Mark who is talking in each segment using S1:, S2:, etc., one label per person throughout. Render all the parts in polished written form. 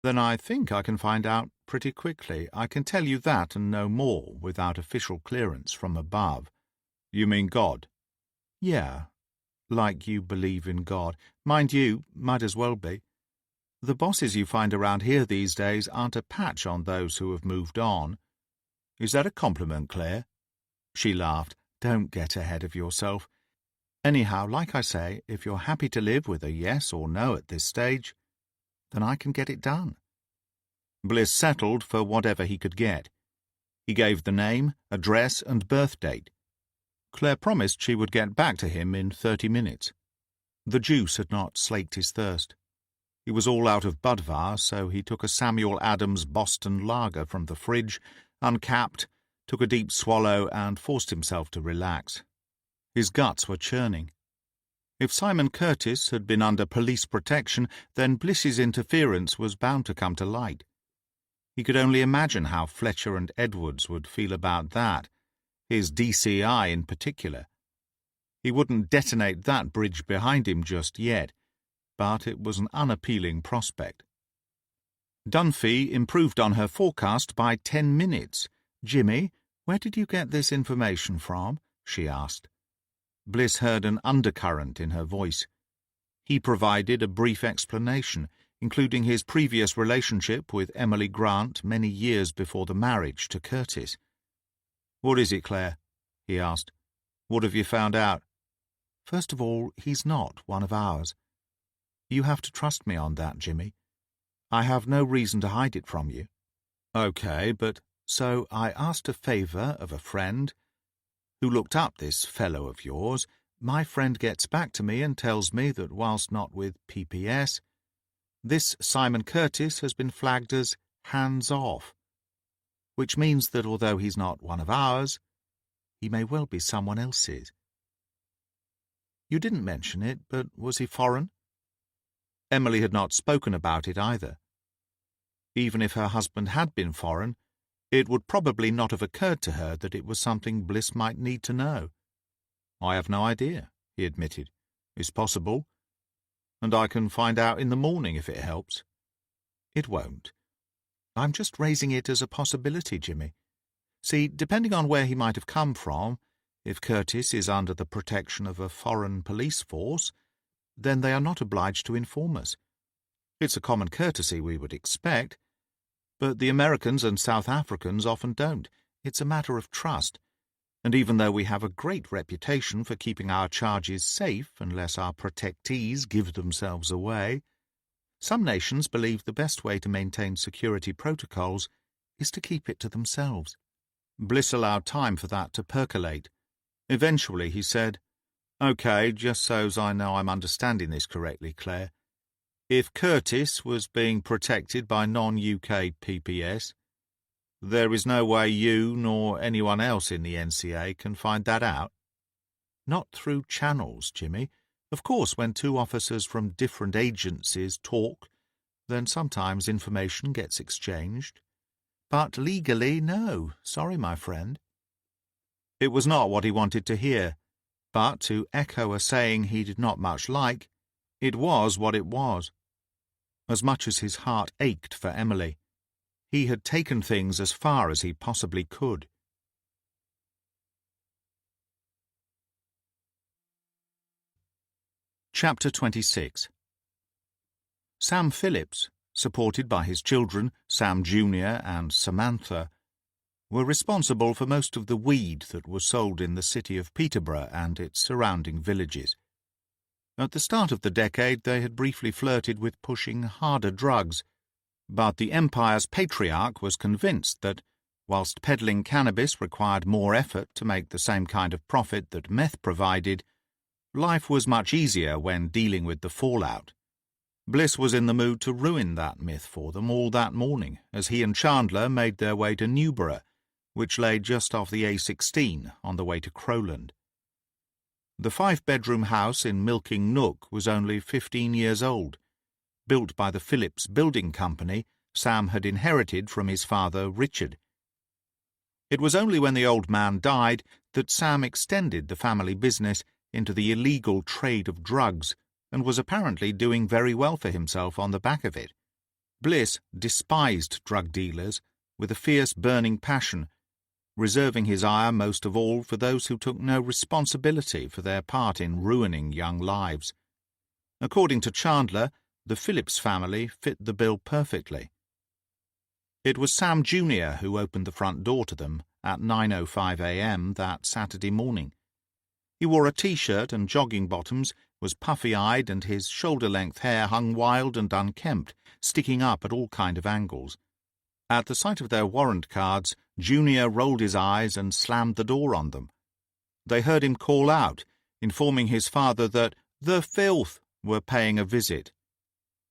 S1: Then I think I can find out pretty quickly. I can tell you that and no more without official clearance from above. You mean God? Yeah, like you believe in God. Mind you, might as well be. The bosses you find around here these days aren't a patch on those who have moved on. Is that a compliment, Claire? She laughed. Don't get ahead of yourself. Anyhow, like I say, if you're happy to live with a yes or no at this stage, then I can get it done. Bliss settled for whatever he could get. He gave the name, address, and birth date. Claire promised she would get back to him in 30 minutes. The juice had not slaked his thirst. He was all out of Budvar, so he took a Samuel Adams Boston lager from the fridge, uncapped, took a deep swallow, and forced himself to relax. His guts were churning. If Simon Curtis had been under police protection, then Bliss's interference was bound to come to light. He could only imagine how Fletcher and Edwards would feel about that, his DCI in particular. He wouldn't detonate that bridge behind him just yet, but it was an unappealing prospect. Dunphy improved on her forecast by 10 minutes. Jimmy, where did you get this information from? She asked. Bliss heard an undercurrent in her voice. He provided a brief explanation, including his previous relationship with Emily Grant many years before the marriage to Curtis. What is it, Claire? He asked. What have you found out? First of all, he's not one of ours. You have to trust me on that, Jimmy. I have no reason to hide it from you. Okay, but so I asked a favour of a friend who looked up this fellow of yours. My friend gets back to me and tells me that whilst not with PPS, this Simon Curtis has been flagged as hands-off, which means that although he's not one of ours, he may well be someone else's. You didn't mention it, but was he foreign? Emily had not spoken about it either. Even if her husband had been foreign, it would probably not have occurred to her that it was something Bliss might need to know. I have no idea, he admitted. It's possible. And I can find out in the morning if it helps. It won't. I'm just raising it as a possibility, Jimmy. See, depending on where he might have come from, if Curtis is under the protection of a foreign police force, then they are not obliged to inform us. It's a common courtesy we would expect, but the Americans and South Africans often don't. It's a matter of trust, and even though we have a great reputation for keeping our charges safe unless our protectees give themselves away, some nations believe the best way to maintain security protocols is to keep it to themselves. Bliss allowed time for that to percolate. Eventually he said, Okay, just so's I know I'm understanding this correctly, Claire. If Curtis was being protected by non-UK PPS, there is no way you nor anyone else in the NCA can find that out? Not through channels, Jimmy. Of course, when two officers from different agencies talk, then sometimes information gets exchanged. But legally, no. Sorry, my friend. It was not what he wanted to hear, but to echo a saying he did not much like, it was what it was. As much as his heart ached for Emily, he had taken things as far as he possibly could. Chapter 26. Sam Phillips, supported by his children, Sam Jr. and Samantha, were responsible for most of the weed that was sold in the city of Peterborough and its surrounding villages. At the start of the decade, they had briefly flirted with pushing harder drugs, but the Empire's patriarch was convinced that, whilst peddling cannabis required more effort to make the same kind of profit that meth provided, life was much easier when dealing with the fallout. Bliss was in the mood to ruin that myth for them all that morning, as he and Chandler made their way to Newborough, which lay just off the A16 on the way to Crowland. The 5-bedroom house in Milking Nook was only 15 years old. Built by the Phillips Building Company, Sam had inherited from his father Richard. It was only when the old man died that Sam extended the family business into the illegal trade of drugs and was apparently doing very well for himself on the back of it. Bliss despised drug dealers with a fierce burning passion, reserving his ire most of all for those who took no responsibility for their part in ruining young lives. According to Chandler, the Phillips family fit the bill perfectly. It was Sam Jr. who opened the front door to them at 9:05 a.m. that Saturday morning. He wore a T-shirt and jogging bottoms, was puffy-eyed, and his shoulder-length hair hung wild and unkempt, sticking up at all kind of angles. At the sight of their warrant cards, Junior rolled his eyes and slammed the door on them. They heard him call out, informing his father that the filth were paying a visit.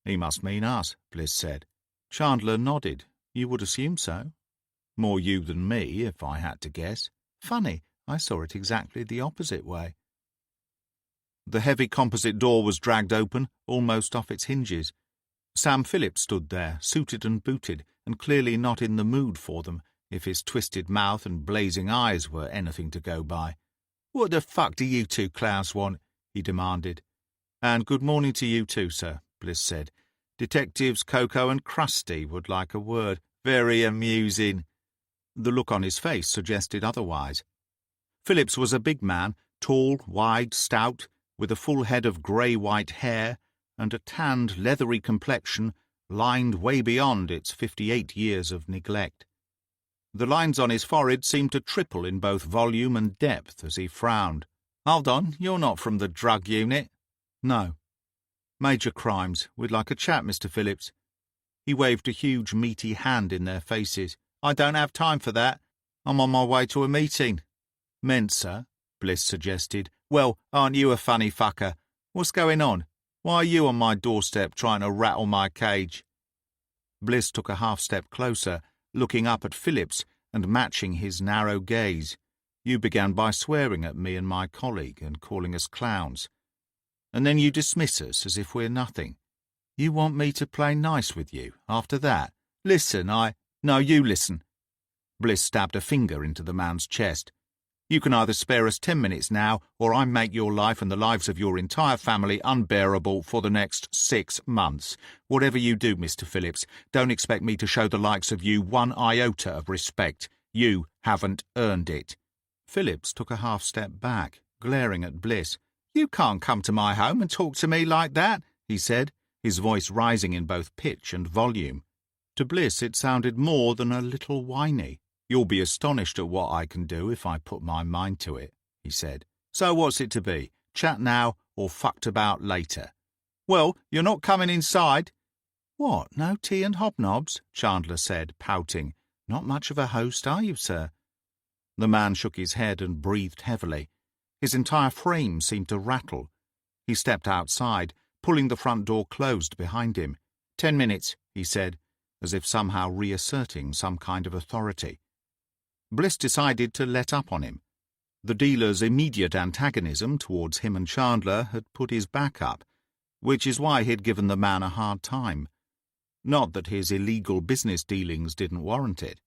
S1: "He must mean us," Bliss said. Chandler nodded. "You would assume so. More you than me, if I had to guess. Funny, I saw it exactly the opposite way." The heavy composite door was dragged open, almost off its hinges. Sam Phillips stood there, suited and booted, and clearly not in the mood for them, if his twisted mouth and blazing eyes were anything to go by. "What the fuck do you two clowns want?" he demanded. "And good morning to you too, sir," Bliss said. "Detectives Coco and Krusty would like a word. Very amusing." The look on his face suggested otherwise. Phillips was a big man, tall, wide, stout, with a full head of grey-white hair and a tanned, leathery complexion lined way beyond its 58 years of neglect. The lines on his forehead seemed to triple in both volume and depth as he frowned. "Hold on, you're not from the drug unit?" "No." "Major crimes. We'd like a chat, Mr. Phillips." He waved a huge, meaty hand in their faces. "I don't have time for that. I'm on my way to a meeting." "Mensa," Bliss suggested. "Well, aren't you a funny fucker? What's going on? Why are you on my doorstep trying to rattle my cage?" Bliss took a half-step closer, looking up at Phillips and matching his narrow gaze. "You began by swearing at me and my colleague and calling us clowns. And then you dismiss us as if we're nothing. You want me to play nice with you after that? Listen, No, you listen." Bliss stabbed a finger into the man's chest. "You can either spare us 10 minutes now, or I make your life and the lives of your entire family unbearable for the next 6 months. Whatever you do, Mr. Phillips, don't expect me to show the likes of you one iota of respect. You haven't earned it." Phillips took a half-step back, glaring at Bliss. "You can't come to my home and talk to me like that," he said, his voice rising in both pitch and volume. To Bliss it sounded more than a little whiny. "You'll be astonished at what I can do if I put my mind to it," he said. "So what's it to be? Chat now or fucked about later?" "Well, you're not coming inside." "What, no tea and hobnobs?" Chandler said, pouting. "Not much of a host, are you, sir?" The man shook his head and breathed heavily. His entire frame seemed to rattle. He stepped outside, pulling the front door closed behind him. 10 minutes, he said, as if somehow reasserting some kind of authority. Bliss decided to let up on him. The dealer's immediate antagonism towards him and Chandler had put his back up, which is why he'd given the man a hard time. Not that his illegal business dealings didn't warrant it.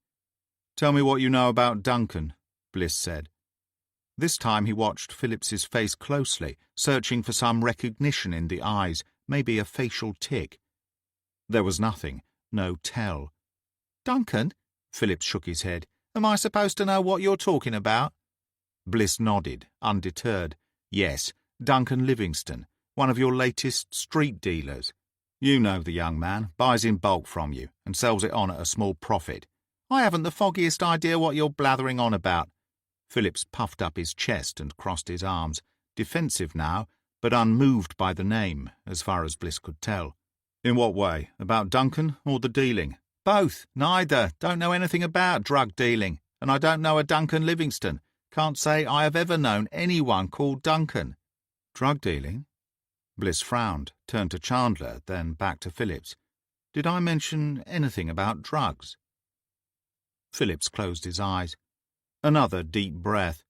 S1: "Tell me what you know about Duncan," Bliss said. This time he watched Phillips's face closely, searching for some recognition in the eyes, maybe a facial tic. There was nothing, no tell. "Duncan?" Phillips shook his head. "Am I supposed to know what you're talking about?" Bliss nodded, undeterred. "Yes, Duncan Livingston, one of your latest street dealers. You know the young man, buys in bulk from you, and sells it on at a small profit." "I haven't the foggiest idea what you're blathering on about." Phillips puffed up his chest and crossed his arms, defensive now, but unmoved by the name, as far as Bliss could tell. "In what way? About Duncan or the dealing?" "Both. Neither. Don't know anything about drug dealing, and I don't know a Duncan Livingston. Can't say I have ever known anyone called Duncan." "Drug dealing?" Bliss frowned, turned to Chandler, then back to Phillips. "Did I mention anything about drugs?" Phillips closed his eyes. Another deep breath.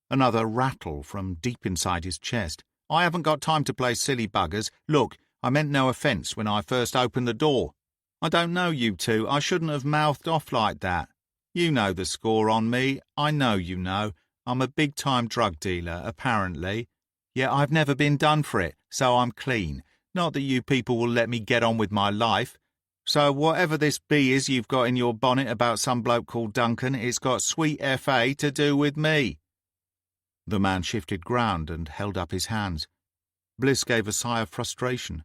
S1: Another rattle from deep inside his chest. "I haven't got time to play silly buggers. Look, I meant no offence when I first opened the door. I don't know you two. I shouldn't have mouthed off like that. You know the score on me. I know you know. I'm a big-time drug dealer, apparently. Yet I've never been done for it, so I'm clean. Not that you people will let me get on with my life. So whatever this bee is you've got in your bonnet about some bloke called Duncan, it's got sweet F.A. to do with me." The man shifted ground and held up his hands. Bliss gave a sigh of frustration.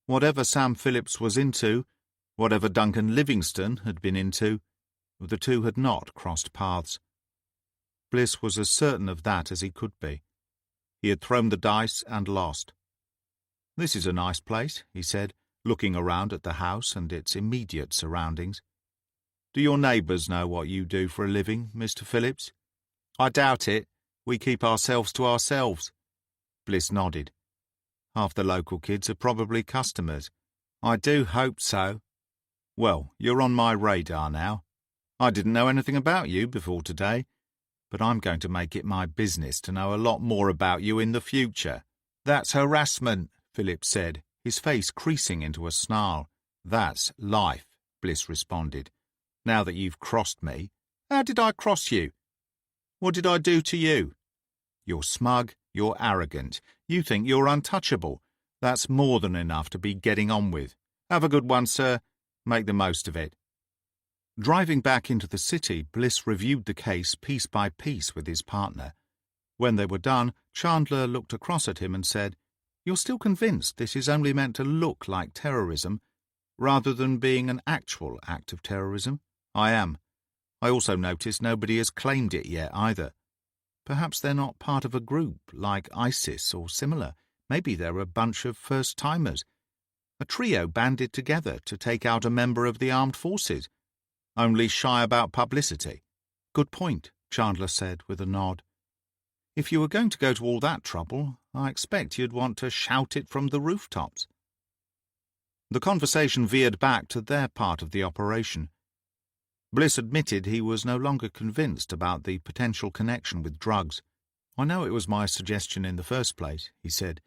S1: Whatever Sam Phillips was into, whatever Duncan Livingston had been into, the two had not crossed paths. Bliss was as certain of that as he could be. He had thrown the dice and lost. "This is a nice place," he said, looking around at the house and its immediate surroundings. "Do your neighbours know what you do for a living, Mr. Phillips?" "I doubt it. We keep ourselves to ourselves." Bliss nodded. "Half the local kids are probably customers." "I do hope so." "Well, you're on my radar now. I didn't know anything about you before today, but I'm going to make it my business to know a lot more about you in the future." "That's harassment," Phillips said, his face creasing into a snarl. "That's life," Bliss responded. "Now that you've crossed me." "How did I cross you? What did I do to you?" "You're smug, you're arrogant, you think you're untouchable. That's more than enough to be getting on with. Have a good one, sir. Make the most of it." Driving back into the city, Bliss reviewed the case piece by piece with his partner. When they were done, Chandler looked across at him and said, "You're still convinced this is only meant to look like terrorism, rather than being an actual act of terrorism?" "I am. I also notice nobody has claimed it yet either. Perhaps they're not part of a group, like ISIS or similar. Maybe they're a bunch of first-timers. A trio banded together to take out a member of the armed forces. Only shy about publicity." "Good point," Chandler said with a nod. "If you were going to go to all that trouble, I expect you'd want to shout it from the rooftops." The conversation veered back to their part of the operation. Bliss admitted he was no longer convinced about the potential connection with drugs. "I know it was my suggestion in the first place," he said,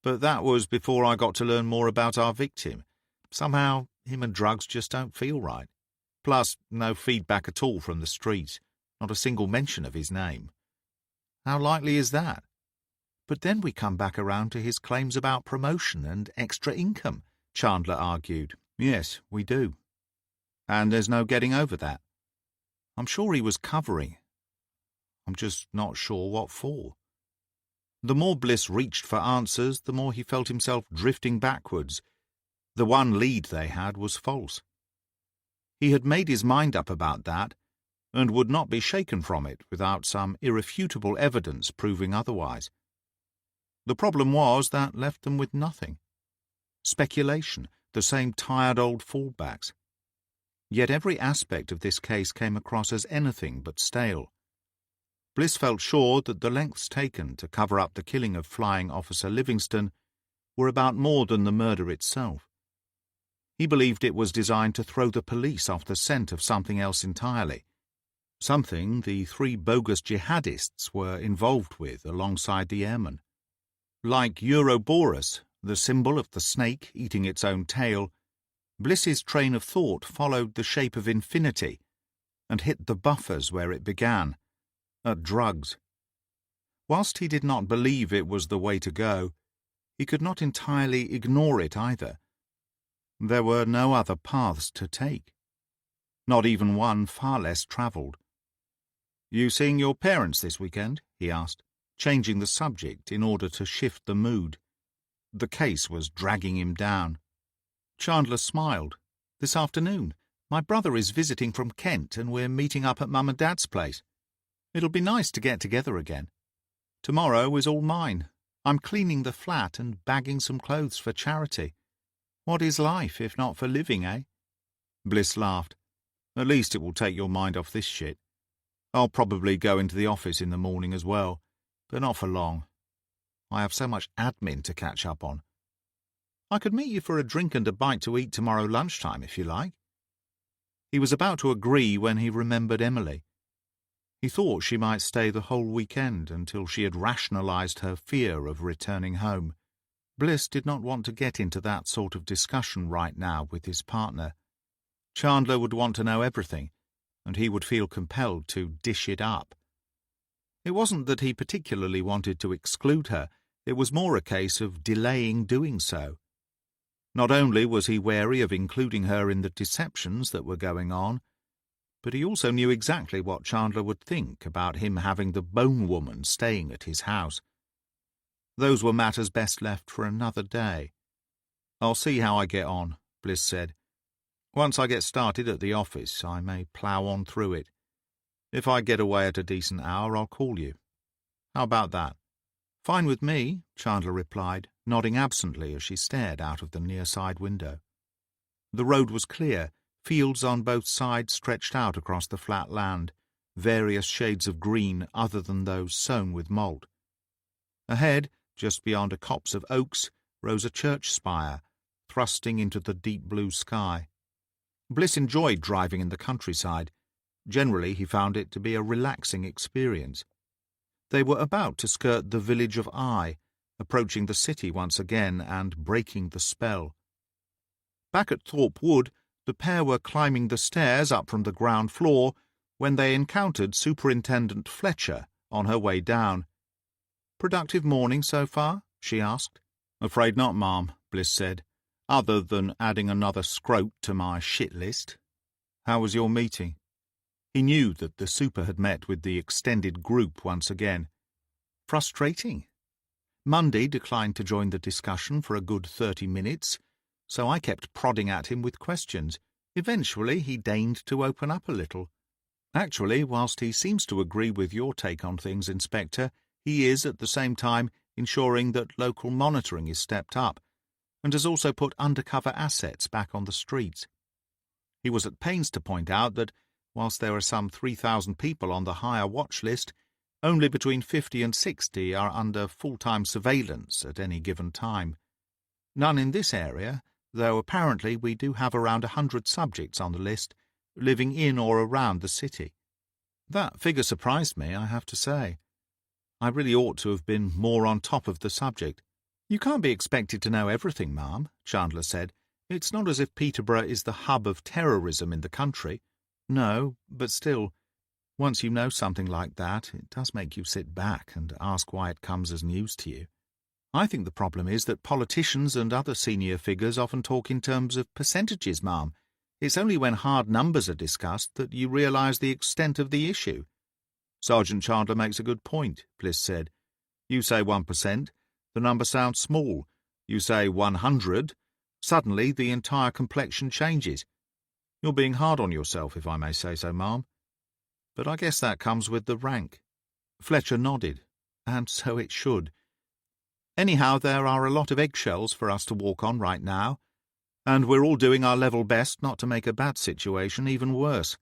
S1: "but that was before I got to learn more about our victim. Somehow, him and drugs just don't feel right. Plus, no feedback at all from the streets, not a single mention of his name." "How likely is that?" "But then we come back around to his claims about promotion and extra income," Chandler argued. "Yes, we do. And there's no getting over that. I'm sure he was covering. I'm just not sure what for." The more Bliss reached for answers, the more he felt himself drifting backwards. The one lead they had was false. He had made his mind up about that, and would not be shaken from it without some irrefutable evidence proving otherwise. The problem was that left them with nothing. Speculation, the same tired old fallbacks. Yet every aspect of this case came across as anything but stale. Bliss felt sure that the lengths taken to cover up the killing of Flying Officer Livingston were about more than the murder itself. He believed it was designed to throw the police off the scent of something else entirely, something the three bogus jihadists were involved with alongside the airmen. Like Ouroboros, the symbol of the snake eating its own tail, Bliss's train of thought followed the shape of infinity and hit the buffers where it began, at drugs. Whilst he did not believe it was the way to go, he could not entirely ignore it either. There were no other paths to take, not even one far less travelled. "You seeing your parents this weekend?" he asked, changing the subject in order to shift the mood. The case was dragging him down. Chandler smiled. "This afternoon. My brother is visiting from Kent and we're meeting up at Mum and Dad's place. It'll be nice to get together again. Tomorrow is all mine. I'm cleaning the flat and bagging some clothes for charity. What is life if not for living, eh?" Bliss laughed. "At least it will take your mind off this shit. I'll probably go into the office in the morning as well, but not for long. I have so much admin to catch up on. I could meet you for a drink and a bite to eat tomorrow lunchtime, if you like." He was about to agree when he remembered Emily. He thought she might stay the whole weekend until she had rationalized her fear of returning home. Bliss did not want to get into that sort of discussion right now with his partner. Chandler would want to know everything, and he would feel compelled to dish it up. It wasn't that he particularly wanted to exclude her, it was more a case of delaying doing so. Not only was he wary of including her in the deceptions that were going on, but he also knew exactly what Chandler would think about him having the bone woman staying at his house. Those were matters best left for another day. "I'll see how I get on," Bliss said. "Once I get started at the office, I may plough on through it. If I get away at a decent hour, I'll call you. How about that?" "Fine with me," Chandler replied, nodding absently as she stared out of the near side window. The road was clear, fields on both sides stretched out across the flat land, various shades of green other than those sown with malt. Ahead, just beyond a copse of oaks, rose a church spire, thrusting into the deep blue sky. Bliss enjoyed driving in the countryside. Generally, he found it to be a relaxing experience. They were about to skirt the village of Eye, approaching the city once again and breaking the spell. Back at Thorpe Wood, the pair were climbing the stairs up from the ground floor when they encountered Superintendent Fletcher on her way down. "Productive morning so far?" she asked. "Afraid not, ma'am," Bliss said, "other than adding another scrote to my shit list. How was your meeting?" He knew that the super had met with the extended group once again. "Frustrating. Mundy declined to join the discussion for a good 30 minutes, so I kept prodding at him with questions. Eventually he deigned to open up a little. Actually, whilst he seems to agree with your take on things, Inspector, he is at the same time ensuring that local monitoring is stepped up, and has also put undercover assets back on the streets. He was at pains to point out that, whilst there are some 3,000 people on the higher watch list, only between 50 and 60 are under full-time surveillance at any given time. None in this area, though apparently we do have around 100 subjects on the list, living in or around the city. That figure surprised me, I have to say. I really ought to have been more on top of the subject. "You can't be expected to know everything, ma'am," Chandler said. "It's not as if Peterborough is the hub of terrorism in the country. No, but still, once you know something like that, it does make you sit back and ask why it comes as news to you. I think the problem is that politicians and other senior figures often talk in terms of percentages, ma'am. It's only when hard numbers are discussed that you realise the extent of the issue." "Sergeant Chandler makes a good point," Bliss said. "You say 1%, the number sounds small. You say 100, suddenly the entire complexion changes. You're being hard on yourself, if I may say so, ma'am. But I guess that comes with the rank." Fletcher nodded, and so it should. "Anyhow, there are a lot of eggshells for us to walk on right now, and we're all doing our level best not to make a bad situation even worse.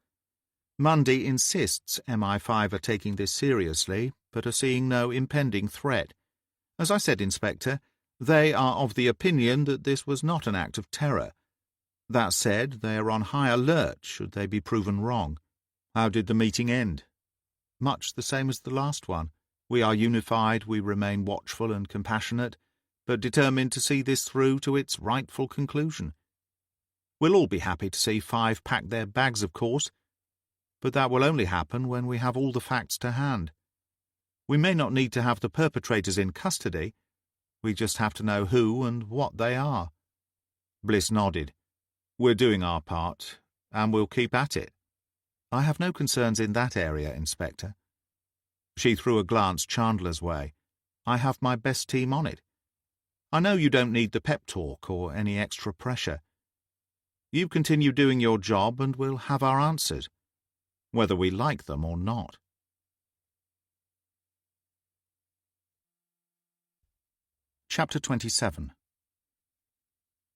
S1: Mundy insists MI5 are taking this seriously, but are seeing no impending threat. As I said, Inspector, they are of the opinion that this was not an act of terror. That said, they are on high alert should they be proven wrong." "How did the meeting end?" "Much the same as the last one. We are unified, we remain watchful and compassionate, but determined to see this through to its rightful conclusion. We'll all be happy to see 5 pack their bags, of course, but that will only happen when we have all the facts to hand. We may not need to have the perpetrators in custody. We just have to know who and what they are." Bliss nodded. "We're doing our part, and we'll keep at it." "I have no concerns in that area, Inspector." She threw a glance Chandler's way. "I have my best team on it. I know you don't need the pep talk or any extra pressure. You continue doing your job and we'll have our answers, whether we like them or not." Chapter 27.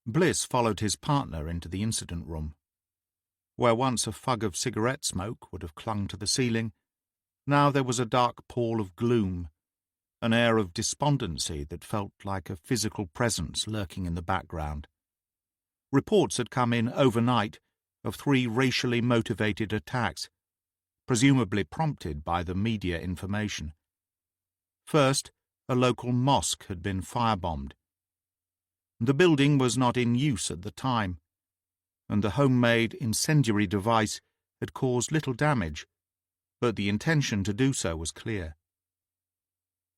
S1: Bliss followed his partner into the incident room. Where once a fug of cigarette smoke would have clung to the ceiling, now there was a dark pall of gloom, an air of despondency that felt like a physical presence lurking in the background. Reports had come in overnight of 3 racially motivated attacks, presumably prompted by the media information. First, a local mosque had been firebombed. The building was not in use at the time, and the homemade incendiary device had caused little damage, but the intention to do so was clear.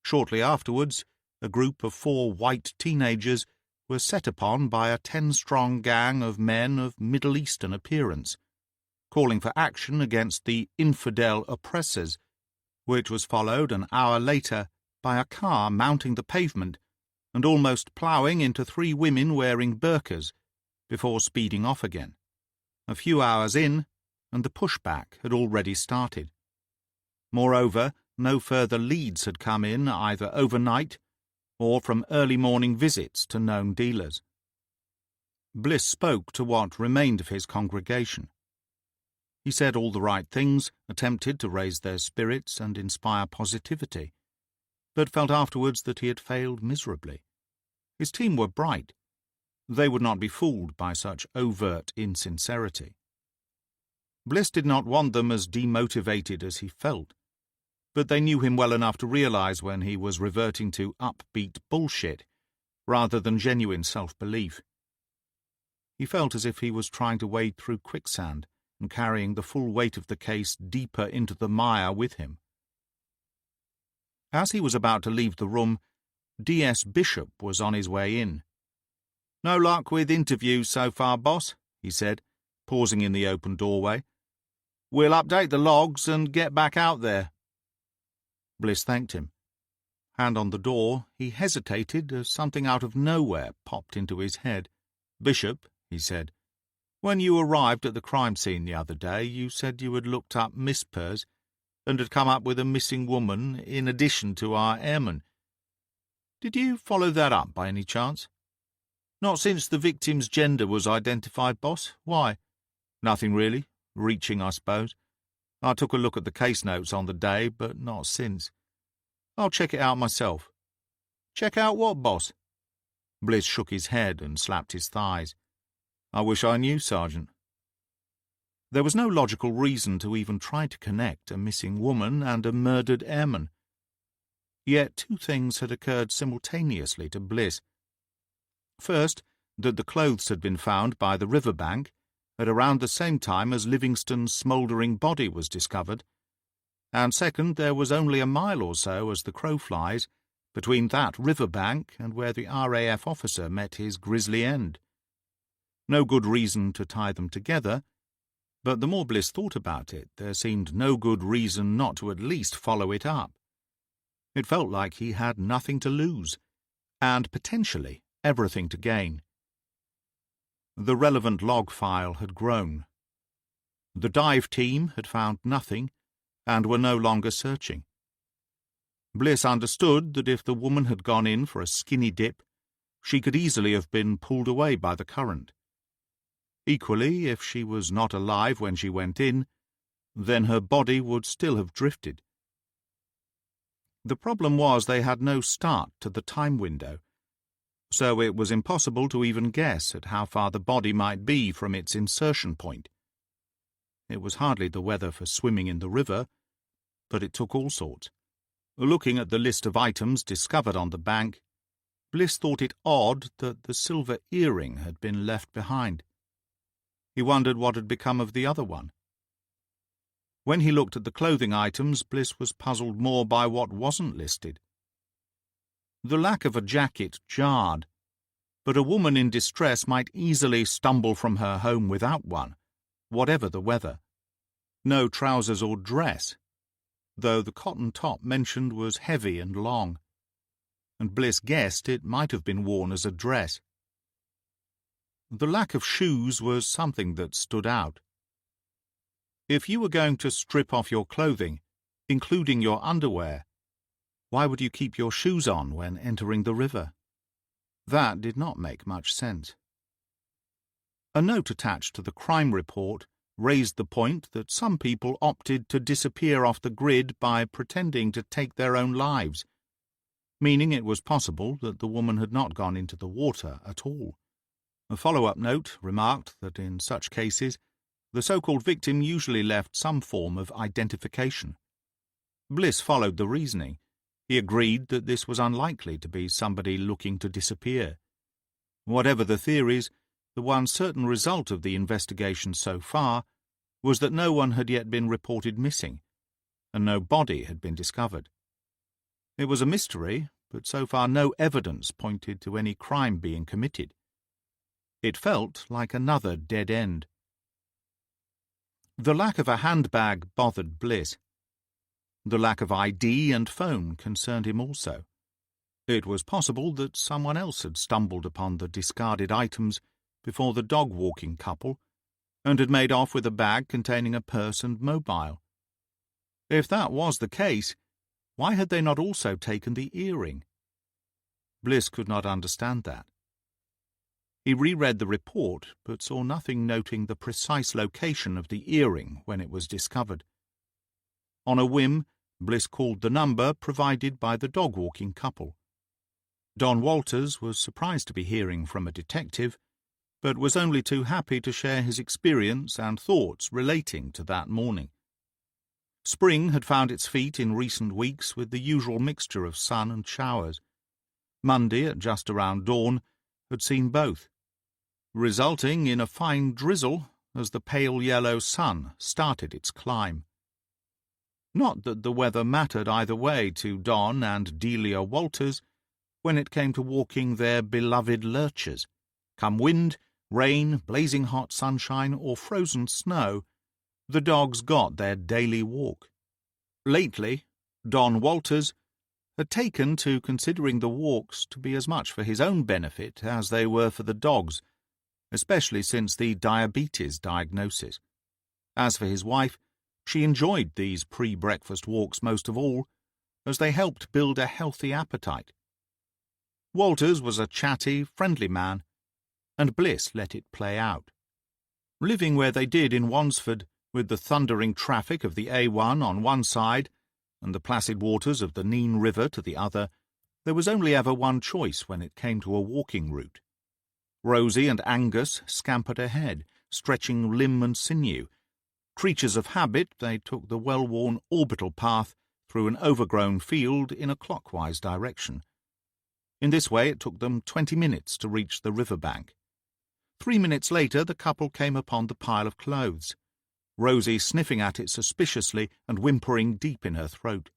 S1: Shortly afterwards, a group of 4 white teenagers were set upon by a 10-strong gang of men of Middle Eastern appearance, calling for action against the infidel oppressors, which was followed an hour later by a car mounting the pavement and almost ploughing into 3 women wearing burqas, before speeding off again. A few hours in, and the pushback had already started. Moreover, no further leads had come in either overnight or from early morning visits to known dealers. Bliss spoke to what remained of his congregation. He said all the right things, attempted to raise their spirits and inspire positivity, but felt afterwards that he had failed miserably. His team were bright. They would not be fooled by such overt insincerity. Bliss did not want them as demotivated as he felt, but they knew him well enough to realize when he was reverting to upbeat bullshit rather than genuine self-belief. He felt as if he was trying to wade through quicksand and carrying the full weight of the case deeper into the mire with him. As he was about to leave the room, D.S. Bishop was on his way in. "No luck with interviews so far, boss," he said, pausing in the open doorway. "We'll update the logs and get back out there." Bliss thanked him. Hand on the door, he hesitated as something out of nowhere popped into his head. "Bishop," he said, "when you arrived at the crime scene the other day, you said you had looked up mispers and had come up with a missing woman in addition to our airman. Did you follow that up by any chance?" "Not since the victim's gender was identified, boss. Why?" "Nothing really. Reaching, I suppose. I took a look at the case notes on the day, but not since. I'll check it out myself." "Check out what, boss?" Bliss shook his head and slapped his thighs. "I wish I knew, Sergeant." There was no logical reason to even try to connect a missing woman and a murdered airman. Yet 2 things had occurred simultaneously to Bliss. First, that the clothes had been found by the river bank at around the same time as Livingston's smouldering body was discovered, and second, there was only a mile or so, as the crow flies, between that river bank and where the RAF officer met his grisly end. No good reason to tie them together, but the more Bliss thought about it, there seemed no good reason not to at least follow it up. It felt like he had nothing to lose, and potentially everything to gain. The relevant log file had grown. The dive team had found nothing, and were no longer searching. Bliss understood that if the woman had gone in for a skinny dip, she could easily have been pulled away by the current. Equally, if she was not alive when she went in, then her body would still have drifted. The problem was they had no start to the time window, so it was impossible to even guess at how far the body might be from its insertion point. It was hardly the weather for swimming in the river, but it took all sorts. Looking at the list of items discovered on the bank, Bliss thought it odd that the silver earring had been left behind. He wondered what had become of the other one. When he looked at the clothing items, Bliss was puzzled more by what wasn't listed. The lack of a jacket jarred, but a woman in distress might easily stumble from her home without one, whatever the weather. No trousers or dress, though the cotton top mentioned was heavy and long, and Bliss guessed it might have been worn as a dress. The lack of shoes was something that stood out. If you were going to strip off your clothing, including your underwear, why would you keep your shoes on when entering the river? That did not make much sense. A note attached to the crime report raised the point that some people opted to disappear off the grid by pretending to take their own lives, meaning it was possible that the woman had not gone into the water at all. A follow-up note remarked that in such cases, the so-called victim usually left some form of identification. Bliss followed the reasoning. He agreed that this was unlikely to be somebody looking to disappear. Whatever the theories, the one certain result of the investigation so far was that no one had yet been reported missing, and no body had been discovered. It was a mystery, but so far no evidence pointed to any crime being committed. It felt like another dead end. The lack of a handbag bothered Bliss. The lack of ID and phone concerned him also. It was possible that someone else had stumbled upon the discarded items before the dog-walking couple and had made off with a bag containing a purse and mobile. If that was the case, why had they not also taken the earring? Bliss could not understand that. He reread the report, but saw nothing noting the precise location of the earring when it was discovered. On a whim, Bliss called the number provided by the dog-walking couple. Don Walters was surprised to be hearing from a detective, but was only too happy to share his experience and thoughts relating to that morning. Spring had found its feet in recent weeks with the usual mixture of sun and showers. Monday, at just around dawn, had seen both, resulting in a fine drizzle as the pale yellow sun started its climb. Not that the weather mattered either way to Don and Delia Walters when it came to walking their beloved lurchers. Come wind, rain, blazing hot sunshine, or frozen snow, the dogs got their daily walk. Lately, Don Walters had taken to considering the walks to be as much for his own benefit as they were for the dogs, especially since the diabetes diagnosis. As for his wife, she enjoyed these pre-breakfast walks most of all, as they helped build a healthy appetite. Walters was a chatty, friendly man, and Bliss let it play out. Living where they did in Wansford, with the thundering traffic of the A1 on one side and the placid waters of the Nene River to the other, there was only ever one choice when it came to a walking route. Rosie and Angus scampered ahead, stretching limb and sinew. Creatures of habit, they took the well-worn orbital path through an overgrown field in a clockwise direction. In this way it took them 20 minutes to reach the riverbank. 3 minutes later the couple came upon the pile of clothes, Rosie sniffing at it suspiciously and whimpering deep in her throat.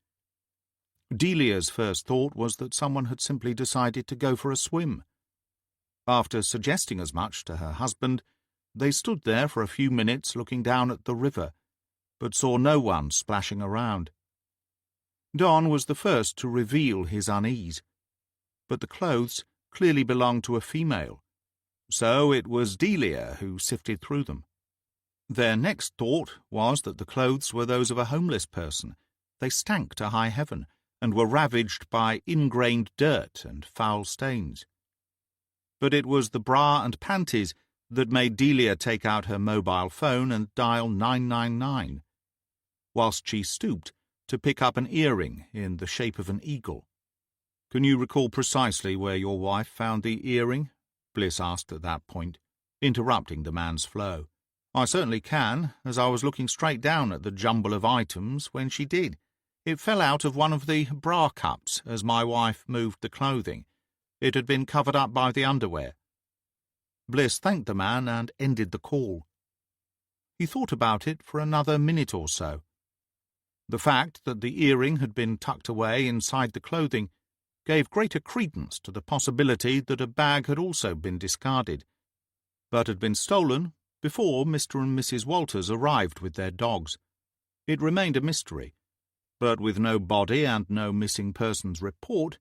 S1: Delia's first thought was that someone had simply decided to go for a swim. After suggesting as much to her husband, they stood there for a few minutes looking down at the river, but saw no one splashing around. Don was the first to reveal his unease, but the clothes clearly belonged to a female, so it was Delia who sifted through them. Their next thought was that the clothes were those of a homeless person. They stank to high heaven, and were ravaged by ingrained dirt and foul stains. But it was the bra and panties that made Delia take out her mobile phone and dial 999, whilst she stooped to pick up an earring in the shape of an eagle. "Can you recall precisely where your wife found the earring?" Bliss asked at that point, interrupting the man's flow. "I certainly can, as I was looking straight down at the jumble of items when she did. It fell out of one of the bra cups as my wife moved the clothing. It had been covered up by the underwear." Bliss thanked the man and ended the call. He thought about it for another minute or so. The fact that the earring had been tucked away inside the clothing gave greater credence to the possibility that a bag had also been discarded, but had been stolen before Mr. and Mrs. Walters arrived with their dogs. It remained a mystery, but with no body and no missing persons report,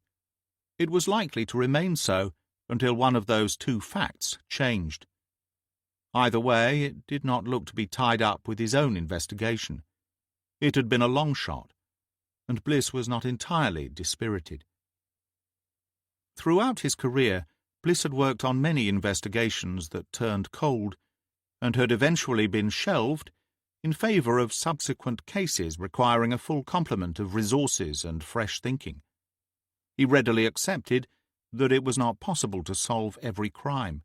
S1: it was likely to remain so until one of those two facts changed. Either way, it did not look to be tied up with his own investigation. It had been a long shot, and Bliss was not entirely dispirited. Throughout his career, Bliss had worked on many investigations that turned cold, and had eventually been shelved in favour of subsequent cases requiring a full complement of resources and fresh thinking. He readily accepted that it was not possible to solve every crime.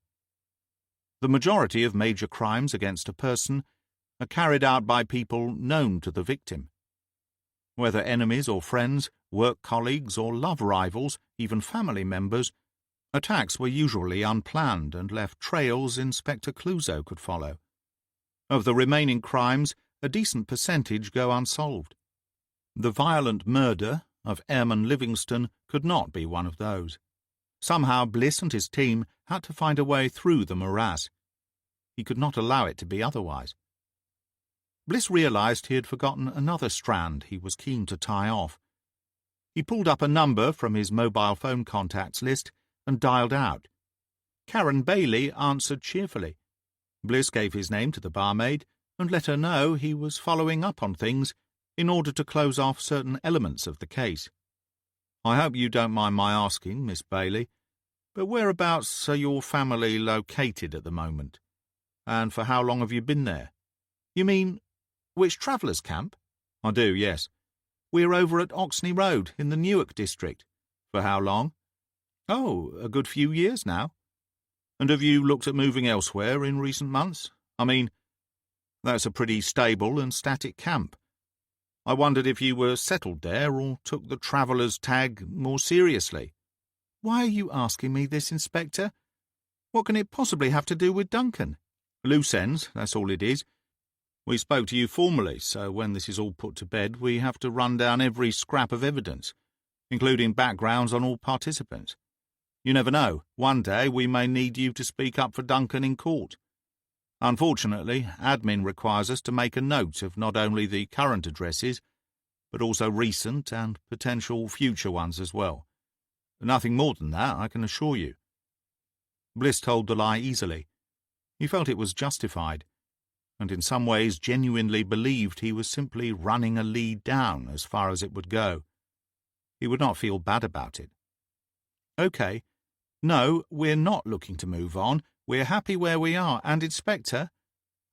S1: The majority of major crimes against a person are carried out by people known to the victim. Whether enemies or friends, work colleagues or love rivals, even family members, attacks were usually unplanned and left trails Inspector Clouseau could follow. Of the remaining crimes, a decent percentage go unsolved. The violent murder, of Airman Livingston could not be one of those. Somehow Bliss and his team had to find a way through the morass. He could not allow it to be otherwise. Bliss realized he had forgotten another strand he was keen to tie off. He pulled up a number from his mobile phone contacts list and dialed out. Karen Bailey answered cheerfully. Bliss gave his name to the barmaid and let her know he was following up on things in order to close off certain elements of the case. "I hope you don't mind my asking, Miss Bailey, but whereabouts are your family located at the moment? And for how long have you been there?" "You mean, which travellers' camp?" "I do, yes." "We're over at Oxney Road in the Newark district." "For how long?" "Oh, a good few years now." "And have you looked at moving elsewhere in recent months? I mean, that's a pretty stable and static camp. I wondered if you were settled there or took the traveller's tag more seriously." "Why are you asking me this, Inspector? What can it possibly have to do with Duncan?" "Loose ends, that's all it is. We spoke to you formally, so when this is all put to bed, we have to run down every scrap of evidence, including backgrounds on all participants. You never know. One day we may need you to speak up for Duncan in court. Unfortunately, admin requires us to make a note of not only the current addresses, but also recent and potential future ones as well. Nothing more than that, I can assure you." Bliss told the lie easily. He felt it was justified, and in some ways genuinely believed he was simply running a lead down as far as it would go. He would not feel bad about it. "Okay. No, we're not looking to move on. We're happy where we are, and, Inspector,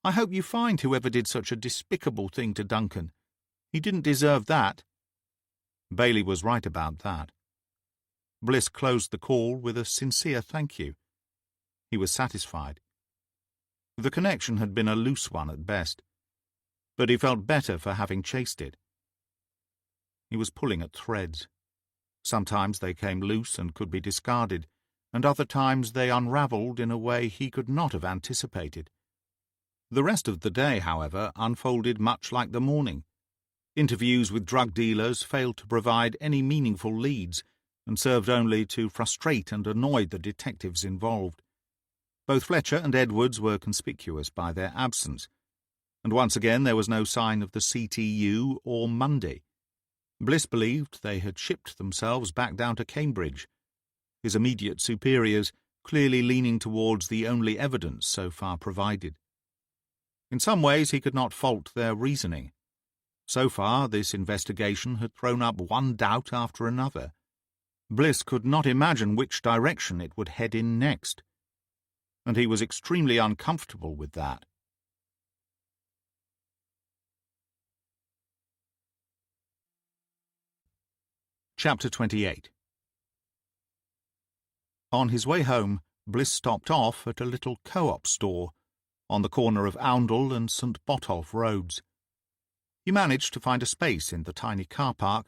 S1: I hope you find whoever did such a despicable thing to Duncan. He didn't deserve that." Bailey was right about that. Bliss closed the call with a sincere thank you. He was satisfied. The connection had been a loose one at best, but he felt better for having chased it. He was pulling at threads. Sometimes they came loose and could be discarded, and other times they unravelled in a way he could not have anticipated. The rest of the day, however, unfolded much like the morning. Interviews with drug dealers failed to provide any meaningful leads and served only to frustrate and annoy the detectives involved. Both Fletcher and Edwards were conspicuous by their absence, and once again there was no sign of the CTU or Monday. Bliss believed they had shipped themselves back down to Cambridge, his immediate superiors clearly leaning towards the only evidence so far provided. In some ways he could not fault their reasoning. So far this investigation had thrown up one doubt after another. Bliss could not imagine which direction it would head in next, and he was extremely uncomfortable with that. Chapter 28. On his way home, Bliss stopped off at a little co-op store on the corner of Oundle and St. Botolph roads. He managed to find a space in the tiny car park,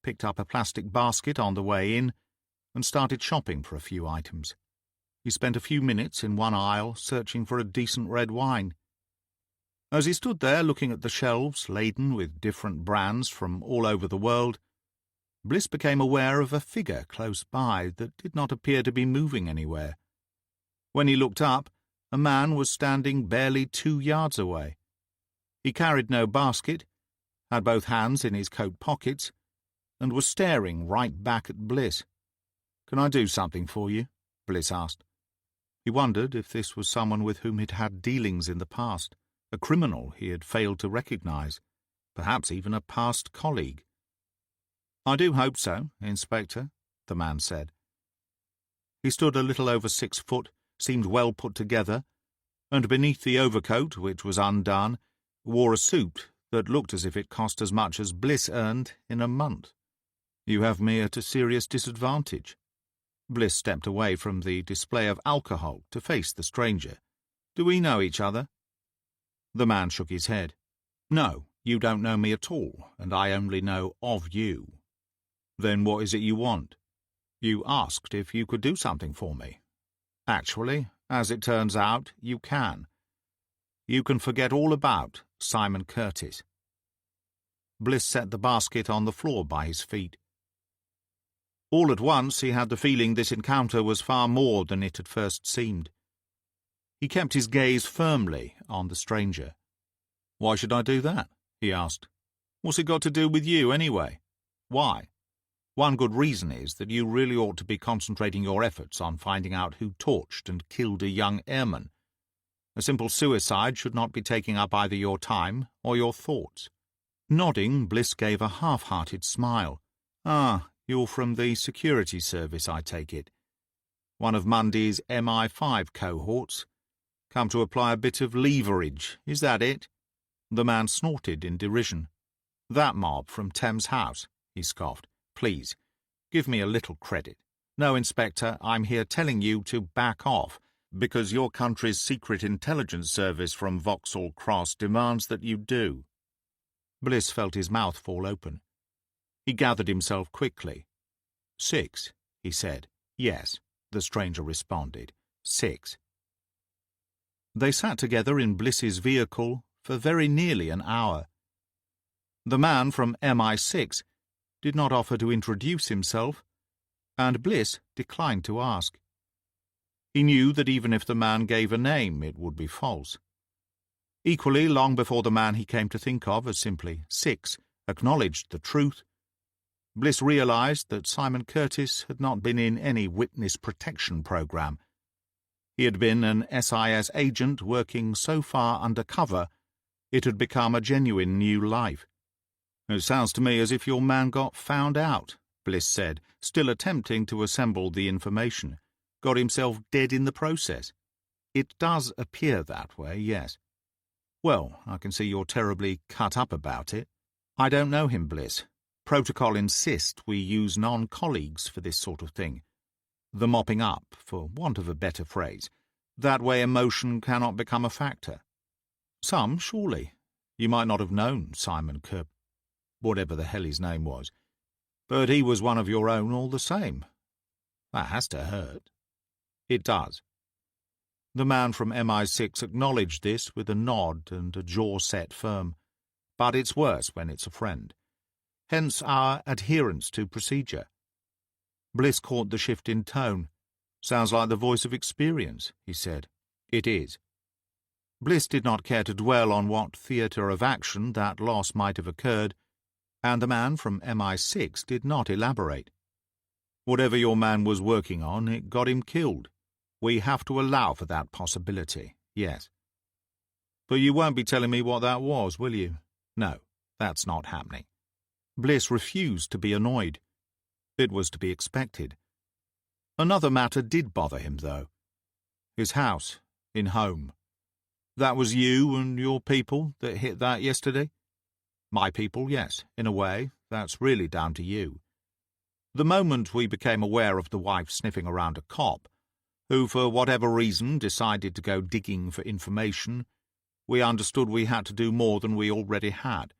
S1: picked up a plastic basket on the way in, and started shopping for a few items. He spent a few minutes in one aisle searching for a decent red wine. As he stood there looking at the shelves laden with different brands from all over the world, Bliss became aware of a figure close by that did not appear to be moving anywhere. When he looked up, a man was standing barely 2 yards away. He carried no basket, had both hands in his coat pockets, and was staring right back at Bliss. "Can I do something for you?" Bliss asked. He wondered if this was someone with whom he'd had dealings in the past, a criminal he had failed to recognize, perhaps even a past colleague. "I do hope so, Inspector," the man said. He stood a little over 6 foot, seemed well put together, and beneath the overcoat, which was undone, wore a suit that looked as if it cost as much as Bliss earned in a month. "You have me at a serious disadvantage." Bliss stepped away from the display of alcohol to face the stranger. "Do we know each other?" The man shook his head. "No, you don't know me at all, and I only know of you." "Then what is it you want?" "You asked if you could do something for me. Actually, as it turns out, you can. You can forget all about Simon Curtis." Bliss set the basket on the floor by his feet. All at once he had the feeling this encounter was far more than it at first seemed. He kept his gaze firmly on the stranger. "Why should I do that?" he asked. "What's it got to do with you, anyway? Why? One good reason is that you really ought to be concentrating your efforts on finding out who torched and killed a young airman. A simple suicide should not be taking up either your time or your thoughts." Nodding, Bliss gave a half-hearted smile. "Ah, you're from the security service, I take it. One of Mundy's MI5 cohorts. Come to apply a bit of leverage, is that it?" The man snorted in derision. "That mob from Thames House," he scoffed. "Please, give me a little credit. No, Inspector, I'm here telling you to back off, because your country's secret intelligence service from Vauxhall Cross demands that you do." Bliss felt his mouth fall open. He gathered himself quickly. "6, he said. "Yes," the stranger responded. "6. They sat together in Bliss's vehicle for very nearly an hour. The man from MI6 did not offer to introduce himself, and Bliss declined to ask. He knew that even if the man gave a name, it would be false. Equally, long before the man he came to think of as simply 6 acknowledged the truth, Bliss realized that Simon Curtis had not been in any witness protection program. He had been an SIS agent working so far undercover it had become a genuine new life. "It sounds to me as if your man got found out," Bliss said, still attempting to assemble the information. "Got himself dead in the process." "It does appear that way, yes." "Well, I can see you're terribly cut up about it." "I don't know him, Bliss. Protocol insists we use non-colleagues for this sort of thing. The mopping up, for want of a better phrase. That way emotion cannot become a factor." "Some, surely. You might not have known Simon whatever the hell his name was. But he was one of your own all the same. That has to hurt." "It does." The man from MI6 acknowledged this with a nod and a jaw set firm. "But it's worse when it's a friend. Hence our adherence to procedure." Bliss caught the shift in tone. "Sounds like the voice of experience," he said. "It is." Bliss did not care to dwell on what theatre of action that loss might have occurred, and the man from MI6 did not elaborate. "Whatever your man was working on, it got him killed. We have to allow for that possibility, yes." "But you won't be telling me what that was, will you?" "No, that's not happening." Bliss refused to be annoyed. It was to be expected. Another matter did bother him, though. His house in Home. "That was you and your people that hit that yesterday?" "My people, yes, in a way. That's really down to you. The moment we became aware of the wife sniffing around a cop, who for whatever reason decided to go digging for information, we understood we had to do more than we already had.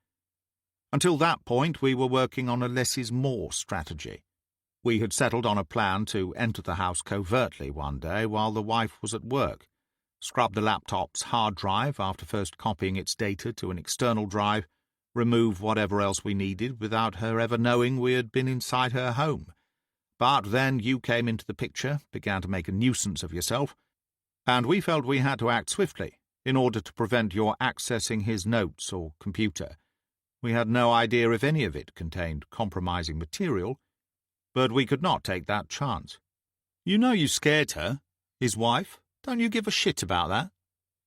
S1: Until that point, we were working on a less is more strategy. We had settled on a plan to enter the house covertly one day while the wife was at work, scrub the laptop's hard drive after first copying its data to an external drive, remove whatever else we needed without her ever knowing we had been inside her home. But then you came into the picture, began to make a nuisance of yourself, and we felt we had to act swiftly in order to prevent your accessing his notes or computer. We had no idea if any of it contained compromising material, but we could not take that chance." "You know you scared her, his wife. Don't you give a shit about that?"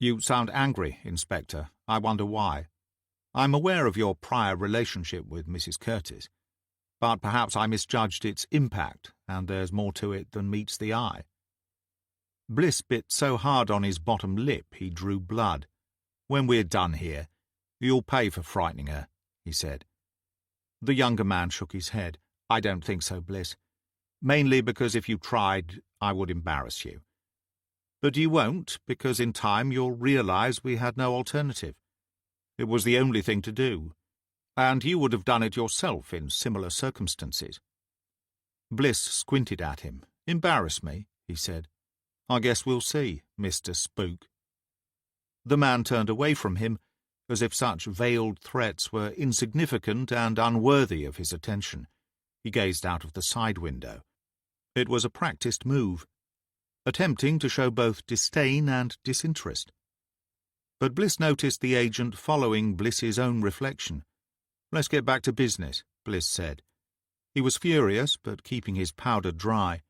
S1: "You sound angry, Inspector. I wonder why. I'm aware of your prior relationship with Mrs. Curtis, but perhaps I misjudged its impact, and there's more to it than meets the eye." Bliss bit so hard on his bottom lip he drew blood. "When we're done here, you'll pay for frightening her," he said. The younger man shook his head. "I don't think so, Bliss. Mainly because if you tried, I would embarrass you. But you won't, because in time you'll realize we had no alternative. It was the only thing to do, and you would have done it yourself in similar circumstances." Bliss squinted at him. "Embarrass me," he said. "I guess we'll see, Mr. Spook." The man turned away from him, as if such veiled threats were insignificant and unworthy of his attention. He gazed out of the side window. It was a practised move, attempting to show both disdain and disinterest. But Bliss noticed the agent following Bliss's own reflection. "Let's get back to business," Bliss said. He was furious, but keeping his powder dry.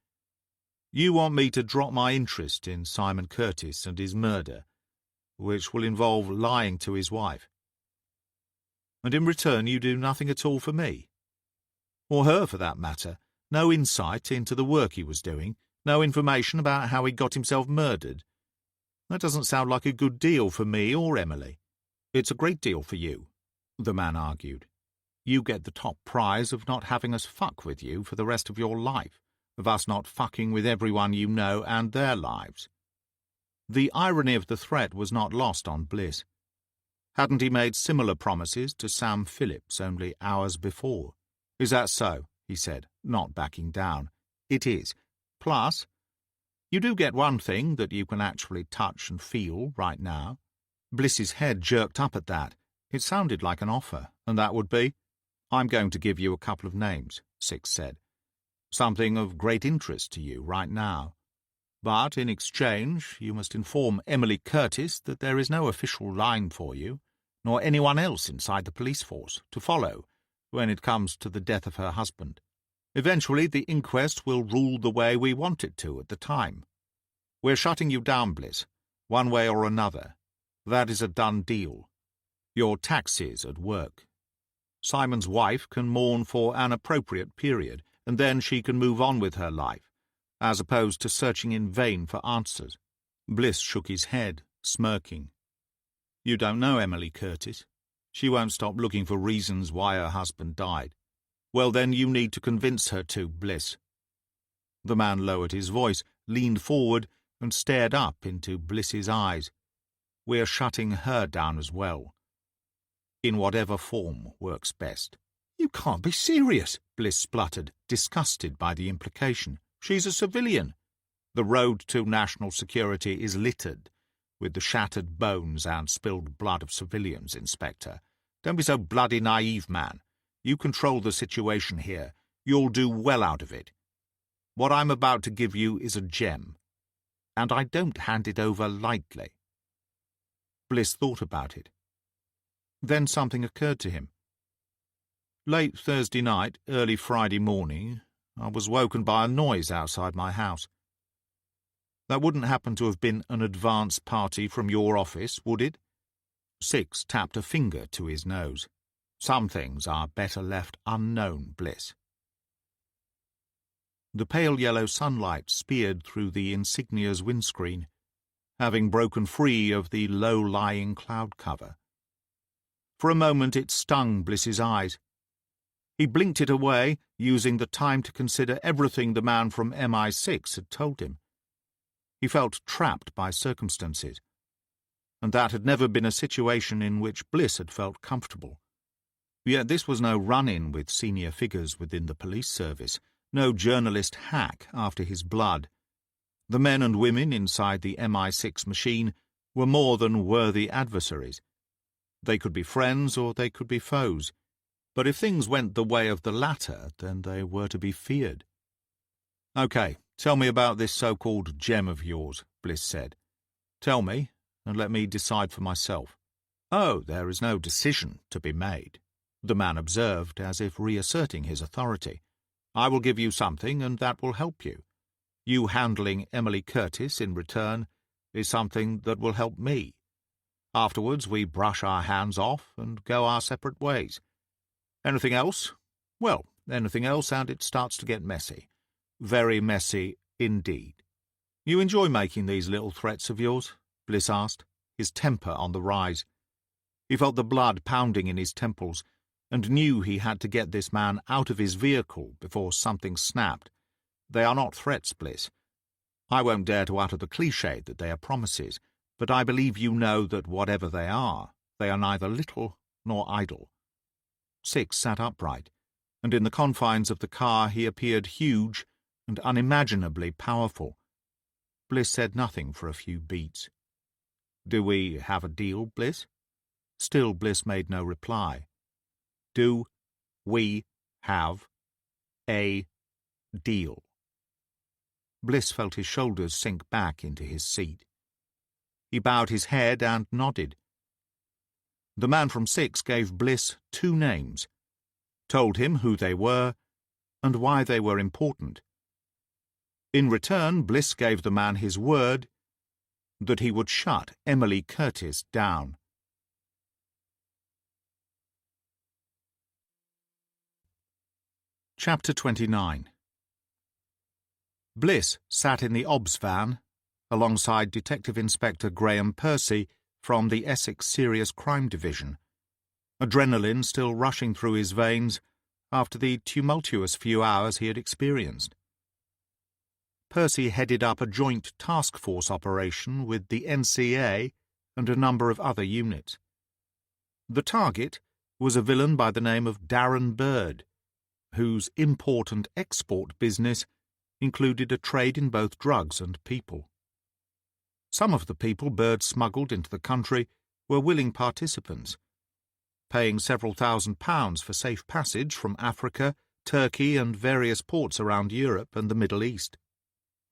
S1: "You want me to drop my interest in Simon Curtis and his murder, which will involve lying to his wife. And in return you do nothing at all for me. Or her, for that matter. No insight into the work he was doing, no information about how he got himself murdered. That doesn't sound like a good deal for me or Emily." "It's a great deal for you," the man argued. "You get the top prize of not having us fuck with you for the rest of your life, of us not fucking with everyone you know and their lives." The irony of the threat was not lost on Bliss. Hadn't he made similar promises to Sam Phillips only hours before? "Is that so?" he said, not backing down. "It is. Plus, you do get one thing that you can actually touch and feel right now." Bliss's head jerked up at that. It sounded like an offer, and that would be— "I'm going to give you a couple of names," Six said. "Something of great interest to you right now. But in exchange, you must inform Emily Curtis that there is no official line for you, nor anyone else inside the police force, to follow when it comes to the death of her husband. Eventually, the inquest will rule the way we want it to at the time. We're shutting you down, Bliss, one way or another. That is a done deal. Your taxes at work. Simon's wife can mourn for an appropriate period, and then she can move on with her life, as opposed to searching in vain for answers." Bliss shook his head, smirking. "You don't know Emily Curtis. She won't stop looking for reasons why her husband died. Well, then you need to convince her to, Bliss." The man lowered his voice, leaned forward, and stared up into Bliss's eyes. "We're shutting her down as well. In whatever form works best." "You can't be serious," Bliss spluttered, disgusted by the implication. "She's a civilian. The road to national security is littered with the shattered bones and spilled blood of civilians, Inspector. Don't be so bloody naive, man. You control the situation here. You'll do well out of it. What I'm about to give you is a gem, and I don't hand it over lightly." Bliss thought about it. Then something occurred to him. "Late Thursday night, early Friday morning, I was woken by a noise outside my house. That wouldn't happen to have been an advance party from your office, would it?" Six tapped a finger to his nose. "Some things are better left unknown, Bliss." The pale yellow sunlight speared through the Insignia's windscreen, having broken free of the low-lying cloud cover. For a moment it stung Bliss's eyes. He blinked it away, using the time to consider everything the man from MI6 had told him. He felt trapped by circumstances, and that had never been a situation in which Bliss had felt comfortable. Yet this was no run-in with senior figures within the police service, no journalist hack after his blood. The men and women inside the MI6 machine were more than worthy adversaries. They could be friends or they could be foes, but if things went the way of the latter, then they were to be feared. "Okay, tell me about this so-called gem of yours," Bliss said. "Tell me, and let me decide for myself." "Oh, there is no decision to be made," the man observed, as if reasserting his authority. "I will give you something, and that will help you. You handling Emily Curtis in return is something that will help me. Afterwards we brush our hands off and go our separate ways. Anything else? Well, anything else, and it starts to get messy. Very messy indeed." "You enjoy making these little threats of yours?" Bliss asked, his temper on the rise. He felt the blood pounding in his temples, and knew he had to get this man out of his vehicle before something snapped. "They are not threats, Bliss. I won't dare to utter the cliché that they are promises, but I believe you know that whatever they are neither little nor idle." Six sat upright, and in the confines of the car he appeared huge and unimaginably powerful. Bliss said nothing for a few beats. "Do we have a deal, Bliss?" Still Bliss made no reply. "Do we have a deal. Bliss felt his shoulders sink back into his seat. He bowed his head and nodded. The man from 6 gave Bliss 2 names, told him who they were, and why they were important. In return, Bliss gave the man his word that he would shut Emily Curtis down. Chapter 29. Bliss sat in the OBS van alongside Detective Inspector Graham Percy from the Essex Serious Crime Division, adrenaline still rushing through his veins after the tumultuous few hours he had experienced. Percy headed up a joint task force operation with the NCA and a number of other units. The target was a villain by the name of Darren Bird, whose import and export business included a trade in both drugs and people. Some of the people Bird smuggled into the country were willing participants, paying several £1,000s for safe passage from Africa, Turkey, and various ports around Europe and the Middle East.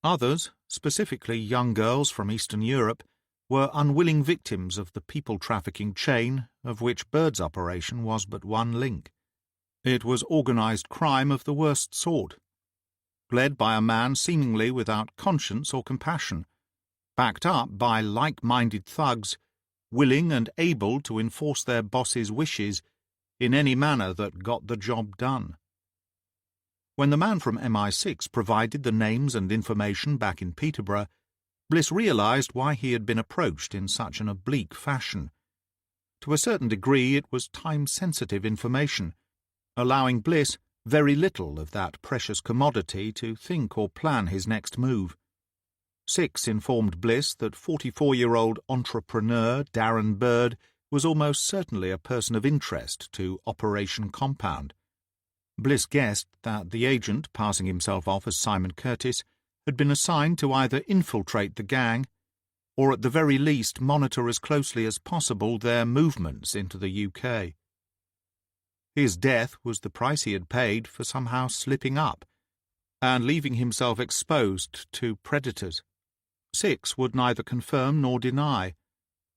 S1: Others, specifically young girls from Eastern Europe, were unwilling victims of the people-trafficking chain of which Bird's operation was but one link. It was organised crime of the worst sort, led by a man seemingly without conscience or compassion, backed up by like-minded thugs, willing and able to enforce their boss's wishes in any manner that got the job done. When the man from MI6 provided the names and information back in Peterborough, Bliss realised why he had been approached in such an oblique fashion. To a certain degree it was time-sensitive information, allowing Bliss very little of that precious commodity to think or plan his next move. 6 informed Bliss that 44-year-old entrepreneur Darren Bird was almost certainly a person of interest to Operation Compound. Bliss guessed that the agent, passing himself off as Simon Curtis, had been assigned to either infiltrate the gang or at the very least monitor as closely as possible their movements into the UK. His death was the price he had paid for somehow slipping up and leaving himself exposed to predators. 6 would neither confirm nor deny,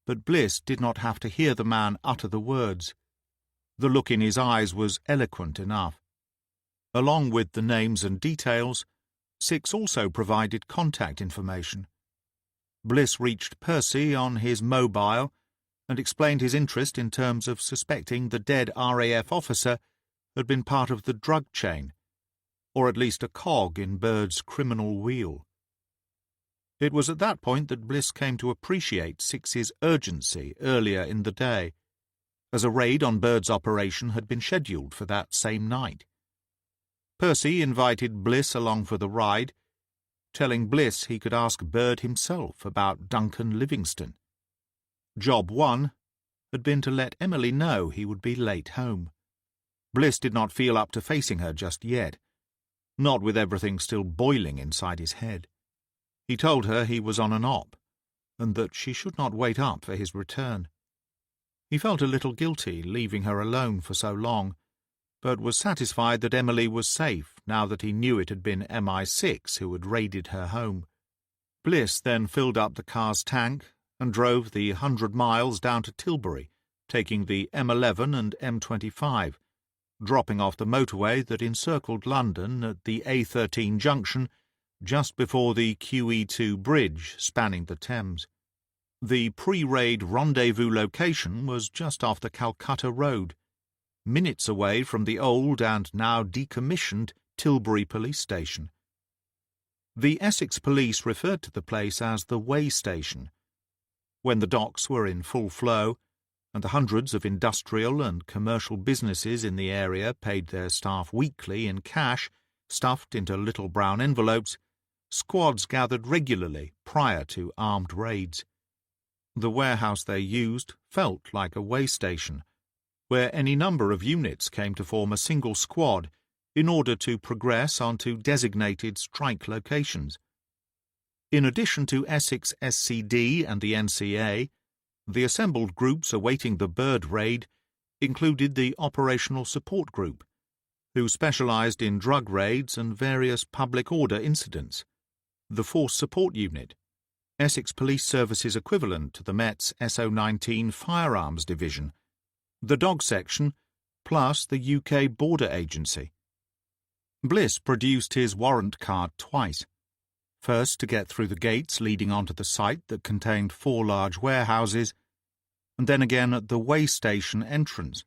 S1: but Bliss did not have to hear the man utter the words. The look in his eyes was eloquent enough. Along with the names and details, 6 also provided contact information. Bliss reached Percy on his mobile and explained his interest in terms of suspecting the dead RAF officer had been part of the drug chain, or at least a cog in Bird's criminal wheel. It was at that point that Bliss came to appreciate 6's urgency earlier in the day, as a raid on Bird's operation had been scheduled for that same night. Percy invited Bliss along for the ride, telling Bliss he could ask Bird himself about Duncan Livingston. Job 1 had been to let Emily know he would be late home. Bliss did not feel up to facing her just yet, not with everything still boiling inside his head. He told her he was on an op, and that she should not wait up for his return. He felt a little guilty leaving her alone for so long, but was satisfied that Emily was safe now that he knew it had been MI6 who had raided her home. Bliss then filled up the car's tank and drove the 100 miles down to Tilbury, taking the M11 and M25, dropping off the motorway that encircled London at the A13 junction just before the QE2 bridge spanning the Thames. The pre-raid rendezvous location was just off the Calcutta Road, minutes away from the old and now decommissioned Tilbury police station. The Essex police referred to the place as the Way Station. When the docks were in full flow, and the hundreds of industrial and commercial businesses in the area paid their staff weekly in cash, stuffed into little brown envelopes, squads gathered regularly prior to armed raids. The warehouse they used felt like a way station, where any number of units came to form a single squad in order to progress onto designated strike locations. In addition to Essex SCD and the NCA, the assembled groups awaiting the Bird raid included the Operational Support Group, who specialised in drug raids and various public order incidents, the Force Support Unit, Essex Police Service's equivalent to the Met's SO19 Firearms Division, the Dog Section, plus the UK Border Agency. Bliss produced his warrant card twice. First to get through the gates leading onto the site that contained 4 large warehouses, and then again at the way station entrance,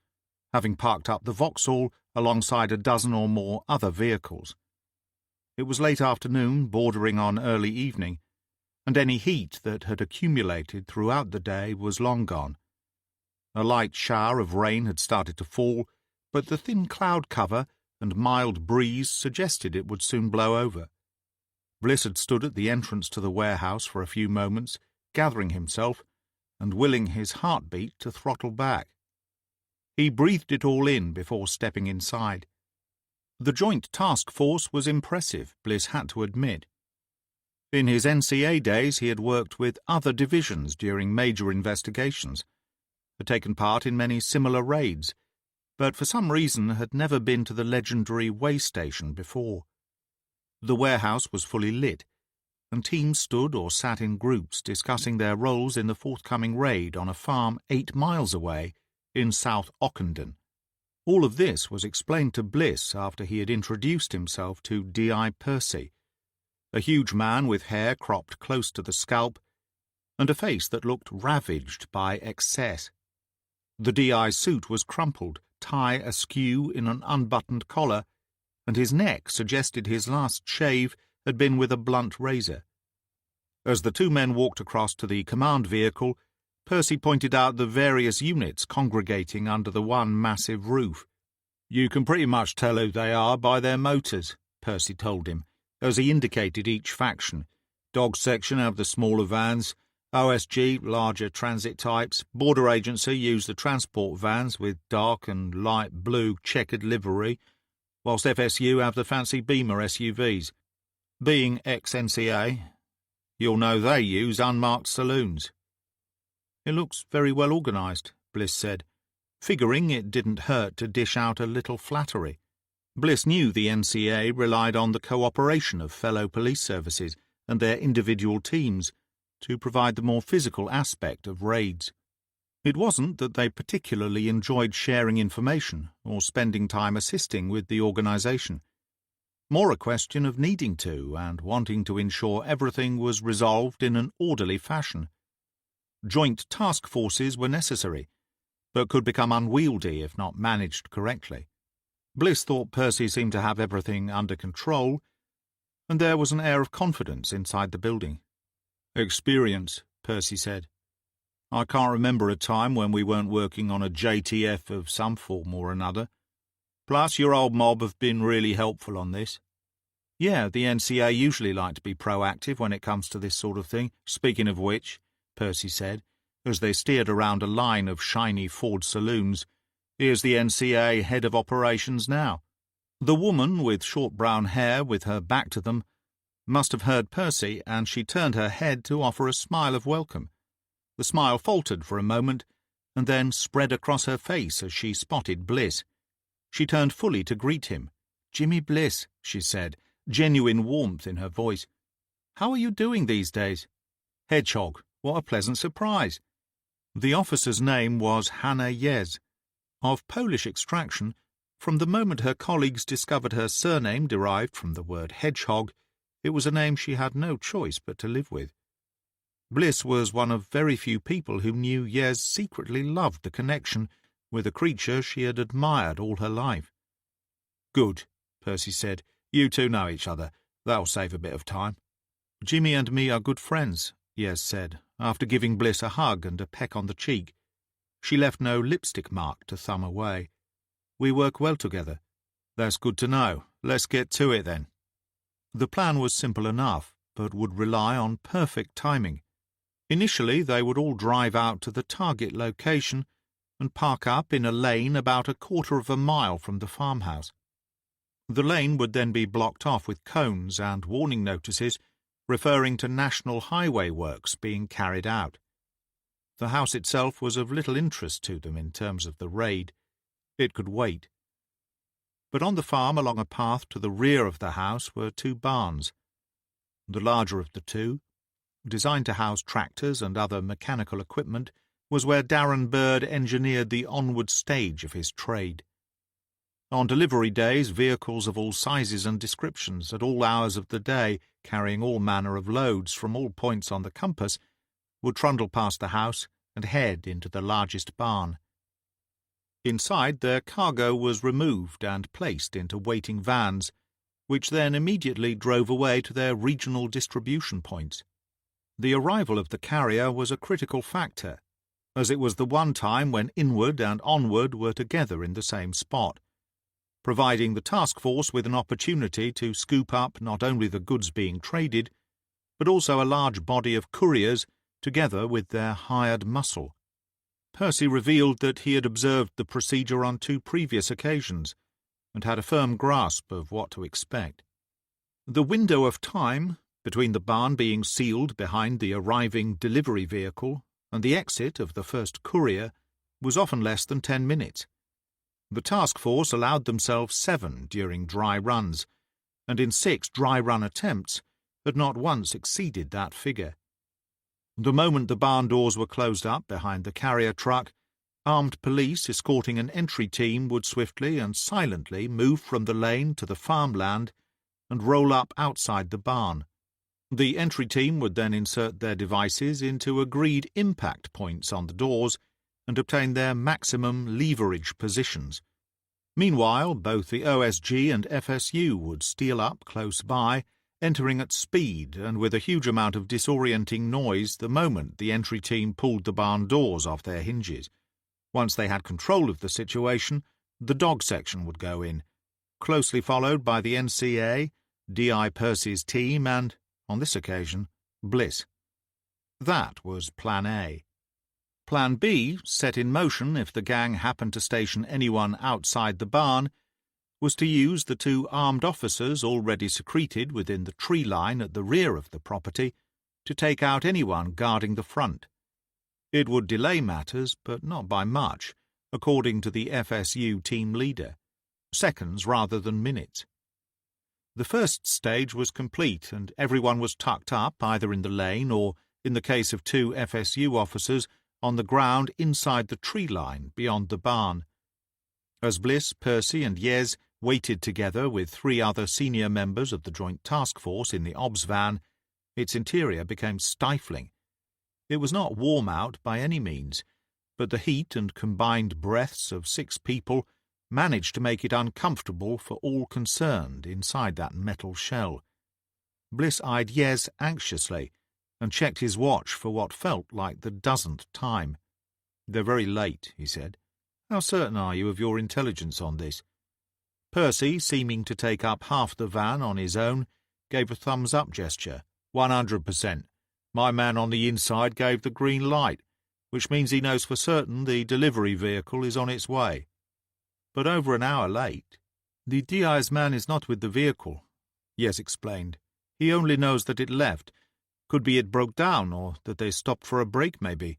S1: having parked up the Vauxhall alongside a dozen or more other vehicles. It was late afternoon, bordering on early evening, and any heat that had accumulated throughout the day was long gone. A light shower of rain had started to fall, but the thin cloud cover and mild breeze suggested it would soon blow over. Bliss had stood at the entrance to the warehouse for a few moments, gathering himself and willing his heartbeat to throttle back. He breathed it all in before stepping inside. The joint task force was impressive, Bliss had to admit. In his NCA days he had worked with other divisions during major investigations, had taken part in many similar raids, but for some reason had never been to the legendary way station before. The warehouse was fully lit, and teams stood or sat in groups discussing their roles in the forthcoming raid on a farm 8 miles away in South Ockenden. All of this was explained to Bliss after he had introduced himself to D.I. Percy, a huge man with hair cropped close to the scalp and a face that looked ravaged by excess. The D.I. suit was crumpled, tie askew in an unbuttoned collar, and his neck suggested his last shave had been with a blunt razor. As the 2 men walked across to the command vehicle, Percy pointed out the various units congregating under the one massive roof. "You can pretty much tell who they are by their motors," Percy told him, as he indicated each faction. Dog Section have the smaller vans, OSG larger transit types, Border Agency use the transport vans with dark and light blue checkered livery, whilst FSU have the fancy Beamer SUVs. Being ex-NCA, you'll know they use unmarked saloons. "It looks very well organised," Bliss said, figuring it didn't hurt to dish out a little flattery. Bliss knew the NCA relied on the cooperation of fellow police services and their individual teams to provide the more physical aspect of raids. It wasn't that they particularly enjoyed sharing information or spending time assisting with the organisation. More a question of needing to and wanting to ensure everything was resolved in an orderly fashion. Joint task forces were necessary, but could become unwieldy if not managed correctly. Bliss thought Percy seemed to have everything under control, and there was an air of confidence inside the building. "Experience," Percy said. "I can't remember a time when we weren't working on a JTF of some form or another. Plus, your old mob have been really helpful on this." "Yeah, the NCA usually like to be proactive when it comes to this sort of thing. Speaking of which," Percy said, as they steered around a line of shiny Ford saloons, "here's the NCA head of operations now." The woman with short brown hair with her back to them must have heard Percy, and she turned her head to offer a smile of welcome. The smile faltered for a moment, and then spread across her face as she spotted Bliss. She turned fully to greet him. "Jimmy Bliss," she said, genuine warmth in her voice. "How are you doing these days?" "Hedgehog, what a pleasant surprise." The officer's name was Hannah Yez. Of Polish extraction, from the moment her colleagues discovered her surname derived from the word hedgehog, it was a name she had no choice but to live with. Bliss was one of very few people who knew Yez secretly loved the connection with a creature she had admired all her life. "Good," Percy said. "You two know each other. That'll save a bit of time." "Jimmy and me are good friends," Yez said, after giving Bliss a hug and a peck on the cheek. She left no lipstick mark to thumb away. "We work well together." "That's good to know. Let's get to it then." The plan was simple enough, but would rely on perfect timing. Initially, they would all drive out to the target location and park up in a lane about 1/4 of a mile from the farmhouse. The lane would then be blocked off with cones and warning notices referring to national highway works being carried out. The house itself was of little interest to them in terms of the raid. It could wait. But on the farm along a path to the rear of the house were 2 barns. The larger of the 2, designed to house tractors and other mechanical equipment, was where Darren Bird engineered the onward stage of his trade. On delivery days, vehicles of all sizes and descriptions, at all hours of the day, carrying all manner of loads from all points on the compass, would trundle past the house and head into the largest barn. Inside, their cargo was removed and placed into waiting vans, which then immediately drove away to their regional distribution points. The arrival of the carrier was a critical factor, as it was the one time when inward and onward were together in the same spot, providing the task force with an opportunity to scoop up not only the goods being traded, but also a large body of couriers together with their hired muscle. Percy revealed that he had observed the procedure on 2 previous occasions, and had a firm grasp of what to expect. The window of time between the barn being sealed behind the arriving delivery vehicle and the exit of the first courier was often less than 10 minutes. The task force allowed themselves 7 during dry runs, and in 6 dry run attempts had not once exceeded that figure. The moment the barn doors were closed up behind the carrier truck, armed police escorting an entry team would swiftly and silently move from the lane to the farmland and roll up outside the barn. The entry team would then insert their devices into agreed impact points on the doors and obtain their maximum leverage positions. Meanwhile, both the OSG and FSU would steal up close by, entering at speed and with a huge amount of disorienting noise the moment the entry team pulled the barn doors off their hinges. Once they had control of the situation, the dog section would go in, closely followed by the NCA, D.I. Percy's team and, on this occasion, Bliss. That was Plan A. Plan B, set in motion if the gang happened to station anyone outside the barn, was to use the 2 armed officers already secreted within the tree line at the rear of the property to take out anyone guarding the front. It would delay matters, but not by much, according to the FSU team leader, seconds rather than minutes. The first stage was complete, and everyone was tucked up either in the lane or, in the case of 2 FSU officers, on the ground inside the tree line beyond the barn. As Bliss, Percy and Yez waited together with 3 other senior members of the Joint Task Force in the OBS van, its interior became stifling. It was not warm out by any means, but the heat and combined breaths of 6 people managed to make it uncomfortable for all concerned inside that metal shell. Bliss eyed Yez anxiously and checked his watch for what felt like the dozenth time. "They're very late," he said. "How certain are you of your intelligence on this?" Percy, seeming to take up half the van on his own, gave a thumbs-up gesture. 100%. My man on the inside gave the green light, which means he knows for certain the delivery vehicle is on its way. But over an hour late. The DI's man is not with the vehicle, Yes explained. He only knows that it left. Could be it broke down, or that they stopped for a break, maybe.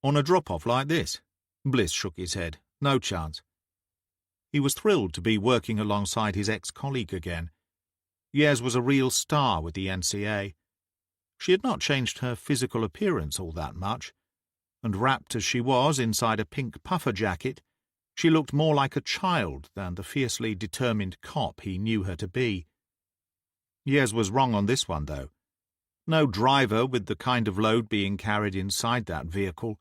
S1: On a drop-off like this? Bliss shook his head. No chance. He was thrilled to be working alongside his ex-colleague again. Yez was a real star with the NCA. She had not changed her physical appearance all that much, and wrapped as she was inside a pink puffer jacket, she looked more like a child than the fiercely determined cop he knew her to be. Yez was wrong on this one, though. No driver with the kind of load being carried inside that vehicle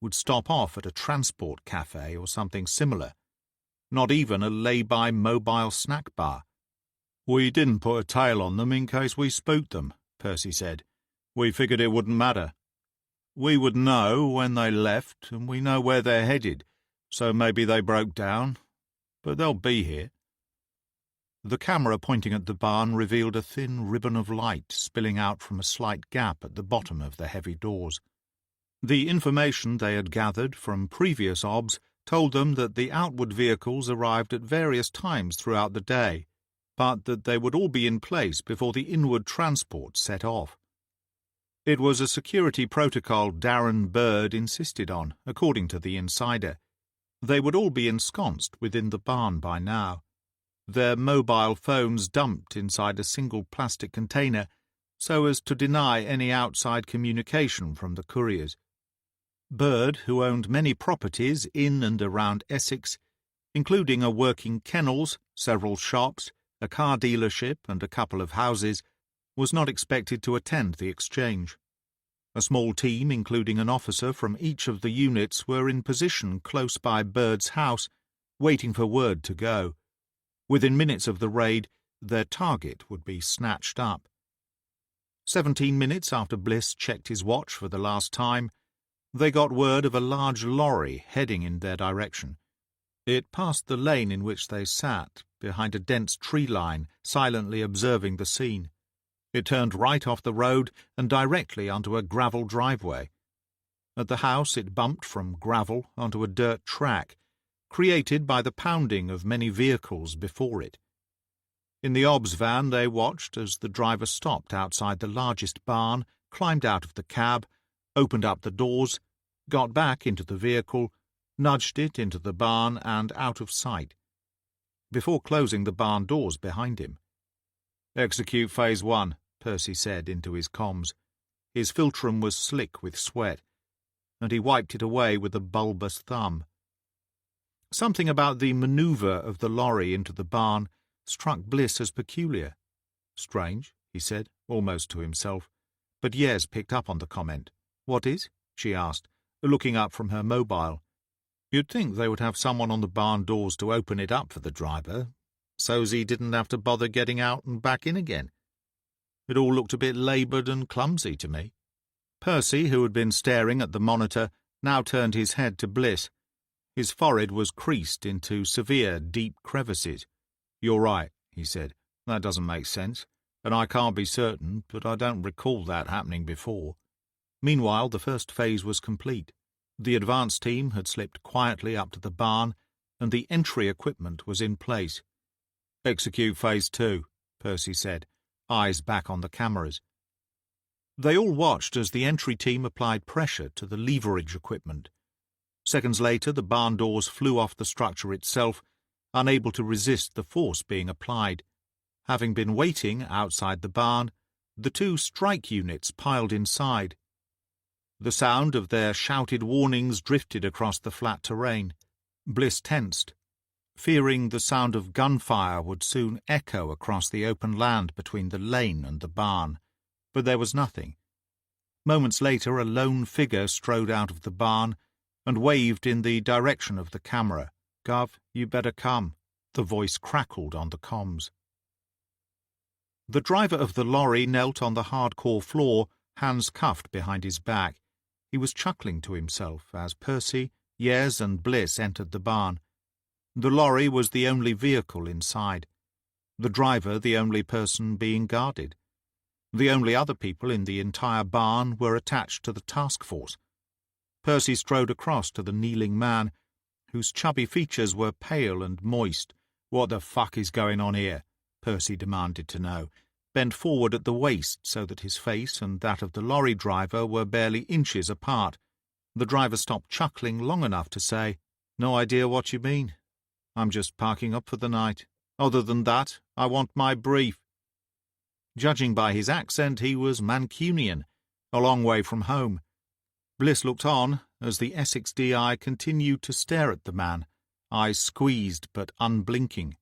S1: would stop off at a transport cafe or something similar. Not even a lay-by mobile snack bar. "We didn't put a tail on them in case we spooked them," Percy said. "We figured it wouldn't matter. We would know when they left, and we know where they're headed, so maybe they broke down. But they'll be here." The camera pointing at the barn revealed a thin ribbon of light spilling out from a slight gap at the bottom of the heavy doors. The information they had gathered from previous OBS told them that the outward vehicles arrived at various times throughout the day, but that they would all be in place before the inward transport set off. It was a security protocol Darren Bird insisted on, according to the insider. They would all be ensconced within the barn by now. their mobile phones dumped inside a single plastic container so as to deny any outside communication from the couriers. Bird, who owned many properties in and around Essex, including a working kennels, several shops, a car dealership and a couple of houses, was not expected to attend the exchange. A small team, including an officer from each of the units, were in position close by Bird's house, waiting for word to go. Within minutes of the raid, their target would be snatched up. 17 minutes after Bliss checked his watch for the last time, they got word of a large lorry heading in their direction. It passed the lane in which they sat, behind a dense tree line, silently observing the scene. It turned right off the road and directly onto a gravel driveway. At the house it bumped from gravel onto a dirt track, created by the pounding of many vehicles before it. In the obs van they watched as the driver stopped outside the largest barn, climbed out of the cab, opened up the doors, got back into the vehicle, nudged it into the barn and out of sight, before closing the barn doors behind him. "Execute Phase 1, Percy said into his comms. His philtrum was slick with sweat, and he wiped it away with a bulbous thumb. Something about the manoeuvre of the lorry into the barn struck Bliss as peculiar. "Strange," he said, almost to himself, but Yez picked up on the comment. "What is?" she asked, looking up from her mobile. "You'd think they would have someone on the barn doors to open it up for the driver, so's he didn't have to bother getting out and back in again. It all looked a bit laboured and clumsy to me." Percy, who had been staring at the monitor, now turned his head to Bliss. His forehead was creased into severe, deep crevices. "You're right," he said. "That doesn't make sense, and I can't be certain, but I don't recall that happening before." Meanwhile, the first phase was complete. The advance team had slipped quietly up to the barn, and the entry equipment was in place. "Execute Phase 2, Percy said, eyes back on the cameras. They all watched as the entry team applied pressure to the leverage equipment. Seconds later, the barn doors flew off the structure itself, unable to resist the force being applied. Having been waiting outside the barn, the two strike units piled inside. The sound of their shouted warnings drifted across the flat terrain. Bliss tensed, fearing the sound of gunfire would soon echo across the open land between the lane and the barn, but there was nothing. Moments later, a lone figure strode out of the barn and waved in the direction of the camera. "Gov, you better come," the voice crackled on the comms. The driver of the lorry knelt on the hardcore floor, hands cuffed behind his back. He was chuckling to himself as Percy, Yez and Bliss entered the barn. The lorry was the only vehicle inside. The driver the only person being guarded. The only other people in the entire barn were attached to the task force. Percy strode across to the kneeling man, whose chubby features were pale and moist. "What the fuck is going on here?" Percy demanded to know, bent forward at the waist so that his face and that of the lorry driver were barely inches apart. The driver stopped chuckling long enough to say, "No idea what you mean. I'm just parking up for the night. Other than that, I want my brief." Judging by his accent, he was Mancunian, a long way from home. Bliss looked on as the Essex DI continued to stare at the man, eyes squeezed but unblinking.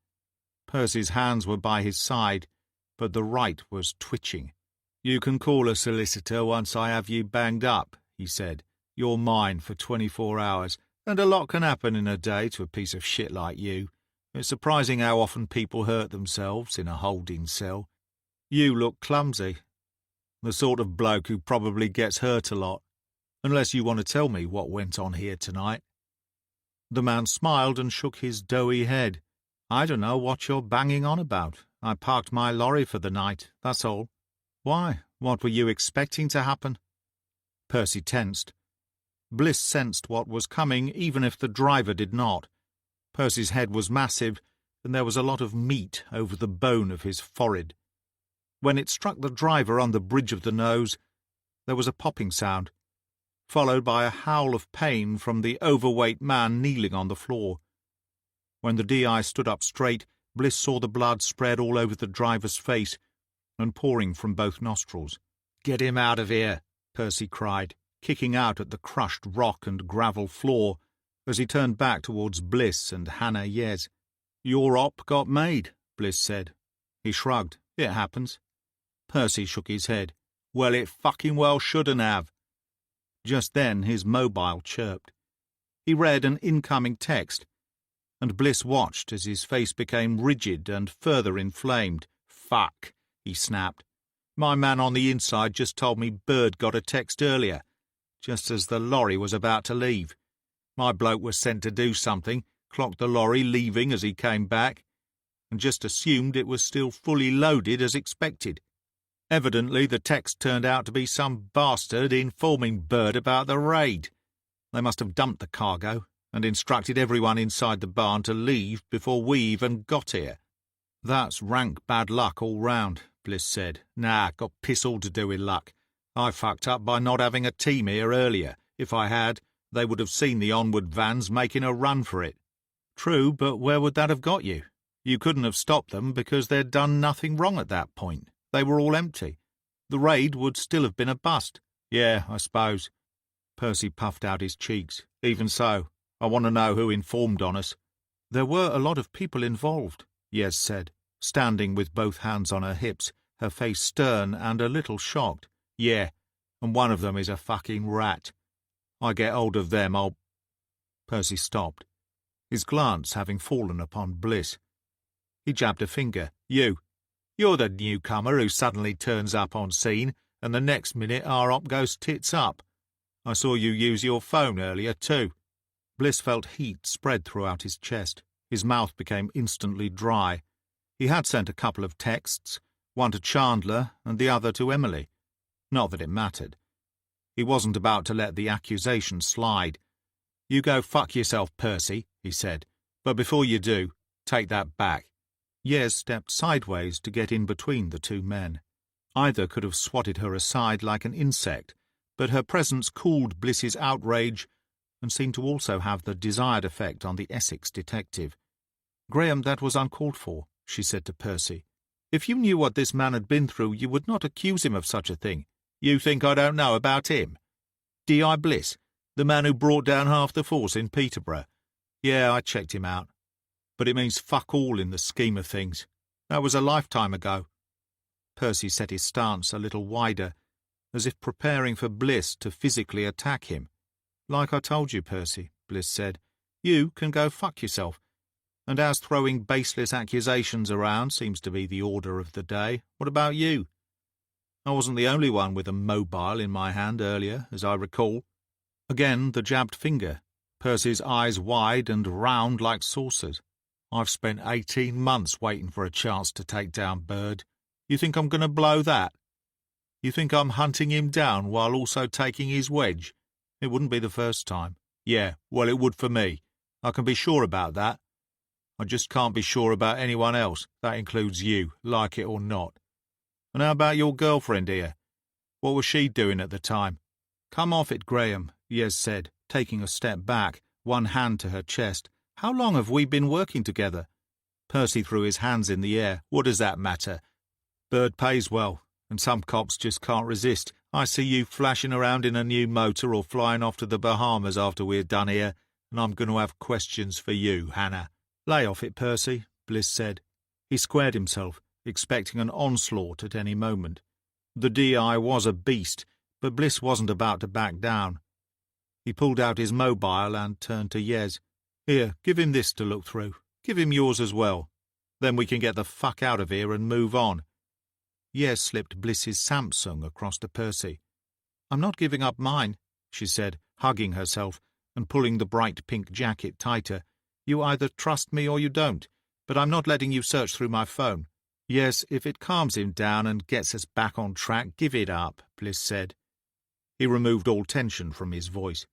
S1: Percy's hands were by his side, but the right was twitching. "You can call a solicitor once I have you banged up," he said. "You're mine for 24 hours, and a lot can happen in a day to a piece of shit like you. It's surprising how often people hurt themselves in a holding cell. You look clumsy. The sort of bloke who probably gets hurt a lot. Unless you want to tell me what went on here tonight." The man smiled and shook his doughy head. "I don't know what you're banging on about. I parked my lorry for the night, that's all." "Why? What were you expecting to happen?" Percy tensed. Bliss sensed what was coming, even if the driver did not. Percy's head was massive, and there was a lot of meat over the bone of his forehead. When it struck the driver on the bridge of the nose, there was a popping sound, followed by a howl of pain from the overweight man kneeling on the floor. When the DI stood up straight, Bliss saw the blood spread all over the driver's face and pouring from both nostrils. "Get him out of here," Percy cried, kicking out at the crushed rock and gravel floor as he turned back towards Bliss and Hannah Yes. "Your op got made," Bliss said. He shrugged. "It happens." Percy shook his head. "Well, it fucking well shouldn't have." Just then his mobile chirped. He read an incoming text, and Bliss watched as his face became rigid and further inflamed. "Fuck," he snapped. "My man on the inside just told me Bird got a text earlier, just as the lorry was about to leave. My bloke was sent to do something, clocked the lorry leaving as he came back, and just assumed it was still fully loaded as expected. Evidently the text turned out to be some bastard informing Bird about the raid. They must have dumped the cargo and instructed everyone inside the barn to leave before we even got here." "That's rank bad luck all round," Bliss said. "Nah, got piss all to do with luck. I fucked up by not having a team here earlier. If I had, they would have seen the onward vans making a run for it." "True, but where would that have got you? You couldn't have stopped them because they'd done nothing wrong at that point. They were all empty. The raid would still have been a bust." "Yeah, I suppose." Percy puffed out his cheeks. "Even so, I want to know who informed on us." "There were a lot of people involved," Yes said, standing with both hands on her hips, her face stern and a little shocked. "Yeah, and one of them is a fucking rat. I get hold of them, I'll—" Percy stopped, his glance having fallen upon Bliss. He jabbed a finger. You're the newcomer who suddenly turns up on scene, and the next minute our op goes tits up. I saw you use your phone earlier, too." Bliss felt heat spread throughout his chest. His mouth became instantly dry. He had sent a couple of texts, one to Chandler and the other to Emily. Not that it mattered. He wasn't about to let the accusation slide. "You go fuck yourself, Percy," he said. "But before you do, take that back." Yes stepped sideways to get in between the two men. Either could have swatted her aside like an insect, but her presence cooled Bliss's outrage and seemed to also have the desired effect on the Essex detective. "Graham, that was uncalled for," she said to Percy. "If you knew what this man had been through, you would not accuse him of such a thing." "You think I don't know about him? D.I. Bliss, the man who brought down half the force in Peterborough. Yeah, I checked him out. But it means fuck all in the scheme of things. That was a lifetime ago." Percy set his stance a little wider, as if preparing for Bliss to physically attack him. "Like I told you, Percy," Bliss said, "you can go fuck yourself. And as throwing baseless accusations around seems to be the order of the day, what about you? I wasn't the only one with a mobile in my hand earlier, as I recall." Again the jabbed finger, Percy's eyes wide and round like saucers. "I've spent 18 months waiting for a chance to take down Bird. You think I'm going to blow that? You think I'm hunting him down while also taking his wedge? It wouldn't be the first time." "Yeah, well, it would for me. I can be sure about that. I just can't be sure about anyone else. That includes you, like it or not. And how about your girlfriend here? What was she doing at the time?" "Come off it, Graham," Yes said, taking a step back, one hand to her chest. "How long have we been working together?" Percy threw his hands in the air. "What does that matter? Bird pays well, and some cops just can't resist. I see you flashing around in a new motor or flying off to the Bahamas after we're done here, and I'm going to have questions for you, Hannah." "Lay off it, Percy," Bliss said. He squared himself, expecting an onslaught at any moment. The D.I. was a beast, but Bliss wasn't about to back down. He pulled out his mobile and turned to Yes. "Here, give him this to look through. Give him yours as well. Then we can get the fuck out of here and move on." Yes slipped Bliss's Samsung across to Percy. "I'm not giving up mine," she said, hugging herself and pulling the bright pink jacket tighter. "You either trust me or you don't, but I'm not letting you search through my phone." "Yes, if it calms him down and gets us back on track, give it up," Bliss said. He removed all tension from his voice.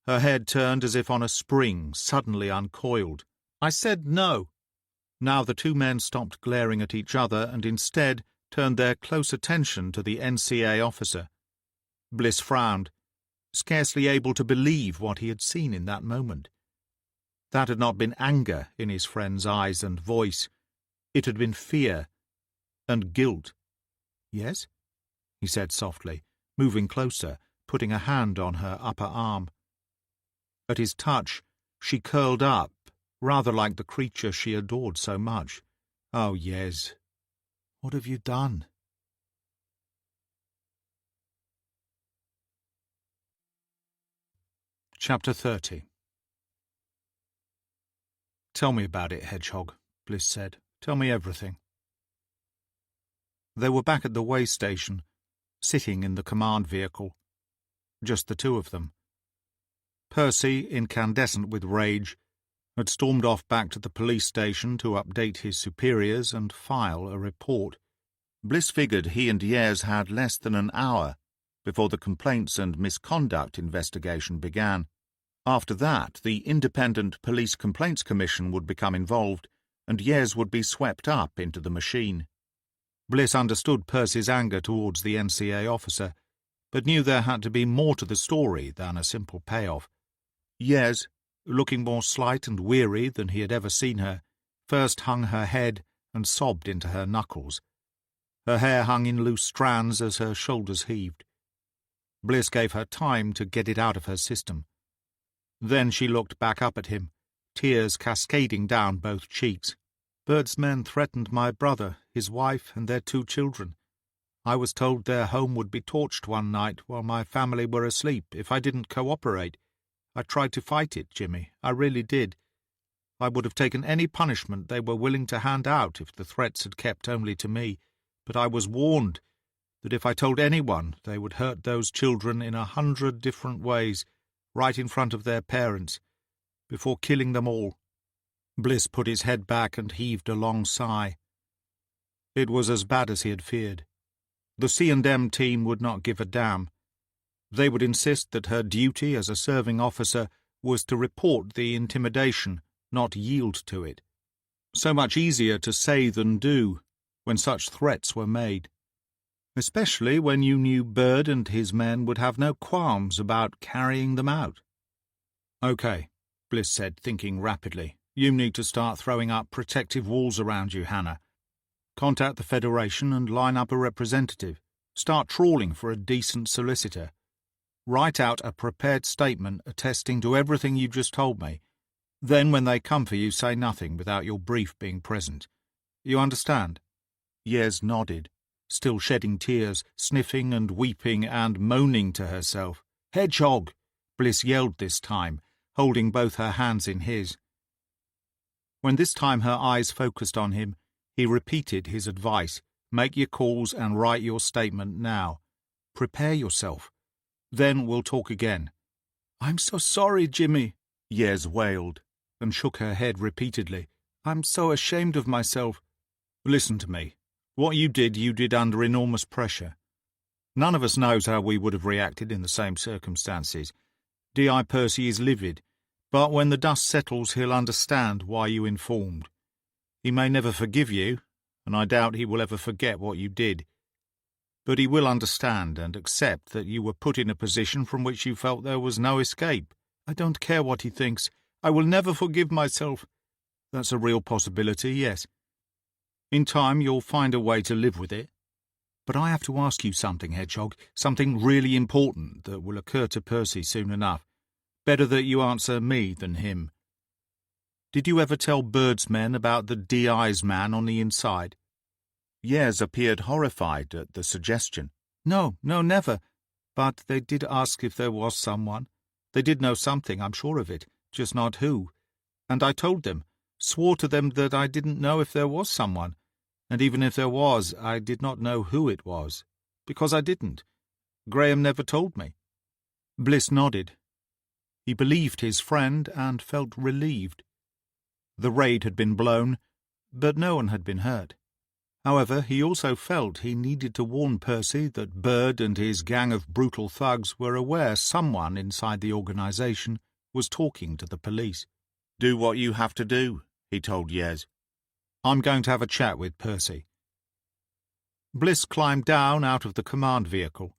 S1: Her head turned as if on a spring, suddenly uncoiled. "I said no." Now the two men stopped glaring at each other and instead turned their close attention to the NCA officer. Bliss frowned, scarcely able to believe what he had seen in that moment. That had not been anger in his friend's eyes and voice. It had been fear and guilt. "Yes?" he said softly, moving closer, putting a hand on her upper arm. At his touch, she curled up, rather like the creature she adored so much. "Oh, yes. What have you done?" Chapter 30. "Tell me about it, Hedgehog," Bliss said. "Tell me everything." They were back at the way station, sitting in the command vehicle. Just the two of them. Percy, incandescent with rage, had stormed off back to the police station to update his superiors and file a report. Bliss figured he and Yez had less than an hour before the complaints and misconduct investigation began. After that, the Independent Police Complaints Commission would become involved, and Yez would be swept up into the machine. Bliss understood Percy's anger towards the NCA officer, but knew there had to be more to the story than a simple payoff. Yez, looking more slight and weary than he had ever seen her, first hung her head and sobbed into her knuckles. Her hair hung in loose strands as her shoulders heaved. Bliss gave her time to get it out of her system. Then she looked back up at him, tears cascading down both cheeks. "Bird's men threatened my brother, his wife, and their 2 children. I was told their home would be torched one night while my family were asleep if I didn't cooperate. I tried to fight it, Jimmy. I really did. I would have taken any punishment they were willing to hand out if the threats had kept only to me, but I was warned that if I told anyone, they would hurt those children in 100 different ways, right in front of their parents, before killing them all." Bliss put his head back and heaved a long sigh. It was as bad as he had feared. The C&M team would not give a damn. They would insist that her duty as a serving officer was to report the intimidation, not yield to it. So much easier to say than do when such threats were made. Especially when you knew Bird and his men would have no qualms about carrying them out. "Okay," Bliss said, thinking rapidly. "You need to start throwing up protective walls around you, Hannah. Contact the Federation and line up a representative. Start trawling for a decent solicitor. Write out a prepared statement attesting to everything you just told me. Then when they come for you, say nothing without your brief being present. You understand?" Yez nodded, still shedding tears, sniffing and weeping and moaning to herself. "Hedgehog!" Bliss yelled this time, holding both her hands in his. When this time her eyes focused on him, he repeated his advice. "Make your calls and write your statement now. Prepare yourself. Then we'll talk again." "I'm so sorry, Jimmy," Yez wailed, and shook her head repeatedly. "I'm so ashamed of myself." "Listen to me. What you did under enormous pressure. None of us knows how we would have reacted in the same circumstances. D.I. Percy is livid, but when the dust settles he'll understand why you informed. He may never forgive you, and I doubt he will ever forget what you did. But he will understand and accept that you were put in a position from which you felt there was no escape." "I don't care what he thinks. I will never forgive myself." "That's a real possibility, yes. In time you'll find a way to live with it. But I have to ask you something, Hedgehog, something really important that will occur to Percy soon enough. Better that you answer me than him. Did you ever tell Bird's men about the D.I.'s man on the inside?" Yez appeared horrified at the suggestion. No, never. But they did ask if there was someone. They did know something, I'm sure of it, just not who. And I told them, swore to them that I didn't know if there was someone. And even if there was, I did not know who it was. Because I didn't. Graham never told me." Bliss nodded. He believed his friend and felt relieved. The raid had been blown, but no one had been hurt. However, he also felt he needed to warn Percy that Bird and his gang of brutal thugs were aware someone inside the organization was talking to the police. "Do what you have to do," he told Yez. "I'm going to have a chat with Percy." Bliss climbed down out of the command vehicle.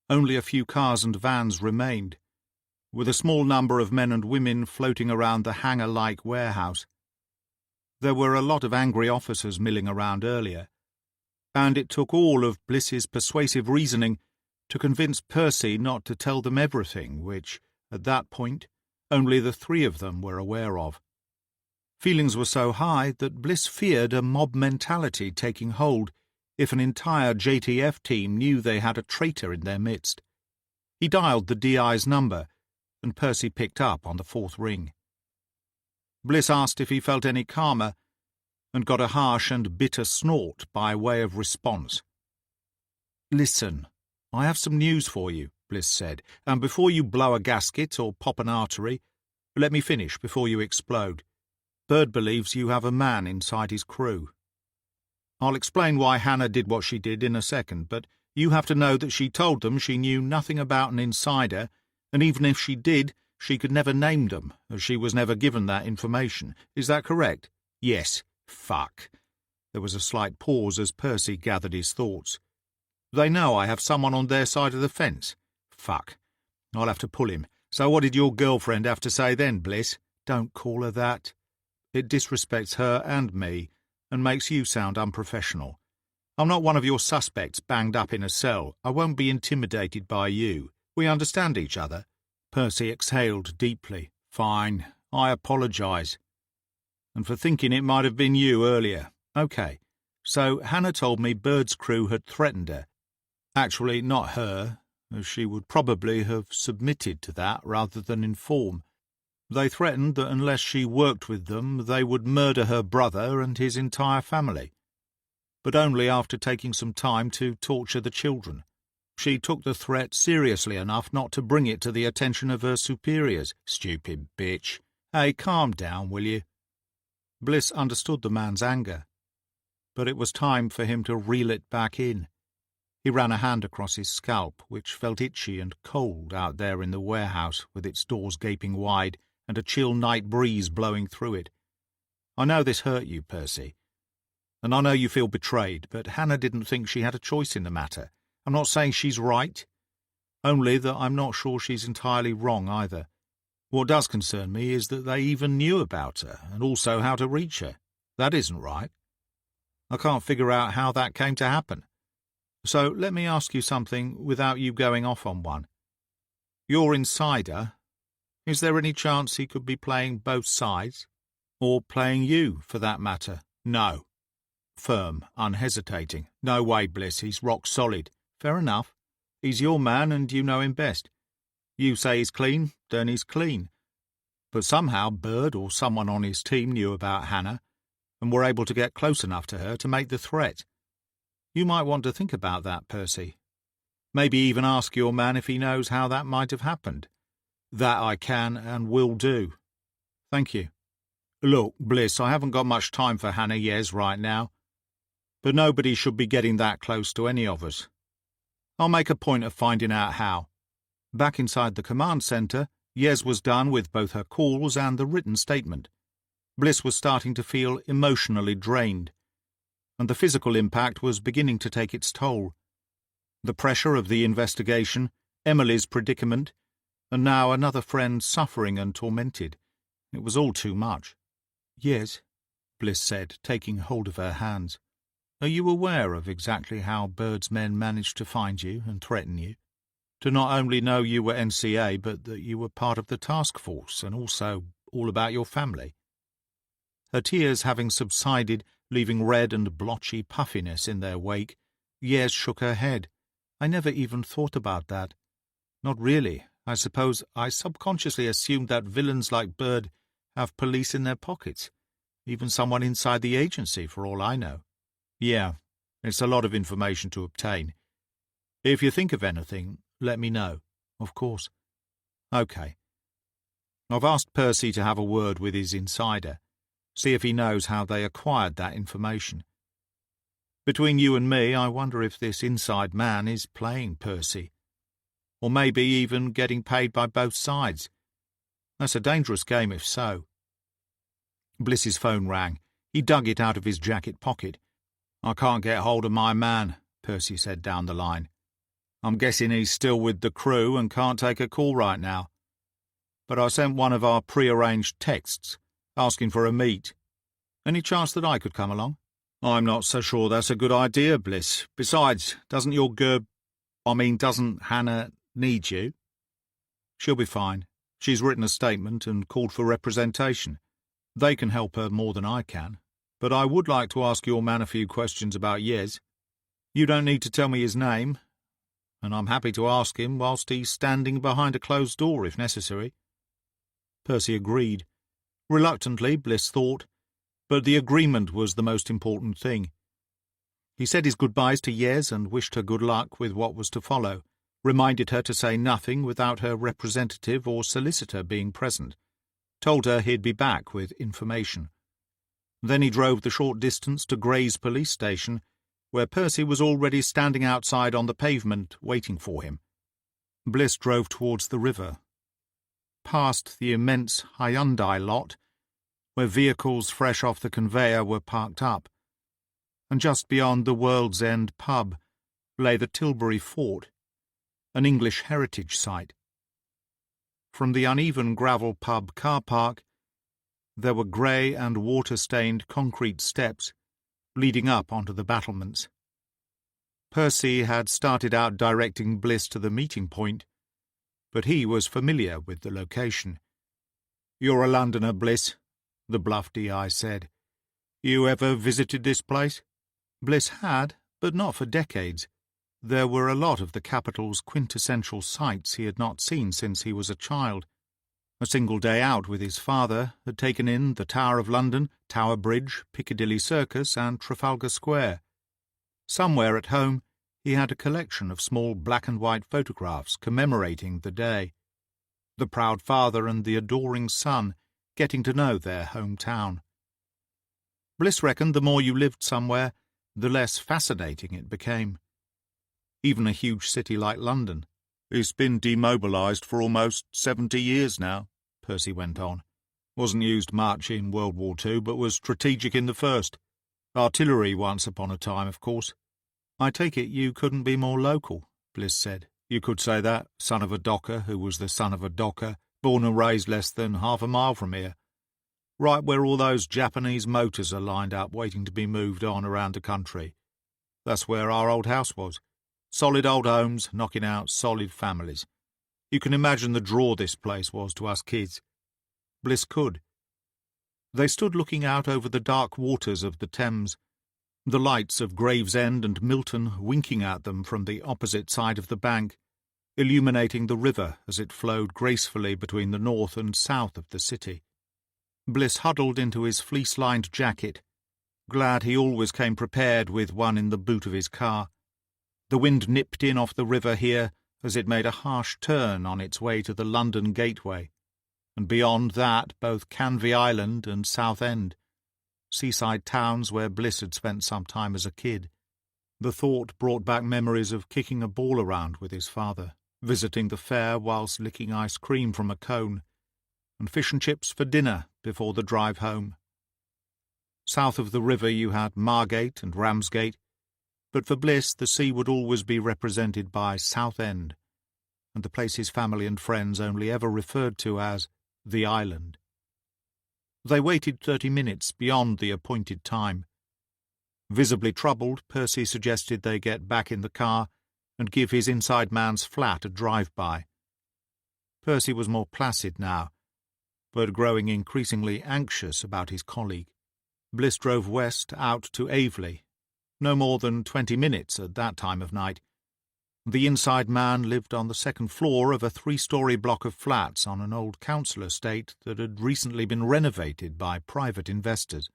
S1: Only a few cars and vans remained. with a small number of men and women floating around the hangar-like warehouse. There were a lot of angry officers milling around earlier, and it took all of Bliss's persuasive reasoning to convince Percy not to tell them everything, which, at that point, only the three of them were aware of. Feelings were so high that Bliss feared a mob mentality taking hold if an entire JTF team knew they had a traitor in their midst. He dialed the DI's number, and Percy picked up on the fourth ring. Bliss asked if he felt any calmer, and got a harsh and bitter snort by way of response. "Listen, I have some news for you," Bliss said, "and before you blow a gasket or pop an artery, let me finish before you explode. Bird believes you have a man inside his crew. I'll explain why Hannah did what she did in a second, but you have to know that she told them she knew nothing about an insider, and even if she did, she could never name them, as she was never given that information. Is that correct?" "Yes." "Fuck." There was a slight pause as Percy gathered his thoughts. "They know I have someone on their side of the fence." "Fuck. I'll have to pull him. So what did your girlfriend have to say then, Bliss?" "Don't call her that. It disrespects her and me, and makes you sound unprofessional. I'm not one of your suspects banged up in a cell. I won't be intimidated by you. We understand each other?" Percy exhaled deeply. "Fine. I apologize. And for thinking it might have been you earlier. Okay. So Hannah told me Bird's crew had threatened her. Actually, not her, as she would probably have submitted to that rather than inform. They threatened that unless she worked with them, they would murder her brother and his entire family. But only after taking some time to torture the children. She took the threat seriously enough not to bring it to the attention of her superiors. Stupid bitch. Hey, calm down, will you?" Bliss understood the man's anger, but it was time for him to reel it back in. He ran a hand across his scalp, which felt itchy and cold out there in the warehouse with its doors gaping wide and a chill night breeze blowing through it. "I know this hurt you, Percy, and I know you feel betrayed, but Hannah didn't think she had a choice in the matter. I'm not saying she's right, only that I'm not sure she's entirely wrong either. What does concern me is that they even knew about her, and also how to reach her. That isn't right. I can't figure out how that came to happen. So let me ask you something without you going off on one. Your insider, is there any chance he could be playing both sides? Or playing you, for that matter?" "No." Firm, unhesitating. "No way, Bliss, he's rock solid." "Fair enough. He's your man and you know him best. You say he's clean, then he's clean. But somehow Bird or someone on his team knew about Hannah and were able to get close enough to her to make the threat. You might want to think about that, Percy. Maybe even ask your man if he knows how that might have happened. That I can and will do. Thank you. Look, Bliss, I haven't got much time for Hannah Yes right now, but nobody should be getting that close to any of us. I'll make a point of finding out how." Back inside the command centre, Yes was done with both her calls and the written statement. Bliss was starting to feel emotionally drained, and the physical impact was beginning to take its toll. The pressure of the investigation, Emily's predicament, and now another friend suffering and tormented. It was all too much. "Yes," Bliss said, taking hold of her hands. "Are you aware of exactly how Bird's men managed to find you and threaten you? To not only know you were NCA, but that you were part of the task force and also all about your family?" Her tears having subsided, leaving red and blotchy puffiness in their wake, Yes shook her head. "I never even thought about that. Not really. I suppose I subconsciously assumed that villains like Bird have police in their pockets, even someone inside the agency, for all I know." "Yeah, it's a lot of information to obtain. If you think of anything, let me know." "Of course." "Okay. I've asked Percy to have a word with his insider, see if he knows how they acquired that information. Between you and me, I wonder if this inside man is playing Percy, or maybe even getting paid by both sides. That's a dangerous game if so." Bliss's phone rang. He dug it out of his jacket pocket. "I can't get hold of my man," Percy said down the line. "I'm guessing he's still with the crew and can't take a call right now." but I sent one of our pre-arranged texts, asking for a meet. Any chance that I could come along? I'm not so sure that's a good idea, Bliss. Besides, doesn't Hannah need you? She'll be fine. She's written a statement and called for representation. They can help her more than I can. But I would like to ask your man a few questions about Yez. You don't need to tell me his name, and I'm happy to ask him whilst he's standing behind a closed door if necessary. Percy agreed. Reluctantly, Bliss thought, but the agreement was the most important thing. He said his goodbyes to Yez and wished her good luck with what was to follow, reminded her to say nothing without her representative or solicitor being present, told her he'd be back with information. Then he drove the short distance to Gray's police station, where Percy was already standing outside on the pavement waiting for him. Bliss drove towards the river, past the immense Hyundai lot, where vehicles fresh off the conveyor were parked up, and just beyond the World's End pub lay the Tilbury Fort, an English heritage site. From the uneven gravel pub car park, there were grey and water-stained concrete steps leading up onto the battlements. Percy had started out directing Bliss to the meeting point, but he was familiar with the location. "You're a Londoner, Bliss," the bluff DI said. "You ever visited this place?" Bliss had, but not for decades. There were a lot of the capital's quintessential sights he had not seen since he was a child. A single day out with his father had taken in the Tower of London, Tower Bridge, Piccadilly Circus, and Trafalgar Square. Somewhere at home he had a collection of small black-and-white photographs commemorating the day. The proud father and the adoring son getting to know their hometown. Bliss reckoned the more you lived somewhere, the less fascinating it became. Even a huge city like London. "It's been demobilised for almost 70 years now," Percy went on. "Wasn't used much in World War II, but was strategic in the First. Artillery once upon a time, of course." "I take it you couldn't be more local," Bliss said. "You could say that, son of a docker who was the son of a docker, born and raised less than half a mile from here. Right where all those Japanese motors are lined up waiting to be moved on around the country. That's where our old house was. Solid old homes knocking out solid families. You can imagine the draw this place was to us kids." Bliss could. They stood looking out over the dark waters of the Thames, the lights of Gravesend and Milton winking at them from the opposite side of the bank, illuminating the river as it flowed gracefully between the north and south of the city. Bliss huddled into his fleece-lined jacket, glad he always came prepared with one in the boot of his car. The wind nipped in off the river here as it made a harsh turn on its way to the London Gateway, and beyond that both Canvey Island and Southend, seaside towns where Bliss had spent some time as a kid. The thought brought back memories of kicking a ball around with his father, visiting the fair whilst licking ice cream from a cone, and fish and chips for dinner before the drive home. South of the river you had Margate and Ramsgate, but for Bliss the sea would always be represented by Southend, and the place his family and friends only ever referred to as the island. They waited 30 minutes beyond the appointed time. Visibly troubled, Percy suggested they get back in the car and give his inside man's flat a drive-by. Percy was more placid now, but growing increasingly anxious about his colleague. Bliss drove west out to Aveley, no more than 20 minutes at that time of night. The inside man lived on the second floor of a 3-story block of flats on an old council estate that had recently been renovated by private investors.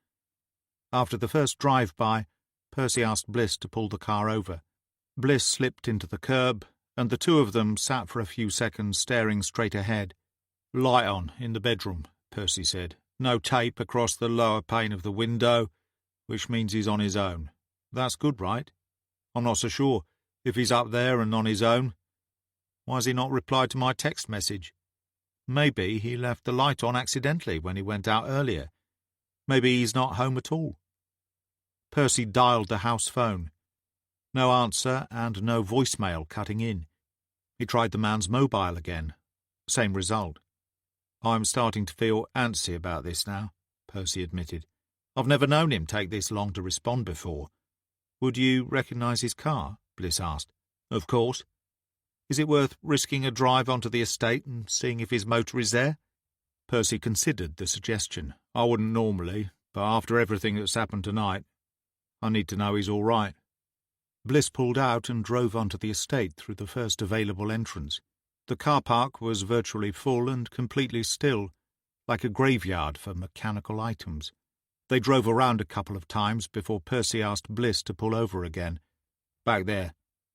S1: After the first drive-by, Percy asked Bliss to pull the car over. Bliss slipped into the curb, and the two of them sat for a few seconds staring straight ahead. "Light on in the bedroom," Percy said. "No tape across the lower pane of the window, which means he's on his own. That's good, right? I'm not so sure. If he's up there and on his own, why has he not replied to my text message? Maybe he left the light on accidentally when he went out earlier. Maybe he's not home at all." Percy dialed the house phone. No answer and no voicemail cutting in. He tried the man's mobile again. Same result. I'm starting to feel antsy about this now, Percy admitted. I've never known him take this long to respond before. Would you recognise his car? Bliss asked. Of course. Is it worth risking a drive onto the estate and seeing if his motor is there? Percy considered the suggestion. I wouldn't normally, but after everything that's happened tonight, I need to know he's all right. Bliss pulled out and drove onto the estate through the first available entrance. The car park was virtually full and completely still, like a graveyard for mechanical items. They drove around a couple of times before Percy asked Bliss to pull over again. Back there,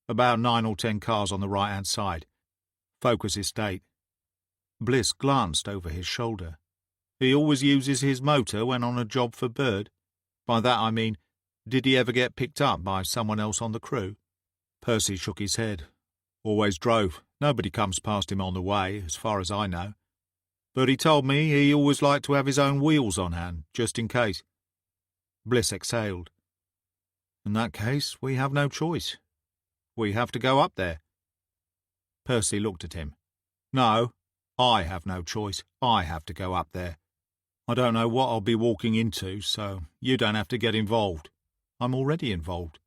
S1: about 9 or 10 cars on the right-hand side. Focus Estate. Bliss glanced over his shoulder. He always uses his motor when on a job for Bird. By that I mean, did he ever get picked up by someone else on the crew? Percy shook his head. Always drove. Nobody comes past him on the way, as far as I know. But he told me he always liked to have his own wheels on hand, just in case. Bliss exhaled. In that case, we have no choice. We have to go up there. Percy looked at him. No, I have no choice. I have to go up there. I don't know what I'll be walking into, so you don't have to get involved. I'm already involved.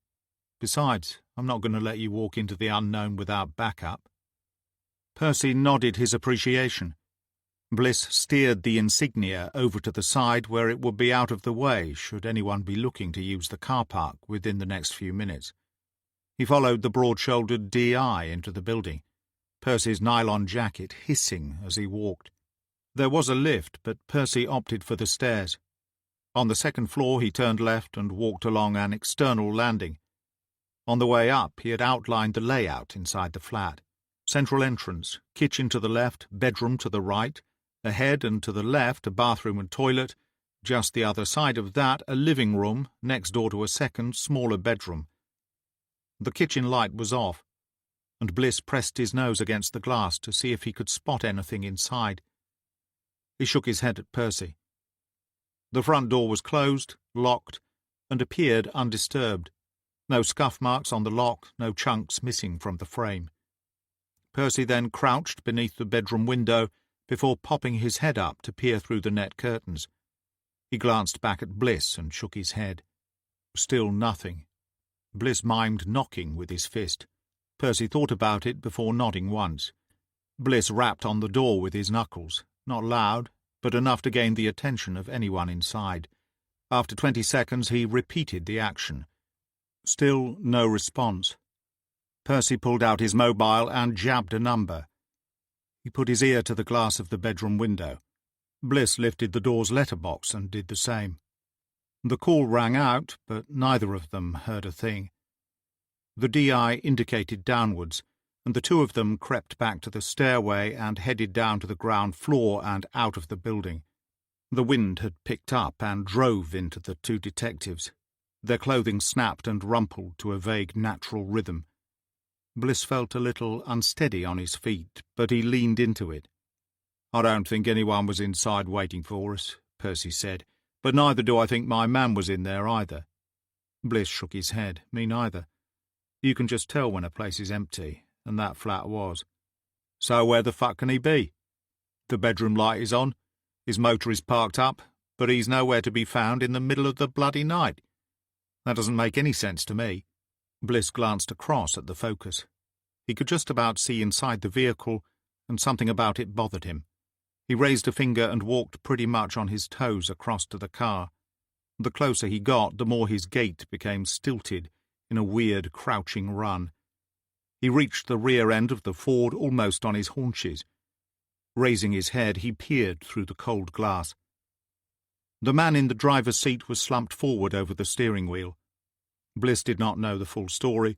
S1: Besides, I'm not going to let you walk into the unknown without backup. Percy nodded his appreciation. Bliss steered the insignia over to the side where it would be out of the way should anyone be looking to use the car park within the next few minutes. He followed the broad-shouldered DI into the building, Percy's nylon jacket hissing as he walked. There was a lift, but Percy opted for the stairs. On the second floor he turned left and walked along an external landing. On the way up he had outlined the layout inside the flat. Central entrance, kitchen to the left, bedroom to the right, ahead and to the left a bathroom and toilet, just the other side of that a living room, next door to a second, smaller bedroom. The kitchen light was off, and Bliss pressed his nose against the glass to see if he could spot anything inside. He shook his head at Percy. The front door was closed, locked, and appeared undisturbed. No scuff marks on the lock, no chunks missing from the frame. Percy then crouched beneath the bedroom window before popping his head up to peer through the net curtains. He glanced back at Bliss and shook his head. Still nothing. Bliss mimed knocking with his fist. Percy thought about it before nodding once. Bliss rapped on the door with his knuckles, not loud, but enough to gain the attention of anyone inside. After 20 seconds he repeated the action. Still no response. Percy pulled out his mobile and jabbed a number. He put his ear to the glass of the bedroom window. Bliss lifted the door's letterbox and did the same. The call rang out, but neither of them heard a thing. The DI indicated downwards, and the two of them crept back to the stairway and headed down to the ground floor and out of the building. The wind had picked up and drove into the two detectives. Their clothing snapped and rumpled to a vague natural rhythm. Bliss felt a little unsteady on his feet, but he leaned into it. I don't think anyone was inside waiting for us, Percy said, but neither do I think my man was in there either. Bliss shook his head. Me neither. You can just tell when a place is empty, and that flat was. So where the fuck can he be? The bedroom light is on, his motor is parked up, but he's nowhere to be found in the middle of the bloody night. That doesn't make any sense to me. Bliss glanced across at the Focus. He could just about see inside the vehicle, and something about it bothered him. He raised a finger and walked pretty much on his toes across to the car. The closer he got, the more his gait became stilted in a weird, crouching run. He reached the rear end of the Ford almost on his haunches. Raising his head, he peered through the cold glass. The man in the driver's seat was slumped forward over the steering wheel. Bliss did not know the full story,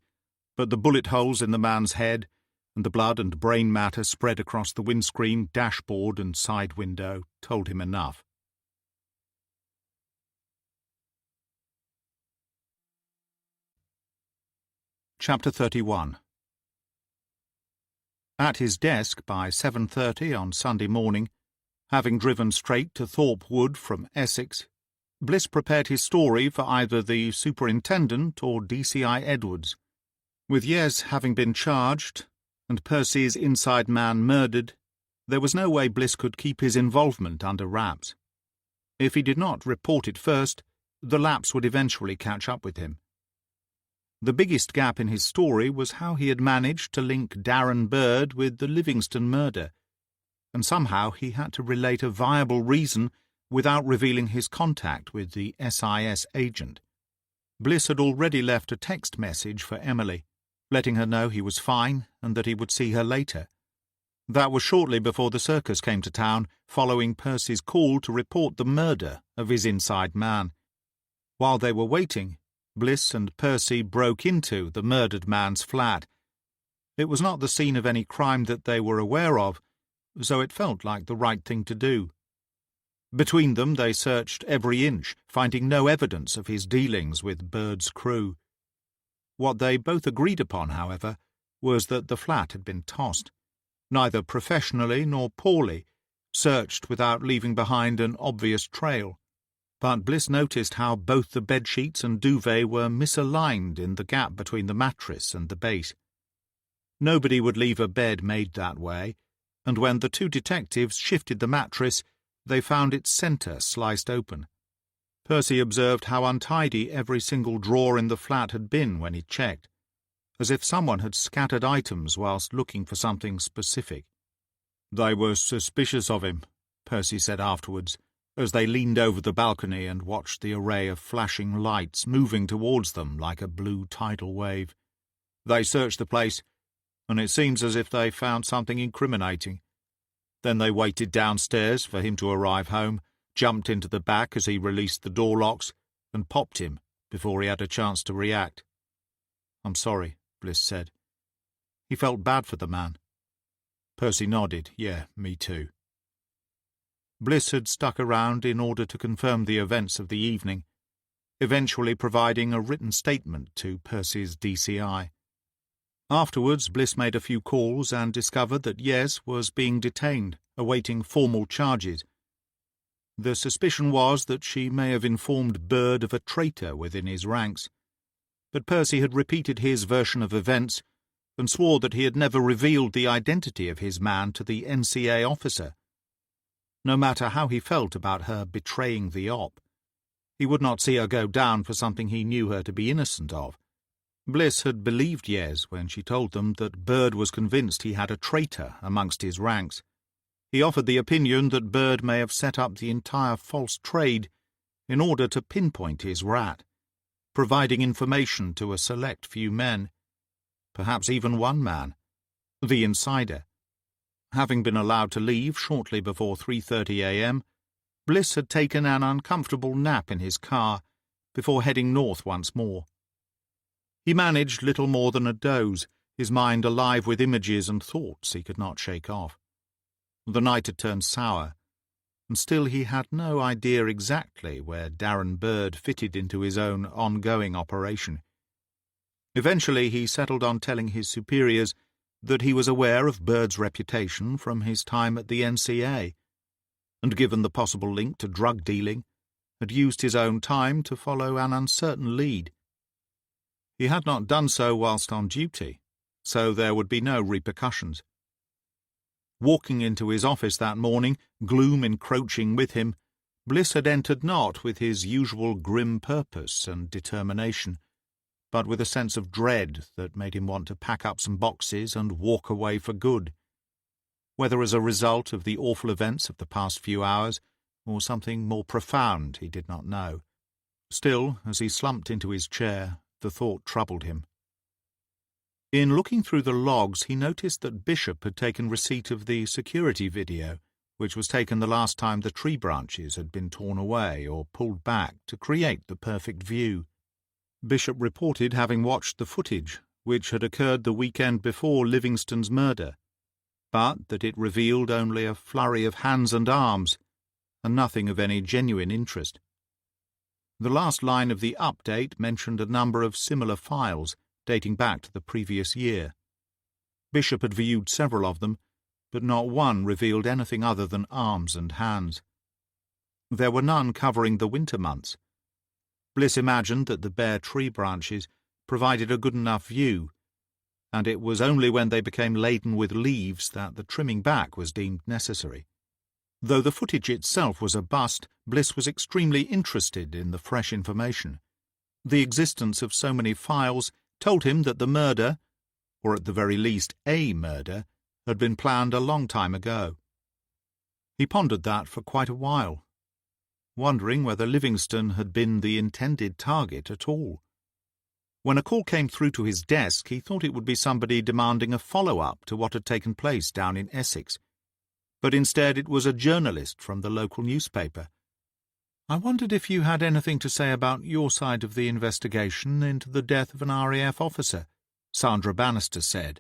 S1: but the bullet holes in the man's head and the blood and brain matter spread across the windscreen, dashboard and side window told him enough. Chapter 31. At his desk by 7:30 on Sunday morning, having driven straight to Thorpe Wood from Essex, Bliss prepared his story for either the superintendent or DCI Edwards. With Yes having been charged, and Percy's inside man murdered, There was no way Bliss could keep his involvement under wraps. If he did not report it first, the lapse would eventually catch up with him. The biggest gap in his story was how he had managed to link Darren Bird with the Livingston murder, and somehow he had to relate a viable reason without revealing his contact with the SIS agent. Bliss had already left a text message for Emily, letting her know he was fine and that he would see her later. That was shortly before the circus came to town, following Percy's call to report the murder of his inside man. While they were waiting, Bliss and Percy broke into the murdered man's flat. It was not the scene of any crime that they were aware of, so it felt like the right thing to do. Between them they searched every inch, finding no evidence of his dealings with Bird's crew. What they both agreed upon, however, was that the flat had been tossed, neither professionally nor poorly, searched without leaving behind an obvious trail. But Bliss noticed how both the bedsheets and duvet were misaligned in the gap between the mattress and the base. Nobody would leave a bed made that way, and when the two detectives shifted the mattress, they found its centre sliced open. Percy observed how untidy every single drawer in the flat had been when he checked, as if someone had scattered items whilst looking for something specific. "They were suspicious of him," Percy said afterwards, as they leaned over the balcony and watched the array of flashing lights moving towards them like a blue tidal wave. "They searched the place, and it seems as if they found something incriminating. Then they waited downstairs for him to arrive home, jumped into the back as he released the door locks, and popped him before he had a chance to react." "I'm sorry," Bliss said. He felt bad for the man. Percy nodded. "Yeah, me too." Bliss had stuck around in order to confirm the events of the evening, eventually providing a written statement to Percy's DCI. Afterwards, Bliss made a few calls and discovered that Yes was being detained, awaiting formal charges. The suspicion was that she may have informed Bird of a traitor within his ranks, but Percy had repeated his version of events and swore that he had never revealed the identity of his man to the NCA officer. No matter how he felt about her betraying the op, he would not see her go down for something he knew her to be innocent of. Bliss had believed Yes when she told them that Bird was convinced he had a traitor amongst his ranks. He offered the opinion that Bird may have set up the entire false trade in order to pinpoint his rat, providing information to a select few men, perhaps even one man, the insider. Having been allowed to leave shortly before 3:30 a.m., Bliss had taken an uncomfortable nap in his car before heading north once more. He managed little more than a doze, his mind alive with images and thoughts he could not shake off. The night had turned sour, and still he had no idea exactly where Darren Bird fitted into his own ongoing operation. Eventually he settled on telling his superiors that he was aware of Bird's reputation from his time at the NCA, and given the possible link to drug dealing, had used his own time to follow an uncertain lead. He had not done so whilst on duty, so there would be no repercussions. Walking into his office that morning, gloom encroaching with him, Bliss had entered not with his usual grim purpose and determination, but with a sense of dread that made him want to pack up some boxes and walk away for good. Whether as a result of the awful events of the past few hours, or something more profound, he did not know. Still, as he slumped into his chair, the thought troubled him. In looking through the logs, he noticed that Bishop had taken receipt of the security video, which was taken the last time the tree branches had been torn away or pulled back to create the perfect view. Bishop reported having watched the footage, which had occurred the weekend before Livingston's murder, but that it revealed only a flurry of hands and arms, and nothing of any genuine interest. The last line of the update mentioned a number of similar files dating back to the previous year. Bishop had viewed several of them, but not one revealed anything other than arms and hands. There were none covering the winter months. Bliss imagined that the bare tree branches provided a good enough view, and it was only when they became laden with leaves that the trimming back was deemed necessary. Though the footage itself was a bust, Bliss was extremely interested in the fresh information. The existence of so many files told him that the murder, or at the very least a murder, had been planned a long time ago. He pondered that for quite a while, wondering whether Livingston had been the intended target at all. When a call came through to his desk, he thought it would be somebody demanding a follow-up to what had taken place down in Essex. But instead it was a journalist from the local newspaper. "I wondered if you had anything to say about your side of the investigation into the death of an RAF officer," Sandra Bannister said.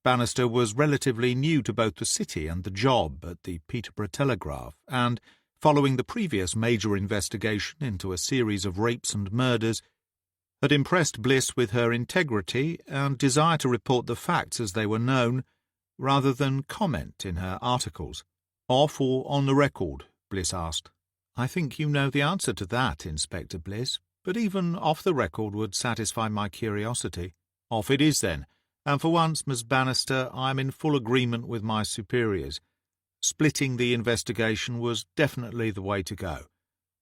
S1: Bannister was relatively new to both the city and the job at the Peterborough Telegraph, and, following the previous major investigation into a series of rapes and murders, had impressed Bliss with her integrity and desire to report the facts as they were known, rather than comment in her articles. "Off or on the record?" Bliss asked. "I think you know the answer to that, Inspector Bliss, but even off the record would satisfy my curiosity." "Off it is, then, and for once, Miss Bannister, I am in full agreement with my superiors. Splitting the investigation was definitely the way to go.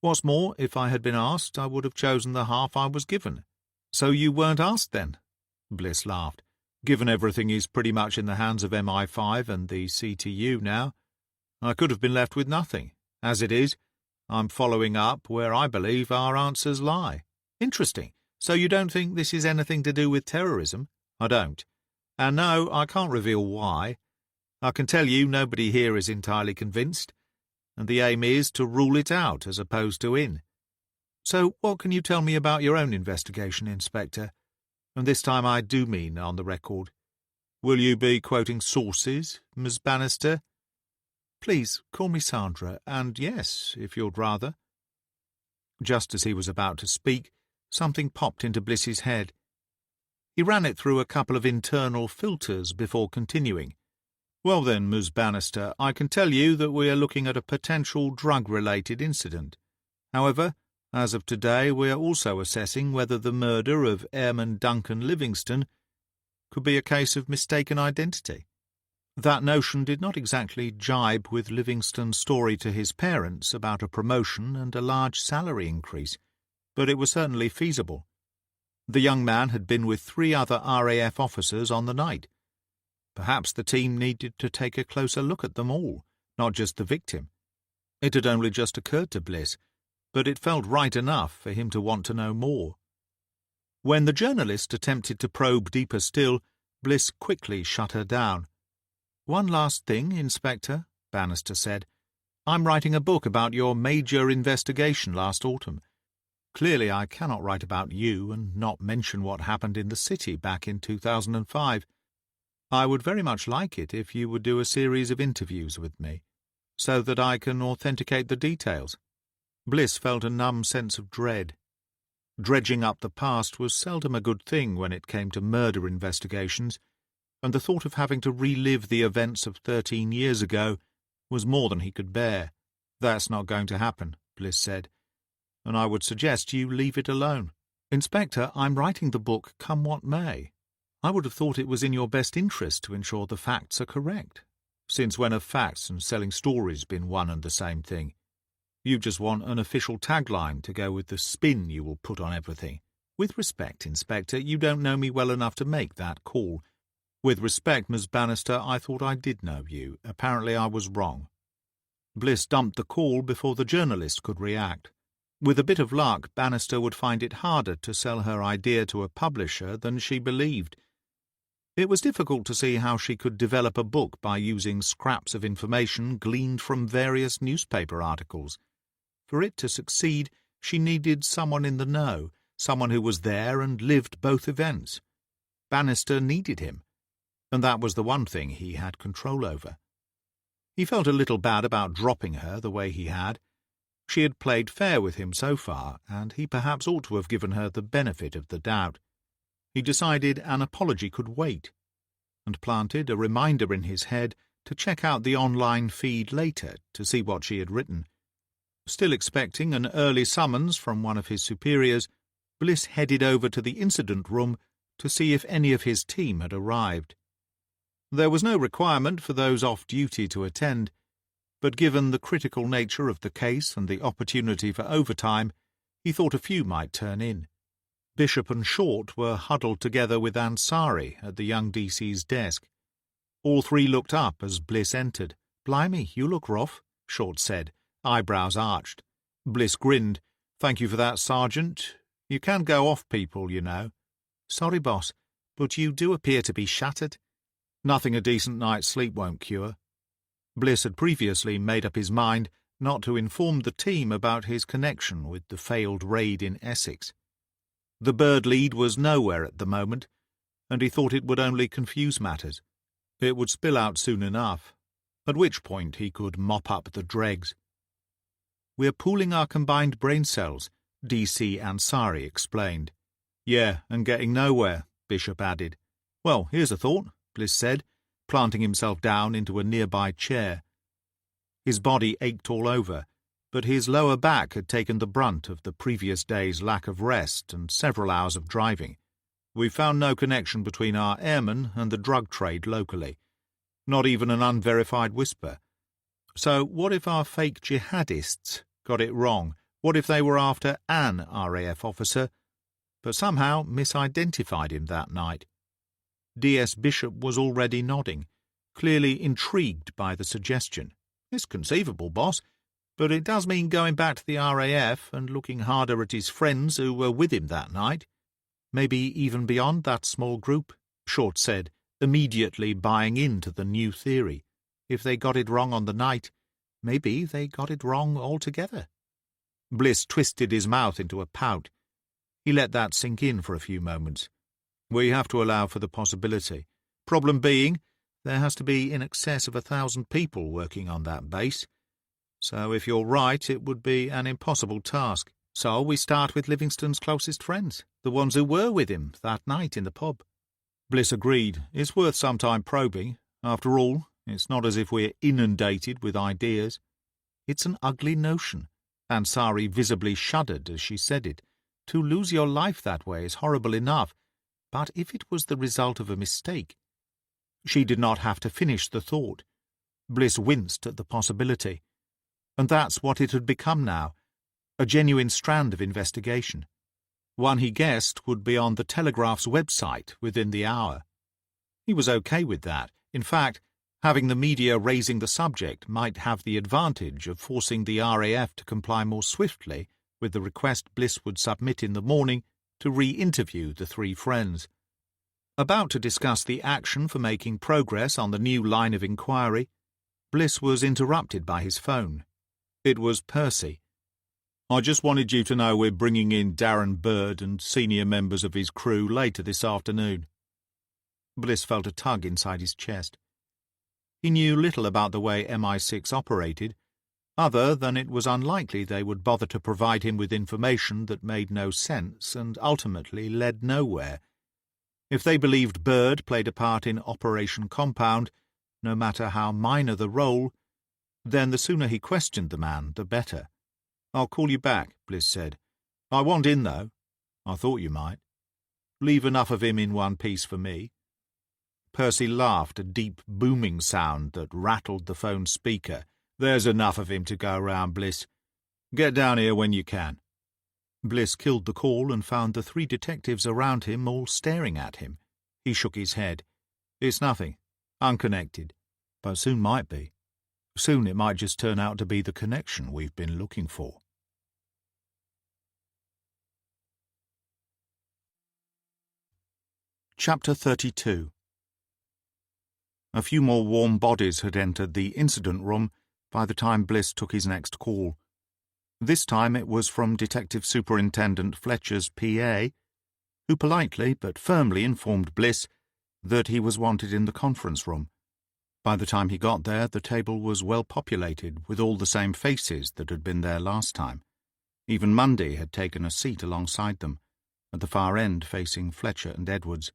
S1: What's more, if I had been asked, I would have chosen the half I was given." "So you weren't asked, then?" Bliss laughed. "Given everything is pretty much in the hands of MI5 and the CTU now, I could have been left with nothing. As it is, I'm following up where I believe our answers lie." "Interesting. So you don't think this is anything to do with terrorism?" "I don't. And no, I can't reveal why. I can tell you nobody here is entirely convinced, and the aim is to rule it out as opposed to in." "So what can you tell me about your own investigation, Inspector? And this time I do mean on the record." "Will you be quoting sources, Miss Bannister?" "Please, call me Sandra, and yes, if you'd rather." Just as he was about to speak, something popped into Bliss's head. He ran it through a couple of internal filters before continuing. "Well then, Miss Bannister, I can tell you that we are looking at a potential drug-related incident. However, as of today, we are also assessing whether the murder of Airman Duncan Livingston could be a case of mistaken identity." That notion did not exactly jibe with Livingston's story to his parents about a promotion and a large salary increase, but it was certainly feasible. The young man had been with 3 other RAF officers on the night. Perhaps the team needed to take a closer look at them all, not just the victim. It had only just occurred to Bliss, but it felt right enough for him to want to know more. When the journalist attempted to probe deeper still, Bliss quickly shut her down. "One last thing, Inspector," Bannister said. "I'm writing a book about your major investigation last autumn. Clearly I cannot write about you and not mention what happened in the city back in 2005. I would very much like it if you would do a series of interviews with me, so that I can authenticate the details." Bliss felt a numb sense of dread. Dredging up the past was seldom a good thing when it came to murder investigations, and the thought of having to relive the events of 13 years ago was more than he could bear. "That's not going to happen," Bliss said, "and I would suggest you leave it alone." "Inspector, I'm writing the book come what may. I would have thought it was in your best interest to ensure the facts are correct. Since when have facts and selling stories been one and the same thing? You just want an official tagline to go with the spin you will put on everything. With respect, Inspector, you don't know me well enough to make that call. With respect, Miss Bannister, I thought I did know you. Apparently I was wrong." Bliss dumped the call before the journalist could react. With a bit of luck, Bannister would find it harder to sell her idea to a publisher than she believed. It was difficult to see how she could develop a book by using scraps of information gleaned from various newspaper articles. For it to succeed, she needed someone in the know, someone who was there and lived both events. Bannister needed him, and that was the one thing he had control over. He felt a little bad about dropping her the way he had. She had played fair with him so far, and he perhaps ought to have given her the benefit of the doubt. He decided an apology could wait, and planted a reminder in his head to check out the online feed later to see what she had written. Still expecting an early summons from one of his superiors, Bliss headed over to the incident room to see if any of his team had arrived. There was no requirement for those off duty to attend, but given the critical nature of the case and the opportunity for overtime, he thought a few might turn in. Bishop and Short were huddled together with Ansari at the young DC's desk. All three looked up as Bliss entered. "Blimey, you look rough," Short said, eyebrows arched. Bliss grinned. "Thank you for that, Sergeant. You can go off people, you know." "Sorry, boss, but you do appear to be shattered." "Nothing a decent night's sleep won't cure." Bliss had previously made up his mind not to inform the team about his connection with the failed raid in Essex. The bird lead was nowhere at the moment, and he thought it would only confuse matters. It would spill out soon enough, at which point he could mop up the dregs. "We're pooling our combined brain cells," DC Ansari explained. "Yeah, and getting nowhere," Bishop added. "Well, here's a thought," Bliss said, planting himself down into a nearby chair. His body ached all over, but his lower back had taken the brunt of the previous day's lack of rest and several hours of driving. "We've found no connection between our airmen and the drug trade locally. Not even an unverified whisper. So what if our fake jihadists got it wrong? What if they were after an RAF officer, but somehow misidentified him that night?" DS Bishop was already nodding, clearly intrigued by the suggestion. "It's conceivable, boss, but it does mean going back to the RAF and looking harder at his friends who were with him that night. Maybe even beyond that small group," Short said, immediately buying into the new theory. "If they got it wrong on the night, maybe they got it wrong altogether." Bliss twisted his mouth into a pout. He let that sink in for a few moments. "We have to allow for the possibility. Problem being, there has to be in excess of 1,000 people working on that base. So if you're right, it would be an impossible task. So we start with Livingston's closest friends, the ones who were with him that night in the pub." Bliss agreed. "It's worth some time probing. After all, it's not as if we're inundated with ideas." "It's an ugly notion." Ansari visibly shuddered as she said it. "To lose your life that way is horrible enough, but if it was the result of a mistake—" She did not have to finish the thought. Bliss winced at the possibility. And that's what it had become now, a genuine strand of investigation. One he guessed would be on the Telegraph's website within the hour. He was okay with that. In fact, having the media raising the subject might have the advantage of forcing the RAF to comply more swiftly with the request Bliss would submit in the morning to re-interview the three friends. About to discuss the action for making progress on the new line of inquiry, Bliss was interrupted by his phone. It was Percy. "I just wanted you to know we're bringing in Darren Bird and senior members of his crew later this afternoon." Bliss felt a tug inside his chest. He knew little about the way MI6 operated, other than it was unlikely they would bother to provide him with information that made no sense and ultimately led nowhere. If they believed Bird played a part in Operation Compound, no matter how minor the role, then the sooner he questioned the man, the better. "I'll call you back," Bliss said. "I want in, though." "I thought you might." "Leave enough of him in one piece for me." Percy laughed, a deep, booming sound that rattled the phone speaker. "There's enough of him to go round, Bliss. Get down here when you can." Bliss killed the call and found the three detectives around him all staring at him. He shook his head. "It's nothing. Unconnected. But soon might be. Soon it might just turn out to be the connection we've been looking for." Chapter 32. A few more warm bodies had entered the incident room by the time Bliss took his next call. This time it was from Detective Superintendent Fletcher's PA, who politely but firmly informed Bliss that he was wanted in the conference room. By the time he got there, the table was well populated with all the same faces that had been there last time. Even Mundy had taken a seat alongside them, at the far end facing Fletcher and Edwards.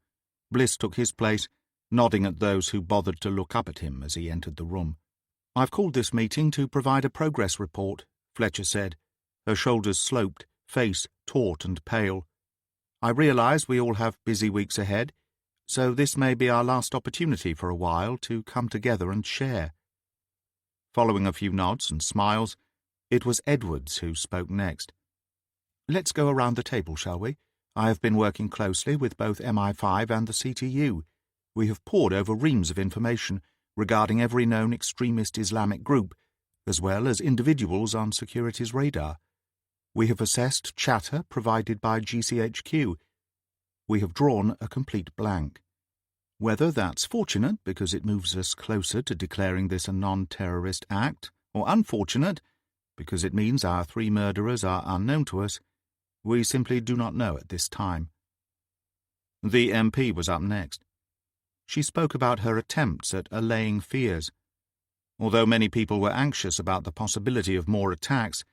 S1: Bliss took his place, nodding at those who bothered to look up at him as he entered the room. "I've called this meeting to provide a progress report," Fletcher said, her shoulders sloped, face taut and pale. I realise we all have busy weeks ahead, so this may be our last opportunity for a while to come together and share." Following a few nods and smiles, it was Edwards who spoke next. "Let's go around the table, shall we? I have been working closely with both MI5 and the CTU. We have pored over reams of information regarding every known extremist Islamic group, as well as individuals on security's radar. We have assessed chatter provided by GCHQ. We have drawn a complete blank. Whether that's fortunate because it moves us closer to declaring this a non-terrorist act, or unfortunate because it means our 3 murderers are unknown to us, we simply do not know at this time." The MP was up next. She spoke about her attempts at allaying fears. Although many people were anxious about the possibility of more attacks,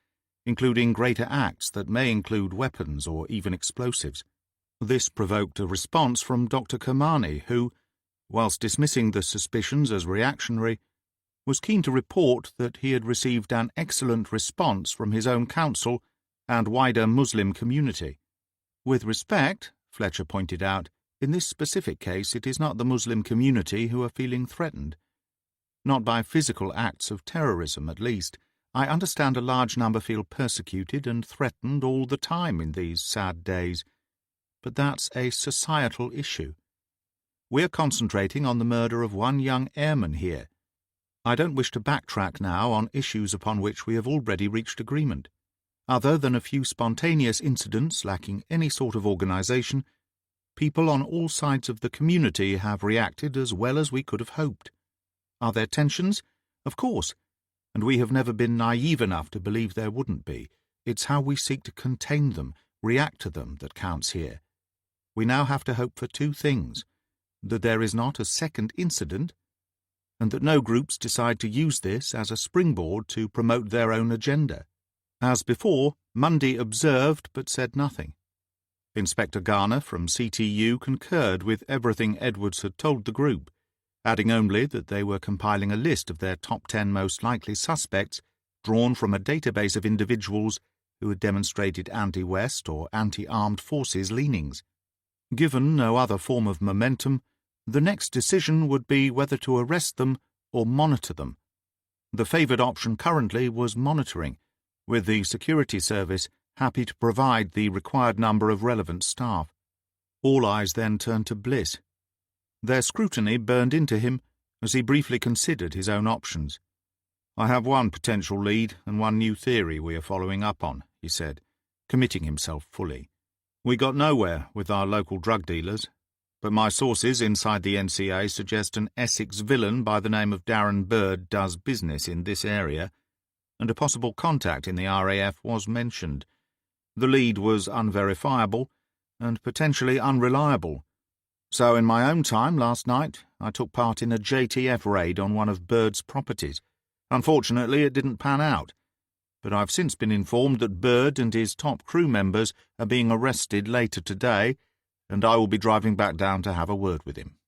S1: including greater acts that may include weapons or even explosives, this provoked a response from Dr. Kermani, who, whilst dismissing the suspicions as reactionary, was keen to report that he had received an excellent response from his own council and wider Muslim community. With respect, Fletcher pointed out, in this specific case it is not the Muslim community who are feeling threatened. Not by physical acts of terrorism, at least. I understand a large number feel persecuted and threatened all the time in these sad days. But that's a societal issue. We're concentrating on the murder of one young airman here. I don't wish to backtrack now on issues upon which we have already reached agreement. Other than a few spontaneous incidents lacking any sort of organisation, people on all sides of the community have reacted as well as we could have hoped. Are there tensions? Of course, and we have never been naive enough to believe there wouldn't be. It's how we seek to contain them, react to them, that counts here. We now have to hope for 2 things: that there is not a second incident, and that no groups decide to use this as a springboard to promote their own agenda. As before, Mundy observed but said nothing. Inspector Garner from CTU concurred with everything Edwards had told the group, adding only that they were compiling a list of their top 10 most likely suspects drawn from a database of individuals who had demonstrated anti-West or anti-armed forces leanings. Given no other form of momentum, the next decision would be whether to arrest them or monitor them. The favoured option currently was monitoring, with the security service happy to provide the required number of relevant staff. All eyes then turned to Bliss. Their scrutiny burned into him as he briefly considered his own options. "I have one potential lead and one new theory we are following up on," he said, committing himself fully. "We got nowhere with our local drug dealers, but my sources inside the NCA suggest an Essex villain by the name of Darren Bird does business in this area, and a possible contact in the RAF was mentioned. The lead was unverifiable and potentially unreliable. So in my own time last night, I took part in a JTF raid on one of Bird's properties. Unfortunately, it didn't pan out, but I've since been informed that Bird and his top crew members are being arrested later today, and I will be driving back down to have a word with him."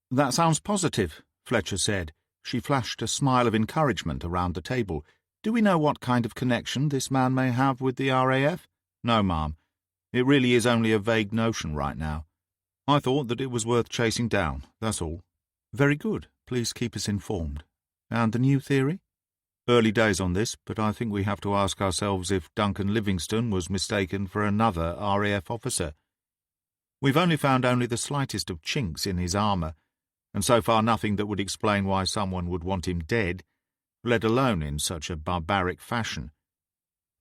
S1: "That sounds positive," Fletcher said. She flashed a smile of encouragement around the table. "Do we know what kind of connection this man may have with the RAF?" "No, ma'am. It really is only a vague notion right now. I thought that it was worth chasing down, that's all." "Very good. Please keep us informed. And the new theory?" "Early days on this, but I think we have to ask ourselves if Duncan Livingston was mistaken for another RAF officer. We've only found the slightest of chinks in his armour, and so far nothing that would explain why someone would want him dead, let alone in such a barbaric fashion.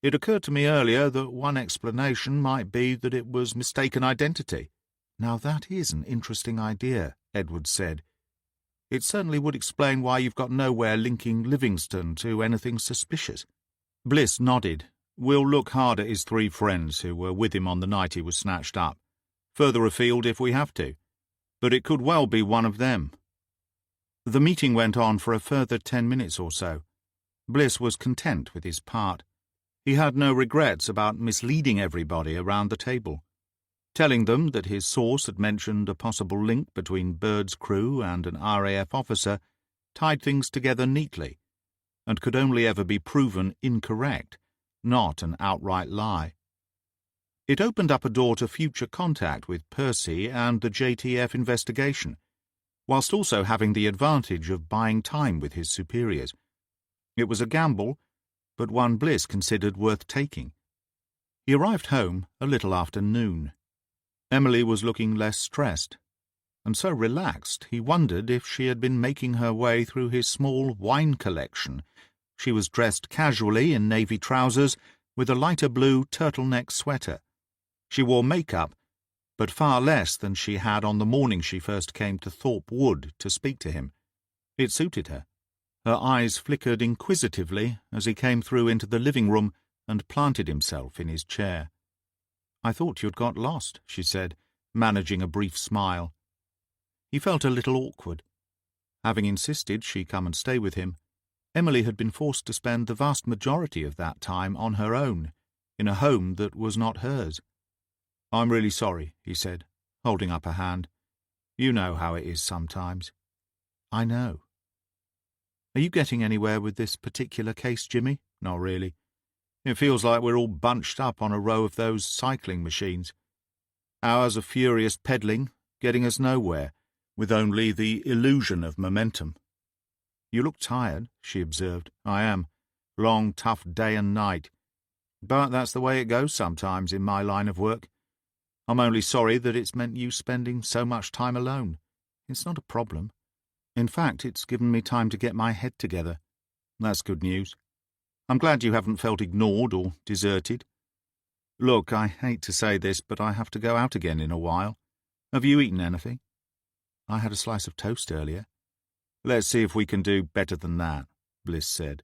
S1: It occurred to me earlier that one explanation might be that it was mistaken identity." "Now that is an interesting idea," Edwards said. "It certainly would explain why you've got nowhere linking Livingston to anything suspicious." Bliss nodded. "We'll look hard at his 3 friends who were with him on the night he was snatched up. Further afield if we have to. But it could well be one of them." The meeting went on for a further 10 minutes or so. Bliss was content with his part. He had no regrets about misleading everybody around the table. Telling them that his source had mentioned a possible link between Bird's crew and an RAF officer tied things together neatly, and could only ever be proven incorrect, not an outright lie. It opened up a door to future contact with Percy and the JTF investigation, whilst also having the advantage of buying time with his superiors. It was a gamble, but one Bliss considered worth taking. He arrived home a little after noon. Emily was looking less stressed, and so relaxed he wondered if she had been making her way through his small wine collection. She was dressed casually in navy trousers with a lighter blue turtleneck sweater. She wore makeup, but far less than she had on the morning she first came to Thorpe Wood to speak to him. It suited her. Her eyes flickered inquisitively as he came through into the living room and planted himself in his chair. "I thought you'd got lost," she said, managing a brief smile. He felt a little awkward. Having insisted she come and stay with him, Emily had been forced to spend the vast majority of that time on her own, in a home that was not hers. "I'm really sorry," he said, holding up a hand. "You know how it is sometimes." "I know." "Are you getting anywhere with this particular case, Jimmy?" "Not really. It feels like we're all bunched up on a row of those cycling machines. Hours of furious pedaling, getting us nowhere, with only the illusion of momentum." "You look tired," she observed. "I am. Long, tough day and night. But that's the way it goes sometimes in my line of work. I'm only sorry that it's meant you spending so much time alone. It's not a problem. In fact, it's given me time to get my head together. That's good news. I'm glad you haven't felt ignored or deserted. Look, I hate to say this, but I have to go out again in a while. Have you eaten anything?" "I had a slice of toast earlier." "Let's see if we can do better than that," Bliss said,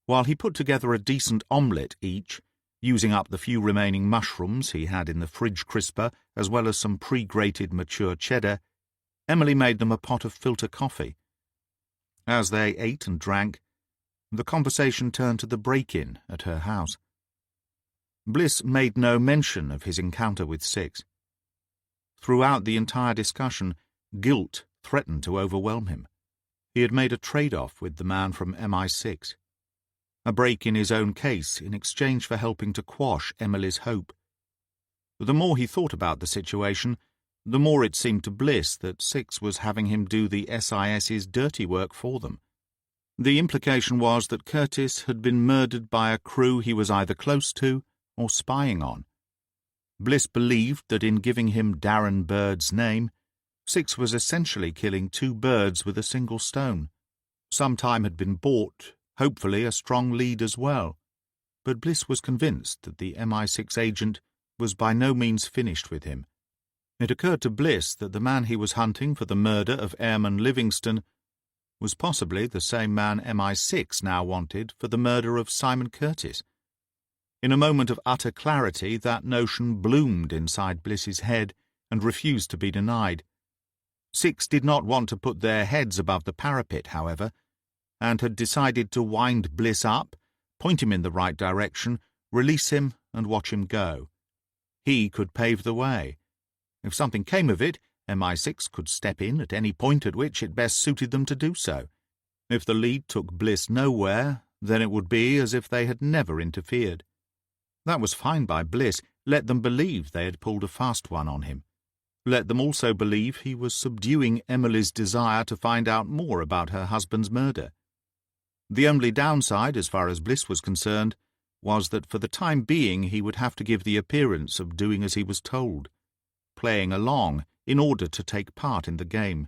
S1: while he put together a decent omelette each, using up the few remaining mushrooms he had in the fridge crisper, as well as some pre-grated mature cheddar. Emily made them a pot of filter coffee. As they ate and drank, the conversation turned to the break-in at her house. Bliss made no mention of his encounter with Six. Throughout the entire discussion, guilt threatened to overwhelm him. He had made a trade-off with the man from MI6. A break in his own case in exchange for helping to quash Emily's hope. The more he thought about the situation, the more it seemed to Bliss that Six was having him do the SIS's dirty work for them. The implication was that Curtis had been murdered by a crew he was either close to or spying on. Bliss believed that in giving him Darren Bird's name, Six was essentially killing two birds with a single stone. Some time had been bought, hopefully a strong lead as well, but Bliss was convinced that the MI6 agent was by no means finished with him. It occurred to Bliss that the man he was hunting for the murder of Airman Livingston was possibly the same man MI6 now wanted for the murder of Simon Curtis. In a moment of utter clarity, that notion bloomed inside Bliss's head and refused to be denied. Six did not want to put their heads above the parapet, however, and had decided to wind Bliss up, point him in the right direction, release him, and watch him go. He could pave the way. If something came of it, MI6 could step in at any point at which it best suited them to do so. If the lead took Bliss nowhere, then it would be as if they had never interfered. That was fine by Bliss. Let them believe they had pulled a fast one on him. Let them also believe he was subduing Emily's desire to find out more about her husband's murder. The only downside, as far as Bliss was concerned, was that for the time being he would have to give the appearance of doing as he was told, playing along in order to take part in the game.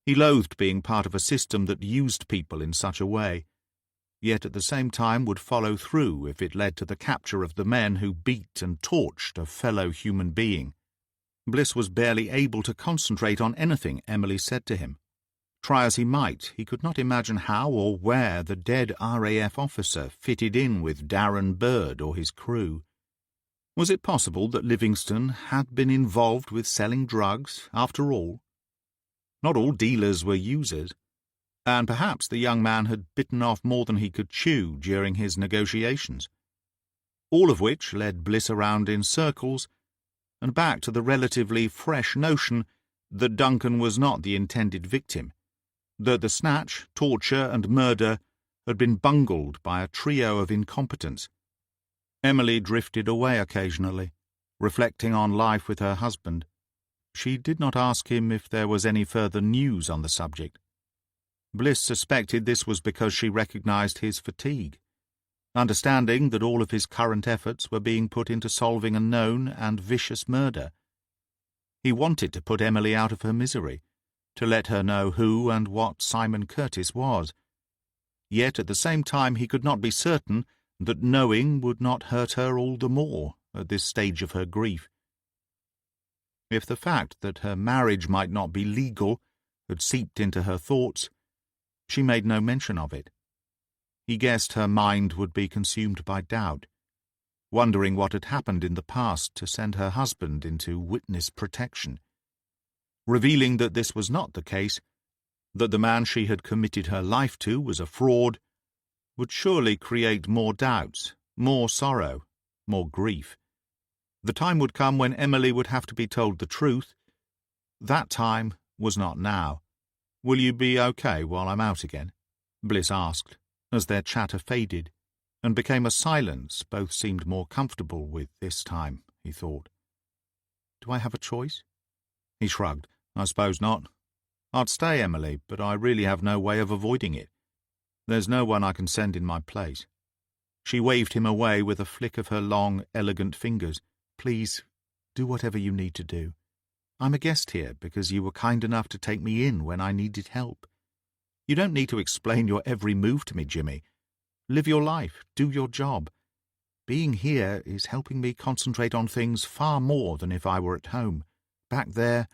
S1: He loathed being part of a system that used people in such a way, yet at the same time would follow through if it led to the capture of the men who beat and torched a fellow human being. Bliss was barely able to concentrate on anything Emily said to him. Try as he might, he could not imagine how or where the dead RAF officer fitted in with Darren Bird or his crew. Was it possible that Livingston had been involved with selling drugs, after all? Not all dealers were users, and perhaps the young man had bitten off more than he could chew during his negotiations. All of which led Bliss around in circles and back to the relatively fresh notion that Duncan was not the intended victim, that the snatch, torture, and murder had been bungled by a trio of incompetents. Emily drifted away occasionally, reflecting on life with her husband. She did not ask him if there was any further news on the subject. Bliss suspected this was because she recognized his fatigue, understanding that all of his current efforts were being put into solving a known and vicious murder. He wanted to put Emily out of her misery, to let her know who and what Simon Curtis was. Yet at the same time he could not be certain that knowing would not hurt her all the more at this stage of her grief. If the fact that her marriage might not be legal had seeped into her thoughts, she made no mention of it. He guessed her mind would be consumed by doubt, wondering what had happened in the past to send her husband into witness protection. Revealing that this was not the case, that the man she had committed her life to was a fraud, would surely create more doubts, more sorrow, more grief. The time would come when Emily would have to be told the truth. That time was not now. "Will you be okay while I'm out again?" Bliss asked, as their chatter faded, and became a silence both seemed more comfortable with this time, he thought. "Do I have a choice?" He shrugged. "I suppose not. I'd stay, Emily, but I really have no way of avoiding it. There's no one I can send in my place." She waved him away with a flick of her long, elegant fingers. "Please, do whatever you need to do. I'm a guest here because you were kind enough to take me in when I needed help. You don't need to explain your every move to me, Jimmy. Live your life, do your job. Being here is helping me concentrate on things far more than if I were at home. Back there,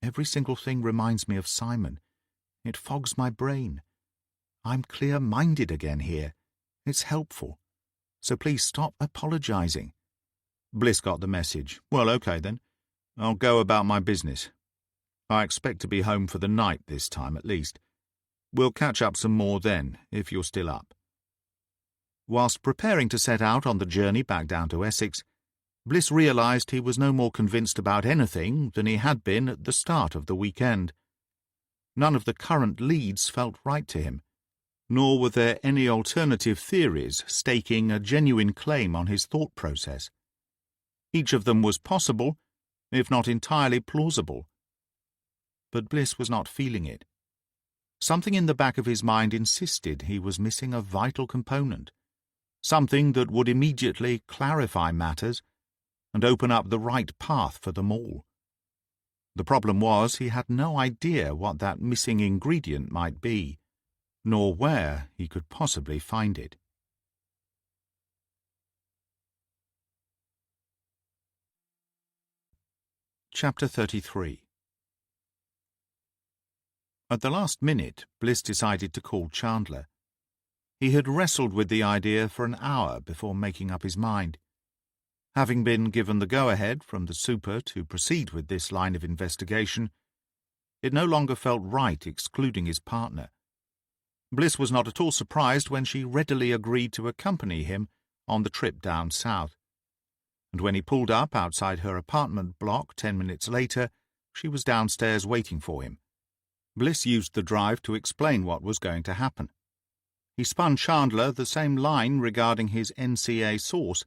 S1: every single thing reminds me of Simon. It fogs my brain. I'm clear-minded again here. It's helpful. So please stop apologizing." Bliss got the message. "Well, okay then. I'll go about my business. I expect to be home for the night this time at least. We'll catch up some more then, if you're still up." Whilst preparing to set out on the journey back down to Essex, Bliss realized he was no more convinced about anything than he had been at the start of the weekend. None of the current leads felt right to him, nor were there any alternative theories staking a genuine claim on his thought process. Each of them was possible, if not entirely plausible. But Bliss was not feeling it. Something in the back of his mind insisted he was missing a vital component, something that would immediately clarify matters and open up the right path for them all. The problem was he had no idea what that missing ingredient might be, nor where he could possibly find it. Chapter 33. At the last minute, Bliss decided to call Chandler. He had wrestled with the idea for an hour before making up his mind. Having been given the go-ahead from the super to proceed with this line of investigation, it no longer felt right excluding his partner. Bliss was not at all surprised when she readily agreed to accompany him on the trip down south. And when he pulled up outside her apartment block 10 minutes later, she was downstairs waiting for him. Bliss used the drive to explain what was going to happen. He spun Chandler the same line regarding his NCA source,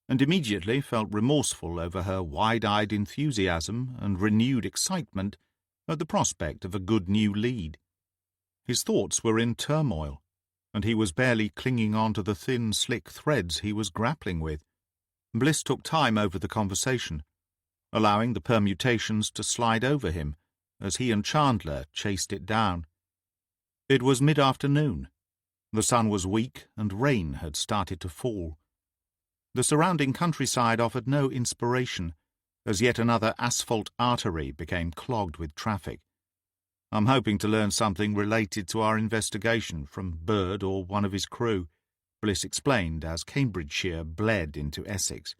S1: and immediately felt remorseful over her wide-eyed enthusiasm and renewed excitement at the prospect of a good new lead. His thoughts were in turmoil, and he was barely clinging on to the thin, slick threads he was grappling with. Bliss took time over the conversation, allowing the permutations to slide over him as he and Chandler chased it down. It was mid-afternoon. The sun was weak and rain had started to fall. The surrounding countryside offered no inspiration, as yet another asphalt artery became clogged with traffic. "I'm hoping to learn something related to our investigation from Bird or one of his crew," Bliss explained as Cambridgeshire bled into Essex.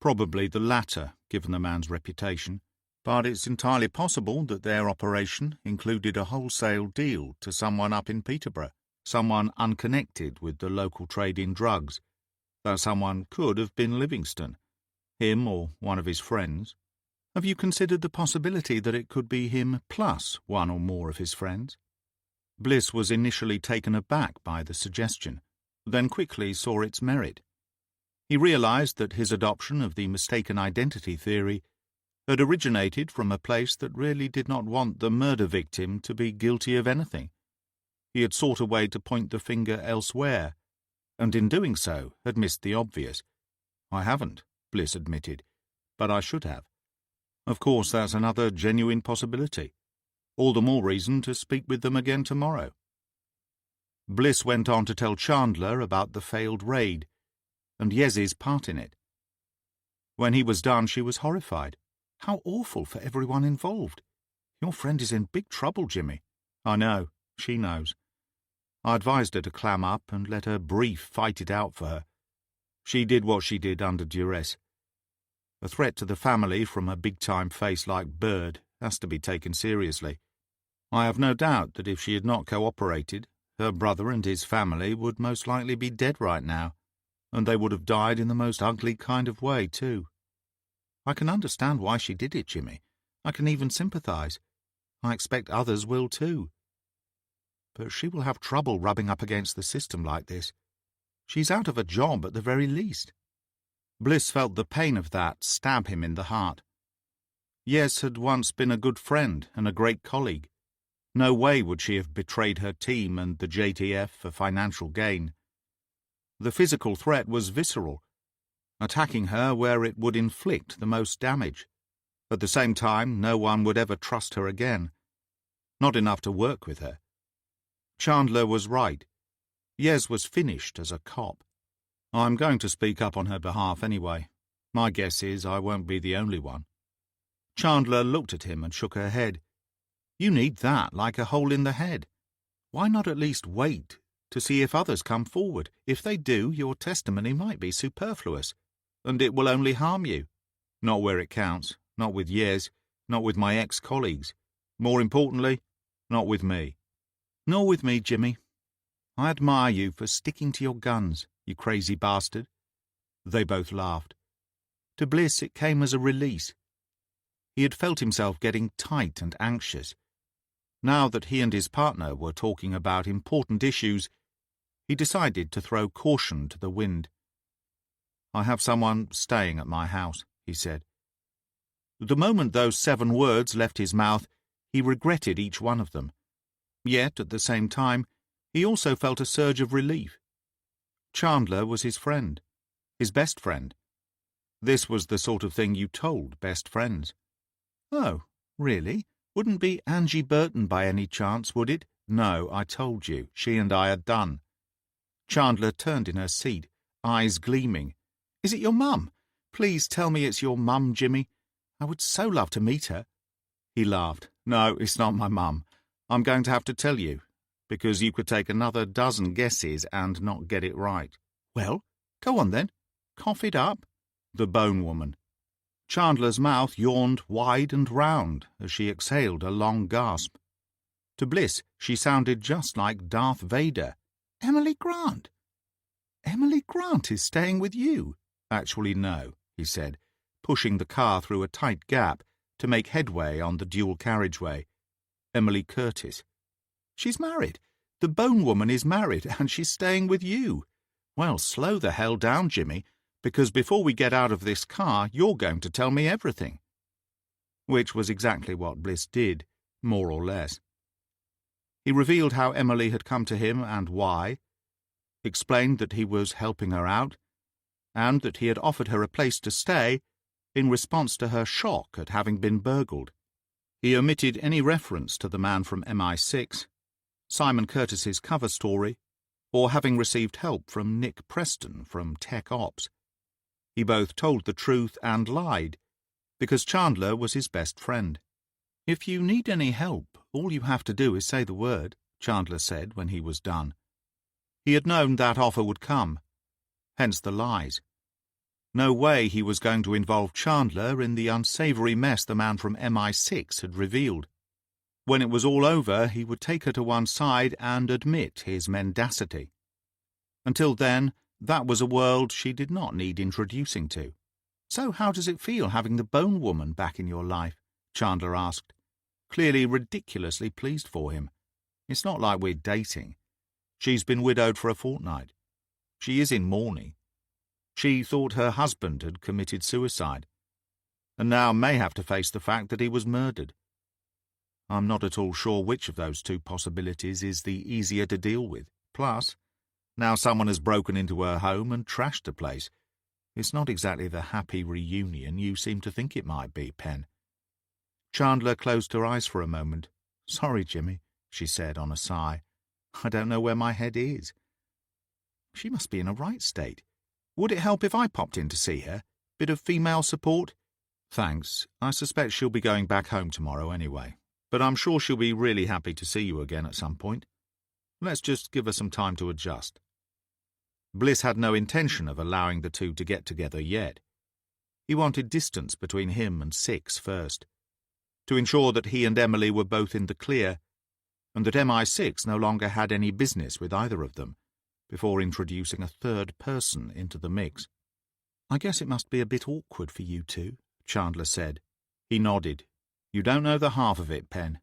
S1: "Probably the latter, given the man's reputation, but it's entirely possible that their operation included a wholesale deal to someone up in Peterborough, someone unconnected with the local trade in drugs. That someone could have been Livingston, him or one of his friends. Have you considered the possibility that it could be him plus one or more of his friends?" Bliss was initially taken aback by the suggestion, then quickly saw its merit. He realized that his adoption of the mistaken identity theory had originated from a place that really did not want the murder victim to be guilty of anything. He had sought a way to point the finger elsewhere, and in doing so had missed the obvious. "I haven't," Bliss admitted, "but I should have. Of course, that's another genuine possibility. All the more reason to speak with them again tomorrow." Bliss went on to tell Chandler about the failed raid, and Yez's part in it. When he was done, she was horrified. "How awful for everyone involved. Your friend is in big trouble, Jimmy." "I know. She knows. I advised her to clam up and let her brief fight it out for her. She did what she did under duress. A threat to the family from a big-time face like Bird has to be taken seriously. I have no doubt that if she had not cooperated, her brother and his family would most likely be dead right now, and they would have died in the most ugly kind of way, too. I can understand why she did it, Jimmy. I can even sympathize. I expect others will, too. But she will have trouble rubbing up against the system like this. She's out of a job at the very least." Bliss felt the pain of that stab him in the heart. Yes had once been a good friend and a great colleague. No way would she have betrayed her team and the JTF for financial gain. The physical threat was visceral, attacking her where it would inflict the most damage. At the same time, no one would ever trust her again. Not enough to work with her. Chandler was right. Yez was finished as a cop. I'm going to speak up on her behalf anyway. My guess is I won't be the only one. Chandler looked at him and shook her head. You need that like a hole in the head. Why not at least wait to see if others come forward? If they do, your testimony might be superfluous, and it will only harm you. Not where it counts, not with Yez, not with my ex-colleagues. More importantly, not with me. Nor with me, Jimmy. I admire you for sticking to your guns, you crazy bastard. They both laughed. To Bliss it came as a release. He had felt himself getting tight and anxious. Now that he and his partner were talking about important issues, he decided to throw caution to the wind. I have someone staying at my house, he said. The moment those 7 words left his mouth, he regretted each one of them. Yet, at the same time, he also felt a surge of relief. Chandler was his friend, his best friend. This was the sort of thing you told best friends. Oh, really? Wouldn't be Angie Burton by any chance, would it? No, I told you. She and I are done. Chandler turned in her seat, eyes gleaming. Is it your mum? Please tell me it's your mum, Jimmy. I would so love to meet her. He laughed. No, it's not my mum. I'm going to have to tell you, because you could take another dozen guesses and not get it right. Well, go on then. Cough it up. The Bone Woman. Chandler's mouth yawned wide and round as she exhaled a long gasp. To Bliss, she sounded just like Darth Vader. Emily Grant. Emily Grant is staying with you. Actually, no, he said, pushing the car through a tight gap to make headway on the dual carriageway. Emily Curtis. She's married. The Bone Woman is married, and she's staying with you. Well, slow the hell down, Jimmy, because before we get out of this car, you're going to tell me everything. Which was exactly what Bliss did, more or less. He revealed how Emily had come to him and why, explained that he was helping her out, and that he had offered her a place to stay in response to her shock at having been burgled. He omitted any reference to the man from MI6, Simon Curtis's cover story, or having received help from Nick Preston from Tech Ops. He both told the truth and lied, because Chandler was his best friend. If you need any help, all you have to do is say the word, Chandler said when he was done. He had known that offer would come, hence the lies. No way he was going to involve Chandler in the unsavory mess the man from MI6 had revealed. When it was all over, he would take her to one side and admit his mendacity. Until then, that was a world she did not need introducing to. So how does it feel having the Bone Woman back in your life? Chandler asked, clearly ridiculously pleased for him. It's not like we're dating. She's been widowed for a fortnight. She is in mourning. She thought her husband had committed suicide, and now may have to face the fact that he was murdered. I'm not at all sure which of those two possibilities is the easier to deal with. Plus, now someone has broken into her home and trashed the place. It's not exactly the happy reunion you seem to think it might be, Pen. Chandler closed her eyes for a moment. Sorry, Jimmy, she said on a sigh. I don't know where my head is. She must be in a right state. Would it help if I popped in to see her? Bit of female support? Thanks. I suspect she'll be going back home tomorrow anyway. But I'm sure she'll be really happy to see you again at some point. Let's just give her some time to adjust. Bliss had no intention of allowing the two to get together yet. He wanted distance between him and Six first, to ensure that he and Emily were both in the clear, and that MI6 no longer had any business with either of them, before introducing a third person into the mix. I guess it must be a bit awkward for you two, Chandler said. He nodded. You don't know the half of it, Pen.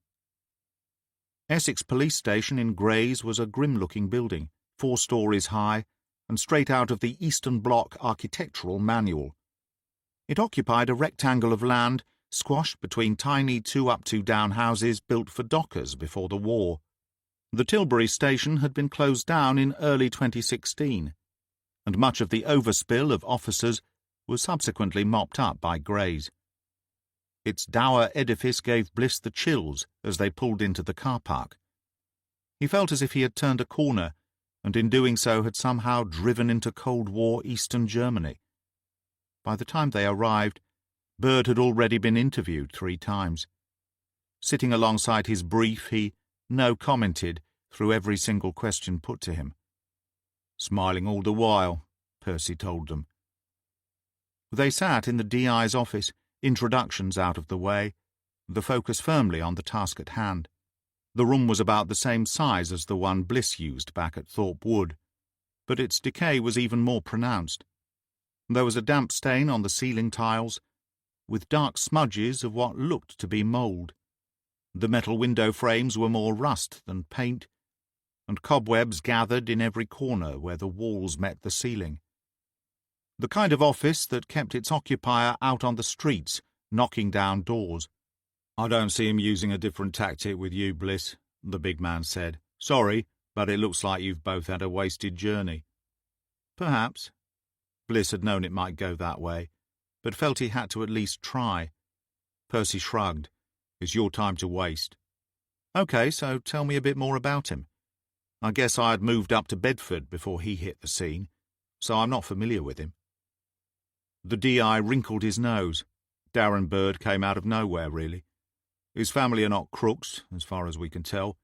S1: Essex Police Station in Grays was a grim-looking building, 4 stories high, and straight out of the Eastern Bloc architectural manual. It occupied a rectangle of land squashed between tiny 2-up 2-down houses built for dockers before the war. The Tilbury station had been closed down in early 2016, and much of the overspill of officers was subsequently mopped up by Grays. Its dour edifice gave Bliss the chills as they pulled into the car park. He felt as if he had turned a corner, and in doing so had somehow driven into Cold War Eastern Germany. By the time they arrived, Bird had already been interviewed 3 times. Sitting alongside his brief, he no-commented through every single question put to him. Smiling all the while, Percy told them. They sat in the DI's office, introductions out of the way, the focus firmly on the task at hand. The room was about the same size as the one Bliss used back at Thorpe Wood, but its decay was even more pronounced. There was a damp stain on the ceiling tiles, with dark smudges of what looked to be mould. The metal window frames were more rust than paint, and cobwebs gathered in every corner where the walls met the ceiling. The kind of office that kept its occupier out on the streets, knocking down doors. I don't see him using a different tactic with you, Bliss, the big man said. Sorry, but it looks like you've both had a wasted journey. Perhaps. Bliss had known it might go that way, but felt he had to at least try. Percy shrugged. It's your time to waste. OK, so tell me a bit more about him. I guess I had moved up to Bedford before he hit the scene, so I'm not familiar with him. The DI wrinkled his nose. Darren Bird came out of nowhere, really. His family are not crooks, as far as we can tell.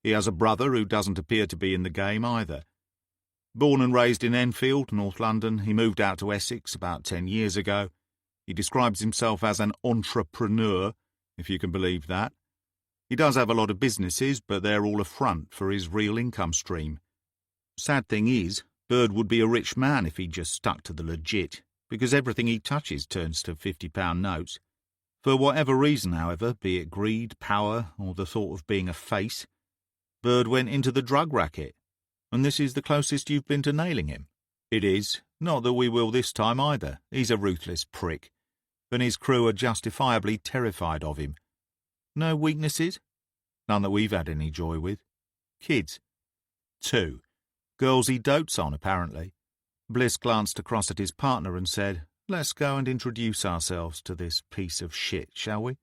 S1: He has a brother who doesn't appear to be in the game either. Born and raised in Enfield, North London, he moved out to Essex about 10 years ago. He describes himself as an entrepreneur, if you can believe that. He does have a lot of businesses, but they're all a front for his real income stream. Sad thing is, Bird would be a rich man if he just stuck to the legit, because everything he touches turns to £50 notes. For whatever reason, however, be it greed, power, or the thought of being a face, Bird went into the drug racket, and this is the closest you've been to nailing him. It is. Not that we will this time either. He's a ruthless prick, and his crew are justifiably terrified of him. No weaknesses? None that we've had any joy with. Kids? 2. Girls he dotes on, apparently. Bliss glanced across at his partner and said, Let's go and introduce ourselves to this piece of shit, shall we?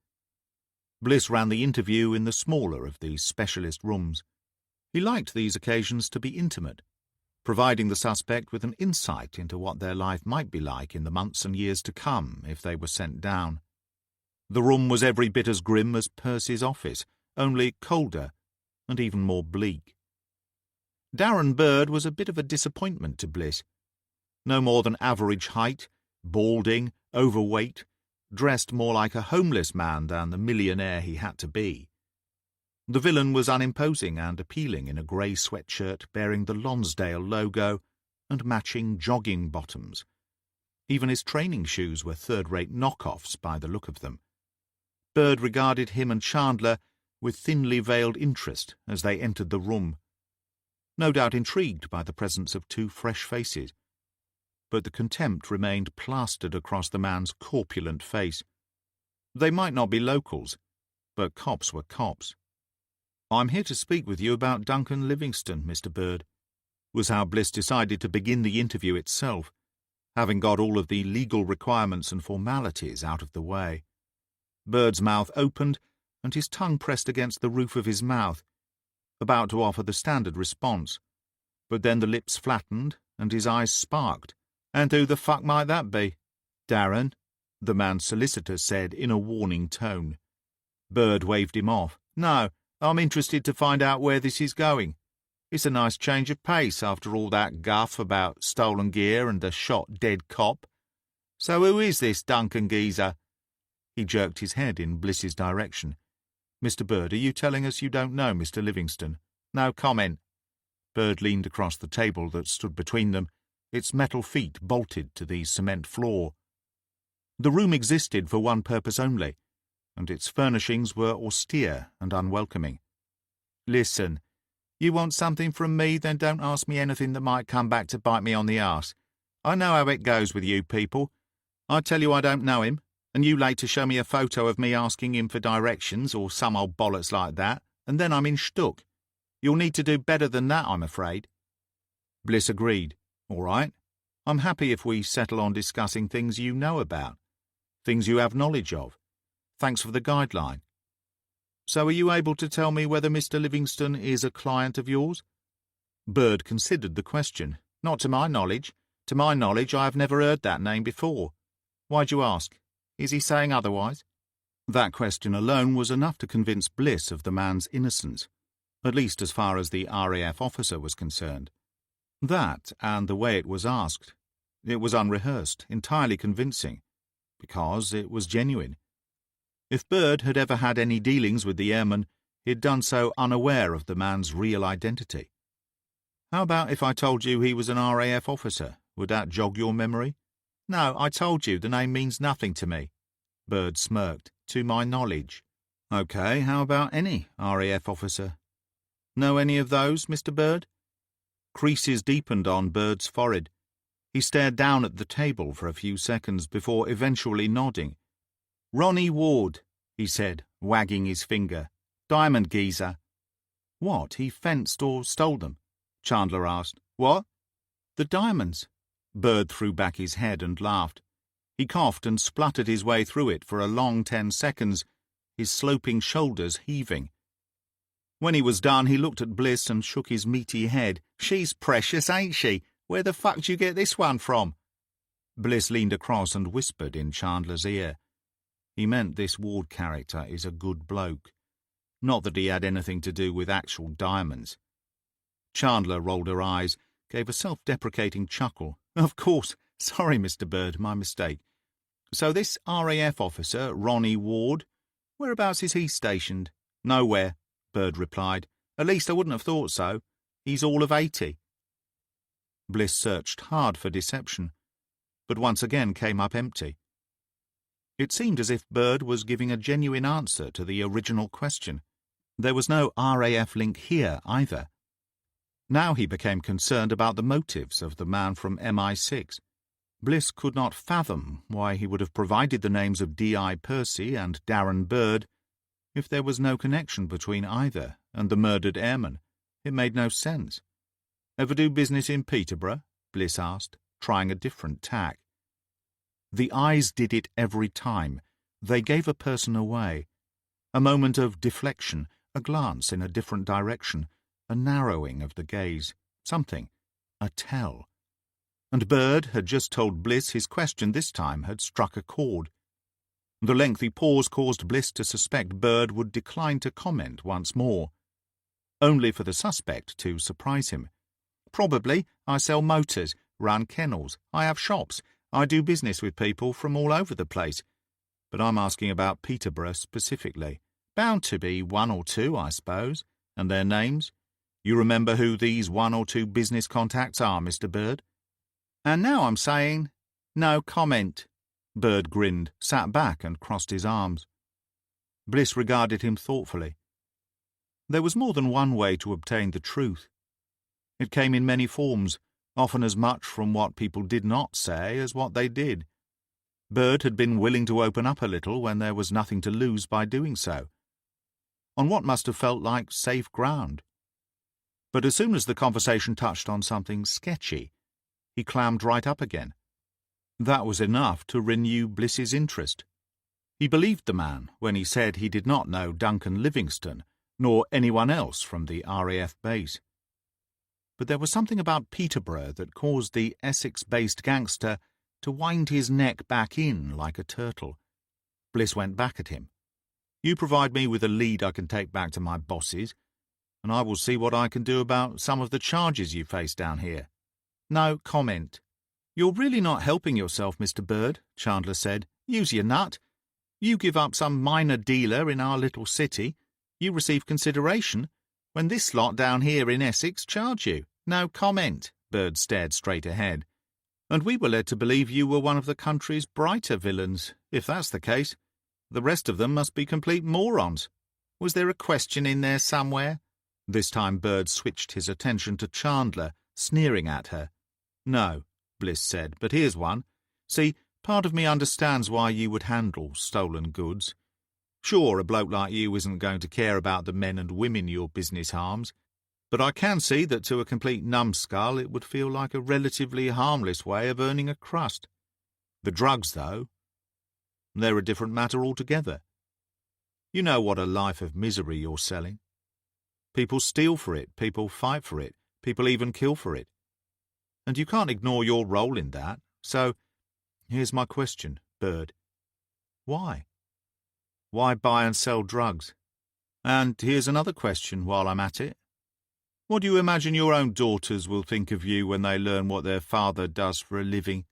S1: Bliss ran the interview in the smaller of these specialist rooms. He liked these occasions to be intimate, providing the suspect with an insight into what their life might be like in the months and years to come if they were sent down. The room was every bit as grim as Percy's office, only colder and even more bleak. Darren Bird was a bit of a disappointment to Bliss. No more than average height, balding, overweight, dressed more like a homeless man than the millionaire he had to be. The villain was unimposing and appealing in a grey sweatshirt bearing the Lonsdale logo and matching jogging bottoms. Even his training shoes were third-rate knockoffs by the look of them. Bird regarded him and Chandler with thinly veiled interest as they entered the room, no doubt intrigued by the presence of 2 fresh faces. but the contempt remained plastered across the man's corpulent face. They might not be locals, but cops were cops. "I'm here to speak with you about Duncan Livingston, Mr. Bird," was how Bliss decided to begin the interview itself, having got all of the legal requirements and formalities out of the way. Bird's mouth opened, and his tongue pressed against the roof of his mouth, about to offer the standard response. But then the lips flattened, and his eyes sparked. "And who the fuck might that be?" "Darren," the man's solicitor said in a warning tone. Bird waved him off. "No, I'm interested to find out where this is going. It's a nice change of pace after all that guff about stolen gear and a shot dead cop. So who is this Duncan geezer?" He jerked his head in Bliss's direction. "Mr. Bird, are you telling us you don't know Mr. Livingston?" "No comment." Bird leaned across the table that stood between them, its metal feet bolted to the cement floor. The room existed for one purpose only, and its furnishings were austere and unwelcoming. "Listen, you want something from me, then don't ask me anything that might come back to bite me on the arse. I know how it goes with you people. I tell you I don't know him, and you later show me a photo of me asking him for directions or some old bollocks like that, and then I'm in shtuck. You'll need to do better than that, I'm afraid." Bliss agreed. "All right. I'm happy if we settle on discussing things you know about, things you have knowledge of. Thanks for the guideline. So are you able to tell me whether Mr. Livingston is a client of yours?" Bird considered the question. "Not to my knowledge. To my knowledge, I have never heard that name before. Why'd you ask? Is he saying otherwise?" That question alone was enough to convince Bliss of the man's innocence, at least as far as the RAF officer was concerned. That, and the way it was asked. It was unrehearsed, entirely convincing, because it was genuine. If Bird had ever had any dealings with the airman, he'd done so unaware of the man's real identity. "How about if I told you he was an RAF officer? Would that jog your memory?" "No, I told you the name means nothing to me." Bird smirked. "To my knowledge." "Okay, how about any RAF officer? Know any of those, Mr. Bird?" Creases deepened on Bird's forehead. He stared down at the table for a few seconds before eventually nodding. "Ronnie Ward," he said, wagging his finger. "Diamond geezer." "What, he fenced or stole them?" Chandler asked. "What?" "The diamonds." Bird threw back his head and laughed. He coughed and spluttered his way through it for a long 10 seconds, his sloping shoulders heaving. When he was done, he looked at Bliss and shook his meaty head. "She's precious, ain't she? Where the fuck do you get this one from?" Bliss leaned across and whispered in Chandler's ear. He meant this Ward character is a good bloke. Not that he had anything to do with actual diamonds. Chandler rolled her eyes, gave a self-deprecating chuckle. "Of course. Sorry, Mr. Bird, my mistake. So this RAF officer, Ronnie Ward, whereabouts is he stationed?" "Nowhere," Bird replied. "At least I wouldn't have thought so. He's all of 80. Bliss searched hard for deception, but once again came up empty. It seemed as if Bird was giving a genuine answer to the original question. There was no RAF link here either. Now he became concerned about the motives of the man from MI6. Bliss could not fathom why he would have provided the names of D.I. Percy and Darren Bird if there was no connection between either and the murdered airman. It made no sense. "Ever do business in Peterborough?" Bliss asked, trying a different tack. The eyes did it every time. They gave a person away. A moment of deflection, a glance in a different direction, a narrowing of the gaze, something, a tell. And Bird had just told Bliss his question this time had struck a chord. The lengthy pause caused Bliss to suspect Bird would decline to comment once more, only for the suspect to surprise him. "Probably. I sell motors, run kennels, I have shops, I do business with people from all over the place. But I'm asking about Peterborough specifically. Bound to be one or two, I suppose. And their names? You remember who these one or two business contacts are, Mr. Bird?" "And now I'm saying, no comment." Bird grinned, sat back and crossed his arms. Bliss regarded him thoughtfully. There was more than one way to obtain the truth. It came in many forms, often as much from what people did not say as what they did. Bird had been willing to open up a little when there was nothing to lose by doing so, on what must have felt like safe ground. But as soon as the conversation touched on something sketchy, he clammed right up again. That was enough to renew Bliss's interest. He believed the man when he said he did not know Duncan Livingston, nor anyone else from the RAF base. But there was something about Peterborough that caused the Essex-based gangster to wind his neck back in like a turtle. Bliss went back at him. You provide me with a lead I can take back to my bosses, and I will see what I can do about some of the charges you face down here. No comment. You're really not helping yourself, Mr. Bird, Chandler said. Use your nut. You give up some minor dealer in our little city. You receive consideration, when this lot down here in Essex charge you. No comment. Bird stared straight ahead. And we were led to believe you were one of the country's brighter villains. If that's the case, the rest of them must be complete morons. Was there a question in there somewhere? This time Bird switched his attention to Chandler, sneering at her. No, Bliss said, but here's one. See, part of me understands why you would handle stolen goods. Sure, a bloke like you isn't going to care about the men and women your business harms, but I can see that to a complete numbskull it would feel like a relatively harmless way of earning a crust. The drugs, though, they're a different matter altogether. You know what a life of misery you're selling. People steal for it, people fight for it, people even kill for it. And you can't ignore your role in that. So, here's my question, Bird. Why? Why buy and sell drugs? And here's another question while I'm at it. What do you imagine your own daughters will think of you when they learn what their father does for a living?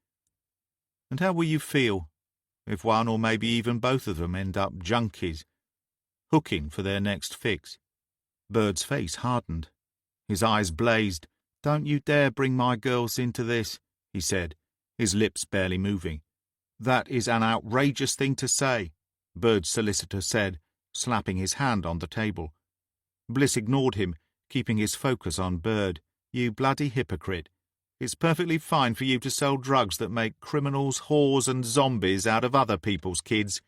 S1: And how will you feel if one or maybe even both of them end up junkies, hooking for their next fix? Bird's face hardened. His eyes blazed. Don't you dare bring my girls into this, he said, his lips barely moving. That is an outrageous thing to say, Bird's solicitor said, slapping his hand on the table. Bliss ignored him, keeping his focus on Bird. You bloody hypocrite. It's perfectly fine for you to sell drugs that make criminals, whores and zombies out of other people's kids,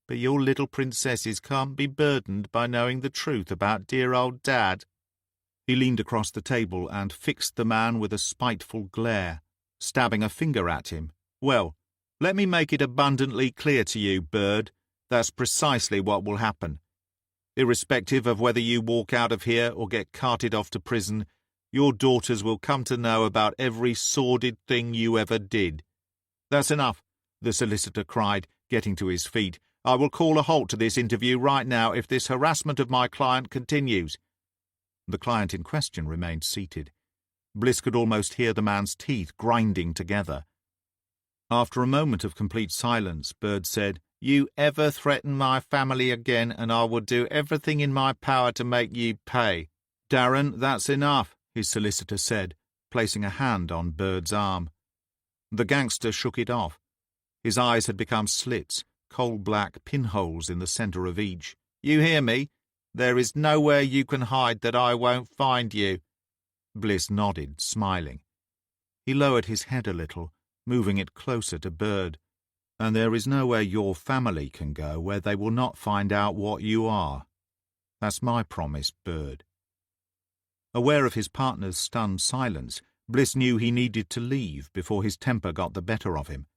S1: but your little princesses can't be burdened by knowing the truth about dear old Dad. He leaned across the table and fixed the man with a spiteful glare, stabbing a finger at him. Well, let me make it abundantly clear to you, Bird, that's precisely what will happen. Irrespective of whether you walk out of here or get carted off to prison, your daughters will come to know about every sordid thing you ever did. That's enough, the solicitor cried, getting to his feet. I will call a halt to this interview right now if this harassment of my client continues. The client in question remained seated. Bliss could almost hear the man's teeth grinding together. After a moment of complete silence, Bird said, You ever threaten my family again, and I will do everything in my power to make you pay. Darren, that's enough, his solicitor said, placing a hand on Bird's arm. The gangster shook it off. His eyes had become slits, coal-black pinholes in the centre of each. You hear me? There is nowhere you can hide that I won't find you. Bliss nodded, smiling. He lowered his head a little, moving it closer to Bird. And there is nowhere your family can go where they will not find out what you are. That's my promise, Bird. Aware of his partner's stunned silence, Bliss knew he needed to leave before his temper got the better of him.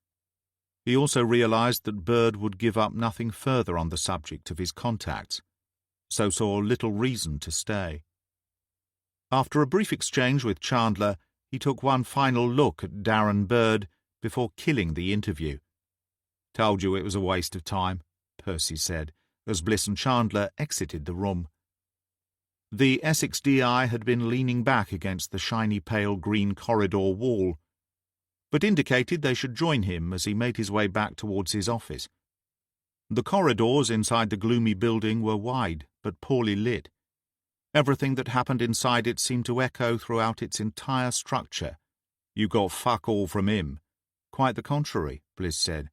S1: He also realized that Bird would give up nothing further on the subject of his contacts, so saw little reason to stay. After a brief exchange with Chandler, he took one final look at Darren Bird before killing the interview. Told you it was a waste of time, Percy said, as Bliss and Chandler exited the room. The Essex DI had been leaning back against the shiny pale green corridor wall, but indicated they should join him as he made his way back towards his office. The corridors inside the gloomy building were wide, but poorly lit. Everything that happened inside it seemed to echo throughout its entire structure. You got fuck all from him. Quite the contrary, Bliss said.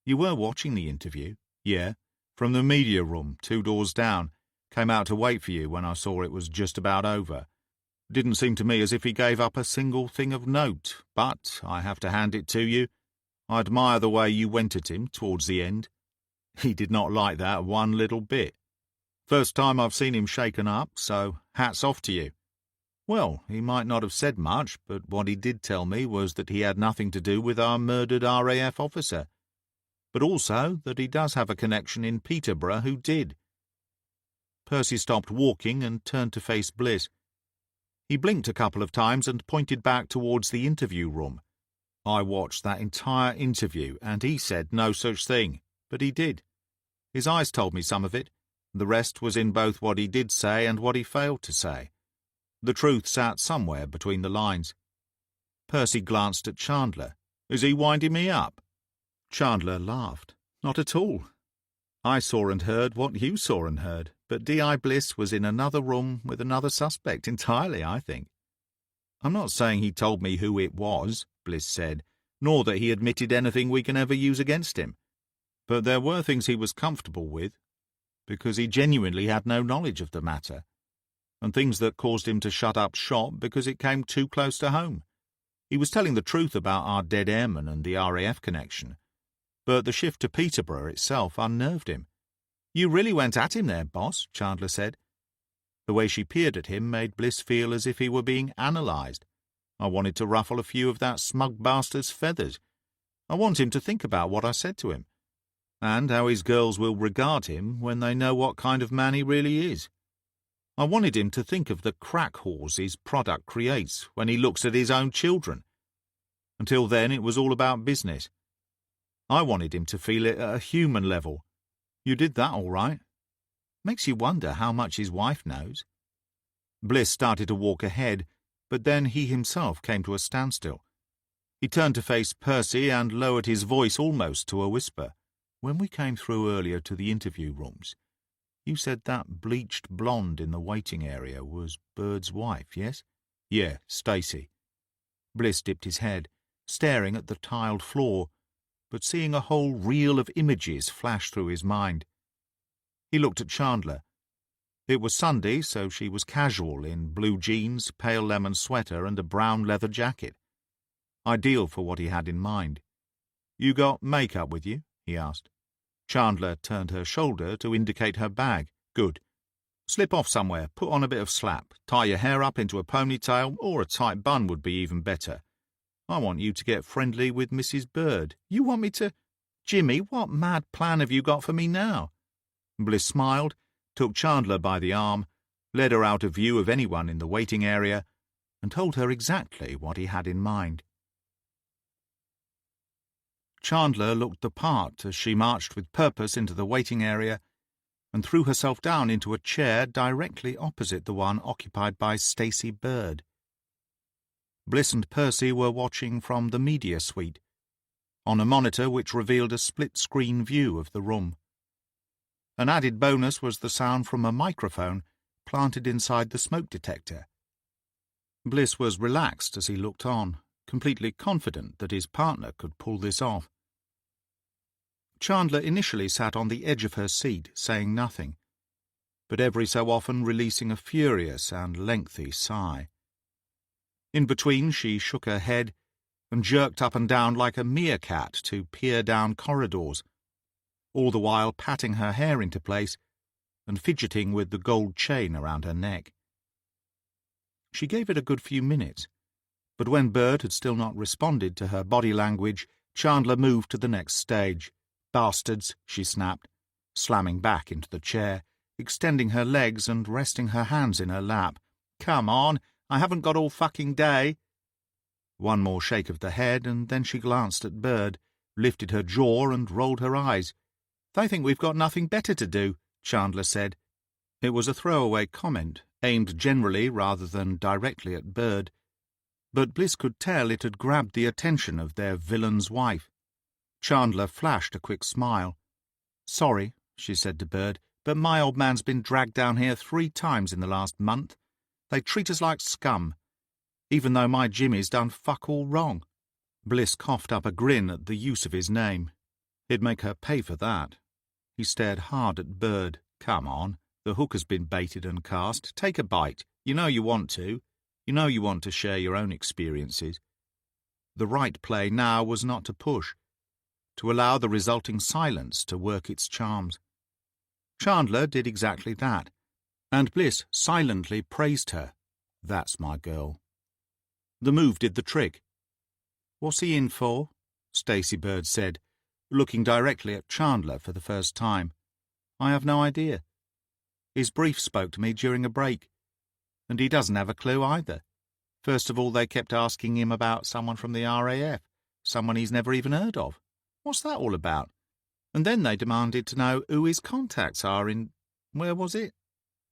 S1: You were watching the interview? Yeah, from the media room, 2 doors down. Came out to wait for you when I saw it was just about over. Didn't seem to me as if he gave up a single thing of note, but I have to hand it to you. I admire the way you went at him towards the end. He did not like that one little bit. First time I've seen him shaken up, so hats off to you. Well, he might not have said much, but what he did tell me was that he had nothing to do with our murdered RAF officer, but also that he does have a connection in Peterborough who did. Percy stopped walking and turned to face Bliss. He blinked a couple of times and pointed back towards the interview room. I watched that entire interview, and he said no such thing, but he did. His eyes told me some of it. The rest was in both what he did say and what he failed to say. The truth sat somewhere between the lines. Percy glanced at Chandler. Is he winding me up? Chandler laughed. Not at all. I saw and heard what you saw and heard, but D.I. Bliss was in another room with another suspect entirely, I think. I'm not saying he told me who it was, Bliss said, nor that he admitted anything we can ever use against him. But there were things he was comfortable with, because he genuinely had no knowledge of the matter, and things that caused him to shut up shop because it came too close to home. He was telling the truth about our dead airman and the RAF connection, but the shift to Peterborough itself unnerved him. You really went at him there, boss, Chandler said. The way she peered at him made Bliss feel as if he were being analysed. I wanted to ruffle a few of that smug bastard's feathers. I want him to think about what I said to him, and how his girls will regard him when they know what kind of man he really is. I wanted him to think of the crack whores his product creates when he looks at his own children. Until then it was all about business. I wanted him to feel it at a human level. You did that all right. Makes you wonder how much his wife knows. Bliss started to walk ahead, but then he himself came to a standstill. He turned to face Percy and lowered his voice almost to a whisper. When we came through earlier to the interview rooms, you said that bleached blonde in the waiting area was Bird's wife, yes? Yeah, Stacy. Bliss dipped his head, staring at the tiled floor, but seeing a whole reel of images flash through his mind. He looked at Chandler. It was Sunday, so she was casual in blue jeans, pale lemon sweater, and a brown leather jacket. Ideal for what he had in mind. You got makeup with you? He asked. Chandler turned her shoulder to indicate her bag. Good. Slip off somewhere, put on a bit of slap, tie your hair up into a ponytail, or a tight bun would be even better. I want you to get friendly with Mrs. Bird. You want me to... Jimmy, what mad plan have you got for me now? Bliss smiled, took Chandler by the arm, led her out of view of anyone in the waiting area, and told her exactly what he had in mind. Chandler looked the part as she marched with purpose into the waiting area and threw herself down into a chair directly opposite the one occupied by Stacy Bird. Bliss and Percy were watching from the media suite, on a monitor which revealed a split-screen view of the room. An added bonus was the sound from a microphone planted inside the smoke detector. Bliss was relaxed as he looked on, completely confident that his partner could pull this off. Chandler initially sat on the edge of her seat, saying nothing, but every so often releasing a furious and lengthy sigh. In between, she shook her head and jerked up and down like a meerkat to peer down corridors, all the while patting her hair into place and fidgeting with the gold chain around her neck. She gave it a good few minutes, but when Bird had still not responded to her body language, Chandler moved to the next stage. Bastards, she snapped, slamming back into the chair, extending her legs and resting her hands in her lap. Come on, I haven't got all fucking day. One more shake of the head, and then she glanced at Bird, lifted her jaw and rolled her eyes. They think we've got nothing better to do, Chandler said. It was a throwaway comment, aimed generally rather than directly at Bird, but Bliss could tell it had grabbed the attention of their villain's wife. Chandler flashed a quick smile. Sorry, she said to Bird, but my old man's been dragged down here 3 times in the last month. They treat us like scum, even though my Jimmy's done fuck all wrong. Bliss coughed up a grin at the use of his name. He'd make her pay for that. He stared hard at Bird. Come on, the hook has been baited and cast. Take a bite. You know you want to. You know you want to share your own experiences. The right play now was not to push, to allow the resulting silence to work its charms. Chandler did exactly that, and Bliss silently praised her. That's my girl. The move did the trick. What's he in for? Stacey Bird said, looking directly at Chandler for the first time. I have no idea. His brief spoke to me during a break, and he doesn't have a clue either. First of all, they kept asking him about someone from the RAF, someone he's never even heard of. What's that all about? And then they demanded to know who his contacts are in... where was it?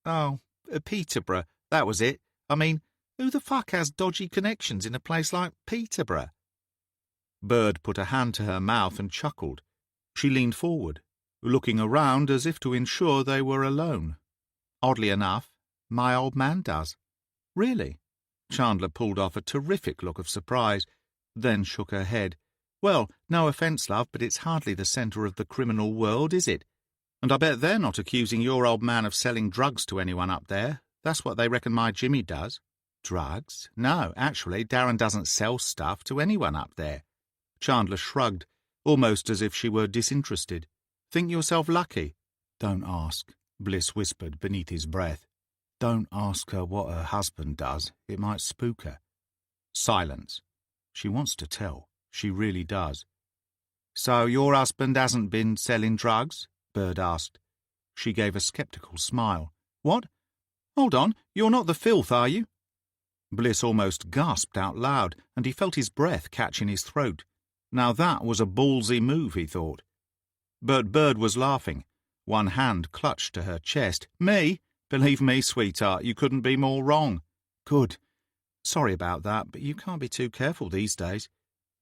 S1: Oh, Peterborough, that was it. I mean, who the fuck has dodgy connections in a place like Peterborough? Bird put a hand to her mouth and chuckled. She leaned forward, looking around as if to ensure they were alone. Oddly enough, my old man does. Really? Chandler pulled off a terrific look of surprise, then shook her head. Well, no offence, love, but it's hardly the centre of the criminal world, is it? And I bet they're not accusing your old man of selling drugs to anyone up there. That's what they reckon my Jimmy does. Drugs? No, actually, Darren doesn't sell stuff to anyone up there. Chandler shrugged, almost as if she were disinterested. Think yourself lucky. Don't ask, Bliss whispered beneath his breath. Don't ask her what her husband does. It might spook her. Silence. She wants to tell. She really does. So your husband hasn't been selling drugs? Bird asked. She gave a sceptical smile. What? Hold on, you're not the filth, are you? Bliss almost gasped out loud, and he felt his breath catch in his throat. Now that was a ballsy move, he thought. But Bird was laughing. One hand clutched to her chest. Me? Believe me, sweetheart, you couldn't be more wrong. Good. Sorry about that, but you can't be too careful these days.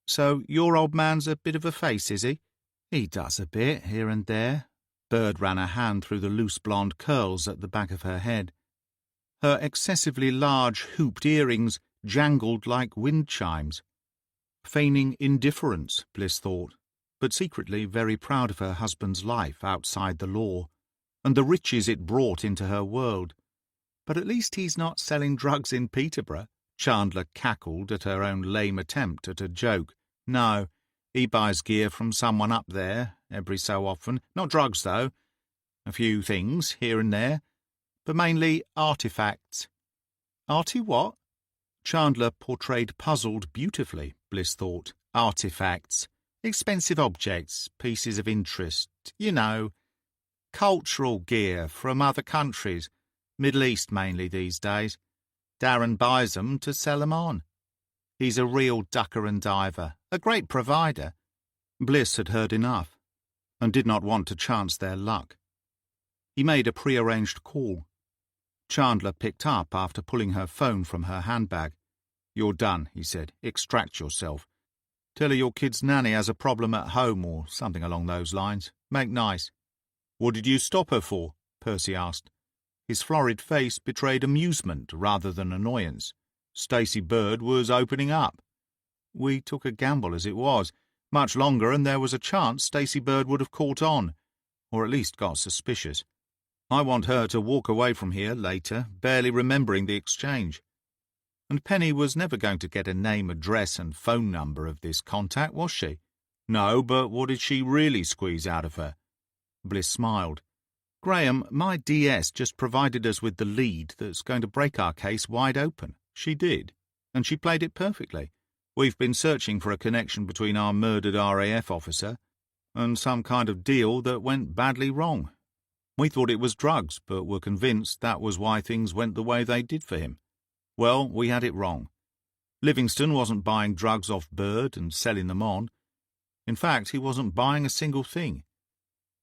S1: So your old man's a bit of a face, is he? He does a bit, here and there. Bird ran a hand through the loose blonde curls at the back of her head. Her excessively large hooped earrings jangled like wind chimes. Feigning indifference, Bliss thought, but secretly very proud of her husband's life outside the law, and the riches it brought into her world. But at least he's not selling drugs in Peterborough. Chandler cackled at her own lame attempt at a joke. No, he buys gear from someone up there, every so often. Not drugs, though. A few things, here and there, but mainly artifacts. Arty what? Chandler portrayed puzzled beautifully, Bliss thought. Artifacts. Expensive objects, pieces of interest, you know. Cultural gear from other countries, Middle East mainly these days. Darren buys them to sell them on. He's a real ducker and diver, a great provider. Bliss had heard enough, and did not want to chance their luck. He made a prearranged call. Chandler picked up after pulling her phone from her handbag. You're done, he said. Extract yourself. Tell her your kid's nanny has a problem at home or something along those lines. Make nice. What did you stop her for? Percy asked. His florid face betrayed amusement rather than annoyance. Stacey Bird was opening up. We took a gamble as it was. Much longer and there was a chance Stacey Bird would have caught on, or at least got suspicious. I want her to walk away from here later, barely remembering the exchange. And Penny was never going to get a name, address and phone number of this contact, was she? No, but what did she really squeeze out of her? Bliss smiled. Graham, my DS just provided us with the lead that's going to break our case wide open. She did, and she played it perfectly. We've been searching for a connection between our murdered RAF officer and some kind of deal that went badly wrong. We thought it was drugs, but were convinced that was why things went the way they did for him. Well, we had it wrong. Livingston wasn't buying drugs off Bird and selling them on. In fact, he wasn't buying a single thing.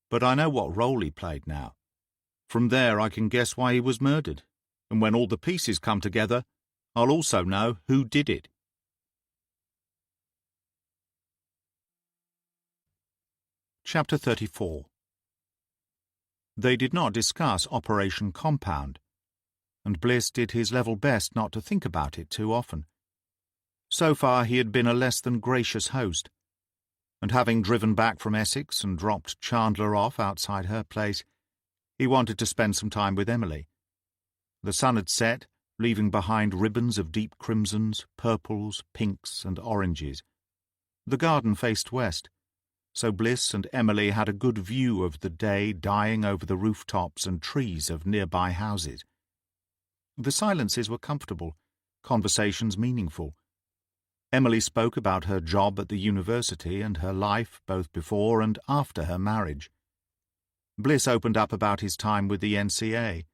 S1: But I know what role he played now. From there I can guess why he was murdered, and when all the pieces come together, I'll also know who did it. Chapter 34. They did not discuss Operation Compound, and Bliss did his level best not to think about it too often. So far he had been a less than gracious host, and having driven back from Essex and dropped Chandler off outside her place, he wanted to spend some time with Emily. The sun had set, leaving behind ribbons of deep crimsons, purples, pinks, and oranges. The garden faced west, so Bliss and Emily had a good view of the day dying over the rooftops and trees of nearby houses. The silences were comfortable, conversations meaningful. Emily spoke about her job at the university and her life both before and after her marriage. Bliss opened up about his time with the NCA,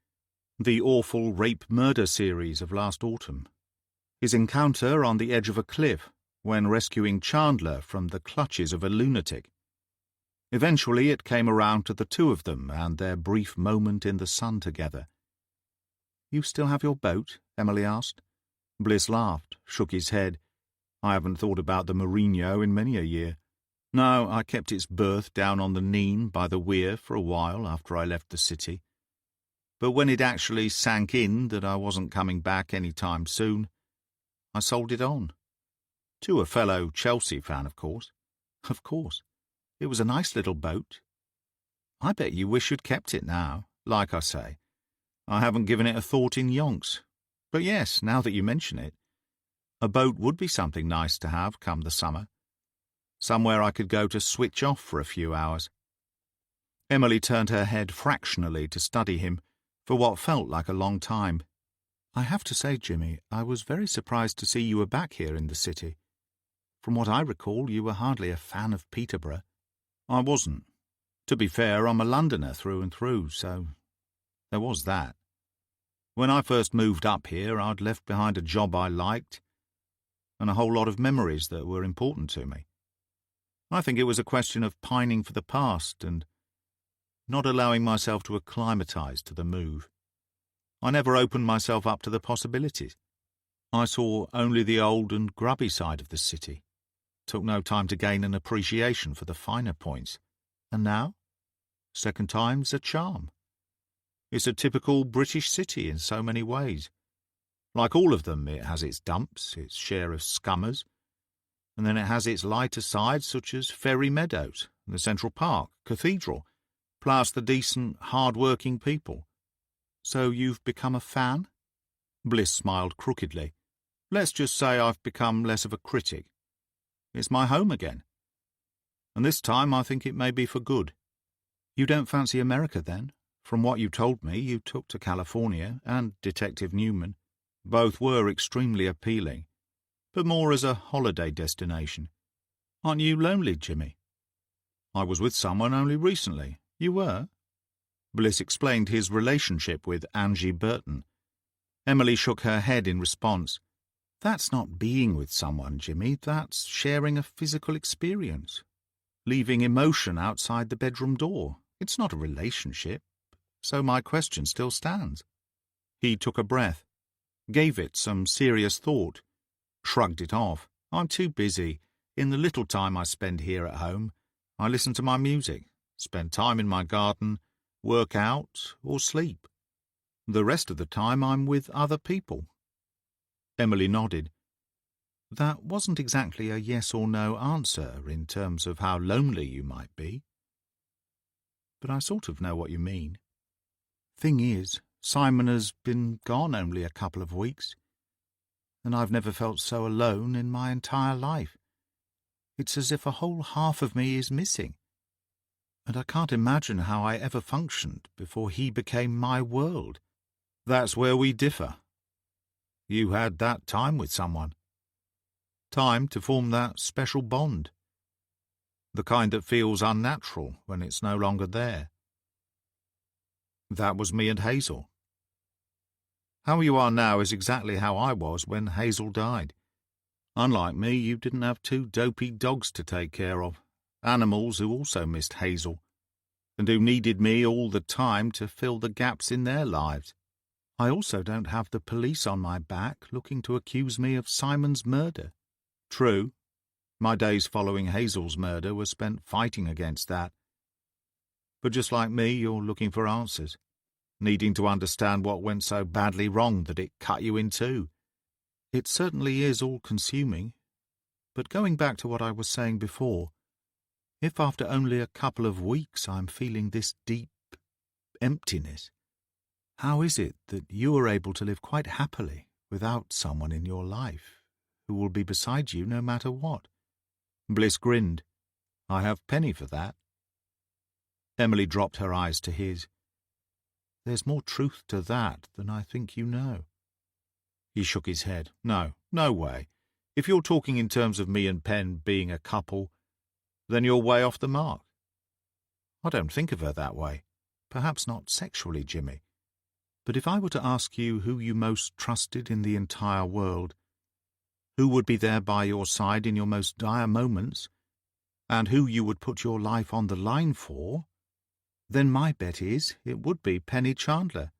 S1: the awful rape-murder series of last autumn, his encounter on the edge of a cliff when rescuing Chandler from the clutches of a lunatic. Eventually it came around to the two of them and their brief moment in the sun together. "You still have your boat?" Emily asked. Bliss laughed, shook his head. "I haven't thought about the Mourinho in many a year. No, I kept its berth down on the Nene by the weir for a while after I left the city. But when it actually sank in that I wasn't coming back any time soon, I sold it on. To a fellow Chelsea fan, of course. Of course. It was a nice little boat. I bet you wish you'd kept it now. Like I say, I haven't given it a thought in yonks. But yes, now that you mention it, a boat would be something nice to have come the summer. Somewhere I could go to switch off for a few hours." Emily turned her head fractionally to study him for what felt like a long time. "I have to say, Jimmy, I was very surprised to see you were back here in the city. From what I recall, you were hardly a fan of Peterborough." "I wasn't. To be fair, I'm a Londoner through and through, so there was that. When I first moved up here, I'd left behind a job I liked and a whole lot of memories that were important to me. I think it was a question of pining for the past and not allowing myself to acclimatise to the move. I never opened myself up to the possibilities. I saw only the old and grubby side of the city, took no time to gain an appreciation for the finer points. And now? Second time's a charm. It's a typical British city in so many ways. Like all of them, it has its dumps, its share of scummers, and then it has its lighter sides such as Ferry Meadows, the Central Park, Cathedral, plus the decent, hard-working people. So you've become a fan?" Bliss smiled crookedly. "Let's just say I've become less of a critic. It's my home again. And this time I think it may be for good." "You don't fancy America, then? From what you told me, you took to California and Detective Newman. Both were extremely appealing, but more as a holiday destination. Aren't you lonely, Jimmy?" "I was with someone only recently." "You were?" Bliss explained his relationship with Angie Burton. Emily shook her head in response. "That's not being with someone, Jimmy. That's sharing a physical experience. Leaving emotion outside the bedroom door. It's not a relationship. So my question still stands." He took a breath, gave it some serious thought, shrugged it off. "I'm too busy. In the little time I spend here at home, I listen to my music, spend time in my garden, work out, or sleep. The rest of the time I'm with other people." Emily nodded. "That wasn't exactly a yes or no answer in terms of how lonely you might be. But I sort of know what you mean. Thing is, Simon has been gone only a couple of weeks, and I've never felt so alone in my entire life. It's as if a whole half of me is missing, and I can't imagine how I ever functioned before he became my world." "That's where we differ. You had that time with someone. Time to form that special bond. The kind that feels unnatural when it's no longer there. That was me and Hazel. How you are now is exactly how I was when Hazel died. Unlike me, you didn't have two dopey dogs to take care of, animals who also missed Hazel, and who needed me all the time to fill the gaps in their lives. I also don't have the police on my back looking to accuse me of Simon's murder. True, my days following Hazel's murder were spent fighting against that. But just like me, you're looking for answers, needing to understand what went so badly wrong that it cut you in two. It certainly is all-consuming. But going back to what I was saying before, if after only a couple of weeks I'm feeling this deep emptiness, How is it that you are able to live quite happily without someone in your life who will be beside you no matter what?" Bliss grinned. "I have Penny for that." Emily dropped her eyes to his. "There's more truth to that than I think you know." He shook his head. "No, no way. If you're talking in terms of me and Pen being a couple, then you're way off the mark." "I don't think of her that way. Perhaps not sexually, Jimmy. But if I were to ask you who you most trusted in the entire world, who would be there by your side in your most dire moments, and who you would put your life on the line for, then my bet is it would be Penny Chandler."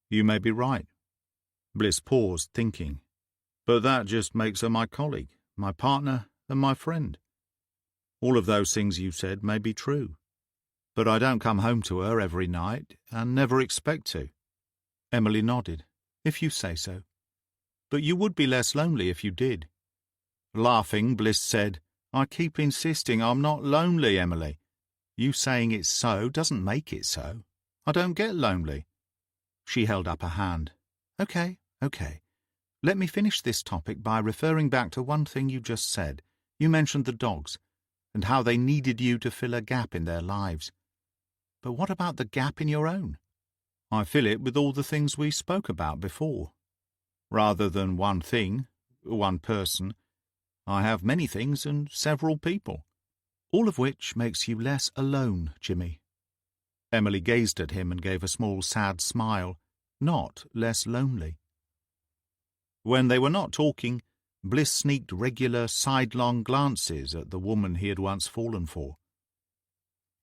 S1: "You may be right." Bliss paused, thinking. "But that just makes her my colleague, my partner, and my friend. All of those things you said may be true, but I don't come home to her every night, and never expect to." Emily nodded. "If you say so. But you would be less lonely if you did." Laughing, Bliss said, "I keep insisting I'm not lonely, Emily. You saying it's so doesn't make it so. I don't get lonely." She held up a hand. Okay. Let me finish this topic by referring back to one thing you just said. You mentioned the dogs, and how they needed you to fill a gap in their lives. But what about the gap in your own? I fill it with all the things we spoke about before. Rather than one thing, one person, I have many things and several people. All of which makes you less alone, Jimmy." Emily gazed at him and gave a small sad smile, not less lonely. When they were not talking, Bliss sneaked regular sidelong glances at the woman he had once fallen for.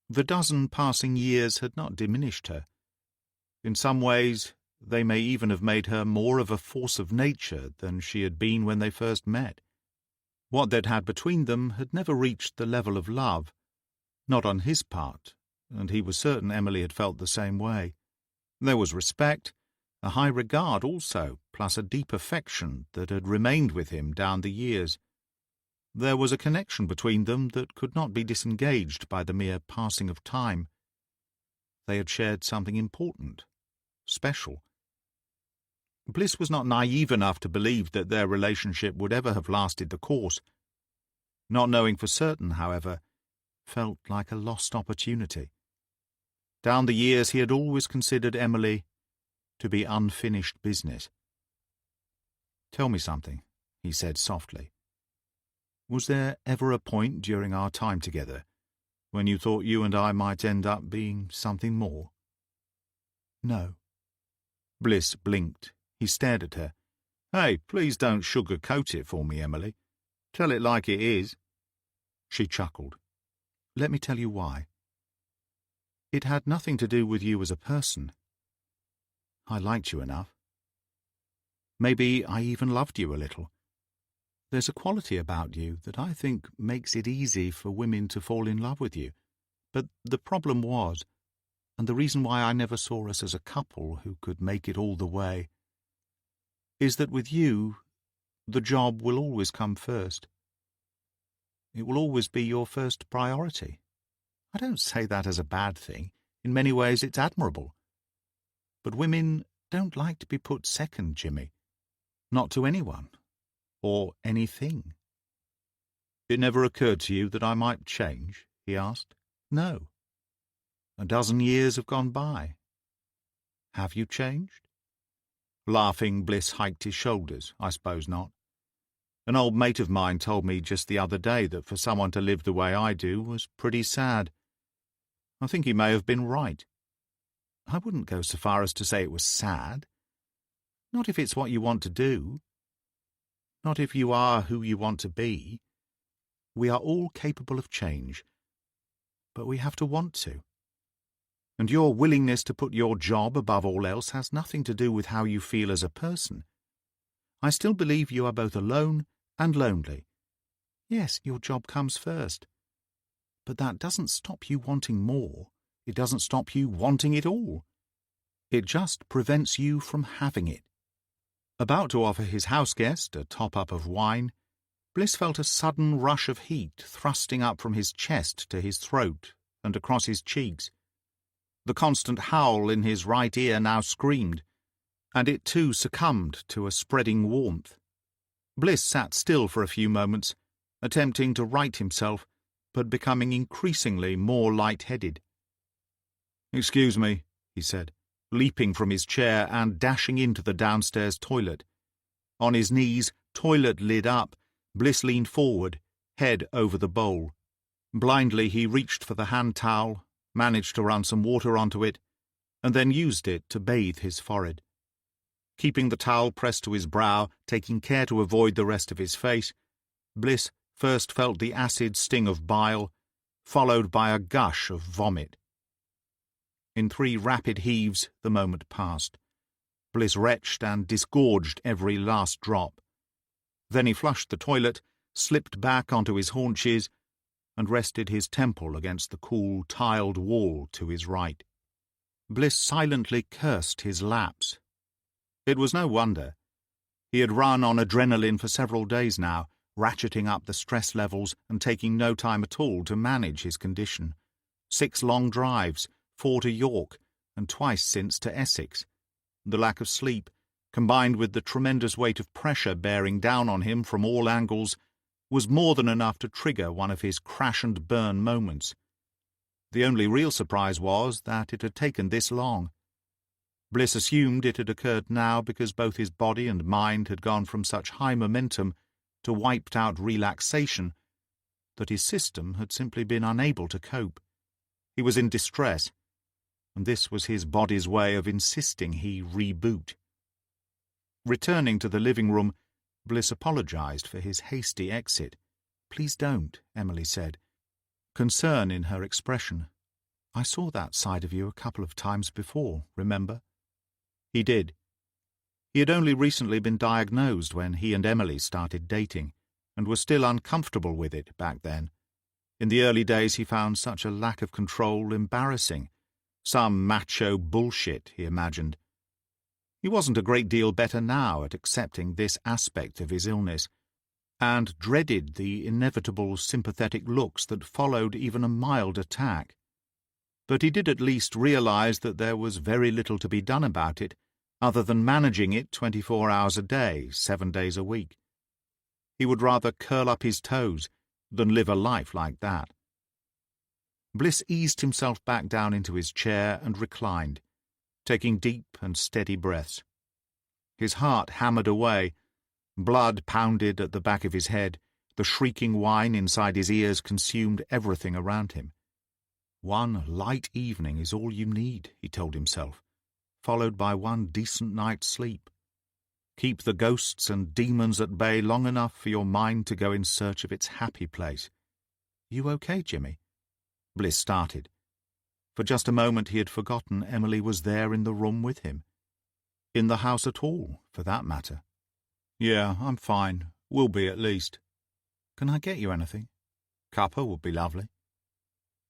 S1: The dozen passing years had not diminished her. In some ways, they may even have made her more of a force of nature than she had been when they first met. What they'd had between them had never reached the level of love, not on his part, and he was certain Emily had felt the same way. There was respect, a high regard also, plus a deep affection that had remained with him down the years. There was a connection between them that could not be disengaged by the mere passing of time. They had shared something important, special. Bliss was not naive enough to believe that their relationship would ever have lasted the course. Not knowing for certain, however, felt like a lost opportunity. Down the years he had always considered Emily to be unfinished business. "Tell me something," he said softly. "Was there ever a point during our time together when you thought you and I might end up being something more?" "No." Bliss blinked. He stared at her. "Hey, please don't sugarcoat it for me, Emily. Tell it like it is." She chuckled. "Let me tell you why. It had nothing to do with you as a person. I liked you enough. Maybe I even loved you a little. There's a quality about you that I think makes it easy for women to fall in love with you. But the problem was, and the reason why I never saw us as a couple who could make it all the way, is that with you, the job will always come first. It will always be your first priority. I don't say that as a bad thing. In many ways it's admirable. But women don't like to be put second, Jimmy. Not to anyone. Or anything." "It never occurred to you that I might change?" he asked. "No. A dozen years have gone by. Have you changed?" Laughing, Bliss hiked his shoulders. "I suppose not. An old mate of mine told me just the other day that for someone to live the way I do was pretty sad. I think he may have been right. I wouldn't go so far as to say it was sad. Not if it's what you want to do. Not if you are who you want to be. We are all capable of change, but we have to want to. And your willingness to put your job above all else has nothing to do with how you feel as a person. I still believe you are both alone and lonely. Yes, your job comes first. But that doesn't stop you wanting more. It doesn't stop you wanting it all. It just prevents you from having it." About to offer his house guest a top-up of wine, Bliss felt a sudden rush of heat thrusting up from his chest to his throat and across his cheeks. The constant howl in his right ear now screamed, and it too succumbed to a spreading warmth. Bliss sat still for a few moments, attempting to right himself, but becoming increasingly more light-headed. "Excuse me," he said, leaping from his chair and dashing into the downstairs toilet. On his knees, toilet lid up, Bliss leaned forward, head over the bowl. Blindly he reached for the hand towel, managed to run some water onto it, and then used it to bathe his forehead. Keeping the towel pressed to his brow, taking care to avoid the rest of his face, Bliss first felt the acid sting of bile, followed by a gush of vomit. In 3 rapid heaves the moment passed. Bliss retched and disgorged every last drop. Then he flushed the toilet, slipped back onto his haunches, and rested his temple against the cool, tiled wall to his right. Bliss silently cursed his lapse. It was no wonder. He had run on adrenaline for several days now, ratcheting up the stress levels and taking no time at all to manage his condition. 6 long drives, 4 to York, and twice since to Essex. The lack of sleep, combined with the tremendous weight of pressure bearing down on him from all angles, was more than enough to trigger one of his crash-and-burn moments. The only real surprise was that it had taken this long. Bliss assumed it had occurred now because both his body and mind had gone from such high momentum to wiped-out relaxation that his system had simply been unable to cope. He was in distress, and this was his body's way of insisting he reboot. Returning to the living room, Bliss apologized for his hasty exit. "Please don't," Emily said, concern in her expression. "I saw that side of you a couple of times before, remember?" He did. He had only recently been diagnosed when he and Emily started dating, and was still uncomfortable with it back then. In the early days he found such a lack of control embarrassing. Some macho bullshit, he imagined. He wasn't a great deal better now at accepting this aspect of his illness, and dreaded the inevitable sympathetic looks that followed even a mild attack. But he did at least realize that there was very little to be done about it, other than managing it 24 hours a day, 7 days a week. He would rather curl up his toes than live a life like that. Bliss eased himself back down into his chair and reclined, taking deep and steady breaths. His heart hammered away, blood pounded at the back of his head, the shrieking whine inside his ears consumed everything around him. One light evening is all you need, he told himself, followed by one decent night's sleep. Keep the ghosts and demons at bay long enough for your mind to go in search of its happy place. "You okay, Jimmy?" Bliss started. For just a moment he had forgotten Emily was there in the room with him. In the house at all, for that matter. "Yeah, I'm fine. Will be, at least." "Can I get you anything?" "Cuppa would be lovely."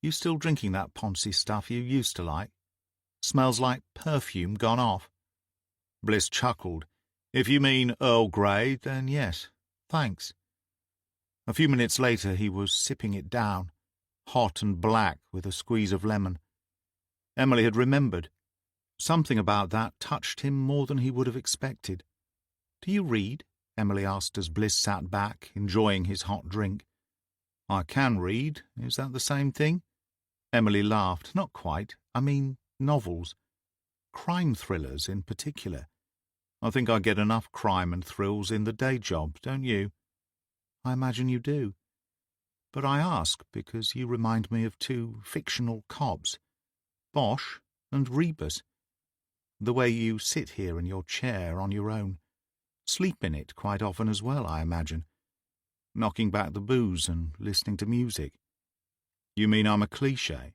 S1: "You still drinking that Poncy stuff you used to like? Smells like perfume gone off." Bliss chuckled. "If you mean Earl Grey, then yes, thanks." A few minutes later he was sipping it down, hot and black with a squeeze of lemon. Emily had remembered. Something about that touched him more than he would have expected. "Do you read?" Emily asked as Bliss sat back, enjoying his hot drink. "I can read. Is that the same thing?" Emily laughed. "Not quite. I mean novels. Crime thrillers in particular. I think I get enough crime and thrills in the day job, don't you?" "I imagine you do. But I ask because you remind me of 2 fictional cops, Bosch and Rebus. The way you sit here in your chair on your own. Sleep in it quite often as well, I imagine. Knocking back the booze and listening to music." "You mean I'm a cliché?"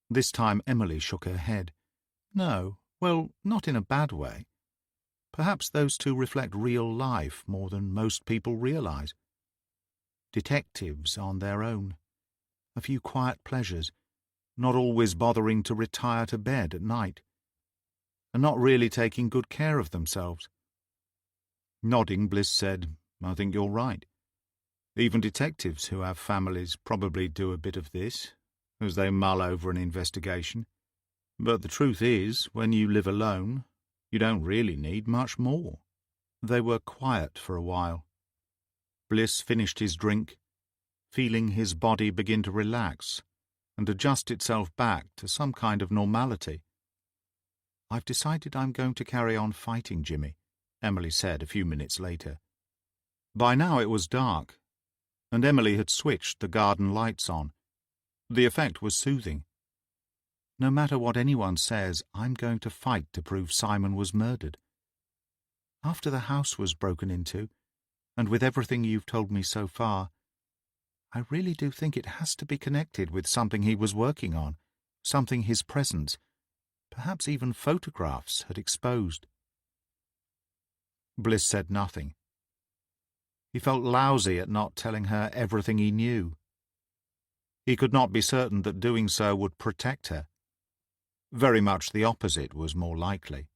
S1: This time Emily shook her head. "No, well, not in a bad way. Perhaps those 2 reflect real life more than most people realize. Detectives on their own. A few quiet pleasures, not always bothering to retire to bed at night, and not really taking good care of themselves." Nodding, Bliss said, "I think you're right. Even detectives who have families probably do a bit of this, as they mull over an investigation. But the truth is, when you live alone, you don't really need much more." They were quiet for a while. Bliss finished his drink, feeling his body begin to relax and adjust itself back to some kind of normality. "I've decided I'm going to carry on fighting Jimmy," Emily said a few minutes later. By now it was dark, and Emily had switched the garden lights on. The effect was soothing. "No matter what anyone says, I'm going to fight to prove Simon was murdered. After the house was broken into, and with everything you've told me so far, I really do think it has to be connected with something he was working on, something his presence, perhaps even photographs, had exposed." Bliss said nothing. He felt lousy at not telling her everything he knew. He could not be certain that doing so would protect her. Very much the opposite was more likely.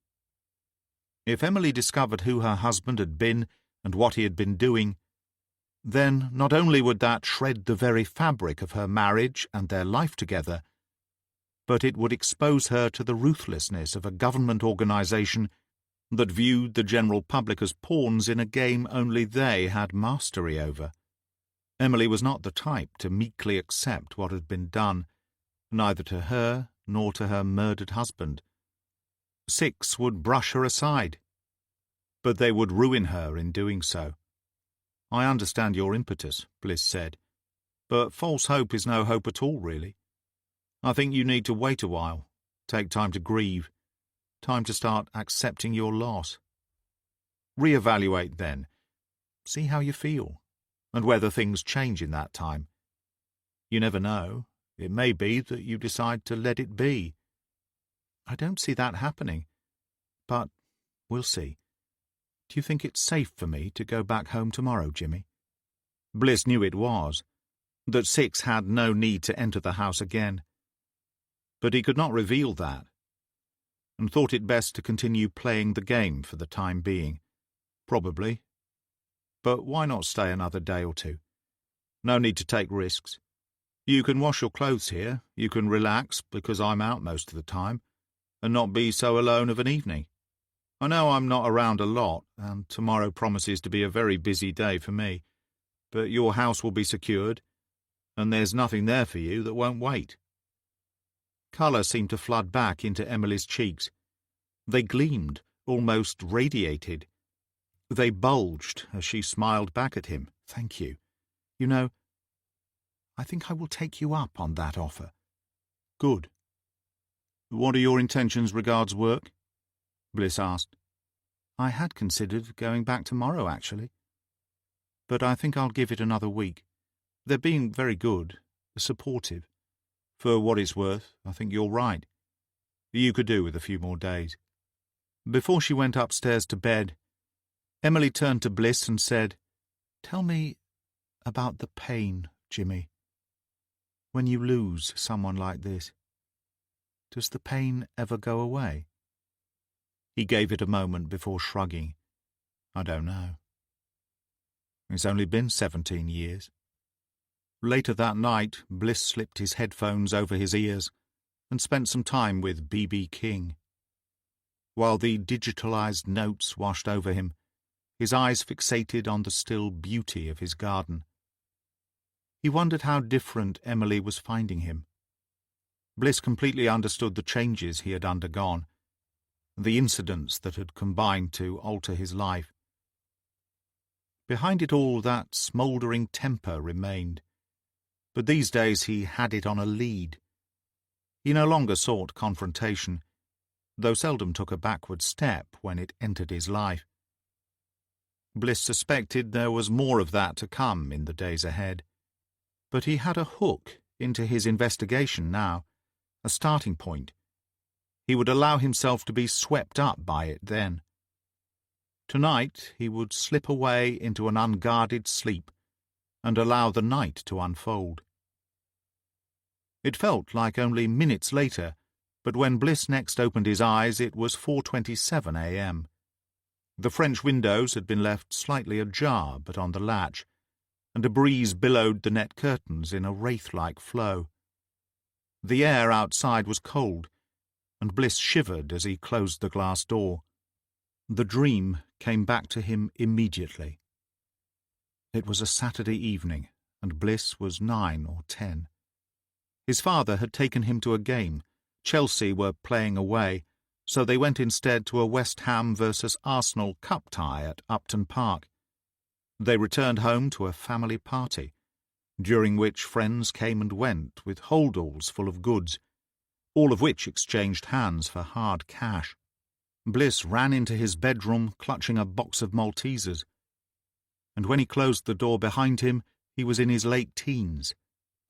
S1: If Emily discovered who her husband had been and what he had been doing, then not only would that shred the very fabric of her marriage and their life together, but it would expose her to the ruthlessness of a government organization that viewed the general public as pawns in a game only they had mastery over. Emily was not the type to meekly accept what had been done, neither to her nor to her murdered husband. Six would brush her aside, but they would ruin her in doing so. "I understand your impetus," Bliss said, "but false hope is no hope at all, really. I think you need to wait a while, take time to grieve, time to start accepting your loss. Reevaluate then, see how you feel, and whether things change in that time. You never know. It may be that you decide to let it be. I don't see that happening, but we'll see. Do you think it's safe for me to go back home tomorrow, Jimmy?" Bliss knew it was, that Six had no need to enter the house again. But he could not reveal that, and thought it best to continue playing the game for the time being. Probably. But why not stay another day or two? No need to take risks. You can wash your clothes here, you can relax because I'm out most of the time, and not be so alone of an evening. I know I'm not around a lot, and tomorrow promises to be a very busy day for me, but your house will be secured, and there's nothing there for you that won't wait." Colour seemed to flood back into Emily's cheeks. They gleamed, almost radiated. They bulged as she smiled back at him. "Thank you. You know, I think I will take you up on that offer." "Good. What are your intentions regards work?" Bliss asked. "I had considered going back tomorrow, actually. But I think I'll give it another week. They're being very good, supportive. For what it's worth, I think you're right. You could do with a few more days." Before she went upstairs to bed, Emily turned to Bliss and said, "Tell me about the pain, Jimmy. When you lose someone like this, does the pain ever go away?" He gave it a moment before shrugging. "I don't know. It's only been 17 years. Later that night, Bliss slipped his headphones over his ears and spent some time with B.B. King. While the digitalized notes washed over him, his eyes fixated on the still beauty of his garden. He wondered how different Emily was finding him. Bliss completely understood the changes he had undergone, the incidents that had combined to alter his life. Behind it all, that smouldering temper remained, but these days he had it on a lead. He no longer sought confrontation, though seldom took a backward step when it entered his life. Bliss suspected there was more of that to come in the days ahead, but he had a hook into his investigation now, a starting point. He would allow himself to be swept up by it then. Tonight he would slip away into an unguarded sleep and allow the night to unfold. It felt like only minutes later, but when Bliss next opened his eyes it was 4:27 a.m. The French windows had been left slightly ajar but on the latch, and a breeze billowed the net curtains in a wraith-like flow. The air outside was cold, and Bliss shivered as he closed the glass door. The dream came back to him immediately. It was a Saturday evening, and Bliss was 9 or 10. His father had taken him to a game. Chelsea were playing away, so they went instead to a West Ham versus Arsenal cup tie at Upton Park. They returned home to a family party, during which friends came and went with holdalls full of goods, all of which exchanged hands for hard cash. Bliss ran into his bedroom clutching a box of Maltesers, and when he closed the door behind him, he was in his late teens,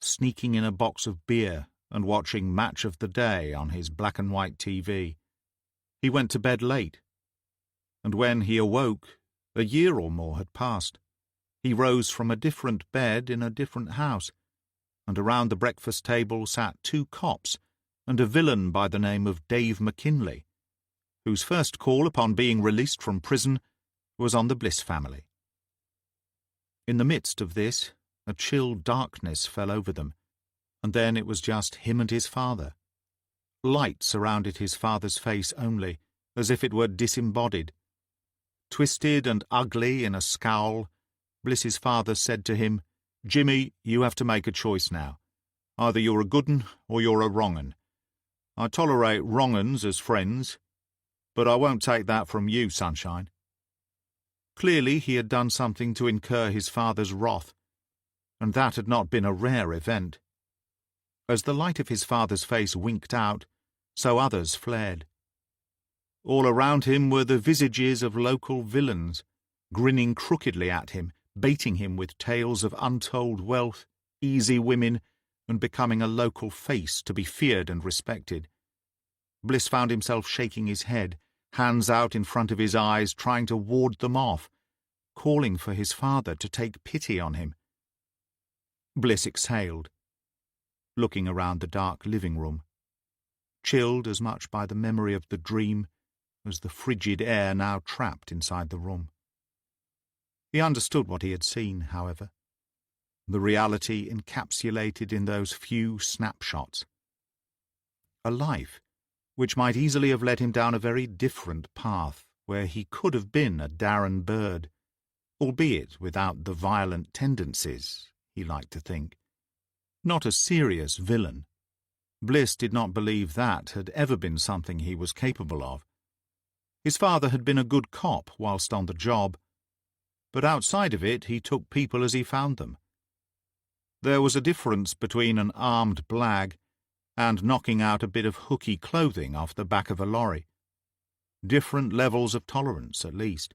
S1: sneaking in a box of beer and watching Match of the Day on his black-and-white TV. He went to bed late, and when he awoke, a year or more had passed. He rose from a different bed in a different house, and around the breakfast table sat 2 cops and a villain by the name of Dave McKinley, whose first call upon being released from prison was on the Bliss family. In the midst of this, a chill darkness fell over them, and then it was just him and his father. Light surrounded his father's face only, as if it were disembodied. Twisted and ugly in a scowl, Bliss's father said to him, "Jimmy, you have to make a choice now. Either you're a good 'un or you're a wrong 'un. I tolerate wrong 'uns as friends, but I won't take that from you, sunshine." Clearly he had done something to incur his father's wrath, and that had not been a rare event. As the light of his father's face winked out, so others flared. All around him were the visages of local villains, grinning crookedly at him, baiting him with tales of untold wealth, easy women, and becoming a local face to be feared and respected. Bliss found himself shaking his head, hands out in front of his eyes, trying to ward them off, calling for his father to take pity on him. Bliss exhaled, looking around the dark living room, chilled as much by the memory of the dream as the frigid air now trapped inside the room. He understood what he had seen, however, the reality encapsulated in those few snapshots. A life which might easily have led him down a very different path, where he could have been a Darren Bird, albeit without the violent tendencies, he liked to think. Not a serious villain. Bliss did not believe that had ever been something he was capable of. His father had been a good cop whilst on the job, but outside of it he took people as he found them. There was a difference between an armed blag and knocking out a bit of hooky clothing off the back of a lorry. Different levels of tolerance, at least.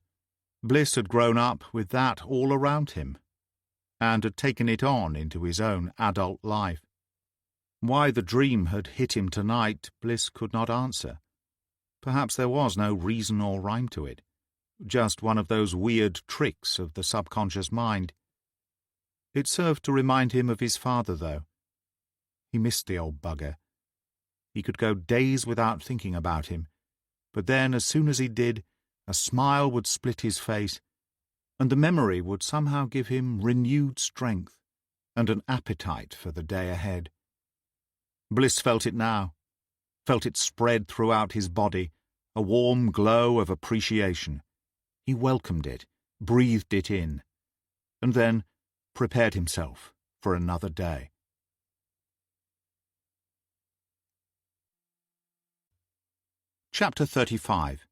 S1: Bliss had grown up with that all around him, and had taken it on into his own adult life. Why the dream had hit him tonight, Bliss could not answer. Perhaps there was no reason or rhyme to it, just one of those weird tricks of the subconscious mind. It served to remind him of his father, though. He missed the old bugger. He could go days without thinking about him, but then, as soon as he did, a smile would split his face, and the memory would somehow give him renewed strength and an appetite for the day ahead. Bliss felt it now, felt it spread throughout his body, a warm glow of appreciation. He welcomed it, breathed it in, and then prepared himself for another day. Chapter 35.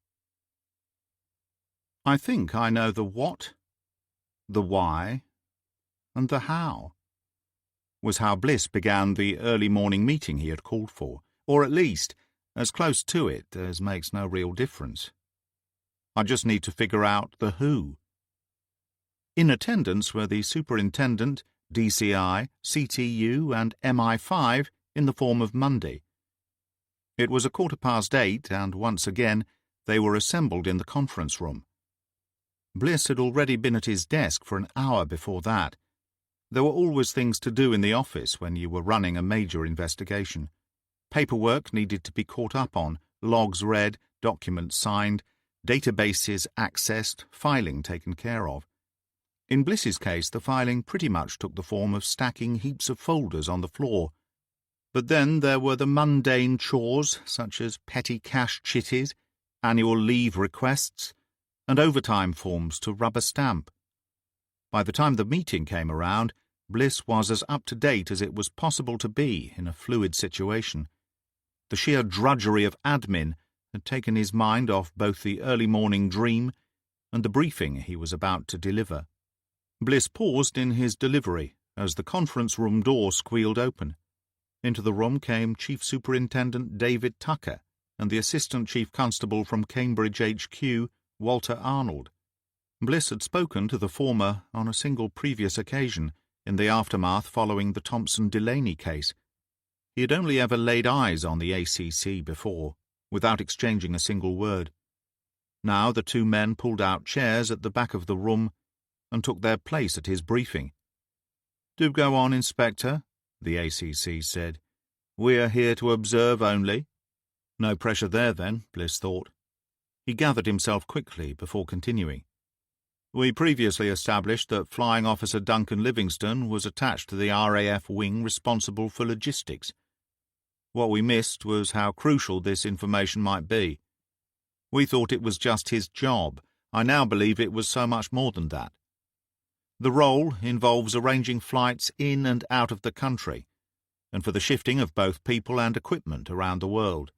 S1: I think I know the what, the why, and the how, was how Bliss began the early morning meeting he had called for, or at least as close to it as makes no real difference. I just need to figure out the who. In attendance were the superintendent, DCI, CTU, and MI5 in the form of Monday. It was 8:15, and once again they were assembled in the conference room. Bliss had already been at his desk for an hour before that. There were always things to do in the office when you were running a major investigation. Paperwork needed to be caught up on, logs read, documents signed, databases accessed, filing taken care of. In Bliss's case, the filing pretty much took the form of stacking heaps of folders on the floor, But then there were the mundane chores, such as petty cash chitties, annual leave requests, and overtime forms to rubber stamp. By the time the meeting came around, Bliss was as up-to-date as it was possible to be in a fluid situation. The sheer drudgery of admin had taken his mind off both the early morning dream and the briefing he was about to deliver. Bliss paused in his delivery as the conference room door squealed open. Into the room came Chief Superintendent David Tucker and the Assistant Chief Constable from Cambridge HQ, Walter Arnold. Bliss had spoken to the former on a single previous occasion, in the aftermath following the Thompson-Delaney case. He had only ever laid eyes on the ACC before, without exchanging a single word. Now the two men pulled out chairs at the back of the room and took their place at his briefing. "Do go on, Inspector," the ACC said. "We are here to observe only." No pressure there, then, Bliss thought. He gathered himself quickly before continuing. "We previously established that Flying Officer Duncan Livingston was attached to the RAF wing responsible for logistics. What we missed was how crucial this information might be. We thought it was just his job. I now believe it was so much more than that. The role involves arranging flights in and out of the country, and for the shifting of both people and equipment around the world.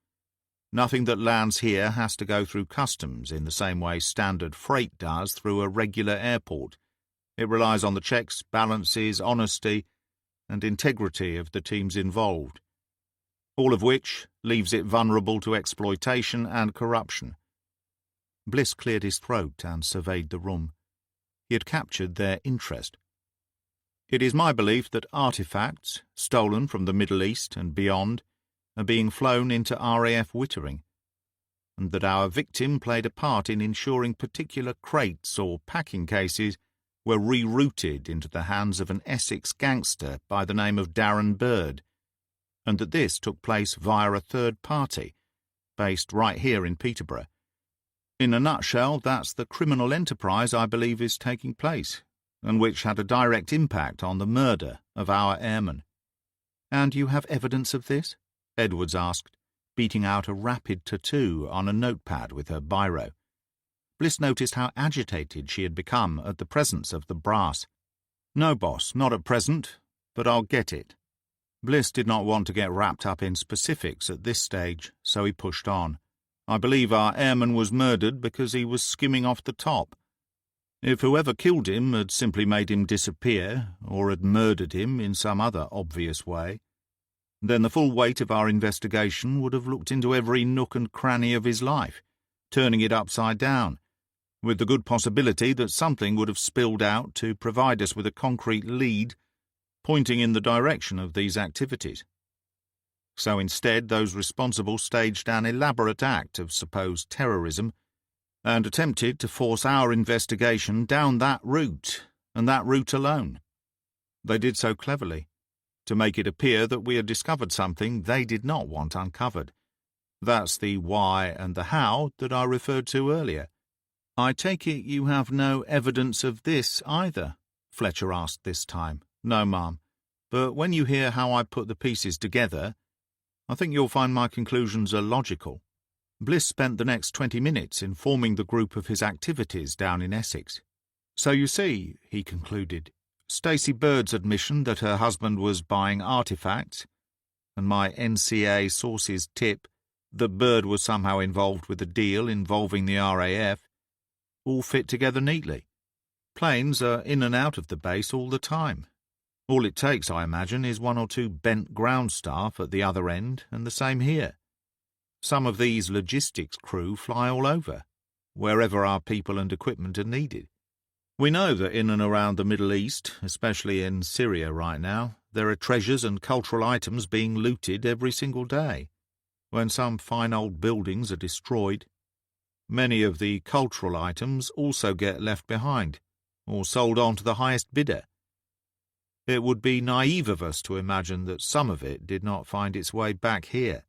S1: Nothing that lands here has to go through customs in the same way standard freight does through a regular airport. It relies on the checks, balances, honesty, and integrity of the teams involved, all of which leaves it vulnerable to exploitation and corruption." Bliss cleared his throat and surveyed the room. He had captured their interest. "It is my belief that artifacts, stolen from the Middle East and beyond, are being flown into RAF Wittering, and that our victim played a part in ensuring particular crates or packing cases were rerouted into the hands of an Essex gangster by the name of Darren Bird, and that this took place via a third party, based right here in Peterborough. In a nutshell, that's the criminal enterprise I believe is taking place, and which had a direct impact on the murder of our airman." "And you have evidence of this?" Edwards asked, beating out a rapid tattoo on a notepad with her biro. Bliss noticed how agitated she had become at the presence of the brass. "No, boss, not at present, but I'll get it." Bliss did not want to get wrapped up in specifics at this stage, so he pushed on. "I believe our airman was murdered because he was skimming off the top. If whoever killed him had simply made him disappear, or had murdered him in some other obvious way, then the full weight of our investigation would have looked into every nook and cranny of his life, turning it upside down, with the good possibility that something would have spilled out to provide us with a concrete lead pointing in the direction of these activities. So instead, those responsible staged an elaborate act of supposed terrorism and attempted to force our investigation down that route, and that route alone. They did so cleverly, to make it appear that we had discovered something they did not want uncovered. That's the why and the how that I referred to earlier." "I take it you have no evidence of this either?" Fletcher asked this time. "No, ma'am. But when you hear how I put the pieces together, I think you'll find my conclusions are logical." Bliss spent the next 20 minutes informing the group of his activities down in Essex. "So you see," he concluded, "Stacey Bird's admission that her husband was buying artifacts, and my NCA source's tip that Bird was somehow involved with a deal involving the RAF, all fit together neatly. Planes are in and out of the base all the time. All it takes, I imagine, is one or two bent ground staff at the other end, and the same here. Some of these logistics crew fly all over, wherever our people and equipment are needed. We know that in and around the Middle East, especially in Syria right now, there are treasures and cultural items being looted every single day. When some fine old buildings are destroyed, many of the cultural items also get left behind, or sold on to the highest bidder. It would be naive of us to imagine that some of it did not find its way back here.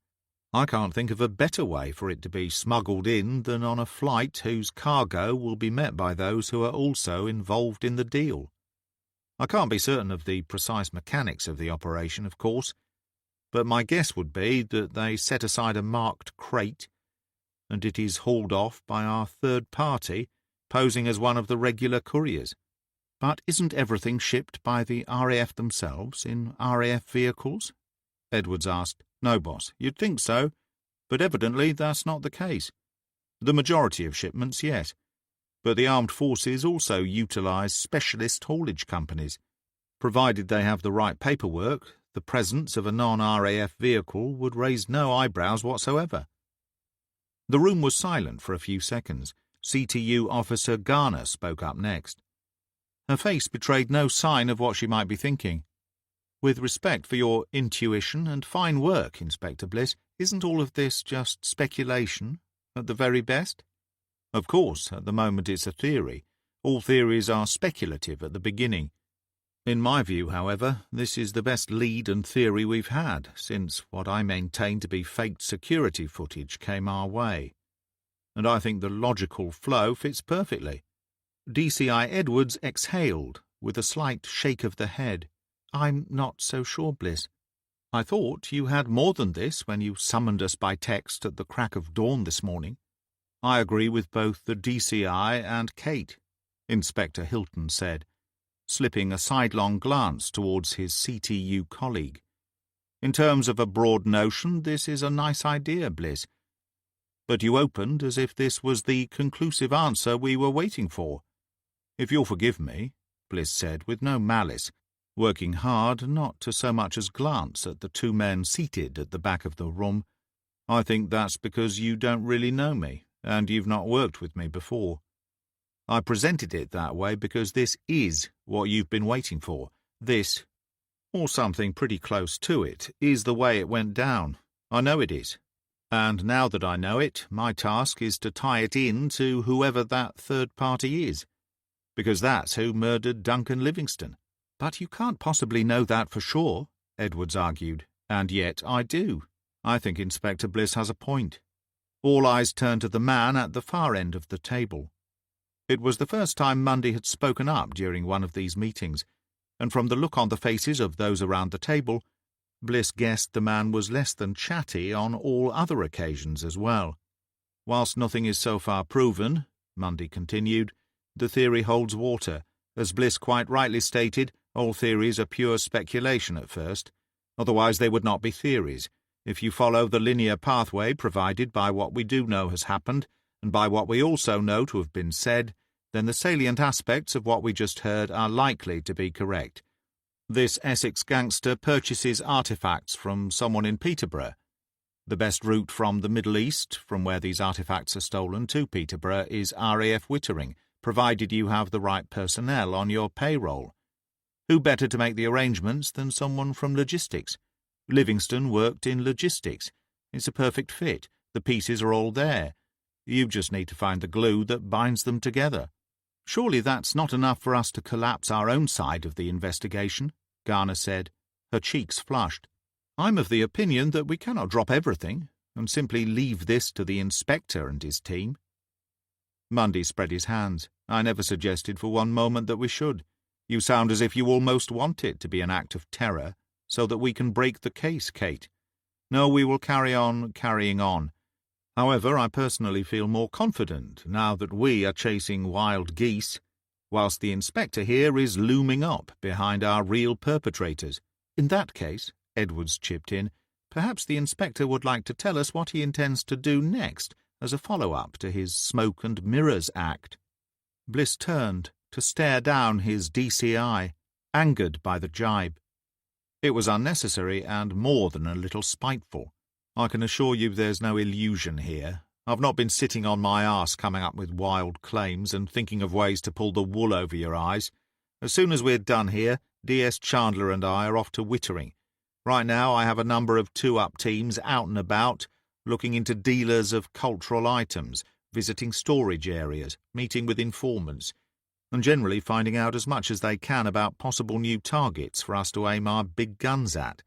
S1: I can't think of a better way for it to be smuggled in than on a flight whose cargo will be met by those who are also involved in the deal. I can't be certain of the precise mechanics of the operation, of course, but my guess would be that they set aside a marked crate, and it is hauled off by our third party, posing as one of the regular couriers. But isn't everything shipped by the RAF themselves in RAF vehicles? Edwards asked. No, boss, you'd think so, but evidently that's not the case. The majority of shipments, yes, but the armed forces also utilise specialist haulage companies. Provided they have the right paperwork, the presence of a non-RAF vehicle would raise no eyebrows whatsoever. The room was silent for a few seconds. CTU Officer Garner spoke up next. Her face betrayed no sign of what she might be thinking. With respect for your intuition and fine work, Inspector Bliss, isn't all of this just speculation, at the very best? Of course, at the moment it's a theory. All theories are speculative at the beginning. In my view, however, this is the best lead and theory we've had since what I maintain to be faked security footage came our way. And I think the logical flow fits perfectly. DCI Edwards exhaled with a slight shake of the head. I'm not so sure, Bliss. I thought you had more than this when you summoned us by text at the crack of dawn this morning. I agree with both the DCI and Kate, Inspector Hilton said, slipping a sidelong glance towards his CTU colleague. In terms of a broad notion, this is a nice idea, Bliss. But you opened as if this was the conclusive answer we were waiting for. If you'll forgive me, Bliss said with no malice, working hard not to so much as glance at the two men seated at the back of the room, I think that's because you don't really know me, and you've not worked with me before. I presented it that way because this is what you've been waiting for. This, or something pretty close to it, is the way it went down. I know it is. And now that I know it, my task is to tie it in to whoever that third party is, because that's who murdered Duncan Livingston. But you can't possibly know that for sure, Edwards argued, and yet I do. I think Inspector Bliss has a point. All eyes turned to the man at the far end of the table. It was the first time Mundy had spoken up during one of these meetings, and from the look on the faces of those around the table, Bliss guessed the man was less than chatty on all other occasions as well. Whilst nothing is so far proven, Mundy continued, the theory holds water. As Bliss quite rightly stated, all theories are pure speculation at first. Otherwise they would not be theories. If you follow the linear pathway provided by what we do know has happened, and by what we also know to have been said, then the salient aspects of what we just heard are likely to be correct. This Essex gangster purchases artefacts from someone in Peterborough. The best route from the Middle East, from where these artefacts are stolen, to Peterborough is RAF Wittering, provided you have the right personnel on your payroll. Who better to make the arrangements than someone from logistics? Livingston worked in logistics. It's a perfect fit. The pieces are all there. You just need to find the glue that binds them together. Surely that's not enough for us to collapse our own side of the investigation, Garner said. Her cheeks flushed. I'm of the opinion that we cannot drop everything and simply leave this to the inspector and his team. Mundy spread his hands. I never suggested for one moment that we should. You sound as if you almost want it to be an act of terror, so that we can break the case, Kate. No, we will carry on carrying on. However, I personally feel more confident now that we are chasing wild geese, whilst the inspector here is looming up behind our real perpetrators. In that case, Edwards chipped in, perhaps the inspector would like to tell us what he intends to do next as a follow-up to his smoke and mirrors act. Bliss turned to stare down his DCI, angered by the jibe. It was unnecessary and more than a little spiteful. I can assure you there's no illusion here. I've not been sitting on my arse coming up with wild claims and thinking of ways to pull the wool over your eyes. As soon as we're done here, DS Chandler and I are off to Wittering. Right now I have a number of 2-up teams out and about, looking into dealers of cultural items, visiting storage areas, meeting with informants, and generally finding out as much as they can about possible new targets for us to aim our big guns at.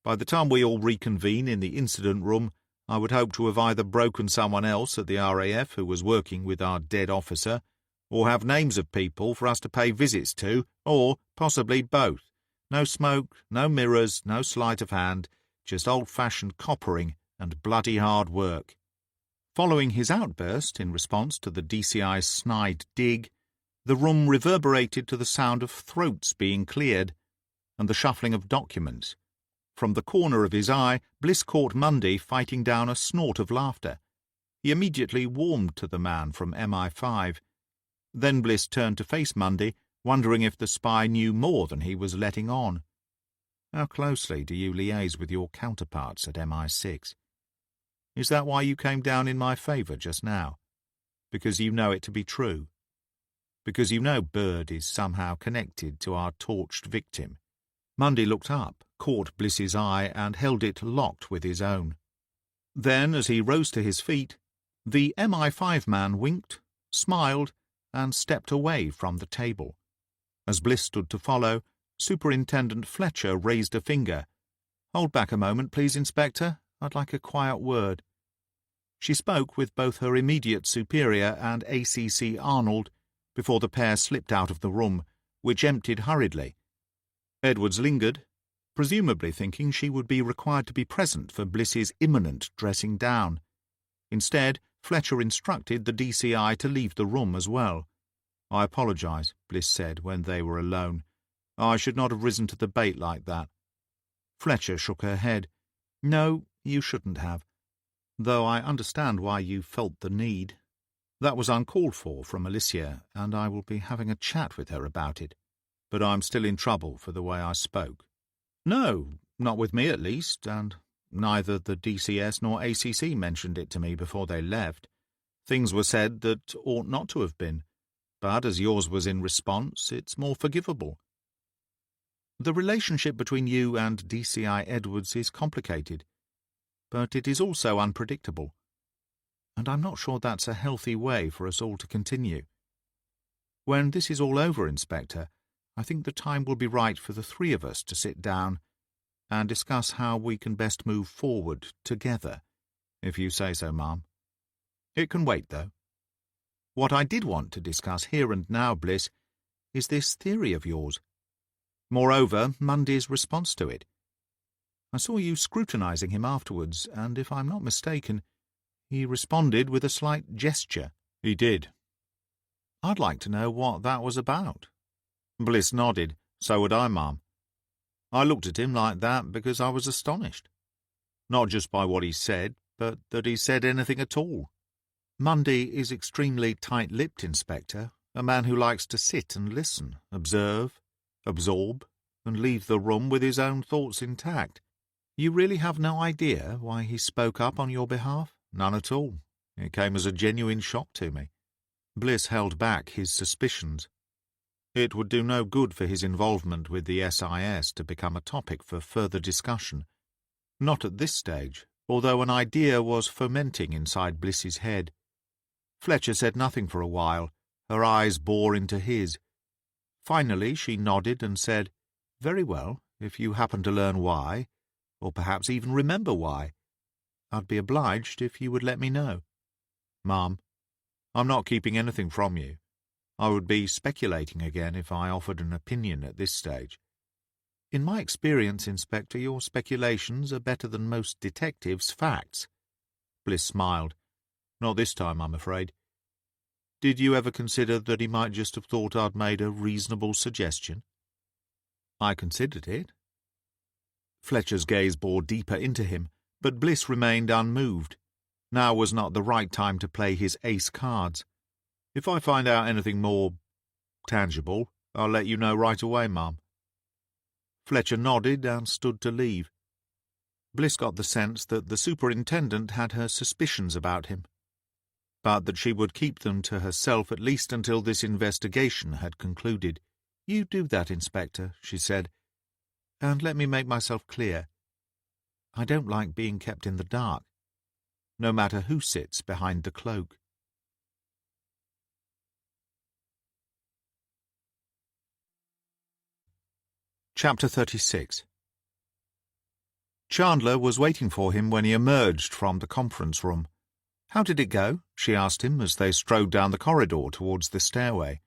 S1: By the time we all reconvene in the incident room, I would hope to have either broken someone else at the RAF who was working with our dead officer, or have names of people for us to pay visits to, or possibly both. No smoke, no mirrors, no sleight of hand, just old-fashioned coppering and bloody hard work. Following his outburst in response to the DCI's snide dig, the room reverberated to the sound of throats being cleared and the shuffling of documents. From the corner of his eye, Bliss caught Mundy fighting down a snort of laughter. He immediately warmed to the man from MI5. Then Bliss turned to face Mundy, wondering if the spy knew more than he was letting on. How closely do you liaise with your counterparts at MI6? Is that why you came down in my favour just now? Because you know it to be true? Because you know Bird is somehow connected to our torched victim? Mundy looked up, caught Bliss's eye, and held it locked with his own. Then, as he rose to his feet, the MI5 man winked, smiled, and stepped away from the table. As Bliss stood to follow, Superintendent Fletcher raised a finger. "Hold back a moment, please, Inspector. I'd like a quiet word." She spoke with both her immediate superior and ACC Arnold before the pair slipped out of the room, which emptied hurriedly. Edwards lingered, presumably thinking she would be required to be present for Bliss's imminent dressing down. Instead, Fletcher instructed the DCI to leave the room as well. "I apologize," Bliss said when they were alone. "I should not have risen to the bait like that." Fletcher shook her head. "No, you shouldn't have. Though I understand why you felt the need. That was uncalled for from Alicia, and I will be having a chat with her about it. But I'm still in trouble for the way I spoke." "No, not with me at least, and neither the DCS nor ACC mentioned it to me before they left. Things were said that ought not to have been, but as yours was in response, it's more forgivable. The relationship between you and DCI Edwards is complicated, but it is also unpredictable, and I'm not sure that's a healthy way for us all to continue. When this is all over, Inspector, I think the time will be right for the three of us to sit down and discuss how we can best move forward together, if you say so, ma'am. It can wait, though. What I did want to discuss here and now, Bliss, is this theory of yours. Moreover, Mundy's response to it. I saw you scrutinizing him afterwards, and if I'm not mistaken, he responded with a slight gesture." "He did." "I'd like to know what that was about." Bliss nodded. "So would I, ma'am. I looked at him like that because I was astonished. Not just by what he said, but that he said anything at all. Mundy is extremely tight-lipped, Inspector, a man who likes to sit and listen, observe, absorb, and leave the room with his own thoughts intact. You really have no idea why he spoke up on your behalf?" "None at all. It came as a genuine shock to me." Bliss held back his suspicions. It would do no good for his involvement with the SIS to become a topic for further discussion. Not at this stage, although an idea was fermenting inside Bliss's head. Fletcher said nothing for a while. Her eyes bore into his. Finally she nodded and said, "Very well, if you happen to learn why, or perhaps even remember why. I'd be obliged if you would let me know." "Ma'am, I'm not keeping anything from you. I would be speculating again if I offered an opinion at this stage." "In my experience, Inspector, your speculations are better than most detectives' facts." Bliss smiled. "Not this time, I'm afraid. Did you ever consider that he might just have thought I'd made a reasonable suggestion?" "I considered it." Fletcher's gaze bore deeper into him, but Bliss remained unmoved. Now was not the right time to play his ace cards. "If I find out anything more tangible, I'll let you know right away, ma'am." Fletcher nodded and stood to leave. Bliss got the sense that the superintendent had her suspicions about him, but that she would keep them to herself at least until this investigation had concluded. "You do that, Inspector," she said, "and let me make myself clear. I don't like being kept in the dark, no matter who sits behind the cloak." Chapter 36. Chandler was waiting for him when he emerged from the conference room. "How did it go?" she asked him as they strode down the corridor towards the stairway.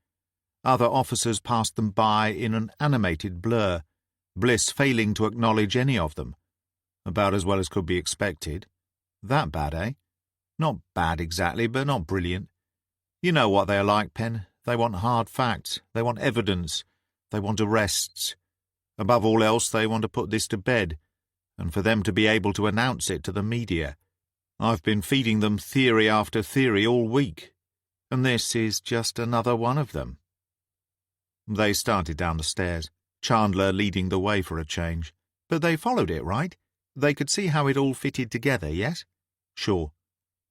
S1: Other officers passed them by in an animated blur, Bliss failing to acknowledge any of them. About as well as could be expected. That bad, eh? Not bad exactly, but not brilliant. You know what they are like, Pen. They want hard facts. They want evidence. They want arrests. Above all else, they want to put this to bed, and for them to be able to announce it to the media. I've been feeding them theory after theory all week, and this is just another one of them. They started down the stairs, Chandler leading the way for a change. But they followed it, right? They could see how it all fitted together, yes? Sure.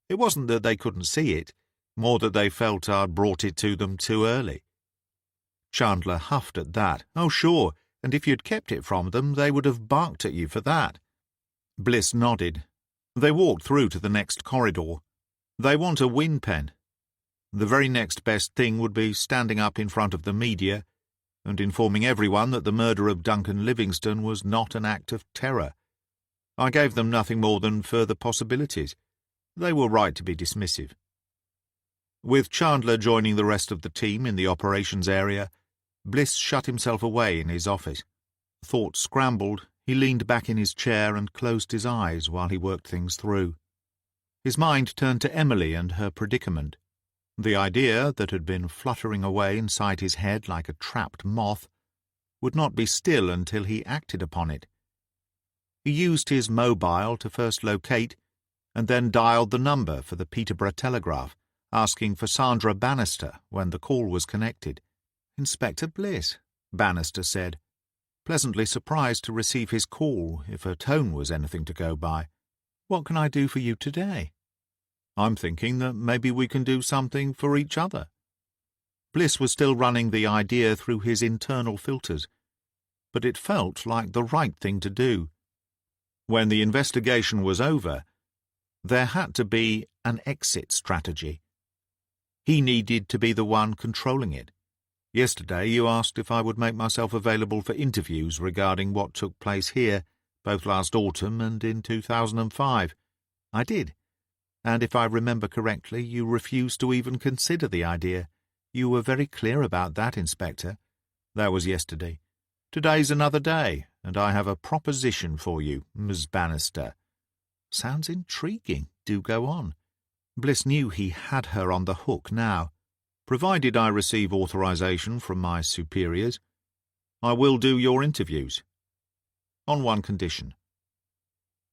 S1: It wasn't that they couldn't see it, more that they felt I'd brought it to them too early. Chandler huffed at that. Oh, sure, and if you'd kept it from them, they would have barked at you for that. Bliss nodded. They walked through to the next corridor. They want a win, Pen. The very next best thing would be standing up in front of the media and informing everyone that the murder of Duncan Livingston was not an act of terror. I gave them nothing more than further possibilities. They were right to be dismissive. With Chandler joining the rest of the team in the operations area, Bliss shut himself away in his office. Thoughts scrambled. He leaned back in his chair and closed his eyes while he worked things through. His mind turned to Emily and her predicament. The idea that had been fluttering away inside his head like a trapped moth would not be still until he acted upon it. He used his mobile to first locate and then dialed the number for the Peterborough Telegraph, asking for Sandra Bannister when the call was connected. "Inspector Bliss," Bannister said, pleasantly surprised to receive his call, if her tone was anything to go by. "What can I do for you today?" "I'm thinking that maybe we can do something for each other." Bliss was still running the idea through his internal filters, but it felt like the right thing to do. When the investigation was over, there had to be an exit strategy. He needed to be the one controlling it. "Yesterday you asked if I would make myself available for interviews regarding what took place here, both last autumn and in 2005. I did. And if I remember correctly, you refused to even consider the idea. You were very clear about that, Inspector. That was yesterday. Today's another day, and I have a proposition for you, Miss Bannister." "Sounds intriguing. Do go on." Bliss knew he had her on the hook now. "Provided I receive authorization from my superiors, I will do your interviews. On one condition."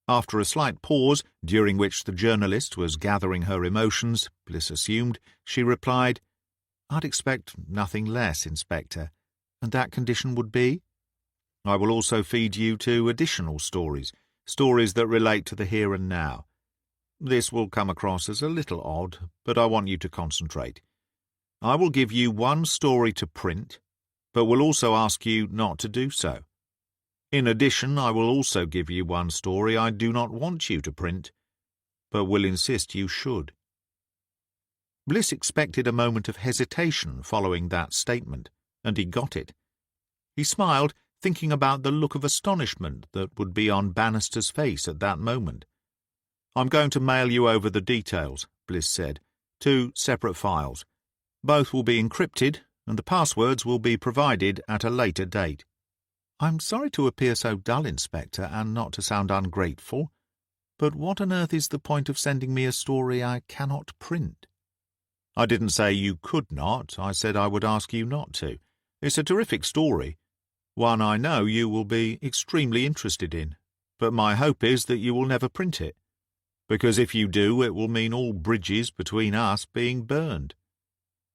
S1: After a slight pause, during which the journalist was gathering her emotions, Bliss assumed, she replied, "I'd expect nothing less, Inspector. And that condition would be?" "I will also feed you 2 additional stories that relate to the here and now. This will come across as a little odd, but I want you to concentrate. I will give you 1 story to print, but will also ask you not to do so. In addition, I will also give you 1 story I do not want you to print, but will insist you should." Bliss expected a moment of hesitation following that statement, and he got it. He smiled, thinking about the look of astonishment that would be on Bannister's face at that moment. "I'm going to mail you over the details," Bliss said. 2 separate files. Both will be encrypted, and the passwords will be provided at a later date." "I'm sorry to appear so dull, Inspector, and not to sound ungrateful, but what on earth is the point of sending me a story I cannot print?" "I didn't say you could not. I said I would ask you not to. It's a terrific story, one I know you will be extremely interested in, but my hope is that you will never print it, because if you do, it will mean all bridges between us being burned.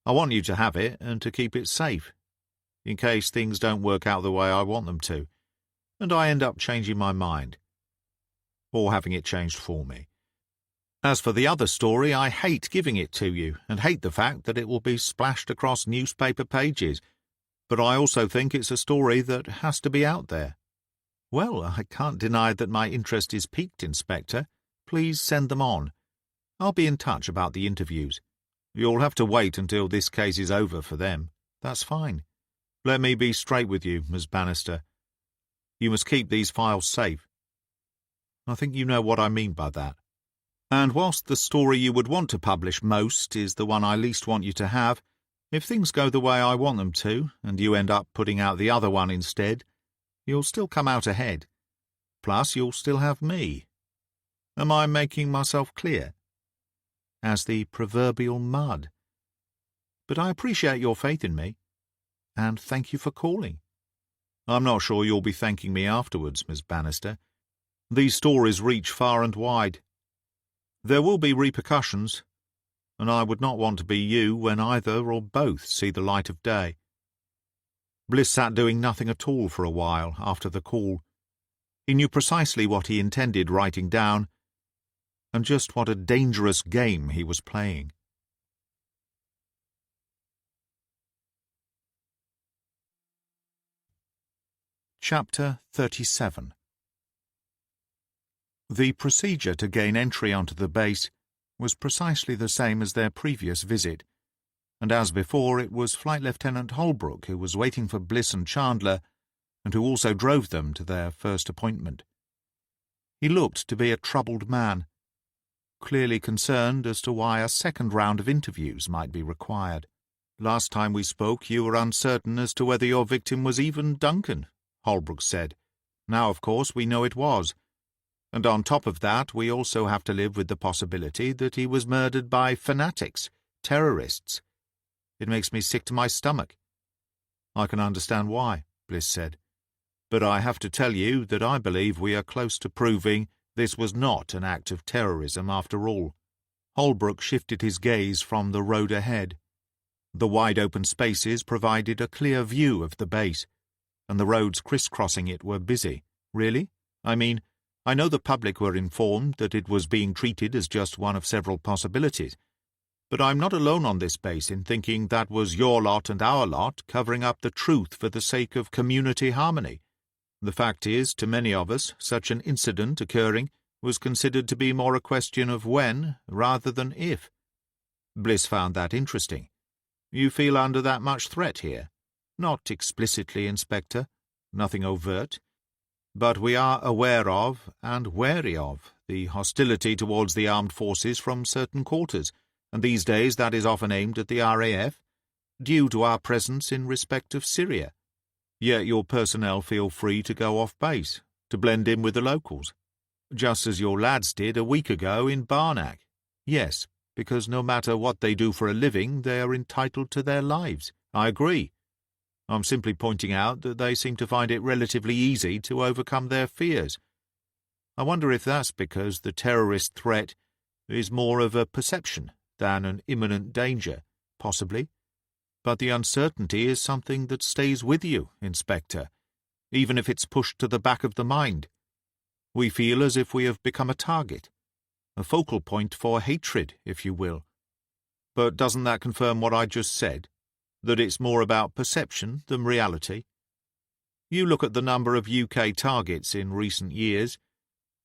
S1: I want you to have it and to keep it safe, in case things don't work out the way I want them to, and I end up changing my mind, or having it changed for me. As for the other story, I hate giving it to you, and hate the fact that it will be splashed across newspaper pages, but I also think it's a story that has to be out there." "Well, I can't deny that my interest is piqued, Inspector. Please send them on. I'll be in touch about the interviews." "You'll have to wait until this case is over for them. That's fine. Let me be straight with you, Miss Bannister. You must keep these files safe. I think you know what I mean by that. And whilst the story you would want to publish most is the one I least want you to have, if things go the way I want them to, and you end up putting out the other one instead, you'll still come out ahead. Plus, you'll still have me. Am I making myself clear? As the proverbial mud. But I appreciate your faith in me, and thank you for calling. I'm not sure you'll be thanking me afterwards, Miss Bannister. These stories reach far and wide. There will be repercussions, and I would not want to be you when either or both see the light of day. Bliss sat doing nothing at all for a while after the call. He knew precisely what he intended writing down, and just what a dangerous game he was playing. Chapter 37. The procedure to gain entry onto the base was precisely the same as their previous visit, and as before it was Flight Lieutenant Holbrook who was waiting for Bliss and Chandler, and who also drove them to their first appointment. He looked to be a troubled man, clearly concerned as to why a second round of interviews might be required. Last time we spoke you were uncertain as to whether your victim was even Duncan, Holbrook said. Now, of course, we know it was. And on top of that, we also have to live with the possibility that he was murdered by fanatics, terrorists. It makes me sick to my stomach. I can understand why, Bliss said. But I have to tell you that I believe we are close to proving this was not an act of terrorism after all. Holbrook shifted his gaze from the road ahead. The wide-open spaces provided a clear view of the base, and the roads crisscrossing it were busy. Really? I mean, I know the public were informed that it was being treated as just one of several possibilities, but I'm not alone on this base in thinking that was your lot and our lot covering up the truth for the sake of community harmony. The fact is, to many of us, such an incident occurring was considered to be more a question of when rather than if. Bliss found that interesting. You feel under that much threat here? Not explicitly, Inspector. Nothing overt. But we are aware of, and wary of, the hostility towards the armed forces from certain quarters, and these days that is often aimed at the RAF, due to our presence in respect of Syria. Yet your personnel feel free to go off base, to blend in with the locals, just as your lads did a week ago in Barnack. Yes, because no matter what they do for a living, they are entitled to their lives. I agree. I'm simply pointing out that they seem to find it relatively easy to overcome their fears. I wonder if that's because the terrorist threat is more of a perception than an imminent danger, possibly. But the uncertainty is something that stays with you, Inspector, even if it's pushed to the back of the mind. We feel as if we have become a target, a focal point for hatred, if you will. But doesn't that confirm what I just said, that it's more about perception than reality? You look at the number of UK targets in recent years,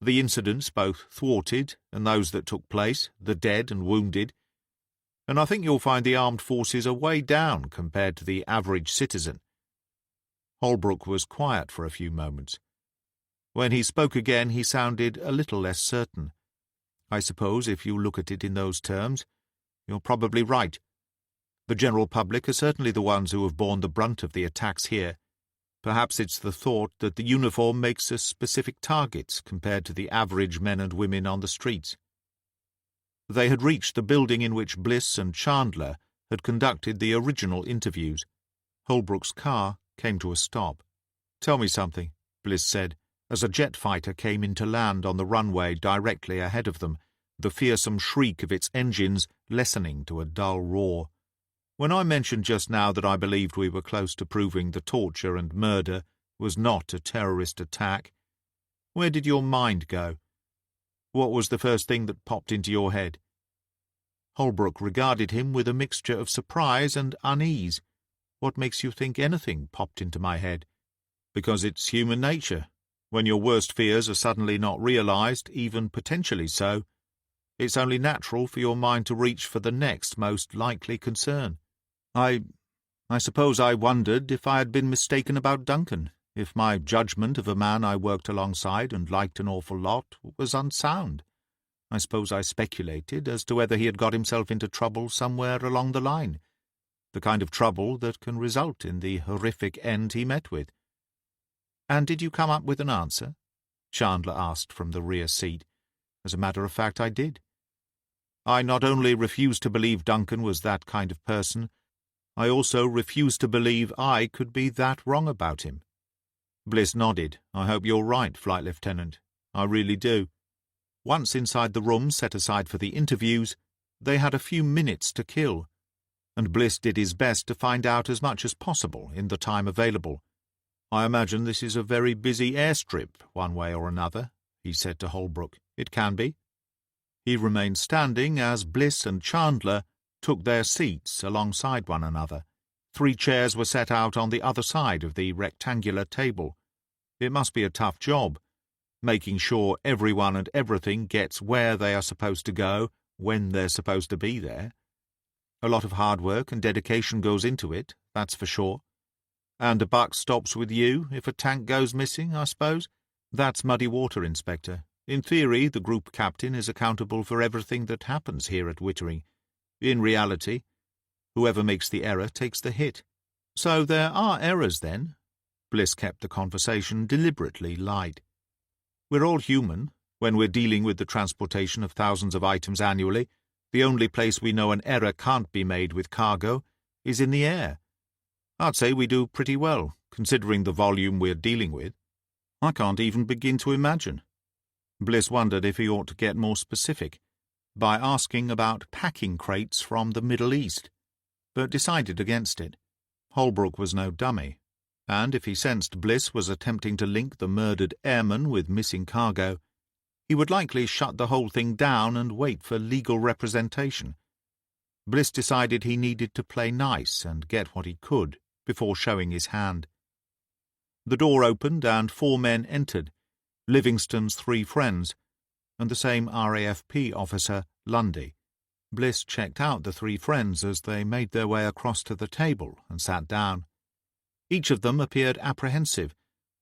S1: the incidents both thwarted and those that took place, the dead and wounded, and I think you'll find the armed forces are way down compared to the average citizen. Holbrook was quiet for a few moments. When he spoke again, he sounded a little less certain. I suppose if you look at it in those terms, you're probably right. The general public are certainly the ones who have borne the brunt of the attacks here. Perhaps it's the thought that the uniform makes us specific targets compared to the average men and women on the streets. They had reached the building in which Bliss and Chandler had conducted the original interviews. Holbrook's car came to a stop. "Tell me something," Bliss said, as a jet fighter came in to land on the runway directly ahead of them, the fearsome shriek of its engines lessening to a dull roar. "When I mentioned just now that I believed we were close to proving the torture and murder was not a terrorist attack, where did your mind go? What was the first thing that popped into your head?" Holbrook regarded him with a mixture of surprise and unease. "What makes you think anything popped into my head?" "Because it's human nature. When your worst fears are suddenly not realized, even potentially so, it's only natural for your mind to reach for the next most likely concern. I suppose I wondered if I had been mistaken about Duncan, if my judgment of a man I worked alongside and liked an awful lot was unsound. I suppose I speculated as to whether he had got himself into trouble somewhere along the line, the kind of trouble that can result in the horrific end he met with." "And did you come up with an answer?" Chandler asked from the rear seat. As a matter of fact, I did. I not only refused to believe Duncan was that kind of person, I also refused to believe I could be that wrong about him. Bliss nodded. I hope you're right, Flight Lieutenant. I really do. Once inside the room set aside for the interviews, they had a few minutes to kill, and Bliss did his best to find out as much as possible in the time available. I imagine this is a very busy airstrip, one way or another, he said to Holbrook. It can be. He remained standing as Bliss and Chandler took their seats alongside one another. 3 chairs were set out on the other side of the rectangular table. It must be a tough job, making sure everyone and everything gets where they are supposed to go, when they're supposed to be there. A lot of hard work and dedication goes into it, that's for sure. And the buck stops with you if a tank goes missing, I suppose? That's muddy water, Inspector. In theory, the group captain is accountable for everything that happens here at Wittering. In reality, whoever makes the error takes the hit. So there are errors, then? Bliss kept the conversation deliberately light. We're all human. When we're dealing with the transportation of thousands of items annually, the only place we know an error can't be made with cargo is in the air. I'd say we do pretty well, considering the volume we're dealing with. I can't even begin to imagine. Bliss wondered if he ought to get more specific, by asking about packing crates from the Middle East, but decided against it. Holbrook was no dummy, and if he sensed Bliss was attempting to link the murdered airman with missing cargo, he would likely shut the whole thing down and wait for legal representation. Bliss decided he needed to play nice and get what he could before showing his hand. The door opened and 4 men entered, Livingston's 3 friends, and the same RAFP officer, Lundy. Bliss checked out the 3 friends as they made their way across to the table and sat down. Each of them appeared apprehensive,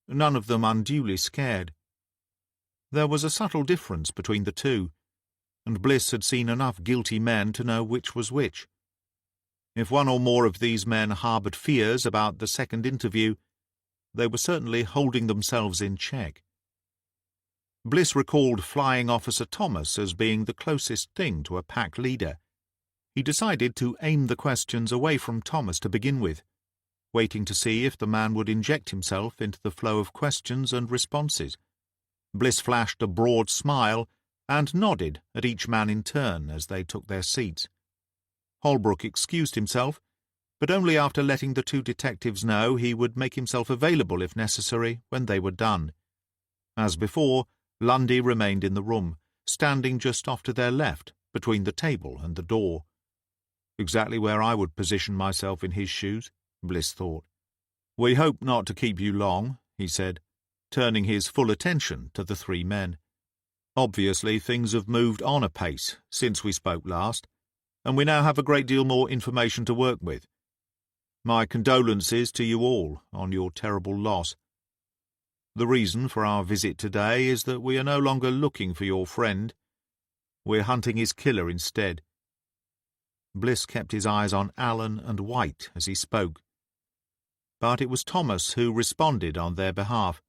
S1: none of them unduly scared. There was a subtle difference between the 2, and Bliss had seen enough guilty men to know which was which. If one or more of these men harboured fears about the second interview, they were certainly holding themselves in check. Bliss recalled Flying Officer Thomas as being the closest thing to a pack leader. He decided to aim the questions away from Thomas to begin with, waiting to see if the man would inject himself into the flow of questions and responses. Bliss flashed a broad smile and nodded at each man in turn as they took their seats. Holbrook excused himself, but only after letting the 2 detectives know he would make himself available if necessary when they were done. As before, Lundy remained in the room, standing just off to their left, between the table and the door. Exactly where I would position myself in his shoes, Bliss thought. We hope not to keep you long, he said, turning his full attention to the 3 men. Obviously, things have moved on a pace since we spoke last, and we now have a great deal more information to work with. My condolences to you all on your terrible loss. The reason for our visit today is that we are no longer looking for your friend. We're hunting his killer instead. Bliss kept his eyes on Allen and White as he spoke, but it was Thomas who responded on their behalf.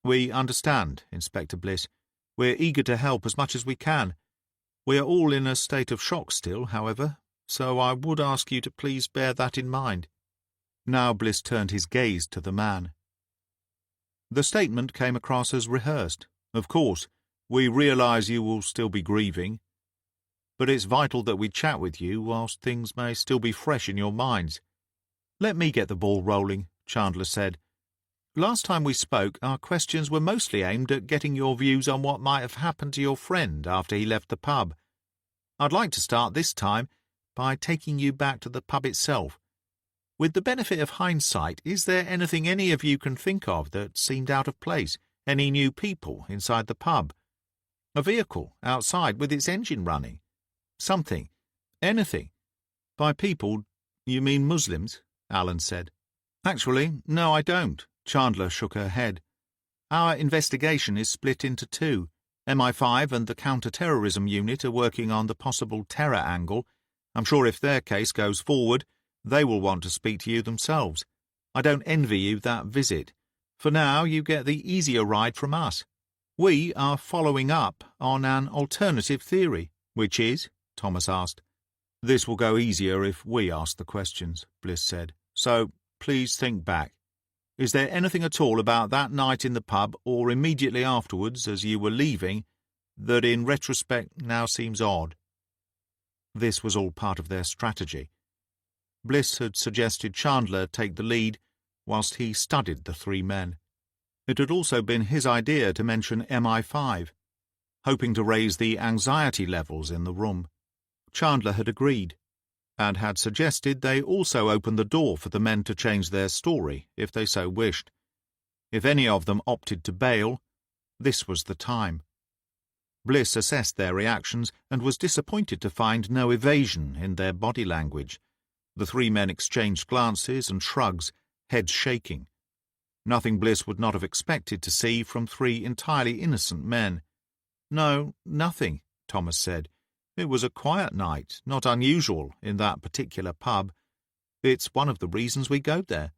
S1: We understand, Inspector Bliss. We're eager to help as much as we can. We are all in a state of shock still, however, so I would ask you to please bear that in mind. Now Bliss turned his gaze to the man. The statement came across as rehearsed. Of course, we realize you will still be grieving, but it's vital that we chat with you whilst things may still be fresh in your minds. Let me get the ball rolling, Chandler said. Last time we spoke, our questions were mostly aimed at getting your views on what might have happened to your friend after he left the pub. I'd like to start this time by taking you back to the pub itself. With the benefit of hindsight, is there anything any of you can think of that seemed out of place? Any new people inside the pub? A vehicle outside with its engine running? Something. Anything. By people, you mean Muslims? Allen said. Actually, no, I don't. Chandler shook her head. Our investigation is split into 2. MI5 and the counter-terrorism unit are working on the possible terror angle. I'm sure if their case goes forward, they will want to speak to you themselves. I don't envy you that visit. For now, you get the easier ride from us. We are following up on an alternative theory. Which is? Thomas asked. This will go easier if we ask the questions, Bliss said. So, please think back. Is there anything at all about that night in the pub, or immediately afterwards as you were leaving, that in retrospect now seems odd? This was all part of their strategy. Bliss had suggested Chandler take the lead whilst he studied the three men. It had also been his idea to mention MI5, hoping to raise the anxiety levels in the room. Chandler had agreed, and had suggested they also open the door for the men to change their story if they so wished. If any of them opted to bail, this was the time. Bliss assessed their reactions and was disappointed to find no evasion in their body language. The three men exchanged glances and shrugs, heads shaking. Nothing Bliss would not have expected to see from three entirely innocent men. No, nothing, Thomas said. It was a quiet night, not unusual in that particular pub. It's one of the reasons we go there.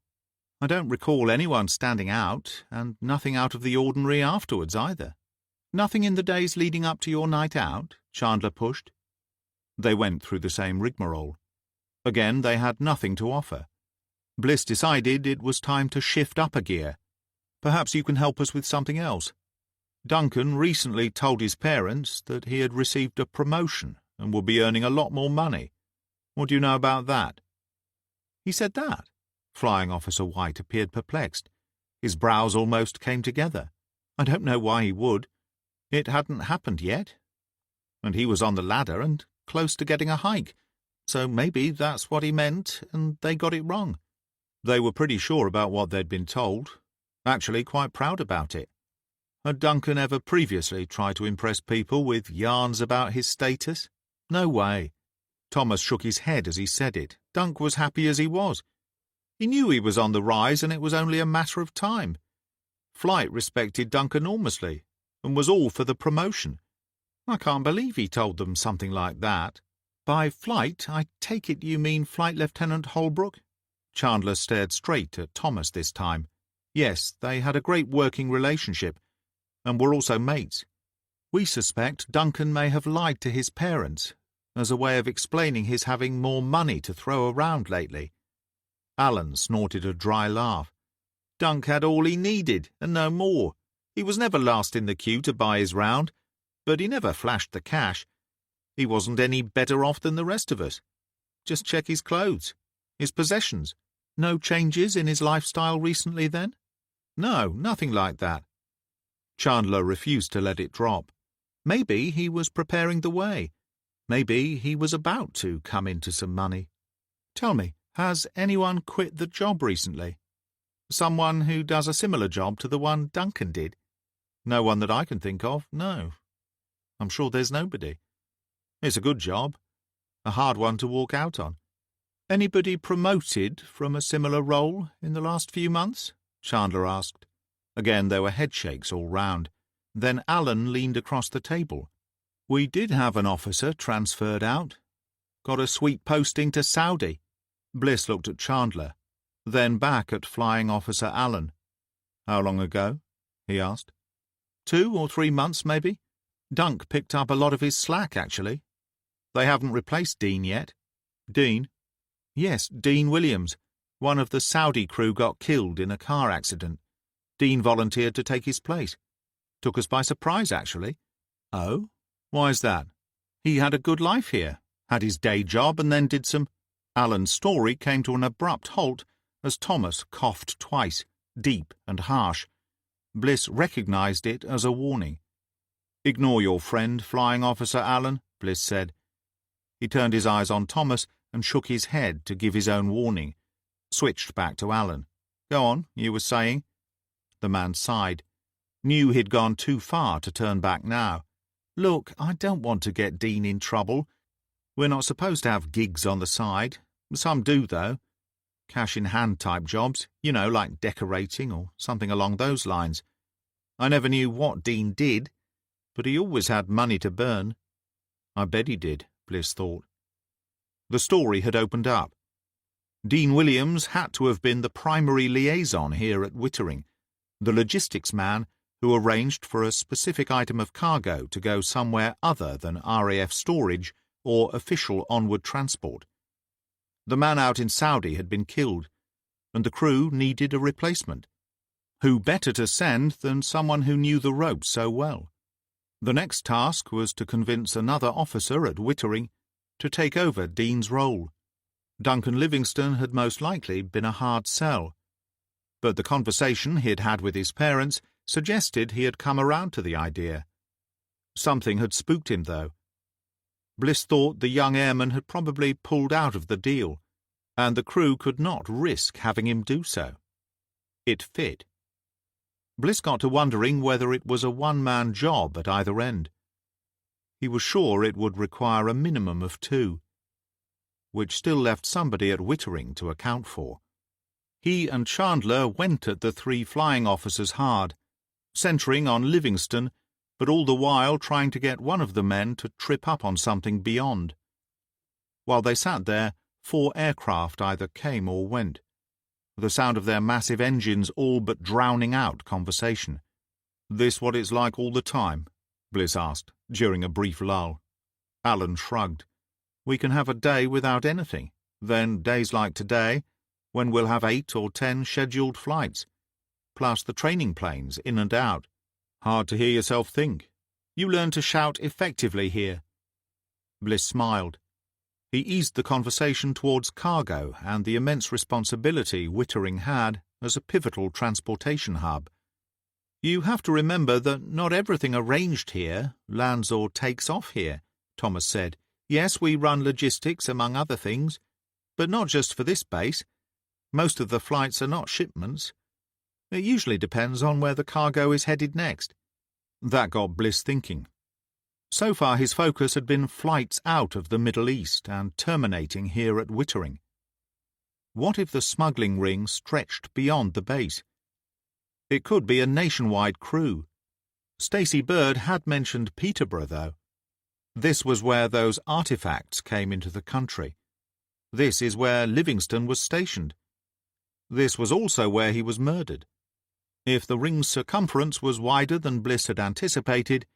S1: I don't recall anyone standing out, and nothing out of the ordinary afterwards either. Nothing in the days leading up to your night out? Chandler pushed. They went through the same rigmarole. Again, they had nothing to offer. Bliss decided it was time to shift up a gear. Perhaps you can help us with something else. Duncan recently told his parents that he had received a promotion and would be earning a lot more money. What do you know about that? He said that? Flying Officer White appeared perplexed. His brows almost came together. I don't know why he would. It hadn't happened yet. And he was on the ladder and close to getting a hike. So maybe that's what he meant, and they got it wrong. They were pretty sure about what they'd been told. Actually quite proud about it. Had Duncan ever previously tried to impress people with yarns about his status? No way. Thomas shook his head as he said it. Dunk was happy as he was. He knew he was on the rise, and it was only a matter of time. Flight respected Dunk enormously, and was all for the promotion. I can't believe he told them something like that. By Flight, I take it you mean Flight Lieutenant Holbrook? Chandler stared straight at Thomas this time. Yes, they had a great working relationship, and were also mates. We suspect Duncan may have lied to his parents, as a way of explaining his having more money to throw around lately. Alan snorted a dry laugh. Dunk had all he needed, and no more. He was never last in the queue to buy his round, but he never flashed the cash. He wasn't any better off than the rest of us. Just check his clothes, his possessions. No changes in his lifestyle recently, then? No, nothing like that. Chandler refused to let it drop. Maybe he was preparing the way. Maybe he was about to come into some money. Tell me, has anyone quit the job recently? Someone who does a similar job to the one Duncan did? No one that I can think of, no. I'm sure there's nobody. It's a good job. A hard one to walk out on. Anybody promoted from a similar role in the last few months? Chandler asked. Again there were headshakes all round. Then Alan leaned across the table. We did have an officer transferred out. Got a sweet posting to Saudi. Bliss looked at Chandler, then back at Flying Officer Alan. How long ago? He asked. 2 or 3 months, maybe. Dunk picked up a lot of his slack, actually. They haven't replaced Dean yet. Dean? Yes, Dean Williams. One of the Saudi crew got killed in a car accident. Dean volunteered to take his place. Took us by surprise, actually. Oh? Why's that? He had a good life here, had his day job, and then did some... Alan's story came to an abrupt halt as Thomas coughed twice, deep and harsh. Bliss recognized it as a warning. Ignore your friend, Flying Officer Alan, Bliss said. He turned his eyes on Thomas and shook his head to give his own warning. Switched back to Alan. Go on, you were saying? The man sighed. Knew he'd gone too far to turn back now. Look, I don't want to get Dean in trouble. We're not supposed to have gigs on the side. Some do, though. Cash-in-hand type jobs, you know, like decorating or something along those lines. I never knew what Dean did, but he always had money to burn. I bet he did, Bliss thought. The story had opened up. Dean Williams had to have been the primary liaison here at Wittering, the logistics man who arranged for a specific item of cargo to go somewhere other than RAF storage or official onward transport. The man out in Saudi had been killed, and the crew needed a replacement. Who better to send than someone who knew the ropes so well? The next task was to convince another officer at Wittering to take over Dean's role. Duncan Livingstone had most likely been a hard sell, but the conversation he had had with his parents suggested he had come around to the idea. Something had spooked him, though. Bliss thought the young airman had probably pulled out of the deal, and the crew could not risk having him do so. It fit. Bliss got to wondering whether it was a one-man job at either end. He was sure it would require a minimum of 2, which still left somebody at Wittering to account for. He and Chandler went at the 3 flying officers hard, centering on Livingstone, but all the while trying to get one of the men to trip up on something beyond. While they sat there, 4 aircraft either came or went, the sound of their massive engines all but drowning out conversation. "This what it's like all the time?" Bliss asked, during a brief lull. Alan shrugged. "We can have a day without anything, then days like today, when we'll have 8 or 10 scheduled flights, plus the training planes in and out. Hard to hear yourself think. You learn to shout effectively here." Bliss smiled. He eased the conversation towards cargo and the immense responsibility Wittering had as a pivotal transportation hub. "You have to remember that not everything arranged here lands or takes off here," Thomas said. "Yes, we run logistics, among other things, but not just for this base. Most of the flights are not shipments. It usually depends on where the cargo is headed next." That got Bliss thinking. So far his focus had been flights out of the Middle East and terminating here at Wittering. What if the smuggling ring stretched beyond the base? It could be a nationwide crew. Stacey Bird had mentioned Peterborough, though. This was where those artifacts came into the country. This is where Livingstone was stationed. This was also where he was murdered. If the ring's circumference was wider than Bliss had anticipated,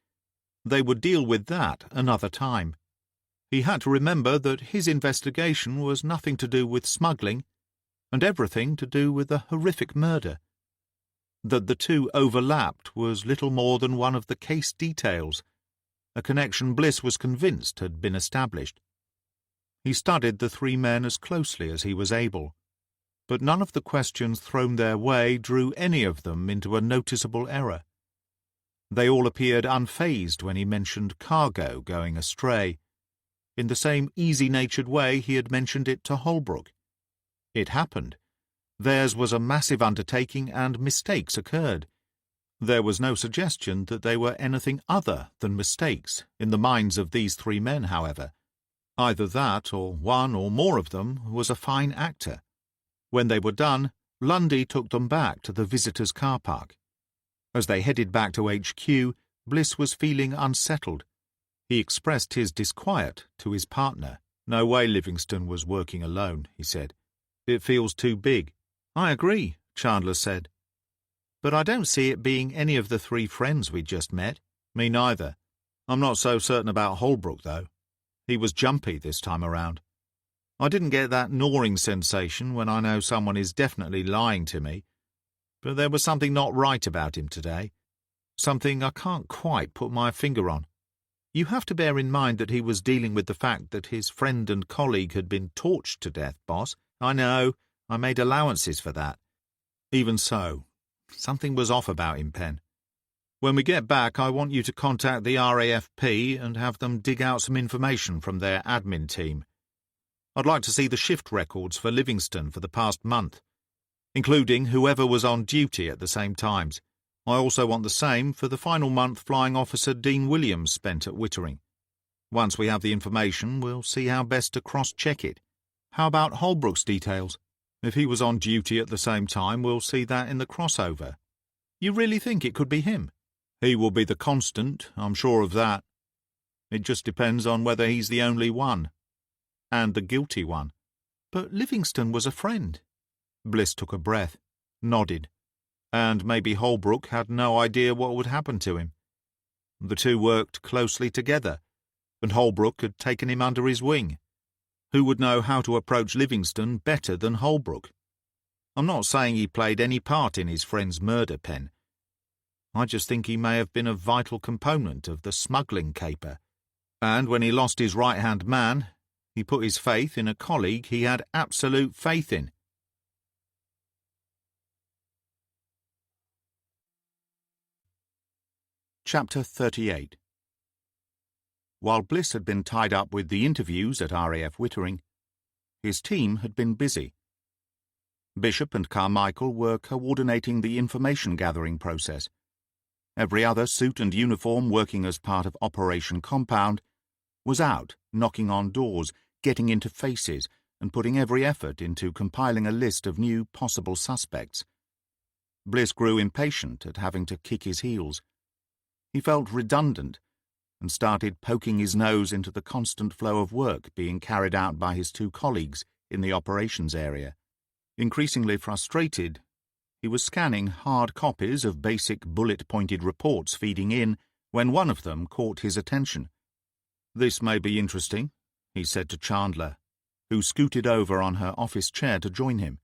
S1: they would deal with that another time. He had to remember that his investigation was nothing to do with smuggling, and everything to do with the horrific murder. That the two overlapped was little more than one of the case details, a connection Bliss was convinced had been established. He studied the 3 men as closely as he was able, but none of the questions thrown their way drew any of them into a noticeable error. They all appeared unfazed when he mentioned cargo going astray, in the same easy-natured way he had mentioned it to Holbrook. It happened. Theirs was a massive undertaking, and mistakes occurred. There was no suggestion that they were anything other than mistakes in the minds of these 3 men, however. Either that, or one or more of them, was a fine actor. When they were done, Lundy took them back to the visitors' car park. As they headed back to HQ, Bliss was feeling unsettled. He expressed his disquiet to his partner. "No way Livingstone was working alone," he said. "It feels too big." "I agree," Chandler said. "But I don't see it being any of the 3 friends we just met." "Me neither. I'm not so certain about Holbrook, though. He was jumpy this time around. I didn't get that gnawing sensation when I know someone is definitely lying to me, but there was something not right about him today. Something I can't quite put my finger on. You have to bear in mind that he was dealing with the fact that his friend and colleague had been torched to death, boss. I know, I made allowances for that. Even so, something was off about him, Penn. When we get back, I want you to contact the RAFP and have them dig out some information from their admin team. I'd like to see the shift records for Livingstone for the past month, including whoever was on duty at the same times. I also want the same for the final month Flying Officer Dean Williams spent at Wittering. Once we have the information, we'll see how best to cross-check it. How about Holbrook's details? If he was on duty at the same time, we'll see that in the crossover. You really think it could be him? He will be the constant, I'm sure of that. It just depends on whether he's the only one. And the guilty one. But Livingstone was a friend. Bliss took a breath, nodded. And maybe Holbrook had no idea what would happen to him. The two worked closely together, and Holbrook had taken him under his wing. Who would know how to approach Livingston better than Holbrook? I'm not saying he played any part in his friend's murder, Pen. I just think he may have been a vital component of the smuggling caper. And when he lost his right-hand man, he put his faith in a colleague he had absolute faith in. Chapter 38. While Bliss had been tied up with the interviews at RAF Wittering, his team had been busy. Bishop and Carmichael were coordinating the information-gathering process. Every other suit and uniform working as part of Operation Compound was out, knocking on doors, getting into faces, and putting every effort into compiling a list of new possible suspects. Bliss grew impatient at having to kick his heels. He felt redundant and started poking his nose into the constant flow of work being carried out by his two colleagues in the operations area. Increasingly frustrated, he was scanning hard copies of basic bullet-pointed reports feeding in when one of them caught his attention. "This may be interesting," he said to Chandler, who scooted over on her office chair to join him.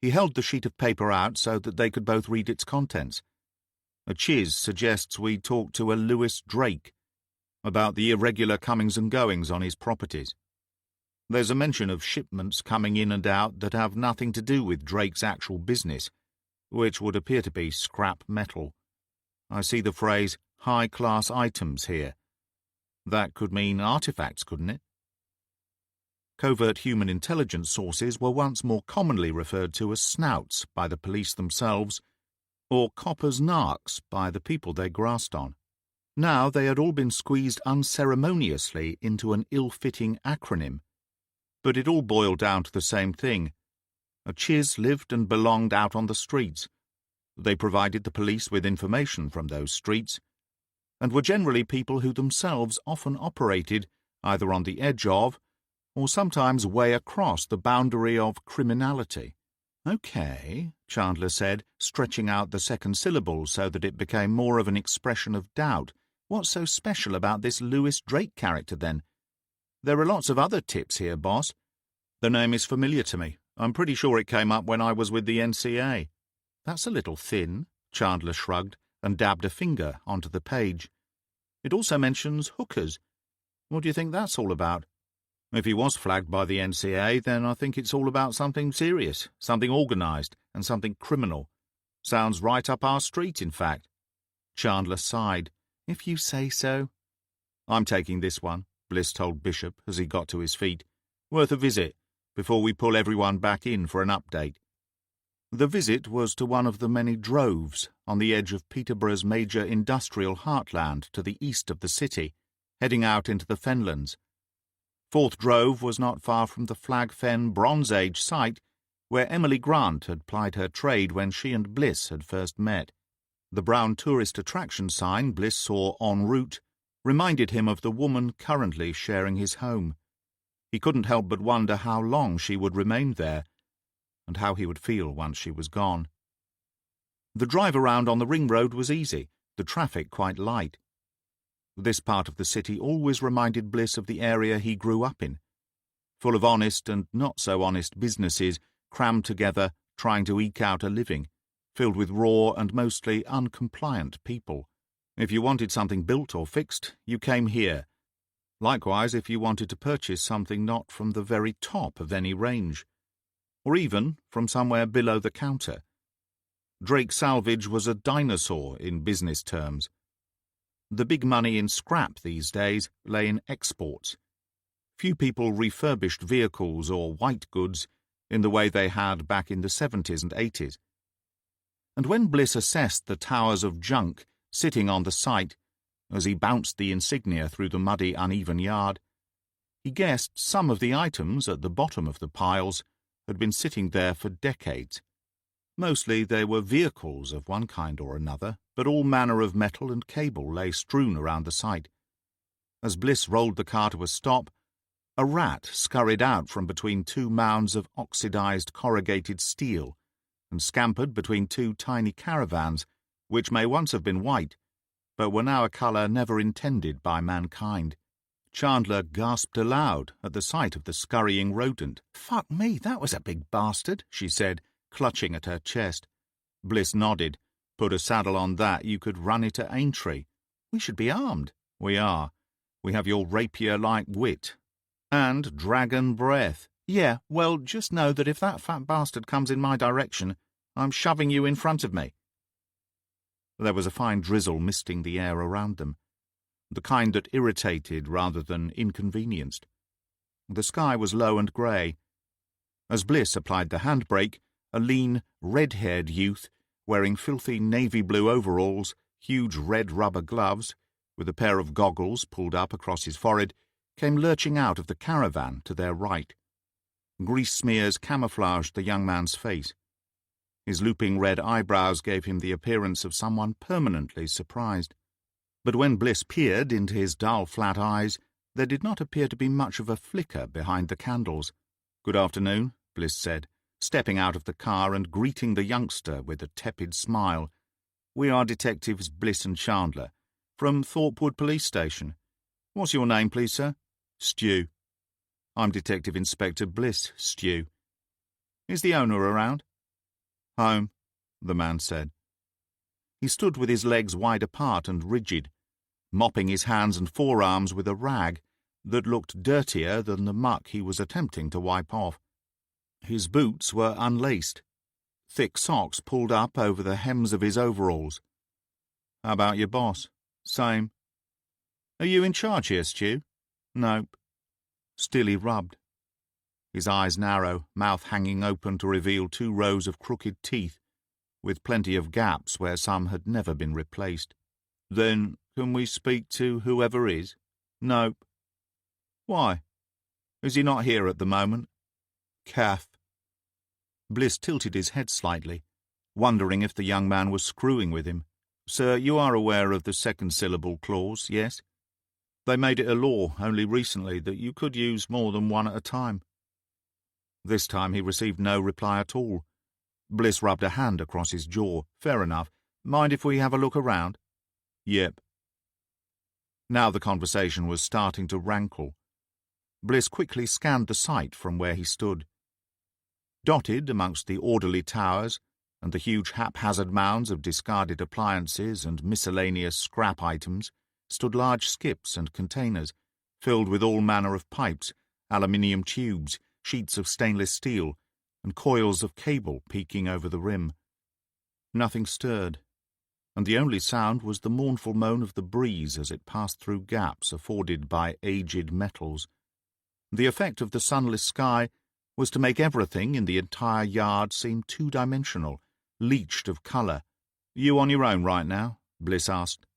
S1: He held the sheet of paper out so that they could both read its contents. "A chiz suggests we talk to a Lewis Drake about the irregular comings and goings on his properties. There's a mention of shipments coming in and out that have nothing to do with Drake's actual business, which would appear to be scrap metal. I see the phrase high-class items here. That could mean artifacts, couldn't it?" Covert human intelligence sources were once more commonly referred to as snouts by the police themselves, or coppers' narcs by the people they grasped on. Now they had all been squeezed unceremoniously into an ill-fitting acronym, but it all boiled down to the same thing. A chiz lived and belonged out on the streets. They provided the police with information from those streets, and were generally people who themselves often operated either on the edge of, or sometimes way across the boundary of criminality. "Okay," Chandler said, stretching out the second syllable so that it became more of an expression of doubt. "What's so special about this Lewis Drake character, then? There are lots of other tips here, boss." "The name is familiar to me. I'm pretty sure it came up when I was with the NCA." "That's a little thin," Chandler shrugged and dabbed a finger onto the page. "It also mentions hookers. What do you think that's all about?" "If he was flagged by the NCA, then I think it's all about something serious, something organised, and something criminal. Sounds right up our street, in fact." Chandler sighed. "If you say so." "I'm taking this one," Bliss told Bishop as he got to his feet. "Worth a visit, before we pull everyone back in for an update." The visit was to one of the many droves on the edge of Peterborough's major industrial heartland to the east of the city, heading out into the fenlands. Fourth Drove was not far from the Flag Fen Bronze Age site where Emily Grant had plied her trade when she and Bliss had first met. The brown tourist attraction sign Bliss saw en route reminded him of the woman currently sharing his home. He couldn't help but wonder how long she would remain there, and how he would feel once she was gone. The drive around on the ring road was easy, the traffic quite light. This part of the city always reminded Bliss of the area he grew up in, full of honest and not-so-honest businesses crammed together trying to eke out a living, filled with raw and mostly uncompliant people. If you wanted something built or fixed, you came here. Likewise, if you wanted to purchase something not from the very top of any range, or even from somewhere below the counter. Drake Salvage was a dinosaur in business terms. The big money in scrap these days lay in exports. Few people refurbished vehicles or white goods in the way they had back in the 70s and 80s. And when Bliss assessed the towers of junk sitting on the site, as he bounced the insignia through the muddy, uneven yard, he guessed some of the items at the bottom of the piles had been sitting there for decades. Mostly they were vehicles of one kind or another, but all manner of metal and cable lay strewn around the site. As Bliss rolled the car to a stop, a rat scurried out from between two mounds of oxidized corrugated steel and scampered between two tiny caravans, which may once have been white, but were now a colour never intended by mankind. Chandler gasped aloud at the sight of the scurrying rodent. "Fuck me, that was a big bastard," she said, clutching at her chest. Bliss nodded. "Put a saddle on that, you could run it at Aintree. We should be armed." "We are. We have your rapier-like wit. And dragon breath." "Yeah, well, just know that if that fat bastard comes in my direction, I'm shoving you in front of me." There was a fine drizzle misting the air around them, the kind that irritated rather than inconvenienced. The sky was low and grey. As Bliss applied the handbrake, a lean, red-haired youth, wearing filthy navy-blue overalls, huge red rubber gloves, with a pair of goggles pulled up across his forehead, came lurching out of the caravan to their right. Grease smears camouflaged the young man's face. His looping red eyebrows gave him the appearance of someone permanently surprised. But when Bliss peered into his dull, flat eyes, there did not appear to be much of a flicker behind the candles. "Good afternoon," Bliss said, stepping out of the car and greeting the youngster with a tepid smile. "We are Detectives Bliss and Chandler, from Thorpewood Police Station. What's your name, please, sir?" "Stew." "I'm Detective Inspector Bliss, Stew. Is the owner around?" "Home," the man said. He stood with his legs wide apart and rigid, mopping his hands and forearms with a rag that looked dirtier than the muck he was attempting to wipe off. His boots were unlaced, thick socks pulled up over the hems of his overalls. "How about your boss?" "Same." "Are you in charge here, Stew?" "Nope." Still he rubbed. His eyes narrow, mouth hanging open to reveal 2 rows of crooked teeth, with plenty of gaps where some had never been replaced. "Then can we speak to whoever is?" "Nope." "Why? Is he not here at the moment?" "Calf." Bliss tilted his head slightly, wondering if the young man was screwing with him. "Sir, you are aware of the second syllable clause, yes? They made it a law only recently that you could use more than one at a time." This time he received no reply at all. Bliss rubbed a hand across his jaw. "Fair enough. Mind if we have a look around?" "Yep." Now the conversation was starting to rankle. Bliss quickly scanned the site from where he stood. Dotted amongst the orderly towers and the huge haphazard mounds of discarded appliances and miscellaneous scrap items stood large skips and containers, filled with all manner of pipes, aluminium tubes, sheets of stainless steel, and coils of cable peeking over the rim. Nothing stirred, and the only sound was the mournful moan of the breeze as it passed through gaps afforded by aged metals. The effect of the sunless sky was to make everything in the entire yard seem two-dimensional, leached of colour. "You on your own right now?" Bliss asked.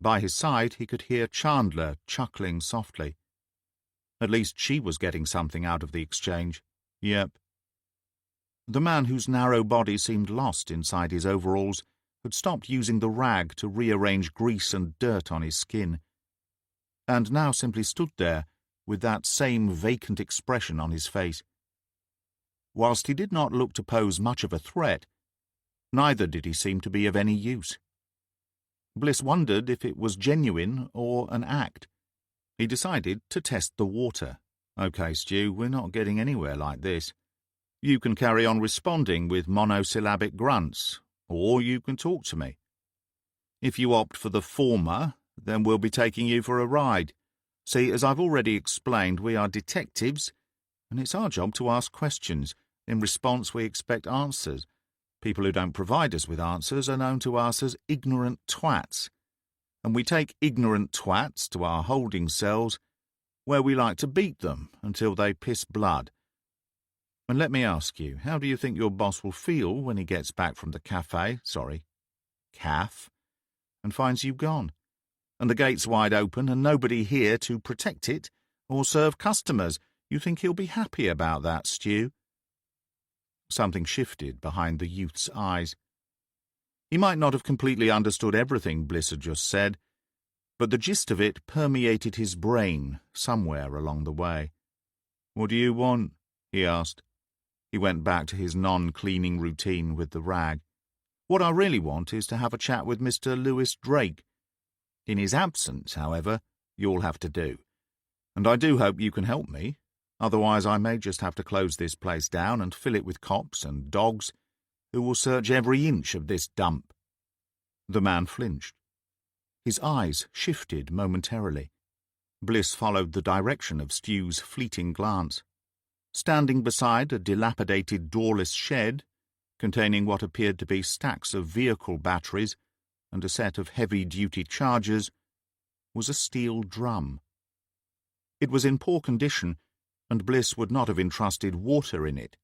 S1: By his side he could hear Chandler chuckling softly. At least she was getting something out of the exchange. "Yep." The man whose narrow body seemed lost inside his overalls had stopped using the rag to rearrange grease and dirt on his skin, and now simply stood there with that same vacant expression on his face. Whilst he did not look to pose much of a threat, neither did he seem to be of any use. Bliss wondered if it was genuine or an act. He decided to test the water. "Okay, Stu, we're not getting anywhere like this. You can carry on responding with monosyllabic grunts, or you can talk to me. If you opt for the former, then we'll be taking you for a ride. See, as I've already explained, we are detectives, and it's our job to ask questions. In response, we expect answers. People who don't provide us with answers are known to us as ignorant twats, and we take ignorant twats to our holding cells, where we like to beat them until they piss blood. And let me ask you, how do you think your boss will feel when he gets back from the caf, and finds you gone, and the gates wide open and nobody here to protect it or serve customers? You think he'll be happy about that, Stu?" Something shifted behind the youth's eyes. He might not have completely understood everything Bliss had just said, but the gist of it permeated his brain somewhere along the way. "What do you want?" he asked. He went back to his non-cleaning routine with the rag. "What I really want is to have a chat with Mr. Lewis Drake. In his absence, however, you'll have to do. And I do hope you can help me. Otherwise I may just have to close this place down and fill it with cops and dogs who will search every inch of this dump." The man flinched. His eyes shifted momentarily. Bliss followed the direction of Stu's fleeting glance. Standing beside a dilapidated doorless shed, containing what appeared to be stacks of vehicle batteries and a set of heavy-duty chargers, was a steel drum. It was in poor condition, and Bliss would not have entrusted water in it.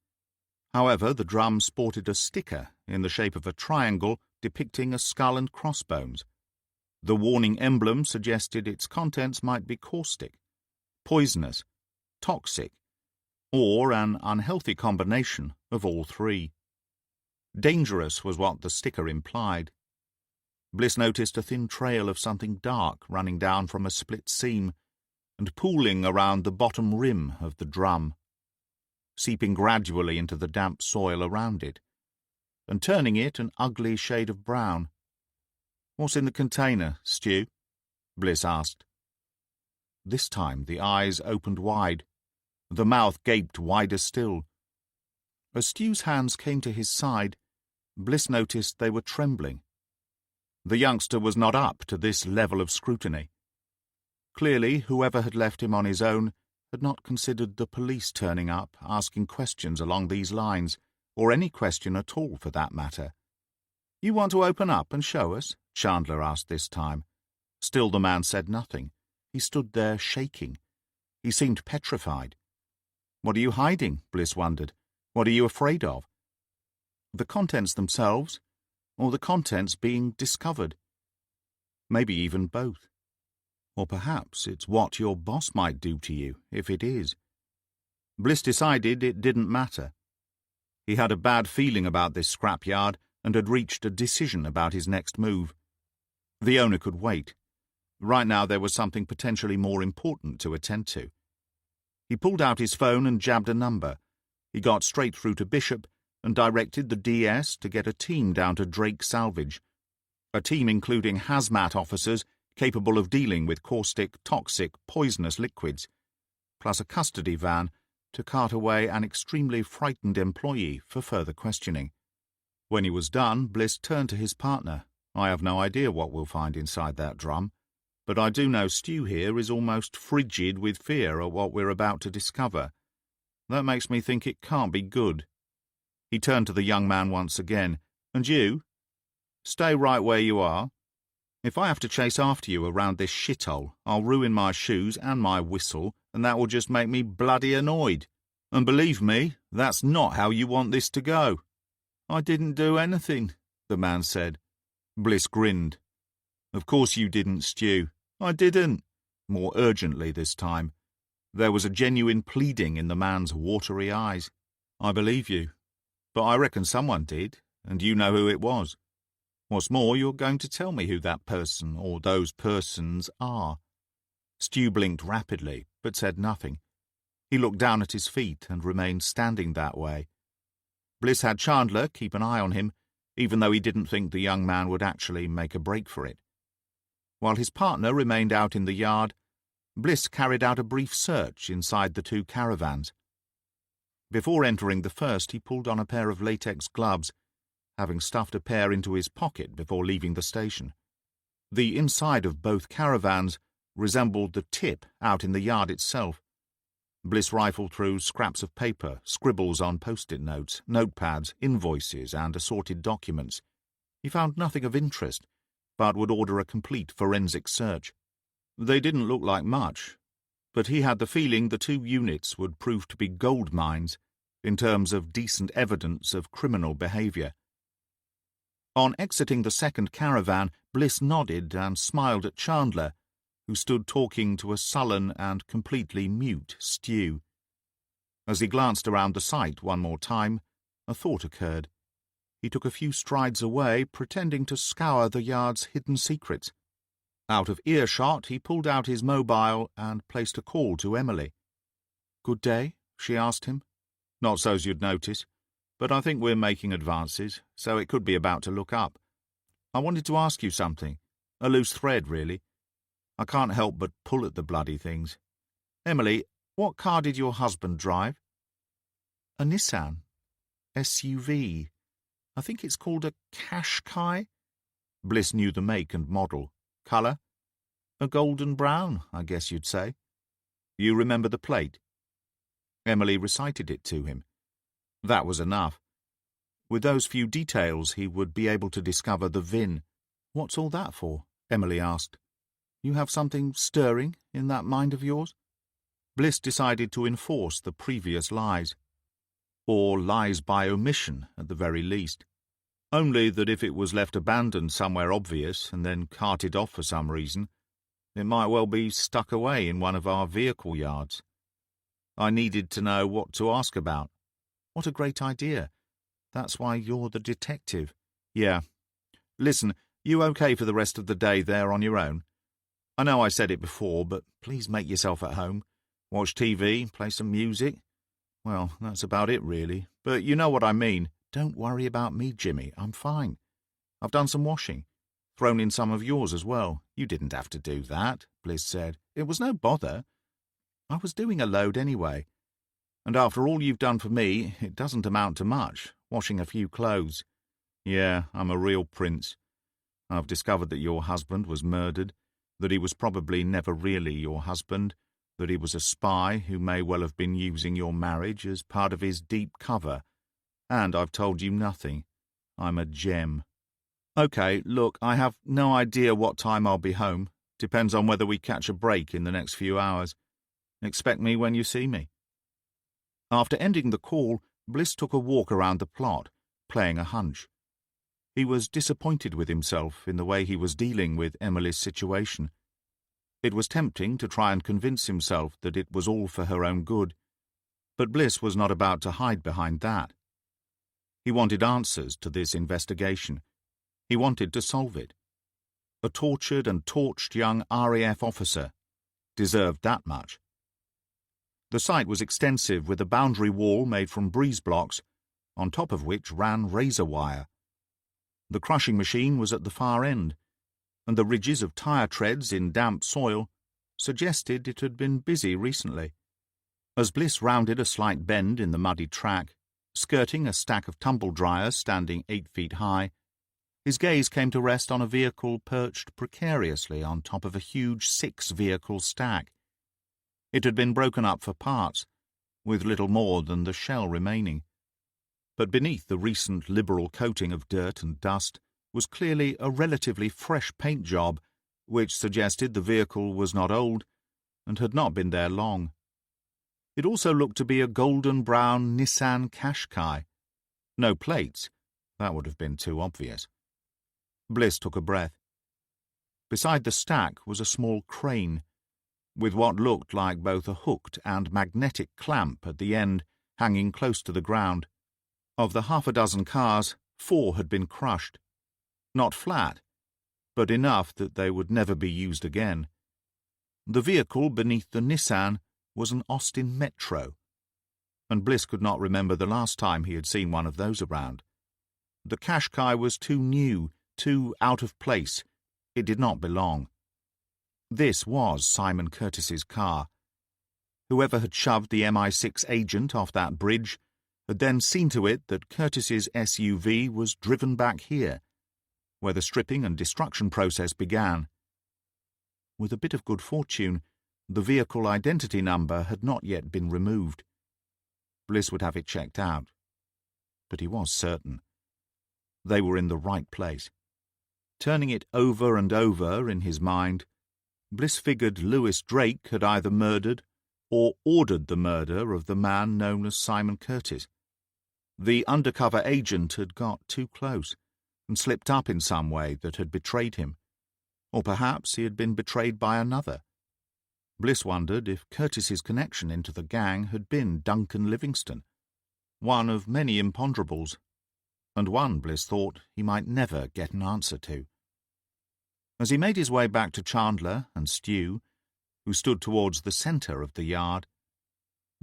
S1: However, the drum sported a sticker in the shape of a triangle depicting a skull and crossbones. The warning emblem suggested its contents might be caustic, poisonous, toxic, or an unhealthy combination of all three. Dangerous was what the sticker implied. Bliss noticed a thin trail of something dark running down from a split seam and pooling around the bottom rim of the drum, seeping gradually into the damp soil around it, and turning it an ugly shade of brown. "What's in the container, Stu?" Bliss asked. This time the eyes opened wide. The mouth gaped wider still. As Stu's hands came to his side, Bliss noticed they were trembling. The youngster was not up to this level of scrutiny. Clearly, whoever had left him on his own had not considered the police turning up, asking questions along these lines, or any question at all for that matter. "You want to open up and show us?" Chandler asked this time. Still the man said nothing. He stood there shaking. He seemed petrified. "What are you hiding?" Bliss wondered. "What are you afraid of?" The contents themselves, or the contents being discovered? Maybe even both. Or perhaps it's what your boss might do to you, if it is. Bliss decided it didn't matter. He had a bad feeling about this scrapyard and had reached a decision about his next move. The owner could wait. Right now there was something potentially more important to attend to. He pulled out his phone and jabbed a number. He got straight through to Bishop and directed the DS to get a team down to Drake Salvage. A team including hazmat officers capable of dealing with caustic, toxic, poisonous liquids, plus a custody van to cart away an extremely frightened employee for further questioning. When he was done, Bliss turned to his partner. "I have no idea what we'll find inside that drum, but I do know Stu here is almost frigid with fear at what we're about to discover. That makes me think it can't be good." He turned to the young man once again. "And you? Stay right where you are. If I have to chase after you around this shithole, I'll ruin my shoes and my whistle, and that will just make me bloody annoyed. And believe me, that's not how you want this to go." "I didn't do anything," the man said. Bliss grinned. "Of course you didn't, Stu." "I didn't," more urgently this time. There was a genuine pleading in the man's watery eyes. "I believe you. But I reckon someone did, and you know who it was. What's more, you're going to tell me who that person or those persons are." Stu blinked rapidly, but said nothing. He looked down at his feet and remained standing that way. Bliss had Chandler keep an eye on him, even though he didn't think the young man would actually make a break for it. While his partner remained out in the yard, Bliss carried out a brief search inside the two caravans. Before entering the first, he pulled on a pair of latex gloves, having stuffed a pair into his pocket before leaving the station. The inside of both caravans resembled the tip out in the yard itself. Bliss rifled through scraps of paper, scribbles on post-it notes, notepads, invoices, and assorted documents. He found nothing of interest, but would order a complete forensic search. They didn't look like much, but he had the feeling the two units would prove to be gold mines in terms of decent evidence of criminal behavior. On exiting the second caravan, Bliss nodded and smiled at Chandler, who stood talking to a sullen and completely mute Stu. As he glanced around the site one more time, a thought occurred. He took a few strides away, pretending to scour the yard's hidden secrets. Out of earshot, he pulled out his mobile and placed a call to Emily. "Good day?" she asked him. Not so's you'd notice, but I think we're making advances, so it could be about to look up. I wanted to ask you something. A loose thread, really. I can't help but pull at the bloody things. Emily, what car did your husband drive? A Nissan. SUV. I think it's called a Qashqai. Bliss knew the make and model. Colour? A golden brown, I guess you'd say. You remember the plate? Emily recited it to him. That was enough. With those few details, he would be able to discover the VIN. What's all that for? Emily asked. You have something stirring in that mind of yours? Bliss decided to enforce the previous lies. Or lies by omission, at the very least. Only that if it was left abandoned somewhere obvious and then carted off for some reason, it might well be stuck away in one of our vehicle yards. I needed to know what to ask about. What a great idea. That's why you're the detective. Yeah. Listen, you okay for the rest of the day there on your own? I know I said it before, but please make yourself at home. Watch TV, play some music. Well, that's about it, really. But you know what I mean. Don't worry about me, Jimmy. I'm fine. I've done some washing. Thrown in some of yours as well. You didn't have to do that, Bliss said. It was no bother. I was doing a load anyway. And after all you've done for me, it doesn't amount to much, washing a few clothes. Yeah, I'm a real prince. I've discovered that your husband was murdered, that he was probably never really your husband, that he was a spy who may well have been using your marriage as part of his deep cover. And I've told you nothing. I'm a gem. Okay, look, I have no idea what time I'll be home. Depends on whether we catch a break in the next few hours. Expect me when you see me. After ending the call, Bliss took a walk around the plot, playing a hunch. He was disappointed with himself in the way he was dealing with Emily's situation. It was tempting to try and convince himself that it was all for her own good, but Bliss was not about to hide behind that. He wanted answers to this investigation. He wanted to solve it. A tortured and torched young RAF officer deserved that much. The site was extensive, with a boundary wall made from breeze blocks, on top of which ran razor wire. The crushing machine was at the far end, and the ridges of tyre treads in damp soil suggested it had been busy recently. As Bliss rounded a slight bend in the muddy track, skirting a stack of tumble dryers standing 8 feet high, his gaze came to rest on a vehicle perched precariously on top of a huge 6-vehicle stack. It had been broken up for parts, with little more than the shell remaining. But beneath the recent liberal coating of dirt and dust was clearly a relatively fresh paint job, which suggested the vehicle was not old and had not been there long. It also looked to be a golden-brown Nissan Qashqai. No plates. That would have been too obvious. Bliss took a breath. Beside the stack was a small crane, with what looked like both a hooked and magnetic clamp at the end hanging close to the ground. Of the 6 cars, 4 had been crushed. Not flat, but enough that they would never be used again. The vehicle beneath the Nissan was an Austin Metro, and Bliss could not remember the last time he had seen one of those around. The Qashqai was too new, too out of place. It did not belong. This was Simon Curtis's car. Whoever had shoved the MI6 agent off that bridge had then seen to it that Curtis's SUV was driven back here, where the stripping and destruction process began. With a bit of good fortune, the vehicle identity number had not yet been removed. Bliss would have it checked out. But he was certain. They were in the right place. Turning it over and over in his mind, Bliss figured Lewis Drake had either murdered or ordered the murder of the man known as Simon Curtis. The undercover agent had got too close and slipped up in some way that had betrayed him. Or perhaps he had been betrayed by another. Bliss wondered if Curtis's connection into the gang had been Duncan Livingston, one of many imponderables, and one, Bliss thought, he might never get an answer to. As he made his way back to Chandler and Stu, who stood towards the centre of the yard,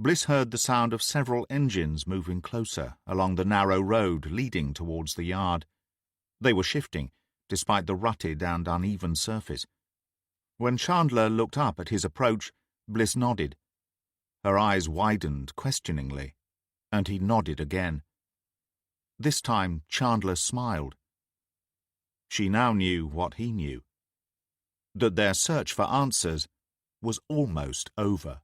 S1: Bliss heard the sound of several engines moving closer along the narrow road leading towards the yard. They were shifting, despite the rutted and uneven surface. When Chandler looked up at his approach, Bliss nodded. Her eyes widened questioningly, and he nodded again. This time Chandler smiled. She now knew what he knew, that their search for answers was almost over.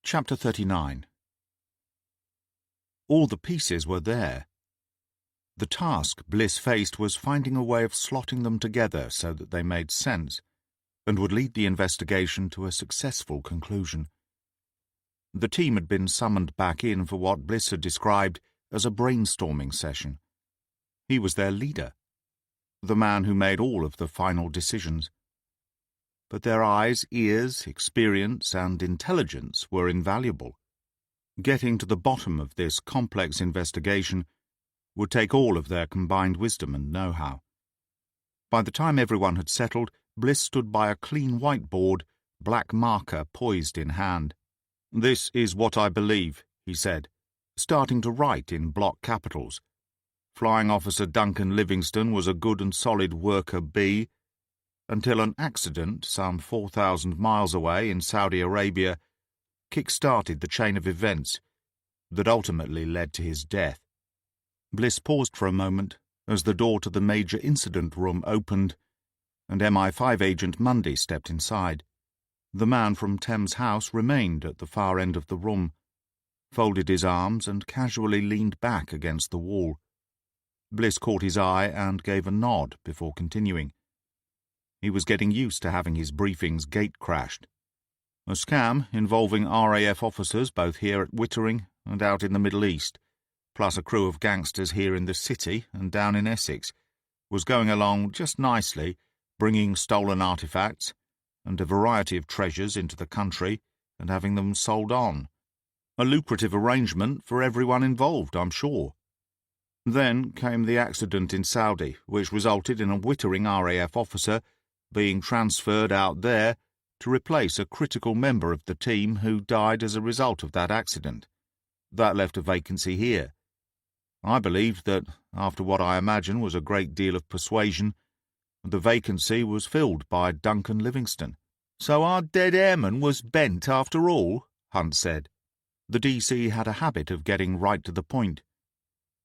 S1: Chapter 39. All the pieces were there. The task Bliss faced was finding a way of slotting them together so that they made sense, and would lead the investigation to a successful conclusion. The team had been summoned back in for what Bliss had described as a brainstorming session. He was their leader, the man who made all of the final decisions. But their eyes, ears, experience, and intelligence were invaluable. Getting to the bottom of this complex investigation would take all of their combined wisdom and know-how. By the time everyone had settled, Bliss stood by a clean whiteboard, black marker poised in hand. "This is what I believe," he said, starting to write in block capitals. Flying Officer Duncan Livingston was a good and solid worker bee, until an accident some 4,000 miles away in Saudi Arabia kick-started the chain of events that ultimately led to his death. Bliss paused for a moment as the door to the major incident room opened and MI5 agent Mundy stepped inside. The man from Thames House remained at the far end of the room, folded his arms and casually leaned back against the wall. Bliss caught his eye and gave a nod before continuing. He was getting used to having his briefings gate-crashed. A scam involving RAF officers both here at Wittering and out in the Middle East, plus a crew of gangsters here in the city and down in Essex, was going along just nicely, bringing stolen artifacts and a variety of treasures into the country and having them sold on. A lucrative arrangement for everyone involved, I'm sure. Then came the accident in Saudi, which resulted in a Wittering RAF officer being transferred out there to replace a critical member of the team who died as a result of that accident. That left a vacancy here. I believed that, after what I imagine was a great deal of persuasion, the vacancy was filled by Duncan Livingston. "So our dead airman was bent after all?" Hunt said. The DC had a habit of getting right to the point.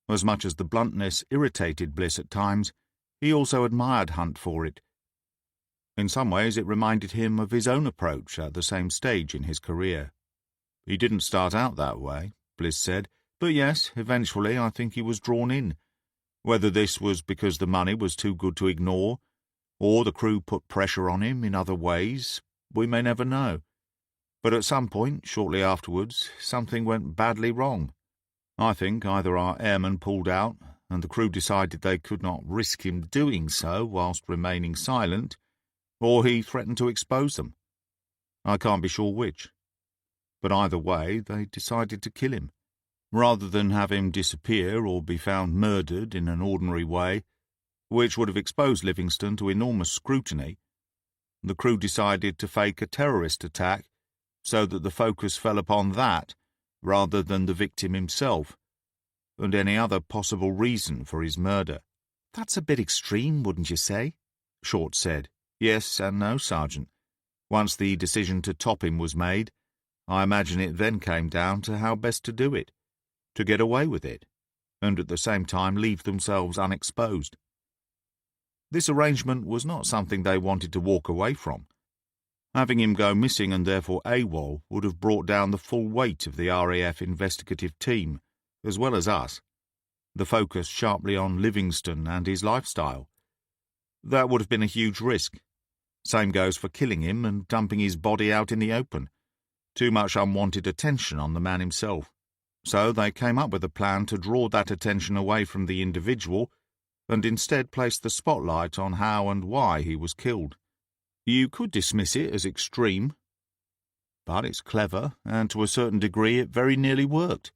S1: As much as the bluntness irritated Bliss at times, he also admired Hunt for it. In some ways it reminded him of his own approach at the same stage in his career. "He didn't start out that way," Bliss said, "but yes, eventually I think he was drawn in. Whether this was because the money was too good to ignore, or the crew put pressure on him in other ways, we may never know. But at some point, shortly afterwards, something went badly wrong. I think either our airman pulled out, and the crew decided they could not risk him doing so whilst remaining silent, or he threatened to expose them. I can't be sure which. But either way, they decided to kill him. Rather than have him disappear or be found murdered in an ordinary way, which would have exposed Livingston to enormous scrutiny, the crew decided to fake a terrorist attack so that the focus fell upon that rather than the victim himself, and any other possible reason for his murder. "That's a bit extreme, wouldn't you say?" Short said. "Yes and no, Sergeant. Once the decision to top him was made, I imagine it then came down to how best to do it, to get away with it, and at the same time leave themselves unexposed. This arrangement was not something they wanted to walk away from. Having him go missing and therefore AWOL would have brought down the full weight of the RAF investigative team, as well as us, the focus sharply on Livingston and his lifestyle. That would have been a huge risk. Same goes for killing him and dumping his body out in the open. Too much unwanted attention on the man himself. So they came up with a plan to draw that attention away from the individual and instead place the spotlight on how and why he was killed. You could dismiss it as extreme, but it's clever, and to a certain degree it very nearly worked.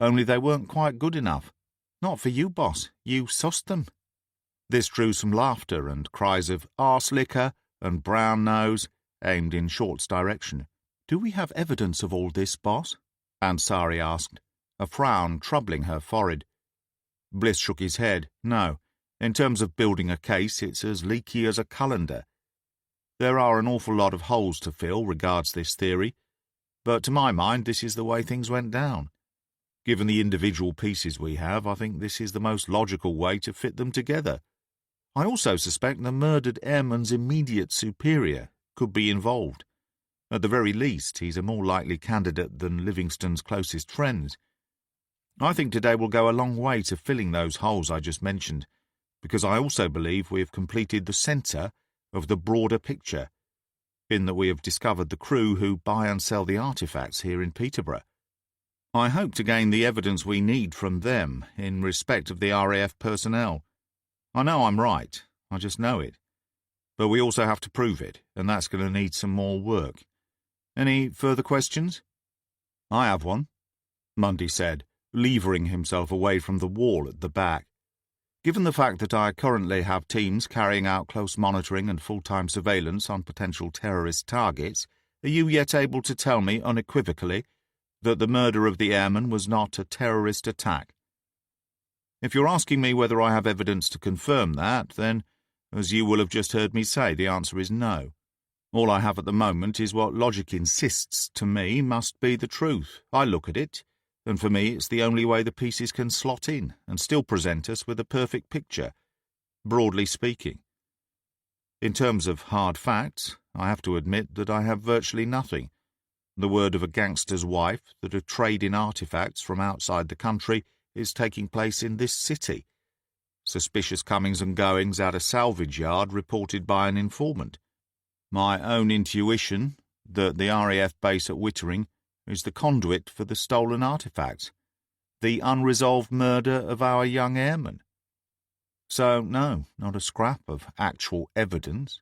S1: Only they weren't quite good enough. Not for you, boss. You sussed them." This drew some laughter and cries of "arse liquor" and brown nose, aimed in Short's direction. "Do we have evidence of all this, boss?" Ansari asked, a frown troubling her forehead. Bliss shook his head. "No. In terms of building a case, it's as leaky as a colander. There are an awful lot of holes to fill regards this theory, but to my mind this is the way things went down. Given the individual pieces we have, I think this is the most logical way to fit them together. I also suspect the murdered airman's immediate superior could be involved. At the very least, he's a more likely candidate than Livingston's closest friends. I think today will go a long way to filling those holes I just mentioned, because I also believe we have completed the centre of the broader picture, in that we have discovered the crew who buy and sell the artefacts here in Peterborough. I hope to gain the evidence we need from them in respect of the RAF personnel. I know I'm right, I just know it. But we also have to prove it, and that's going to need some more work. Any further questions?" "I have one," Mundy said, levering himself away from the wall at the back. "Given the fact that I currently have teams carrying out close monitoring and full-time surveillance on potential terrorist targets, are you yet able to tell me unequivocally that the murder of the airman was not a terrorist attack? If you're asking me whether I have evidence to confirm that, then, as you will have just heard me say, the answer is no. All I have at the moment is what logic insists to me must be the truth. I look at it, and for me it's the only way the pieces can slot in and still present us with a perfect picture, broadly speaking. In terms of hard facts, I have to admit that I have virtually nothing. The word of a gangster's wife that a trade in artefacts from outside the country is taking place in this city. Suspicious comings and goings at a salvage yard reported by an informant. My own intuition that the RAF base at Wittering is the conduit for the stolen artefacts, the unresolved murder of our young airman. So, no, not a scrap of actual evidence.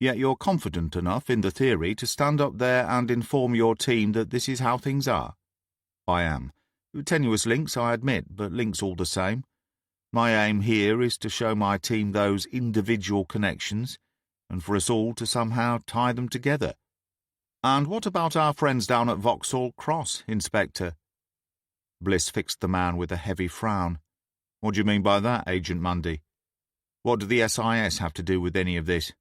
S1: Yet you're confident enough in the theory to stand up there and inform your team that this is how things are. I am. Tenuous links, I admit, but links all the same. My aim here is to show my team those individual connections, and for us all to somehow tie them together. And what about our friends down at Vauxhall Cross, Inspector? Bliss fixed the man with a heavy frown. What do you mean by that, Agent Mundy? What do the SIS have to do with any of this?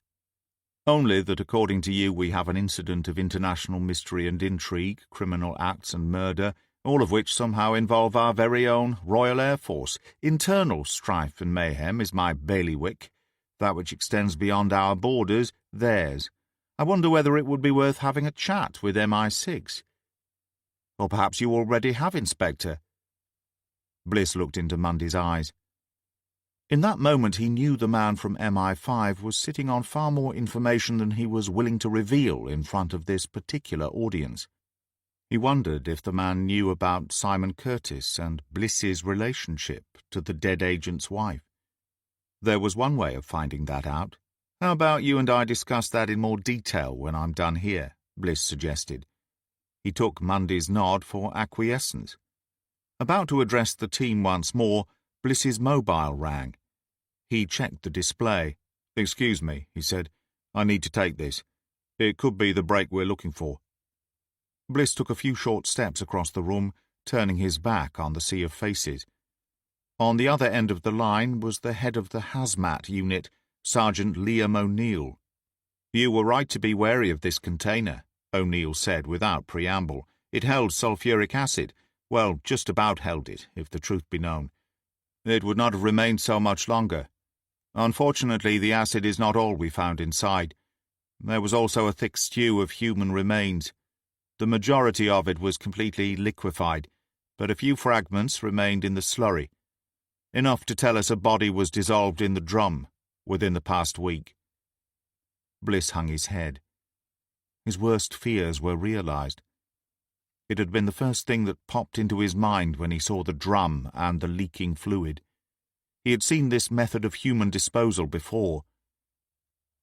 S1: Only that according to you we have an incident of international mystery and intrigue, criminal acts and murder, all of which somehow involve our very own Royal Air Force. Internal strife and mayhem is my bailiwick. That which extends beyond our borders, theirs. I wonder whether it would be worth having a chat with MI6. Or perhaps you already have, Inspector. Bliss looked into Mundy's eyes. In that moment he knew the man from MI5 was sitting on far more information than he was willing to reveal in front of this particular audience. He wondered if the man knew about Simon Curtis and Bliss's relationship to the dead agent's wife. There was one way of finding that out. How about you and I discuss that in more detail when I'm done here, Bliss suggested. He took Mundy's nod for acquiescence. About to address the team once more, Bliss's mobile rang. He checked the display. "Excuse me," he said. "I need to take this. It could be the break we're looking for." Bliss took a few short steps across the room, turning his back on the sea of faces. On the other end of the line was the head of the hazmat unit, Sergeant Liam O'Neill. "You were right to be wary of this container," O'Neill said without preamble. "It held sulphuric acid. Well, just about held it, if the truth be known. It would not have remained so much longer. Unfortunately, the acid is not all we found inside. There was also a thick stew of human remains. The majority of it was completely liquefied, but a few fragments remained in the slurry. Enough to tell us a body was dissolved in the drum within the past week." Bliss hung his head. His worst fears were realized. It had been the first thing that popped into his mind when he saw the drum and the leaking fluid. He had seen this method of human disposal before.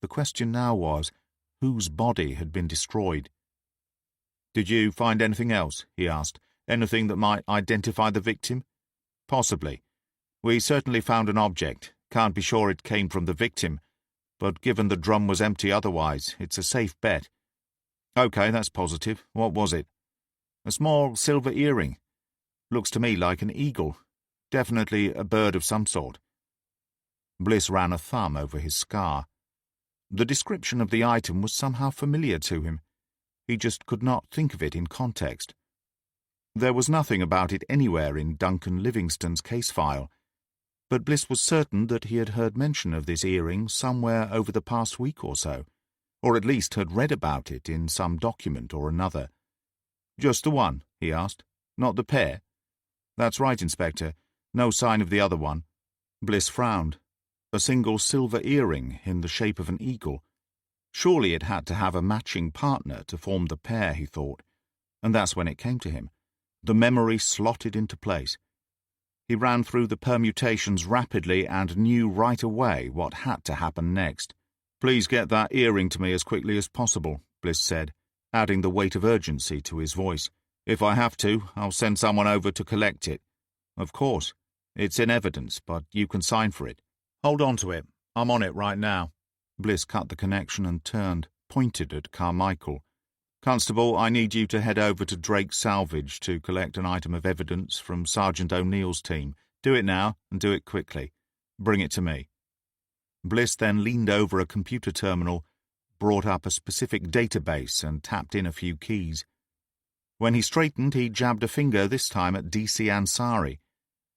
S1: The question now was, whose body had been destroyed? "Did you find anything else?" he asked. "Anything that might identify the victim?" "Possibly. We certainly found an object. Can't be sure it came from the victim. but given the drum was empty otherwise, it's a safe bet. Okay, that's positive. What was it? A small silver earring. Looks to me like an eagle. Definitely a bird of some sort. Bliss ran a thumb over his scar. The description of the item was somehow familiar to him. He just could not think of it in context. There was nothing about it anywhere in Duncan Livingston's case file, but Bliss was certain that he had heard mention of this earring somewhere over the past week or so, or at least had read about it in some document or another. "Just the one?" he asked. "Not the pair?" "That's right, Inspector. No sign of the other one." Bliss frowned. A single silver earring in the shape of an eagle. Surely it had to have a matching partner to form the pair, he thought, and that's when it came to him. The memory slotted into place. He ran through the permutations rapidly and knew right away what had to happen next. "Please get that earring to me as quickly as possible," Bliss said, adding the weight of urgency to his voice. "If I have to, I'll send someone over to collect it." "Of course. It's in evidence, but you can sign for it." "Hold on to it. I'm on it right now." Bliss cut the connection and turned, pointed at Carmichael. "Constable, I need you to head over to Drake's Salvage to collect an item of evidence from Sergeant O'Neill's team. Do it now, and do it quickly. Bring it to me." Bliss then leaned over a computer terminal, brought up a specific database, and tapped in a few keys. When he straightened, he jabbed a finger this time at DC Ansari.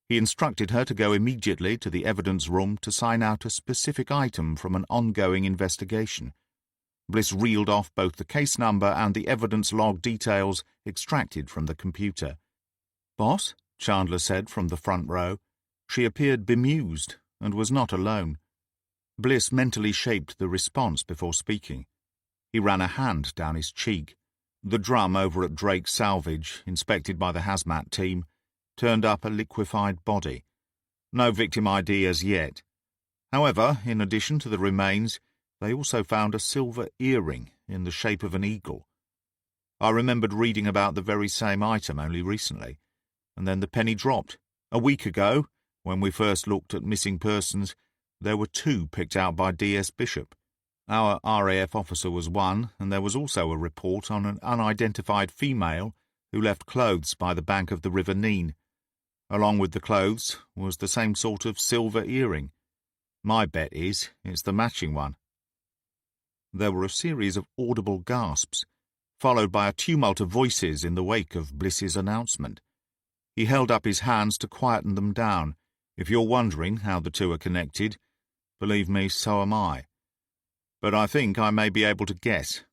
S1: He instructed her to go immediately to the evidence room to sign out a specific item from an ongoing investigation. Bliss reeled off both the case number and the evidence log details extracted from the computer. "Boss?" Chandler said from the front row. She appeared bemused, and was not alone. Bliss mentally shaped the response before speaking. He ran a hand down his cheek. The drum over at Drake's Salvage, inspected by the hazmat team, turned up a liquefied body. No victim ID as yet. However, in addition to the remains, they also found a silver earring in the shape of an eagle. I remembered reading about the very same item only recently, and then the penny dropped. A week ago, when we first looked at missing persons, there were 2 picked out by DS Bishop. Our RAF officer was one, and there was also a report on an unidentified female who left clothes by the bank of the River Nene. Along with the clothes was the same sort of silver earring. My bet is it's the matching one." There were a series of audible gasps, followed by a tumult of voices in the wake of Bliss's announcement. He held up his hands to quieten them down. "If you're wondering how the two are connected, believe me, so am I. But I think I may be able to guess.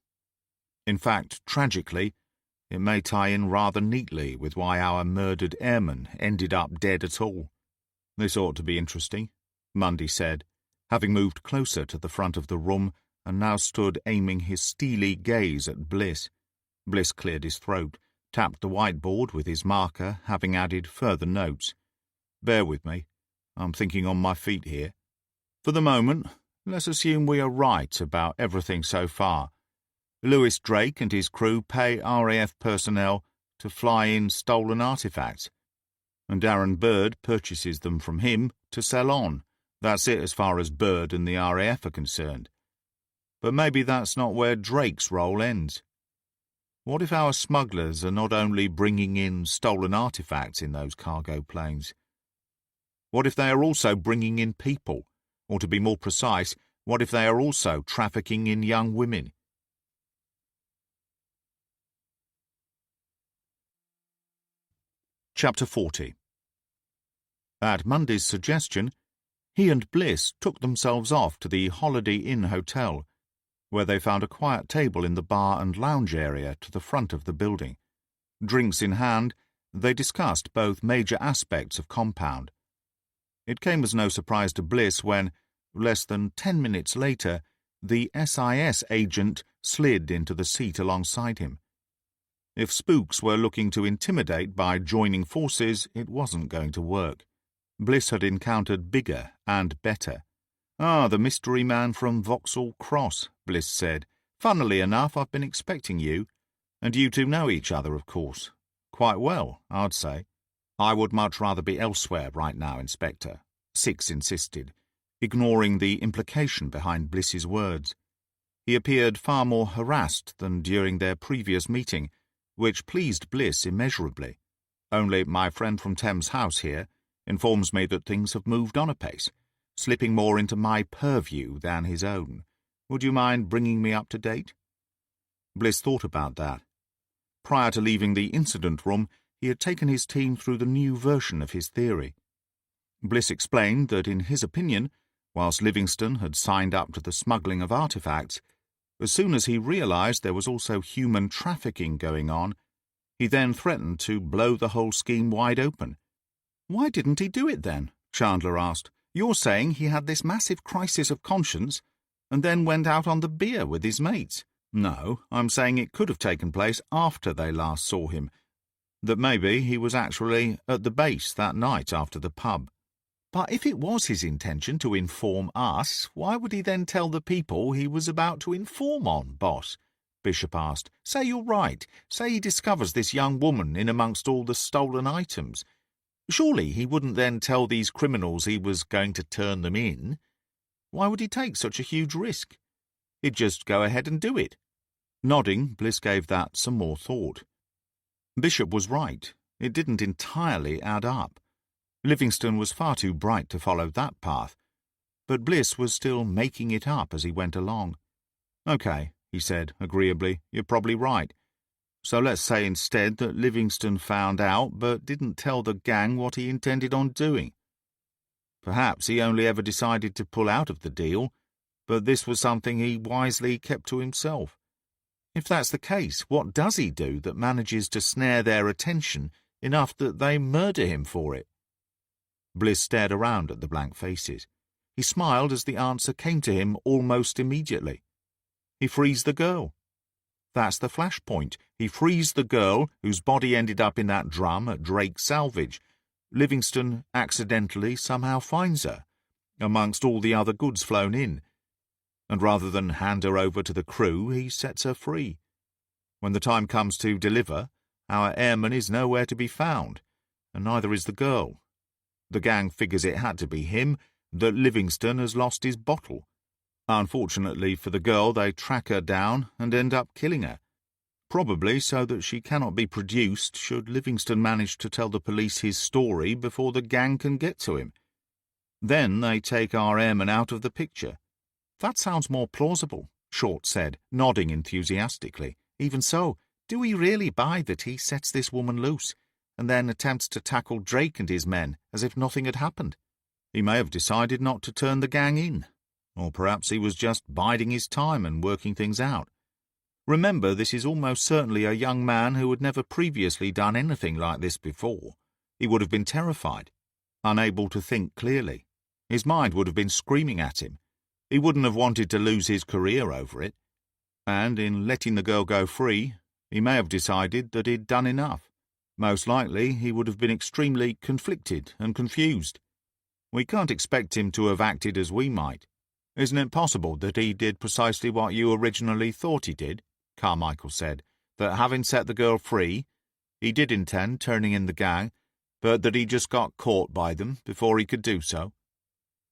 S1: In fact, tragically, it may tie in rather neatly with why our murdered airman ended up dead at all." "This ought to be interesting," Mundy said, having moved closer to the front of the room and now stood aiming his steely gaze at Bliss. Bliss cleared his throat, tapped the whiteboard with his marker, having added further notes. "Bear with me. I'm thinking on my feet here. For the moment, let's assume we are right about everything so far. Lewis Drake and his crew pay RAF personnel to fly in stolen artifacts, and Aaron Bird purchases them from him to sell on. That's it as far as Bird and the RAF are concerned. But maybe that's not where Drake's role ends. What if our smugglers are not only bringing in stolen artifacts in those cargo planes? What if they are also bringing in people? Or to be more precise, what if they are also trafficking in young women? Chapter 40. At Mundy's suggestion, he and Bliss took themselves off to the Holiday Inn Hotel, where they found a quiet table in the bar and lounge area to the front of the building. Drinks in hand, they discussed both major aspects of Compound. It came as no surprise to Bliss when, less than 10 minutes later, the SIS agent slid into the seat alongside him. If spooks were looking to intimidate by joining forces, it wasn't going to work. Bliss had encountered bigger and better. "Ah, the mystery man from Vauxhall Cross," Bliss said. "Funnily enough, I've been expecting you. And you two know each other, of course. Quite well, I'd say." "I would much rather be elsewhere right now, Inspector," Six insisted. ignoring the implication behind Bliss's words. He appeared far more harassed than during their previous meeting, which pleased Bliss immeasurably. "Only my friend from Thames House here informs me that things have moved on apace, slipping more into my purview than his own. Would you mind bringing me up to date?" Bliss thought about that. Prior to leaving the incident room, he had taken his team through the new version of his theory. Bliss explained that, in his opinion, whilst Livingston had signed up to the smuggling of artifacts, as soon as he realized there was also human trafficking going on, he then threatened to blow the whole scheme wide open. "Why didn't he do it then?" Chandler asked. "You're saying he had this massive crisis of conscience and then went out on the beer with his mates." "No, I'm saying it could have taken place after they last saw him, that maybe he was actually at the base that night after the pub." "But if it was his intention to inform us, why would he then tell the people he was about to inform on, boss?" Bishop asked. "Say you're right. Say he discovers this young woman in amongst all the stolen items. Surely he wouldn't then tell these criminals he was going to turn them in. Why would he take such a huge risk? He'd just go ahead and do it." Nodding, Bliss gave that some more thought. Bishop was right. It didn't entirely add up. Livingston was far too bright to follow that path, but Bliss was still making it up as he went along. "Okay," he said agreeably, "you're probably right. So let's say instead that Livingston found out but didn't tell the gang what he intended on doing. Perhaps he only ever decided to pull out of the deal, but this was something he wisely kept to himself. If that's the case, what does he do that manages to snare their attention enough that they murder him for it?" Bliss stared around at the blank faces. He smiled as the answer came to him almost immediately. He frees the girl. That's the flashpoint. He frees the girl whose body ended up in that drum at Drake's Salvage. Livingston accidentally somehow finds her, amongst all the other goods flown in, and rather than hand her over to the crew, he sets her free. When the time comes to deliver, our airman is nowhere to be found, and neither is the girl. The gang figures it had to be him, that Livingston has lost his bottle. Unfortunately for the girl, they track her down and end up killing her, probably so that she cannot be produced should Livingston manage to tell the police his story before the gang can get to him. Then they take our airman out of the picture. "That sounds more plausible," Short said, nodding enthusiastically. "Even so, do we really buy that he sets this woman loose, and then attempts to tackle Drake and his men as if nothing had happened? He may have decided not to turn the gang in, or perhaps he was just biding his time and working things out. Remember, this is almost certainly a young man who had never previously done anything like this before. He would have been terrified, unable to think clearly. His mind would have been screaming at him. He wouldn't have wanted to lose his career over it. And in letting the girl go free, he may have decided that he'd done enough. Most likely he would have been extremely conflicted and confused. We can't expect him to have acted as we might. Isn't it possible that he did precisely what you originally thought he did?" Carmichael said, "that having set the girl free, he did intend turning in the gang, but that he just got caught by them before he could do so?"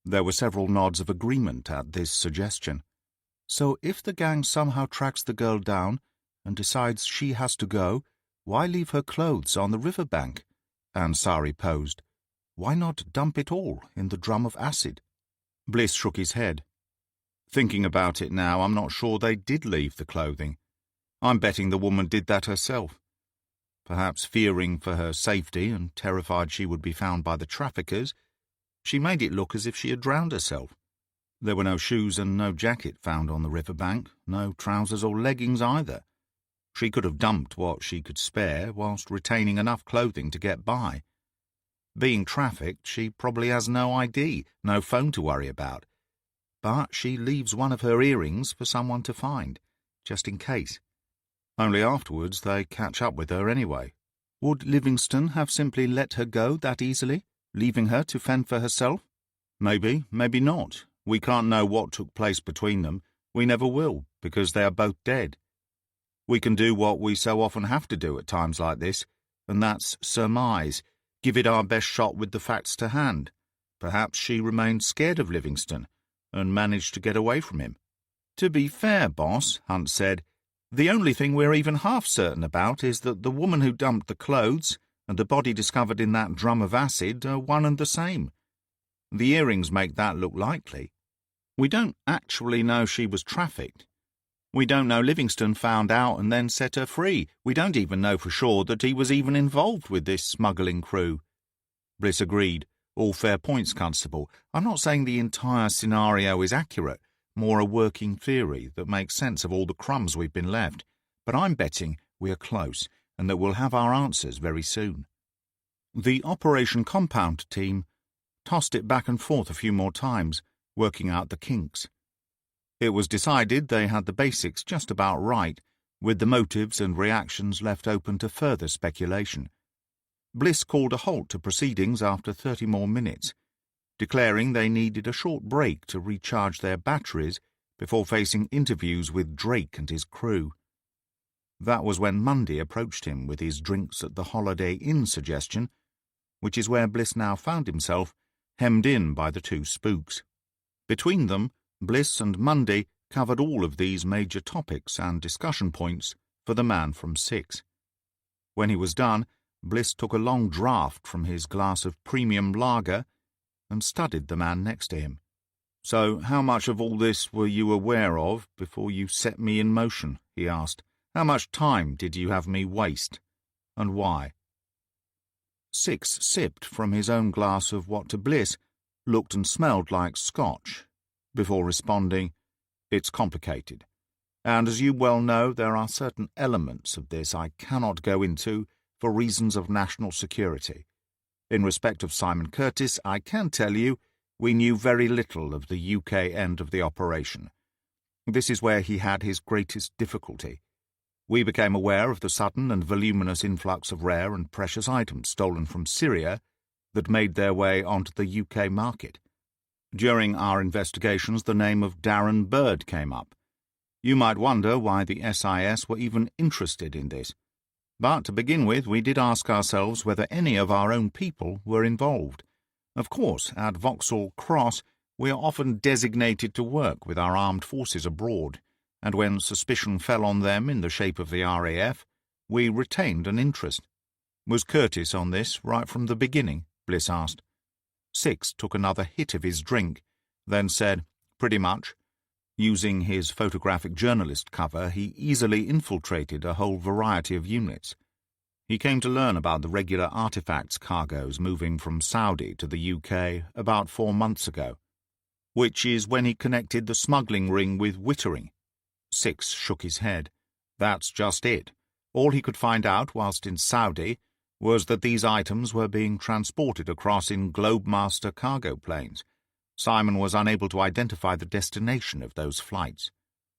S1: There were several nods of agreement at this suggestion. "So if the gang somehow tracks the girl down and decides she has to go, why leave her clothes on the riverbank?" Ansari posed. "Why not dump it all in the drum of acid?" Bliss shook his head. "Thinking about it now, I'm not sure they did leave the clothing. I'm betting the woman did that herself. Perhaps fearing for her safety and terrified she would be found by the traffickers, she made it look as if she had drowned herself. There were no shoes and no jacket found on the riverbank, no trousers or leggings either. She could have dumped what she could spare whilst retaining enough clothing to get by. Being trafficked, she probably has no ID, no phone to worry about. But she leaves one of her earrings for someone to find, just in case. Only afterwards they catch up with her anyway. Would Livingston have simply let her go that easily, leaving her to fend for herself? Maybe, maybe not. We can't know what took place between them. We never will, because they are both dead. We can do what we so often have to do at times like this, and that's surmise, give it our best shot with the facts to hand. Perhaps she remained scared of Livingston and managed to get away from him. "To be fair, boss," Hunt said, "the only thing we're even half certain about is that the woman who dumped the clothes and the body discovered in that drum of acid are one and the same. The earrings make that look likely. We don't actually know she was trafficked. We don't know Livingston found out and then set her free. We don't even know for sure that he was even involved with this smuggling crew." Bliss agreed. "All fair points, Constable. I'm not saying the entire scenario is accurate, more a working theory that makes sense of all the crumbs we've been left. But I'm betting we're close and that we'll have our answers very soon." The Operation Compound team tossed it back and forth a few more times, working out the kinks. It was decided they had the basics just about right, with the motives and reactions left open to further speculation. Bliss called a halt to proceedings after 30 more minutes, declaring they needed a short break to recharge their batteries before facing interviews with Drake and his crew. That was when Mundy approached him with his drinks at the Holiday Inn suggestion, which is where Bliss now found himself, hemmed in by the two spooks. Between them, Bliss and Mundy covered all of these major topics and discussion points for the man from 6. When he was done, Bliss took a long draught from his glass of premium lager and studied the man next to him. "So how much of all this were you aware of before you set me in motion?" he asked. "How much time did you have me waste? And why?" 6 sipped from his own glass of what to Bliss looked and smelled like scotch, before responding, "It's complicated. And as you well know, there are certain elements of this I cannot go into for reasons of national security. In respect of Simon Curtis, I can tell you we knew very little of the UK end of the operation. This is where he had his greatest difficulty. We became aware of the sudden and voluminous influx of rare and precious items stolen from Syria that made their way onto the UK market. During our investigations, the name of Darren Bird came up. You might wonder why the SIS were even interested in this. But to begin with, we did ask ourselves whether any of our own people were involved. Of course, at Vauxhall Cross, we are often designated to work with our armed forces abroad, and when suspicion fell on them in the shape of the RAF, we retained an interest. Was Curtis on this right from the beginning? Bliss asked. 6 took another hit of his drink, then said, "Pretty much." Using his photographic journalist cover, he easily infiltrated a whole variety of units. He came to learn about the regular artifacts cargoes moving from Saudi to the UK about 4 months ago, which is when he connected the smuggling ring with Wittering. 6 shook his head. That's just it. All he could find out whilst in Saudi was that these items were being transported across in Globemaster cargo planes. Simon was unable to identify the destination of those flights.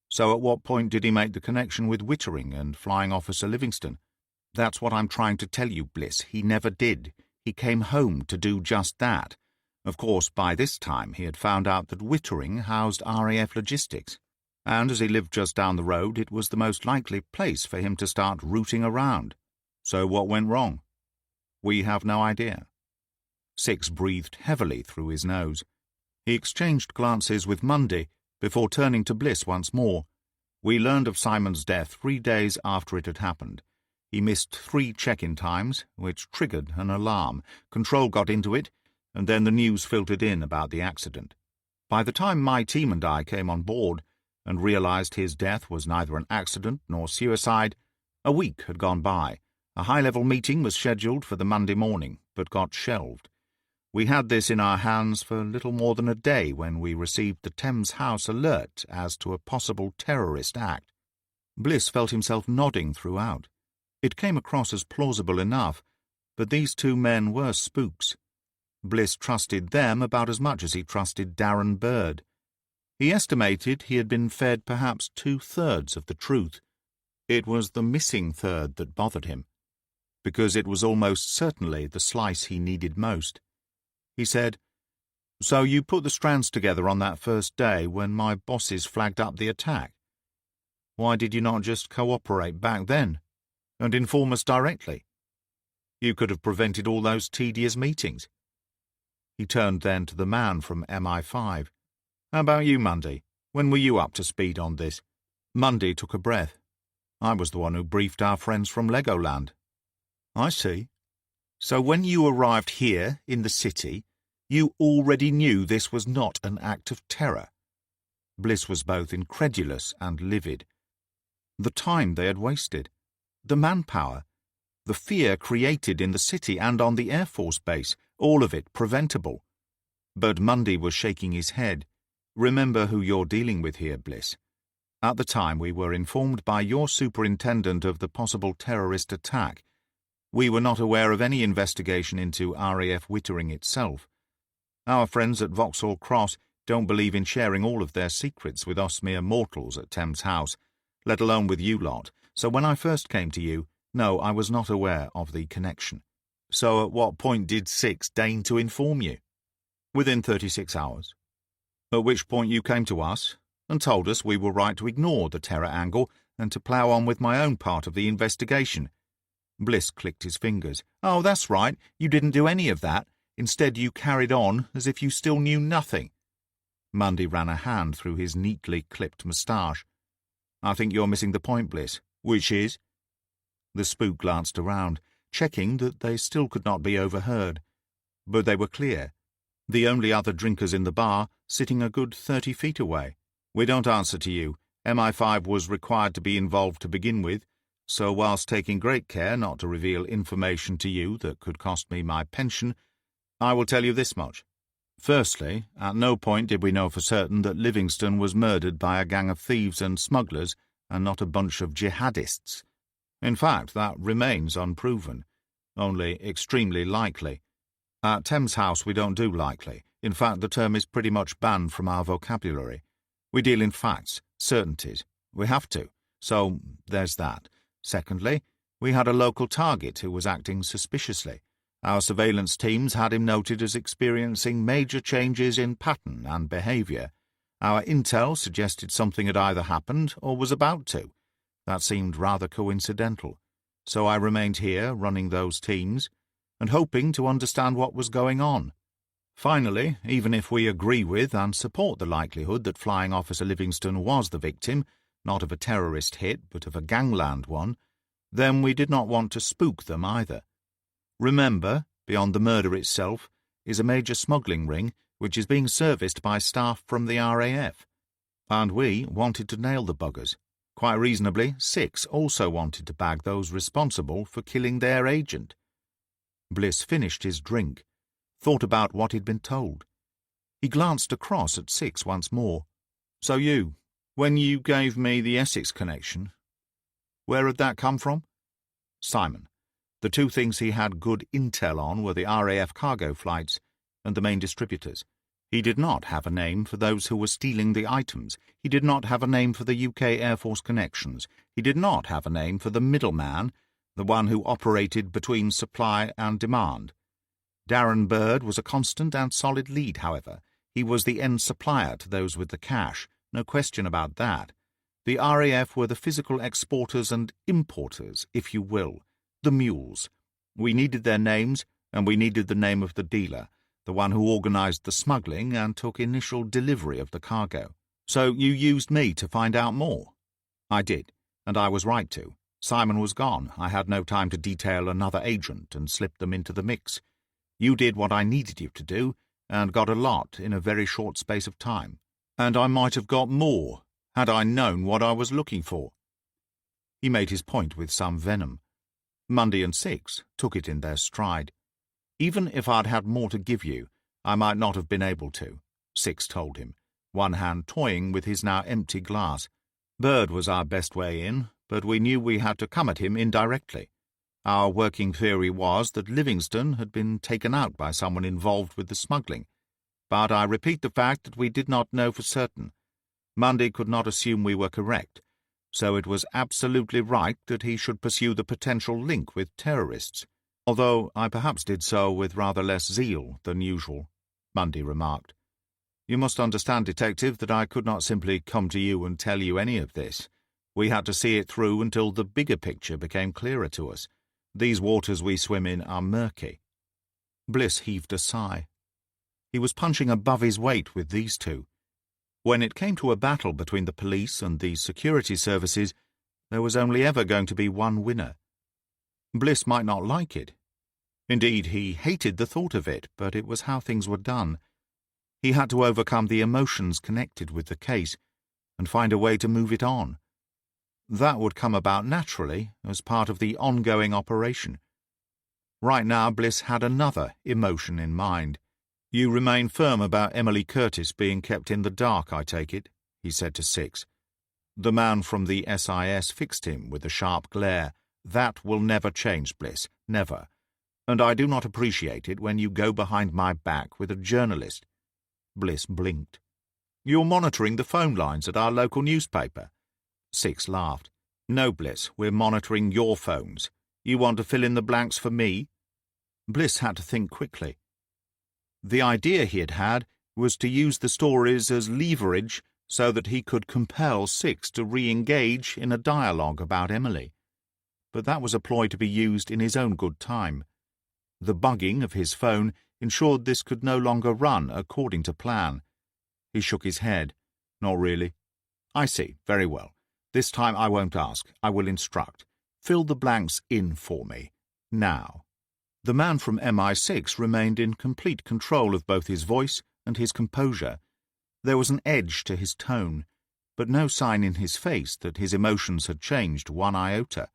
S1: So at what point did he make the connection with Wittering and Flying Officer Livingston? That's what I'm trying to tell you, Bliss. He never did. He came home to do just that. Of course, by this time he had found out that Wittering housed RAF logistics, and as he lived just down the road, it was the most likely place for him to start rooting around. So what went wrong? We have no idea. 6 breathed heavily through his nose. He exchanged glances with Mundy before turning to Bliss once more. We learned of Simon's death 3 days after it had happened. He missed 3 check-in times, which triggered an alarm. Control got into it, and then the news filtered in about the accident. By the time my team and I came on board and realized his death was neither an accident nor suicide, a week had gone by. A high-level meeting was scheduled for the Monday morning, but got shelved. We had this in our hands for little more than a day when we received the Thames House alert as to a possible terrorist act. Bliss felt himself nodding throughout. It came across as plausible enough, but these 2 men were spooks. Bliss trusted them about as much as he trusted Darren Bird. He estimated he had been fed perhaps 2/3 of the truth. It was the missing third that bothered him, because it was almost certainly the slice he needed most. He said, "So you put the strands together on that first day when my bosses flagged up the attack. Why did you not just cooperate back then and inform us directly? You could have prevented all those tedious meetings." He turned then to the man from MI5. "How about you, Mundy? When were you up to speed on this?" Mundy took a breath. "I was the one who briefed our friends from Legoland." "I see. So when you arrived here in the city, you already knew this was not an act of terror?" Bliss was both incredulous and livid. The time they had wasted, the manpower, the fear created in the city and on the Air Force base, all of it preventable. But Mundy was shaking his head. "Remember who you're dealing with here, Bliss. At the time we were informed by your superintendent of the possible terrorist attack. We were not aware of any investigation into RAF Wittering itself. Our friends at Vauxhall Cross don't believe in sharing all of their secrets with us mere mortals at Thames House, let alone with you lot, so when I first came to you, no, I was not aware of the connection." "So at what point did Six deign to inform you?" "Within 36 hours. At which point you came to us and told us we were right to ignore the terror angle and to plough on with my own part of the investigation." Bliss clicked his fingers. "Oh, that's right. You didn't do any of that. Instead, you carried on as if you still knew nothing." Mundy ran a hand through his neatly clipped moustache. "I think you're missing the point, Bliss." "Which is?" The spook glanced around, checking that they still could not be overheard. But they were clear. The only other drinkers in the bar sitting a good 30 feet away. "We don't answer to you. MI5 was required to be involved to begin with, so whilst taking great care not to reveal information to you that could cost me my pension, I will tell you this much. Firstly, at no point did we know for certain that Livingston was murdered by a gang of thieves and smugglers and not a bunch of jihadists. In fact, that remains unproven, only extremely likely. At Thames House we don't do likely. In fact, the term is pretty much banned from our vocabulary. We deal in facts, certainties. We have to. So there's that. Secondly, we had a local target who was acting suspiciously. Our surveillance teams had him noted as experiencing major changes in pattern and behaviour. Our intel suggested something had either happened or was about to. That seemed rather coincidental. So I remained here, running those teams, and hoping to understand what was going on. Finally, even if we agree with and support the likelihood that Flying Officer Livingston was the victim, not of a terrorist hit but of a gangland one, then we did not want to spook them either. Remember, beyond the murder itself, is a major smuggling ring which is being serviced by staff from the RAF. And we wanted to nail the buggers. Quite reasonably, Six also wanted to bag those responsible for killing their agent. Bliss finished his drink, thought about what he'd been told. He glanced across at Six once more. "So when you gave me the Essex connection, where had that come from?" "Simon. The two things he had good intel on were the RAF cargo flights and the main distributors. He did not have a name for those who were stealing the items. He did not have a name for the UK Air Force connections. He did not have a name for the middleman, the one who operated between supply and demand. Darren Bird was a constant and solid lead, however. He was the end supplier to those with the cash, no question about that. The RAF were the physical exporters and importers, if you will, the mules. We needed their names, and we needed the name of the dealer, the one who organised the smuggling and took initial delivery of the cargo. So you used me to find out more?" "I did, and I was right to. Simon was gone. I had no time to detail another agent and slip them into the mix. You did what I needed you to do, and got a lot in a very short space of time. And I might have got more, had I known what I was looking for." He made his point with some venom. Mundy and Six took it in their stride. "Even if I'd had more to give you, I might not have been able to," Six told him, one hand toying with his now empty glass. "Bird was our best way in, but we knew we had to come at him indirectly. Our working theory was that Livingston had been taken out by someone involved with the smuggling. But I repeat the fact that we did not know for certain. Mundy could not assume we were correct, so it was absolutely right that he should pursue the potential link with terrorists, although I perhaps did so with rather less zeal than usual," Mundy remarked. "You must understand, Detective, that I could not simply come to you and tell you any of this. We had to see it through until the bigger picture became clearer to us. These waters we swim in are murky." Bliss heaved a sigh. He was punching above his weight with these two. When it came to a battle between the police and the security services, there was only ever going to be one winner. Bliss might not like it. Indeed, he hated the thought of it, but it was how things were done. He had to overcome the emotions connected with the case and find a way to move it on. That would come about naturally as part of the ongoing operation. Right now, Bliss had another emotion in mind. "You remain firm about Emily Curtis being kept in the dark, I take it," he said to Six. The man from the SIS fixed him with a sharp glare. "That will never change, Bliss, never. And I do not appreciate it when you go behind my back with a journalist." Bliss blinked. "You're monitoring the phone lines at our local newspaper." Six laughed. "No, Bliss, we're monitoring your phones. You want to fill in the blanks for me?" Bliss had to think quickly. The idea he had had was to use the stories as leverage so that he could compel Six to re-engage in a dialogue about Emily. But that was a ploy to be used in his own good time. The bugging of his phone ensured this could no longer run according to plan. He shook his head. "Not really." "I see. Very well. This time I won't ask. I will instruct. Fill the blanks in for me. Now." The man from MI6 remained in complete control of both his voice and his composure. There was an edge to his tone, but no sign in his face that his emotions had changed one iota.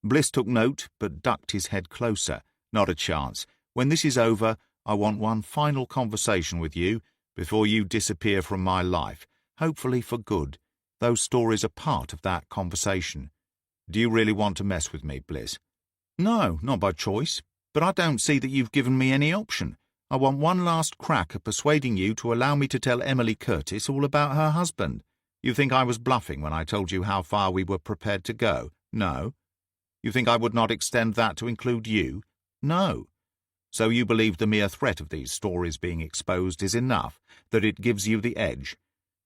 S1: Bliss took note, but ducked his head closer. "Not a chance. When this is over, I want one final conversation with you before you disappear from my life, hopefully for good. Those stories are part of that conversation. Do you really want to mess with me, Bliss?" "No, not by choice. But I don't see that you've given me any option. I want one last crack at persuading you to allow me to tell Emily Curtis all about her husband. You think I was bluffing when I told you how far we were prepared to go? No. You think I would not extend that to include you? No. So you believe the mere threat of these stories being exposed is enough, that it gives you the edge.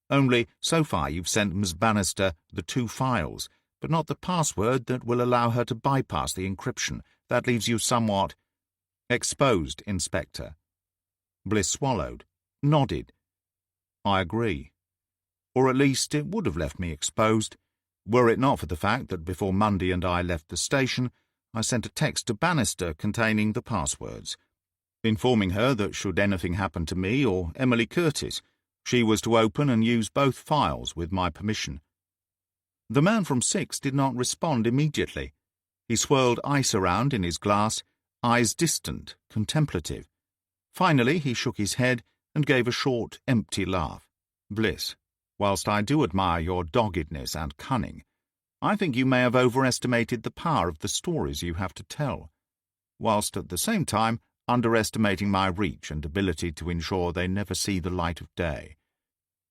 S1: Only, so far you've sent Miss Bannister the 2 files, but not the password that will allow her to bypass the encryption. That leaves you somewhat exposed, Inspector." Bliss swallowed, nodded. "I agree. Or at least it would have left me exposed, were it not for the fact that before Mundy and I left the station, I sent a text to Bannister containing the passwords, informing her that should anything happen to me or Emily Curtis, she was to open and use both files with my permission." The man from 6 did not respond immediately. He swirled ice around in his glass, eyes distant, contemplative. Finally he shook his head and gave a short, empty laugh. "Bliss, whilst I do admire your doggedness and cunning, I think you may have overestimated the power of the stories you have to tell, whilst at the same time underestimating my reach and ability to ensure they never see the light of day.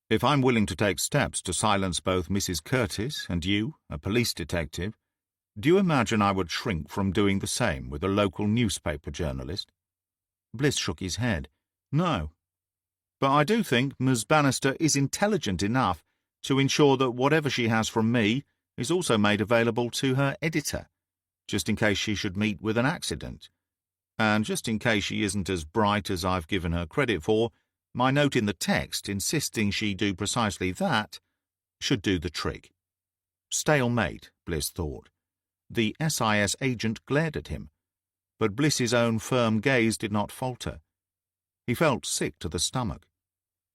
S1: If I'm willing to take steps to silence both Mrs. Curtis and you, a police detective, do you imagine I would shrink from doing the same with a local newspaper journalist?" Bliss shook his head. "No. But I do think Miss Bannister is intelligent enough to ensure that whatever she has from me is also made available to her editor, just in case she should meet with an accident. And just in case she isn't as bright as I've given her credit for, my note in the text insisting she do precisely that should do the trick." Stalemate, Bliss thought. The SIS agent glared at him, but Bliss's own firm gaze did not falter. He felt sick to the stomach,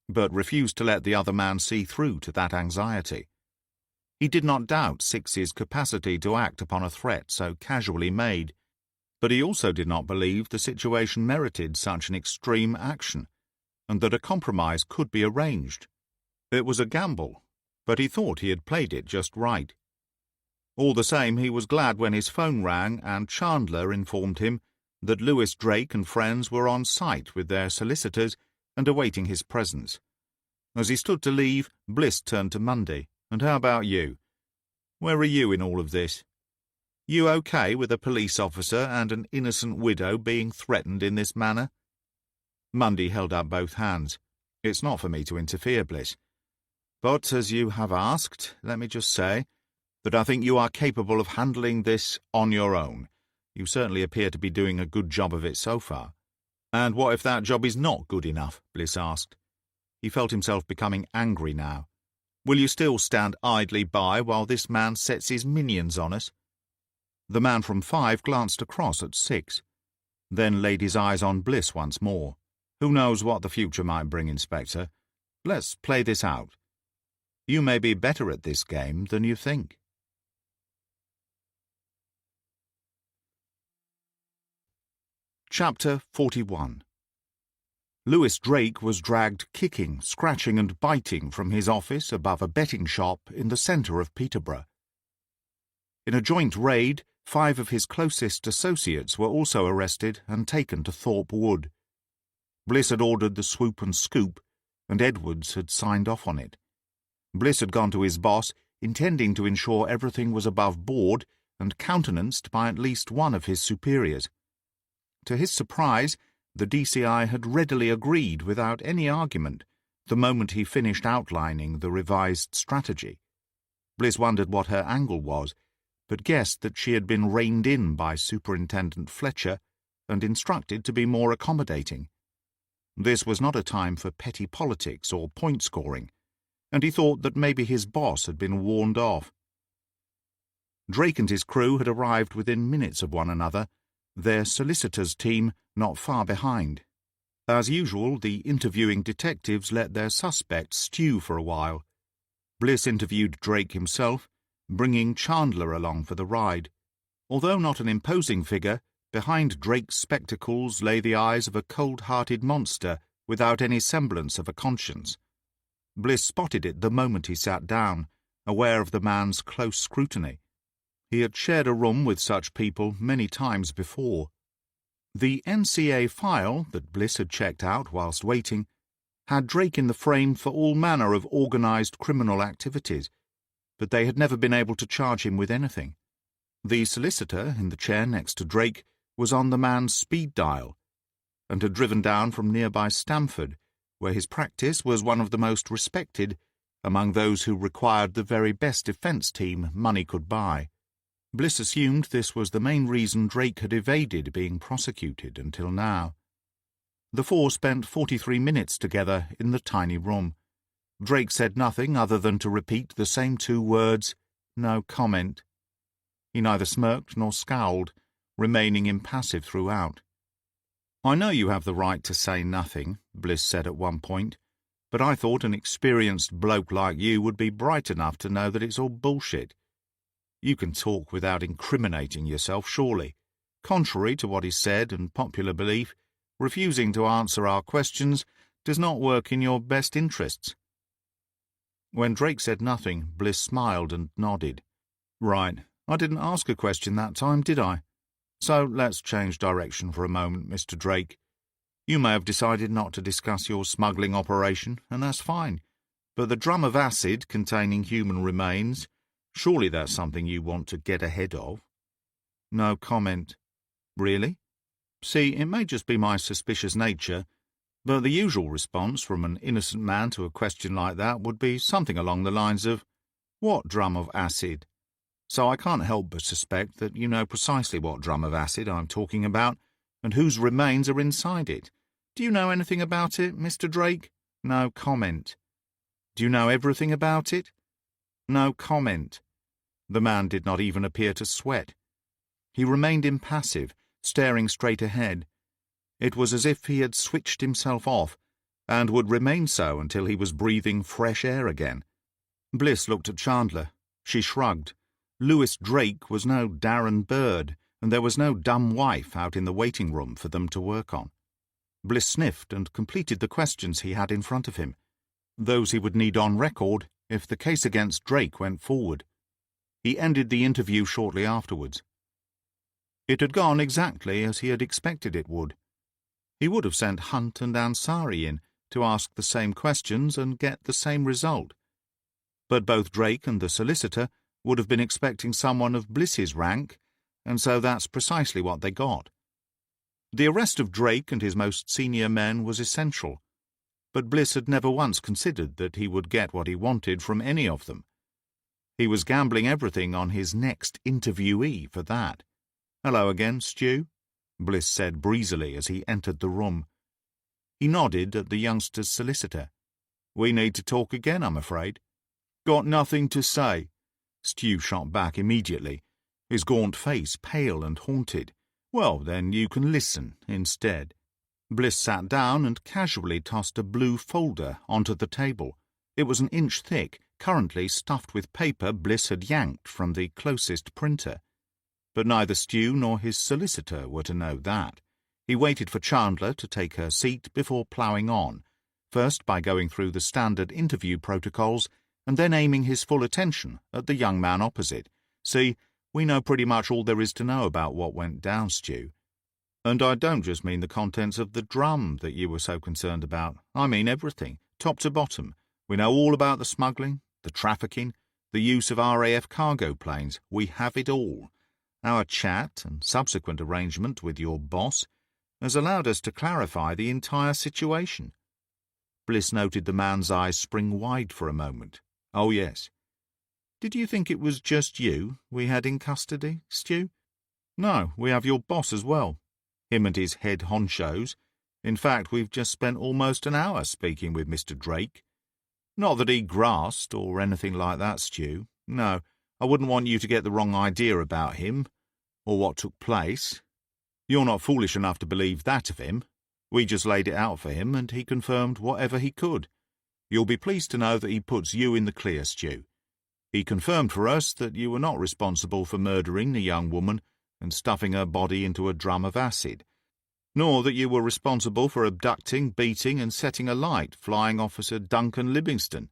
S1: but refused to let the other man see through to that anxiety. He did not doubt Six's capacity to act upon a threat so casually made, but he also did not believe the situation merited such an extreme action, and that a compromise could be arranged. It was a gamble, but he thought he had played it just right. All the same, he was glad when his phone rang and Chandler informed him that Lewis Drake and friends were on site with their solicitors and awaiting his presence. As he stood to leave, Bliss turned to Mundy. "And how about you? Where are you in all of this? You okay with a police officer and an innocent widow being threatened in this manner?" Mundy held up both hands. "It's not for me to interfere, Bliss. But as you have asked, let me just say that I think you are capable of handling this on your own. You certainly appear to be doing a good job of it so far. And what if that job is not good enough? Bliss asked. He felt himself becoming angry now. Will you still stand idly by while this man sets his minions on us? The man from 5 glanced across at 6, then laid his eyes on Bliss once more. Who knows what the future might bring, Inspector? Let's play this out. You may be better at this game than you think. Chapter 41. Lewis Drake was dragged kicking, scratching and biting from his office above a betting shop in the centre of Peterborough. In a joint raid, 5 of his closest associates were also arrested and taken to Thorpe Wood. Bliss had ordered the swoop and scoop, and Edwards had signed off on it. Bliss had gone to his boss, intending to ensure everything was above board and countenanced by at least one of his superiors. To his surprise, the DCI had readily agreed without any argument the moment he finished outlining the revised strategy. Bliss wondered what her angle was, but guessed that she had been reined in by Superintendent Fletcher and instructed to be more accommodating. This was not a time for petty politics or point-scoring, and he thought that maybe his boss had been warned off. Drake and his crew had arrived within minutes of one another, their solicitors' team not far behind. As usual, the interviewing detectives let their suspects stew for a while. Bliss interviewed Drake himself, bringing Chandler along for the ride. Although not an imposing figure, behind Drake's spectacles lay the eyes of a cold-hearted monster without any semblance of a conscience. Bliss spotted it the moment he sat down, aware of the man's close scrutiny. He had shared a room with such people many times before. The NCA file that Bliss had checked out whilst waiting had Drake in the frame for all manner of organised criminal activities, but they had never been able to charge him with anything. The solicitor in the chair next to Drake was on the man's speed dial, and had driven down from nearby Stamford, where his practice was one of the most respected among those who required the very best defence team money could buy. Bliss assumed this was the main reason Drake had evaded being prosecuted until now. The 4 spent 43 minutes together in the tiny room. Drake said nothing other than to repeat the same 2 words, "No comment." He neither smirked nor scowled, remaining impassive throughout. "I know you have the right to say nothing," Bliss said at one point, "but I thought an experienced bloke like you would be bright enough to know that it's all bullshit. You can talk without incriminating yourself, surely. Contrary to what is said and popular belief, refusing to answer our questions does not work in your best interests." When Drake said nothing, Bliss smiled and nodded. "Right, I didn't ask a question that time, did I? So let's change direction for a moment, Mr. Drake. You may have decided not to discuss your smuggling operation, and that's fine. But the drum of acid containing human remains, surely that's something you want to get ahead of." "No comment." "Really? See, it may just be my suspicious nature, but the usual response from an innocent man to a question like that would be something along the lines of, 'What drum of acid?' So I can't help but suspect that you know precisely what drum of acid I'm talking about, and whose remains are inside it. Do you know anything about it, Mr. Drake? No comment. Do you know everything about it? No comment." The man did not even appear to sweat. He remained impassive, staring straight ahead. It was as if he had switched himself off, and would remain so until he was breathing fresh air again. Bliss looked at Chandler. She shrugged. Lewis Drake was no Darren Bird, and there was no dumb wife out in the waiting room for them to work on. Bliss sniffed and completed the questions he had in front of him, those he would need on record if the case against Drake went forward. He ended the interview shortly afterwards. It had gone exactly as he had expected it would. He would have sent Hunt and Ansari in to ask the same questions and get the same result. But both Drake and the solicitor would have been expecting someone of Bliss's rank, and so that's precisely what they got. The arrest of Drake and his most senior men was essential, but Bliss had never once considered that he would get what he wanted from any of them. He was gambling everything on his next interviewee for that. "Hello again, Stu." Bliss said breezily as he entered the room. He nodded at the youngster's solicitor. We need to talk again, I'm afraid. Got nothing to say, Stu shot back immediately, his gaunt face pale and haunted. Well, then you can listen instead. Bliss sat down and casually tossed a blue folder onto the table. It was an inch thick, currently stuffed with paper Bliss had yanked from the closest printer. But neither Stu nor his solicitor were to know that. He waited for Chandler to take her seat before ploughing on, first by going through the standard interview protocols and then aiming his full attention at the young man opposite. See, we know pretty much all there is to know about what went down, Stu. And I don't just mean the contents of the drum that you were so concerned about. I mean everything, top to bottom. We know all about the smuggling, the trafficking, the use of RAF cargo planes. We have it all. Our chat and subsequent arrangement with your boss has allowed us to clarify the entire situation. Bliss noted the man's eyes spring wide for a moment. Oh, yes. Did you think it was just you we had in custody, Stu? No, we have your boss as well. Him and his head honchos. In fact, we've just spent almost an hour speaking with Mr. Drake. Not that he grasped or anything like that, Stu. No, I wouldn't want you to get the wrong idea about him, or what took place. You're not foolish enough to believe that of him. We just laid it out for him, and he confirmed whatever he could. You'll be pleased to know that he puts you in the clear, Stu. He confirmed for us that you were not responsible for murdering the young woman and stuffing her body into a drum of acid, nor that you were responsible for abducting, beating, and setting alight Flying Officer Duncan Livingston.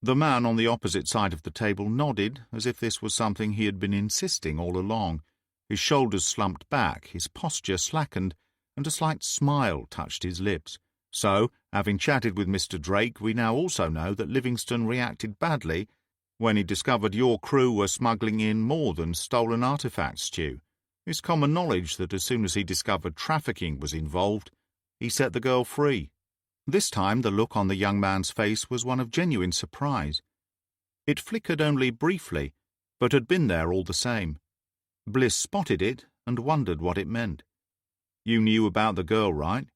S1: The man on the opposite side of the table nodded, as if this was something he had been insisting all along. His shoulders slumped back, his posture slackened, and a slight smile touched his lips. So, having chatted with Mr. Drake, we now also know that Livingston reacted badly when he discovered your crew were smuggling in more than stolen artifacts, Stu. It's common knowledge that as soon as he discovered trafficking was involved, he set the girl free. This time the look on the young man's face was one of genuine surprise. It flickered only briefly, but had been there all the same. Bliss spotted it and wondered what it meant. You knew about the girl, right?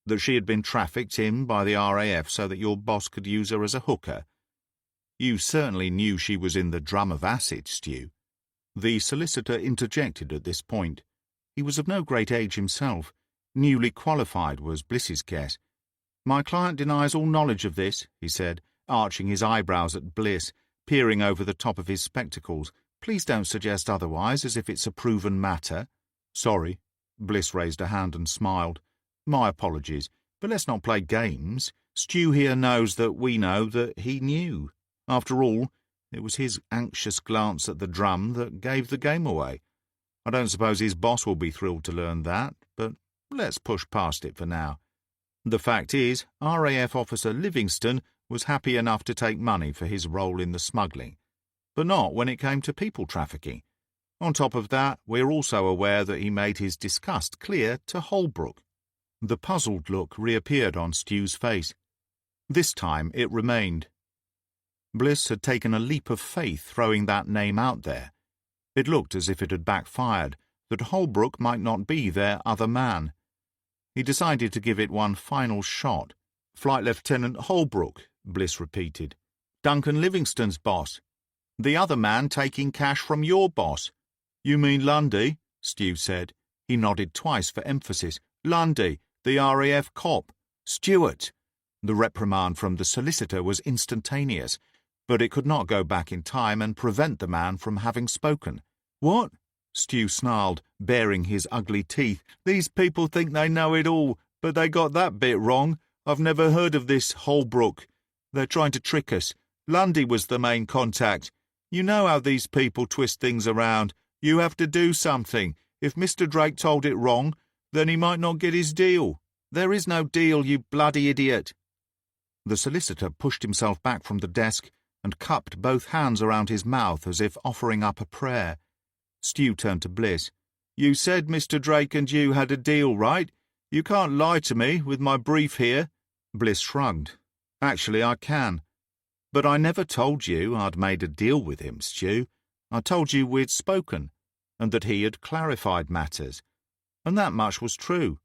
S1: That she had been trafficked in by the RAF so that your boss could use her as a hooker? You certainly knew she was in the drum of acid, Stu. The solicitor interjected at this point. He was of no great age himself. Newly qualified was Bliss's guess. My client denies all knowledge of this, he said, arching his eyebrows at Bliss, peering over the top of his spectacles. Please don't suggest otherwise, as if it's a proven matter. Sorry. Bliss raised a hand and smiled. My apologies, but let's not play games. Stu here knows that we know that he knew. After all, it was his anxious glance at the drum that gave the game away. I don't suppose his boss will be thrilled to learn that, but let's push past it for now. The fact is, RAF Officer Livingston was happy enough to take money for his role in the smuggling, but not when it came to people trafficking. On top of that, we're also aware that he made his disgust clear to Holbrook. The puzzled look reappeared on Stu's face. This time it remained. Bliss had taken a leap of faith throwing that name out there. It looked as if it had backfired, that Holbrook might not be their other man. He decided to give it one final shot. Flight Lieutenant Holbrook, Bliss repeated. Duncan Livingston's boss. The other man taking cash from your boss. You mean Lundy? Stu said. He nodded twice for emphasis. Lundy, the RAF cop. Stewart. The reprimand from the solicitor was instantaneous, but it could not go back in time and prevent the man from having spoken. What? Stu snarled, baring his ugly teeth. These people think they know it all, but they got that bit wrong. I've never heard of this Holbrook. They're trying to trick us. Lundy was the main contact. You know how these people twist things around. You have to do something. If Mr. Drake told it wrong, then he might not get his deal. There is no deal, you bloody idiot. The solicitor pushed himself back from the desk and cupped both hands around his mouth as if offering up a prayer. Stu turned to Bliss. You said Mr. Drake and you had a deal, right? You can't lie to me with my brief here. Bliss shrugged. Actually, I can. But I never told you I'd made a deal with him, Stu. I told you we'd spoken, and that he had clarified matters. And that much was true.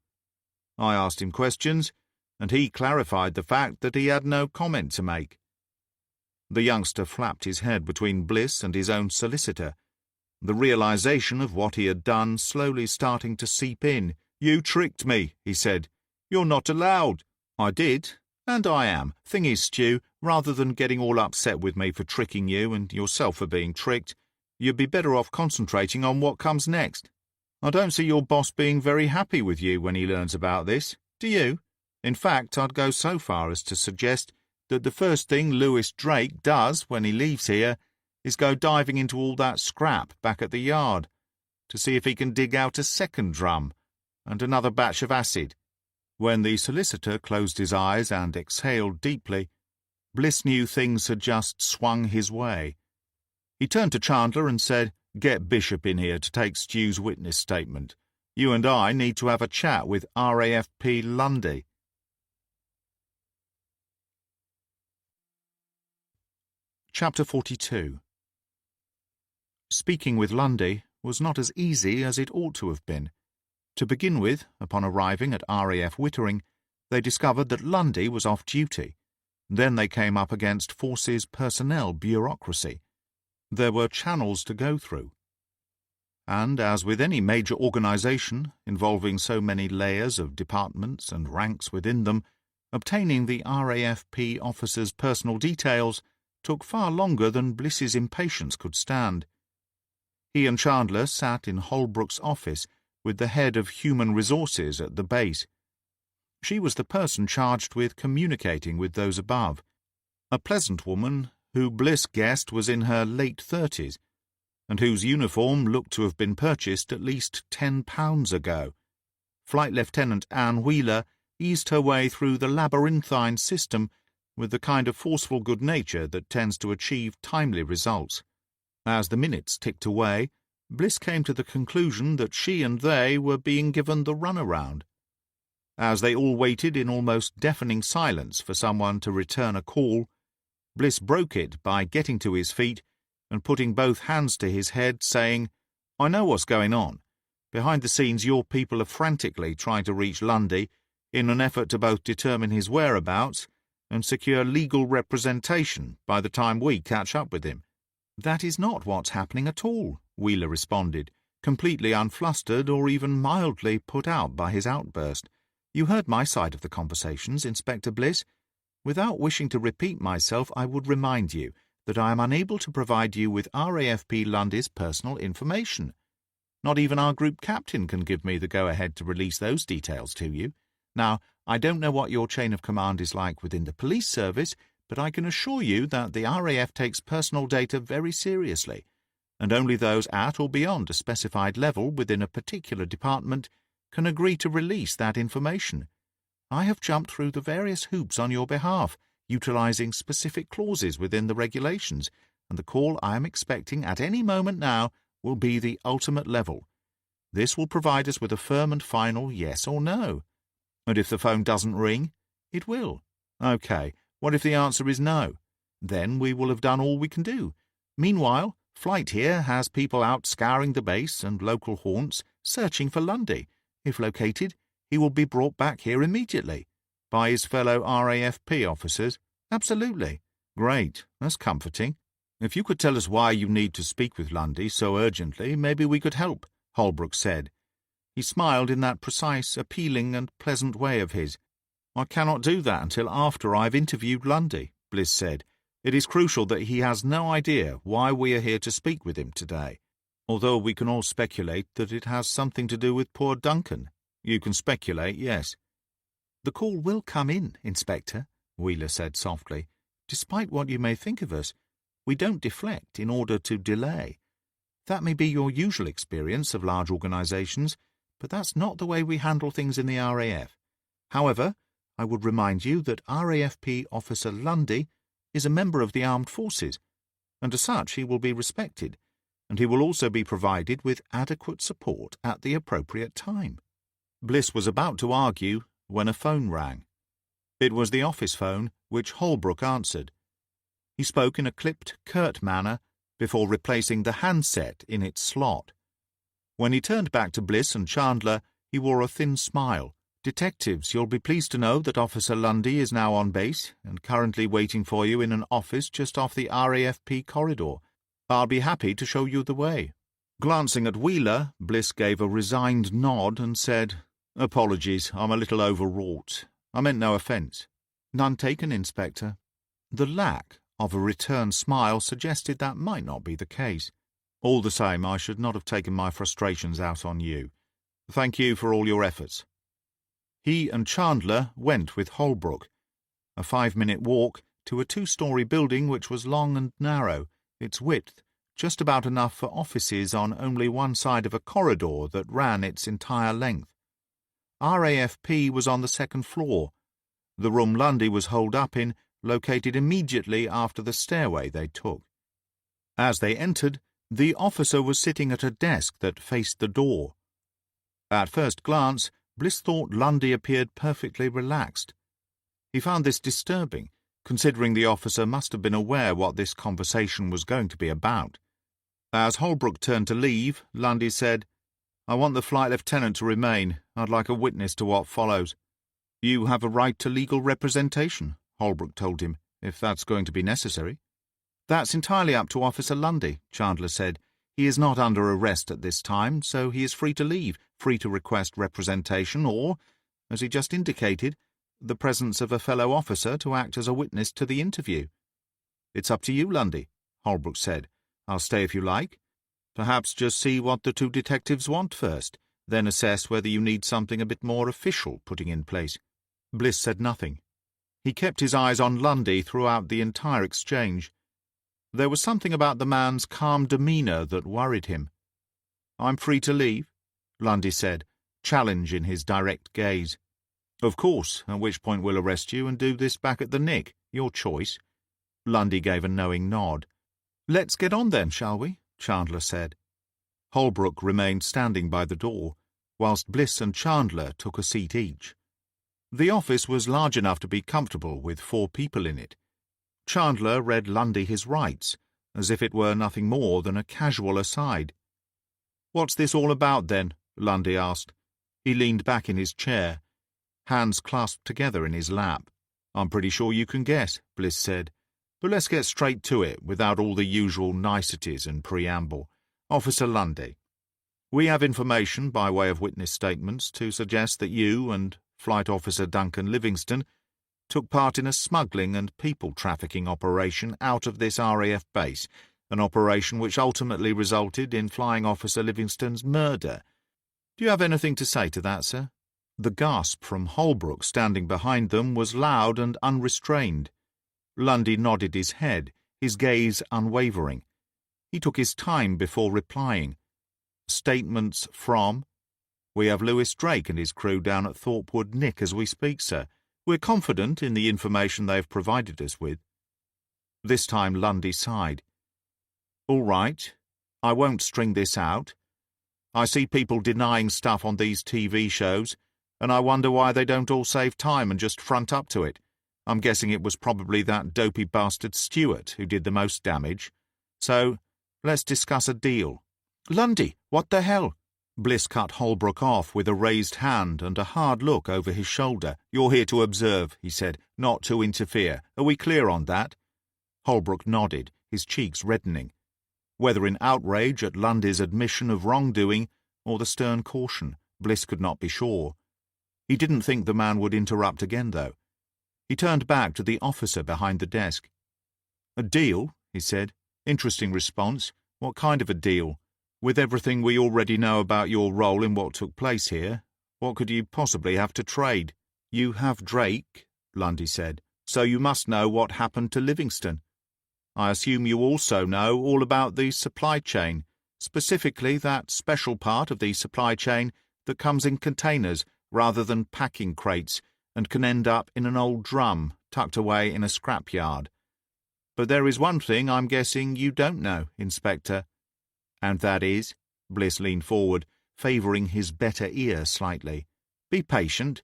S1: I asked him questions, and he clarified the fact that he had no comment to make. The youngster flapped his head between Bliss and his own solicitor, the realization of what he had done slowly starting to seep in. "You tricked me," he said. "You're not allowed." "I did, and I am. Thing is, Stu, rather than getting all upset with me for tricking you and yourself for being tricked, you'd be better off concentrating on what comes next. I don't see your boss being very happy with you when he learns about this, do you? In fact, I'd go so far as to suggest that the first thing Lewis Drake does when he leaves here is go diving into all that scrap back at the yard to see if he can dig out a second drum and another batch of acid." When the solicitor closed his eyes and exhaled deeply, Bliss knew things had just swung his way. He turned to Chandler and said, "Get Bishop in here to take Stu's witness statement. You and I need to have a chat with RAFP Lundy." Chapter 42. Speaking with Lundy was not as easy as it ought to have been. To begin with, upon arriving at RAF Wittering, they discovered that Lundy was off duty. Then they came up against Forces personnel bureaucracy. There were channels to go through. And, as with any major organization involving so many layers of departments and ranks within them, obtaining the RAFP officer's personal details took far longer than Bliss's impatience could stand. He and Chandler sat in Holbrook's office with the head of human resources at the base. She was the person charged with communicating with those above, a pleasant woman who Bliss guessed was in her late 30s, and whose uniform looked to have been purchased at least £10 ago. Flight Lieutenant Anne Wheeler eased her way through the labyrinthine system with the kind of forceful good nature that tends to achieve timely results. As the minutes ticked away, Bliss came to the conclusion that she and they were being given the runaround. As they all waited in almost deafening silence for someone to return a call, Bliss broke it by getting to his feet and putting both hands to his head, saying, "I know what's going on. Behind the scenes your people are frantically trying to reach Lundy in an effort to both determine his whereabouts and secure legal representation by the time we catch up with him." "That is not what's happening at all," Wheeler responded, completely unflustered or even mildly put out by his outburst. "You heard my side of the conversations, Inspector Bliss. Without wishing to repeat myself, I would remind you that I am unable to provide you with RAFP Lundy's personal information. Not even our group captain can give me the go-ahead to release those details to you. Now, I don't know what your chain of command is like within the police service, but I can assure you that the RAF takes personal data very seriously, and only those at or beyond a specified level within a particular department can agree to release that information. I have jumped through the various hoops on your behalf, utilizing specific clauses within the regulations, and the call I am expecting at any moment now will be the ultimate level. This will provide us with a firm and final yes or no. And if the phone doesn't ring, it will. Okay, what if the answer is no? Then we will have done all we can do. Meanwhile, Flight here has people out scouring the base and local haunts, searching for Lundy. If located, he will be brought back here immediately. By his fellow RAFP officers? Absolutely. Great, that's comforting. If you could tell us why you need to speak with Lundy so urgently, maybe we could help, Holbrook said. He smiled in that precise, appealing and pleasant way of his. I cannot do that until after I've interviewed Lundy, Bliss said. It is crucial that he has no idea why we are here to speak with him today, although we can all speculate that it has something to do with poor Duncan. You can speculate, yes. The call will come in, Inspector, Wheeler said softly. Despite what you may think of us, we don't deflect in order to delay. That may be your usual experience of large organizations, but that's not the way we handle things in the RAF. However, I would remind you that RAFP Officer Lundy is a member of the armed forces, and as such he will be respected, and he will also be provided with adequate support at the appropriate time. Bliss was about to argue when a phone rang. It was the office phone, which Holbrook answered. He spoke in a clipped, curt manner before replacing the handset in its slot. When he turned back to Bliss and Chandler, He wore a thin smile. "Detectives, you'll be pleased to know that Officer Lundy is now on base and currently waiting for you in an office just off the RAFP corridor. I'll be happy to show you the way." Glancing at Wheeler, Bliss gave a resigned nod and said, "Apologies, I'm a little overwrought. I meant no offence." "None taken, Inspector." The lack of a return smile suggested that might not be the case. "All the same, I should not have taken my frustrations out on you. Thank you for all your efforts." He and Chandler went with Holbrook, a 5-minute walk to a 2-story building which was long and narrow, its width just about enough for offices on only one side of a corridor that ran its entire length. RAFP was on the 2nd floor. The room Lundy was holed up in, located immediately after the stairway they took. As they entered, the officer was sitting at a desk that faced the door. At first glance, Bliss thought Lundy appeared perfectly relaxed. He found this disturbing, considering the officer must have been aware what this conversation was going to be about. As Holbrook turned to leave, Lundy said, "I want the flight lieutenant to remain. I'd like a witness to what follows." "You have a right to legal representation," Holbrook told him, "if that's going to be necessary." "That's entirely up to Officer Lundy," Chandler said. "He is not under arrest at this time, so he is free to leave, free to request representation or, as he just indicated, the presence of a fellow officer to act as a witness to the interview." "It's up to you, Lundy," Holbrook said. "I'll stay if you like. Perhaps just see what the 2 detectives want first, then assess whether you need something a bit more official putting in place." Bliss said nothing. He kept his eyes on Lundy throughout the entire exchange. There was something about the man's calm demeanour that worried him. "I'm free to leave," Lundy said, challenge in his direct gaze. "Of course, at which point we'll arrest you and do this back at the Nick. Your choice." Lundy gave a knowing nod. "Let's get on then, shall we?" Chandler said. Holbrook remained standing by the door, whilst Bliss and Chandler took a seat each. The office was large enough to be comfortable with 4 people in it. Chandler read Lundy his rights, as if it were nothing more than a casual aside. "What's this all about, then?" Lundy asked. He leaned back in his chair, hands clasped together in his lap. "I'm pretty sure you can guess," Bliss said. "But let's get straight to it, without all the usual niceties and preamble. Officer Lundy, we have information by way of witness statements to suggest that you and Flight Officer Duncan Livingston took part in a smuggling and people-trafficking operation out of this RAF base, an operation which ultimately resulted in Flying Officer Livingston's murder. Do you have anything to say to that, sir?" The gasp from Holbrook standing behind them was loud and unrestrained. Lundy nodded his head, his gaze unwavering. He took his time before replying. "Statements from—" "We have Lewis Drake and his crew down at Thorpewood Nick as we speak, sir. We're confident in the information they have provided us with." This time Lundy sighed. "All right, I won't string this out. I see people denying stuff on these TV shows, and I wonder why they don't all save time and just front up to it. I'm guessing it was probably that dopey bastard Stewart who did the most damage. So, let's discuss a deal." "Lundy, what the hell?" Bliss cut Holbrook off with a raised hand and a hard look over his shoulder. "You're here to observe," he said, "not to interfere. Are we clear on that?" Holbrook nodded, his cheeks reddening. Whether in outrage at Lundy's admission of wrongdoing or the stern caution, Bliss could not be sure. He didn't think the man would interrupt again, though. He turned back to the officer behind the desk. "A deal?" he said. "Interesting response. What kind of a deal? With everything we already know about your role in what took place here, what could you possibly have to trade?" "You have Drake," Lundy said, "so you must know what happened to Livingston. I assume you also know all about the supply chain, specifically that special part of the supply chain that comes in containers rather than packing crates and can end up in an old drum tucked away in a scrapyard. But there is one thing I'm guessing you don't know, Inspector." "And that is?" Bliss leaned forward, favouring his better ear slightly. "Be patient.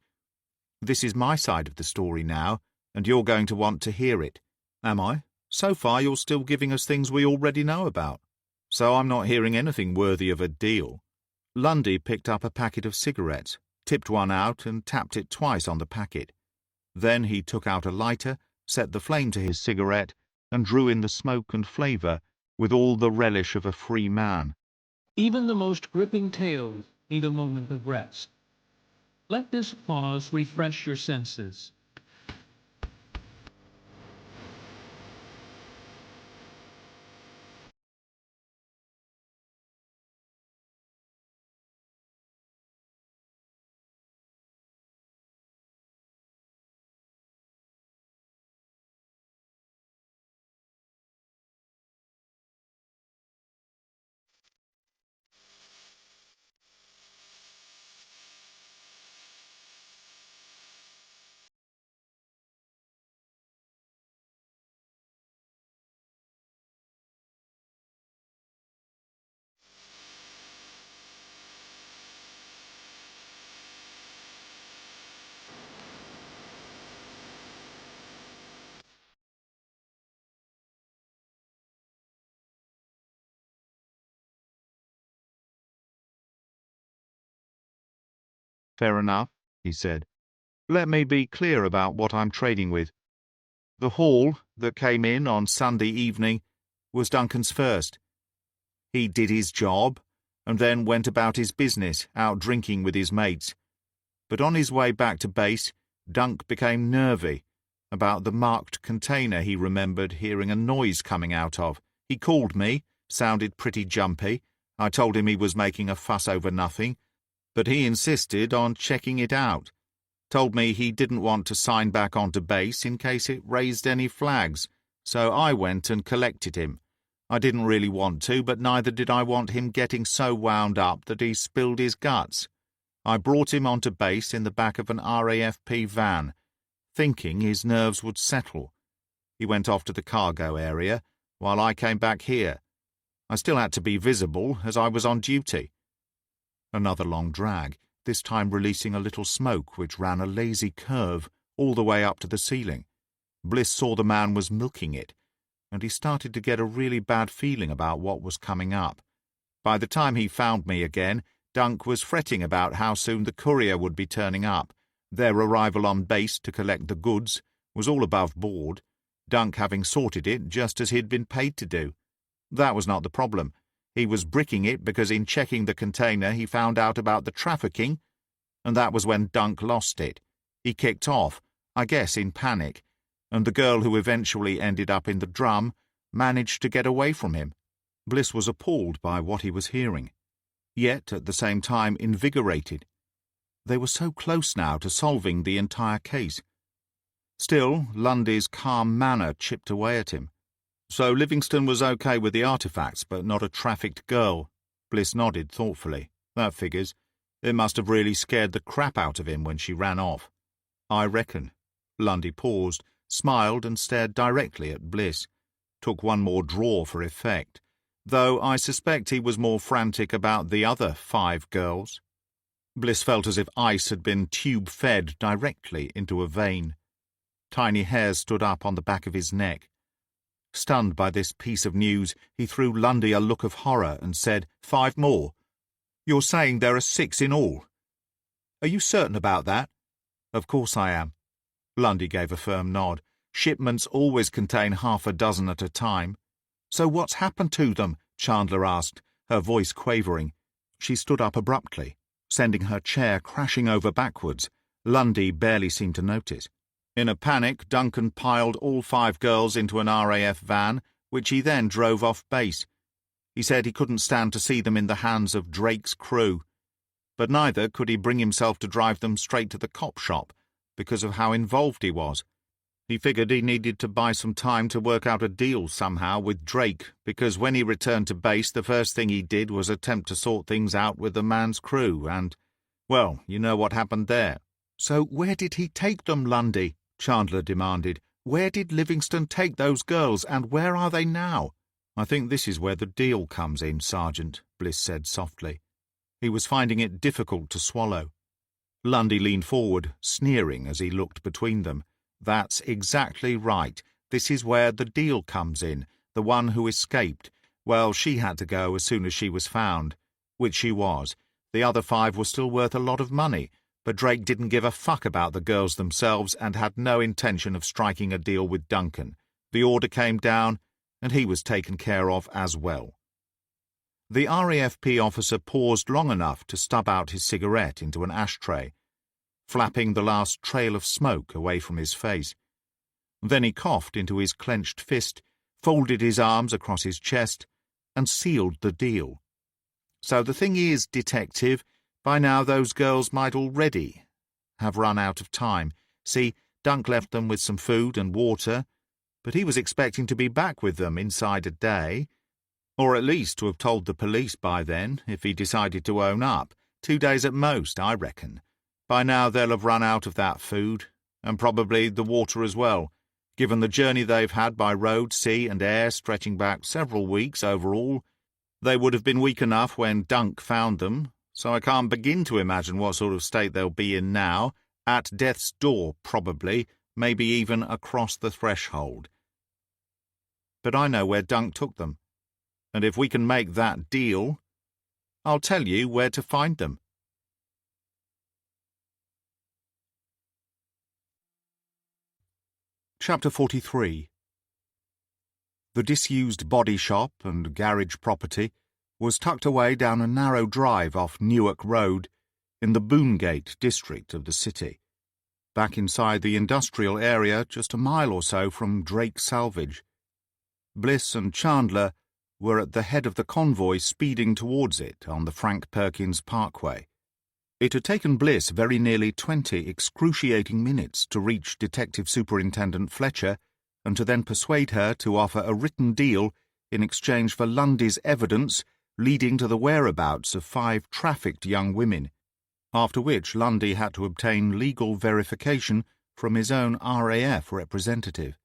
S1: This is my side of the story now, and you're going to want to hear it." "Am I? So far you're still giving us things we already know about. So I'm not hearing anything worthy of a deal." Lundy picked up a packet of cigarettes, tipped one out and tapped it twice on the packet. Then he took out a lighter, set the flame to his cigarette, and drew in the smoke and flavour with all the relish of a free man.
S2: Even the most gripping tales need a moment of rest. Let this pause refresh your senses.
S1: Fair enough, he said. Let me be clear about what I'm trading with. The haul that came in on Sunday evening was Duncan's first. He did his job and then went about his business, out drinking with his mates. But on his way back to base, Dunk became nervy about the marked container he remembered hearing a noise coming out of. He called me, sounded pretty jumpy. I told him he was making a fuss over nothing, but he insisted on checking it out. Told me he didn't want to sign back onto base in case it raised any flags, so I went and collected him. I didn't really want to, but neither did I want him getting so wound up that he spilled his guts. I brought him onto base in the back of an RAFP van, thinking his nerves would settle. He went off to the cargo area, while I came back here. I still had to be visible, as I was on duty. Another long drag, this time releasing a little smoke which ran a lazy curve all the way up to the ceiling. Bliss saw the man was milking it, and he started to get a really bad feeling about what was coming up. By the time he found me again, Dunk was fretting about how soon the courier would be turning up. Their arrival on base to collect the goods was all above board, Dunk having sorted it just as he'd been paid to do. That was not the problem. He was bricking it because in checking the container he found out about the trafficking, and that was when Dunk lost it. He kicked off, I guess in panic, and the girl who eventually ended up in the drum managed to get away from him. Bliss was appalled by what he was hearing, yet at the same time invigorated. They were so close now to solving the entire case. Still, Lundy's calm manner chipped away at him. So Livingston was okay with the artifacts, but not a trafficked girl. Bliss nodded thoughtfully. That figures. It must have really scared the crap out of him when she ran off. I reckon. Lundy paused, smiled and stared directly at Bliss. Took one more draw for effect, though I suspect he was more frantic about the other 5 girls. Bliss felt as if ice had been tube-fed directly into a vein. Tiny hairs stood up on the back of his neck. Stunned by this piece of news, he threw Lundy a look of horror and said, 5 more? You're saying there are 6 in all? Are you certain about that? Of course I am. Lundy gave a firm nod. Shipments always contain half a dozen at a time. So what's happened to them? Chandler asked, her voice quavering. She stood up abruptly, sending her chair crashing over backwards. Lundy barely seemed to notice. In a panic, Duncan piled all 5 girls into an RAF van, which he then drove off base. He said he couldn't stand to see them in the hands of Drake's crew, but neither could he bring himself to drive them straight to the cop shop because of how involved he was. He figured he needed to buy some time to work out a deal somehow with Drake, because when he returned to base the first thing he did was attempt to sort things out with the man's crew, and, well, you know what happened there. So where did he take them, Lundy? Chandler demanded. Where did Livingston take those girls, and where are they now? I think this is where the deal comes in, Sergeant, Bliss said softly. He was finding it difficult to swallow. Lundy leaned forward, sneering as he looked between them. That's exactly right. This is where the deal comes in. The one who escaped. Well, she had to go as soon as she was found, which she was. The other 5 were still worth a lot of money, but Drake didn't give a fuck about the girls themselves and had no intention of striking a deal with Duncan. The order came down, and he was taken care of as well. The RAFP officer paused long enough to stub out his cigarette into an ashtray, flapping the last trail of smoke away from his face. Then he coughed into his clenched fist, folded his arms across his chest, and sealed the deal. So the thing is, Detective, by now those girls might already have run out of time. See, Dunk left them with some food and water, but he was expecting to be back with them inside a day, or at least to have told the police by then, if he decided to own up. 2 days at most, I reckon. By now they'll have run out of that food, and probably the water as well, given the journey they've had by road, sea and air stretching back several weeks overall. They would have been weak enough when Dunk found them, so I can't begin to imagine what sort of state they'll be in now, at death's door probably, maybe even across the threshold. But I know where Dunk took them, and if we can make that deal, I'll tell you where to find them. Chapter 43. The disused body shop and garage property was tucked away down a narrow drive off Newark Road in the Boongate district of the city, back inside the industrial area just a mile or so from Drake Salvage. Bliss and Chandler were at the head of the convoy speeding towards it on the Frank Perkins Parkway. It had taken Bliss very nearly 20 excruciating minutes to reach Detective Superintendent Fletcher and to then persuade her to offer a written deal in exchange for Lundy's evidence leading to the whereabouts of 5 trafficked young women, after which Lundy had to obtain legal verification from his own RAF representative.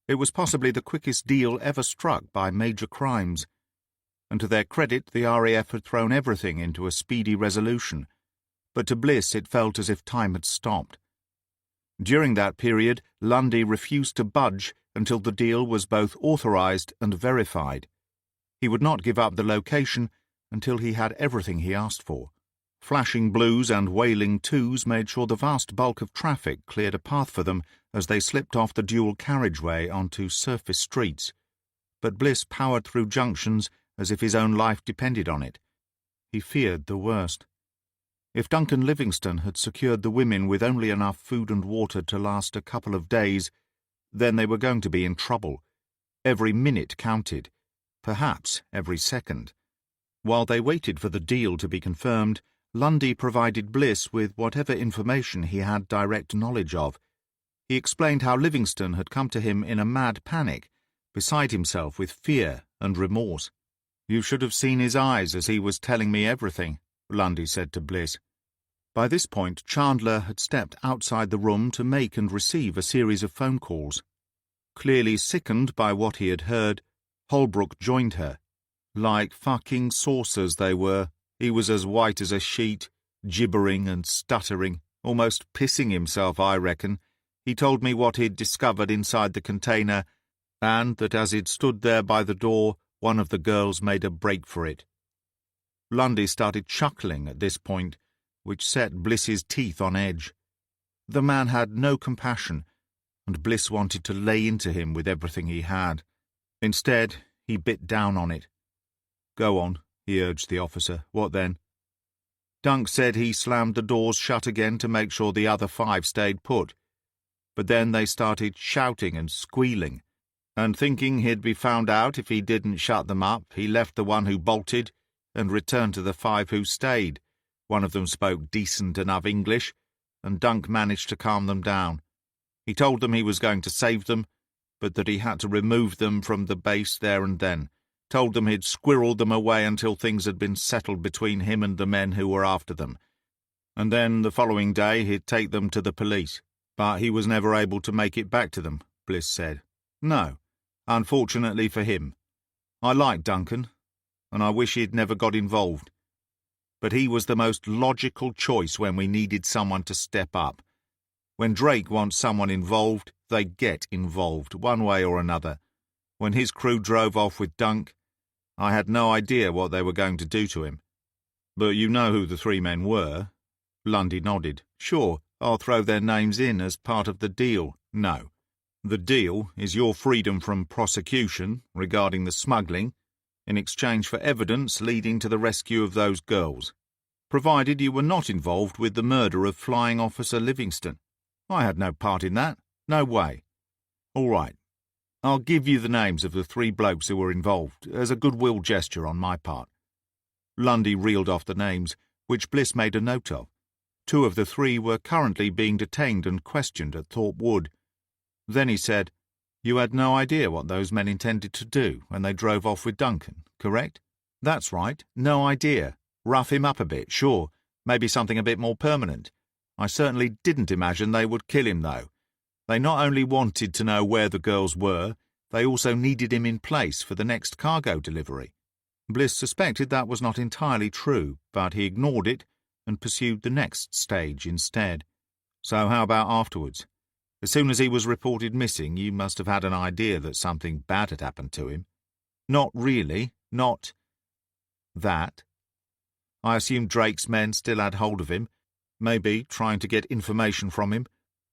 S1: It was possibly the quickest deal ever struck by major crimes, and to their credit the RAF had thrown everything into a speedy resolution, but to Bliss it felt as if time had stopped. During that period, Lundy refused to budge until the deal was both authorized and verified. He would not give up the location until he had everything he asked for. Flashing blues and wailing twos made sure the vast bulk of traffic cleared a path for them as they slipped off the dual carriageway onto surface streets. But Bliss powered through junctions as if his own life depended on it. He feared the worst. If Duncan Livingston had secured the women with only enough food and water to last a couple of days, then they were going to be in trouble. Every minute counted, perhaps every second. While they waited for the deal to be confirmed, Lundy provided Bliss with whatever information he had direct knowledge of. He explained how Livingston had come to him in a mad panic, beside himself with fear and remorse. "You should have seen his eyes as he was telling me everything," Lundy said to Bliss. By this point, Chandler had stepped outside the room to make and receive a series of phone calls. Clearly sickened by what he had heard, Holbrook joined her. Like fucking saucers they were. He was as white as a sheet, gibbering and stuttering, almost pissing himself, I reckon. He told me what he'd discovered inside the container, and that as he'd stood there by the door, one of the girls made a break for it. Lundy started chuckling at this point, which set Bliss's teeth on edge. The man had no compassion, and Bliss wanted to lay into him with everything he had. Instead, he bit down on it. "Go on," he urged the officer. "What then?" Dunk said he slammed the doors shut again to make sure the other 5 stayed put. But then they started shouting and squealing, and thinking he'd be found out if he didn't shut them up, he left the one who bolted and returned to the 5 who stayed. One of them spoke decent enough English, and Dunk managed to calm them down. He told them he was going to save them, but that he had to remove them from the base there and then. Told them he'd squirreled them away until things had been settled between him and the men who were after them. And then the following day he'd take them to the police. But he was never able to make it back to them, Bliss said. No, unfortunately for him. I like Duncan, and I wish he'd never got involved. But he was the most logical choice when we needed someone to step up. When Drake wants someone involved, they get involved, one way or another. When his crew drove off with Dunk, I had no idea what they were going to do to him. But you know who the three men were? Lundy nodded. Sure, I'll throw their names in as part of the deal. No. The deal is your freedom from prosecution regarding the smuggling in exchange for evidence leading to the rescue of those girls, provided you were not involved with the murder of Flying Officer Livingston. I had no part in that. No way. All right. I'll give you the names of the three blokes who were involved, as a goodwill gesture on my part. Lundy reeled off the names, which Bliss made a note of. Two of the three were currently being detained and questioned at Thorpe Wood. Then he said, You had no idea what those men intended to do when they drove off with Duncan, correct? That's right, no idea. Rough him up a bit, sure. Maybe something a bit more permanent. I certainly didn't imagine they would kill him, though. They not only wanted to know where the girls were, they also needed him in place for the next cargo delivery. Bliss suspected that was not entirely true, but he ignored it and pursued the next stage instead. So how about afterwards? As soon as he was reported missing, you must have had an idea that something bad had happened to him. Not really, not that. I assumed Drake's men still had hold of him, maybe trying to get information from him.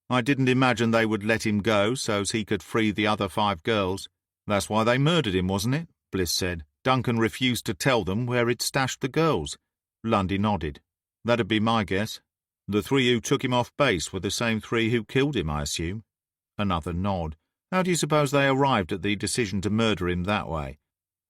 S1: I didn't imagine they would let him go so's he could free the other 5 girls. That's why they murdered him, wasn't it? Bliss said. Duncan refused to tell them where he'd stashed the girls. Lundy nodded. That'd be my guess. The 3 who took him off base were the same 3 who killed him, I assume. Another nod. How do you suppose they arrived at the decision to murder him that way?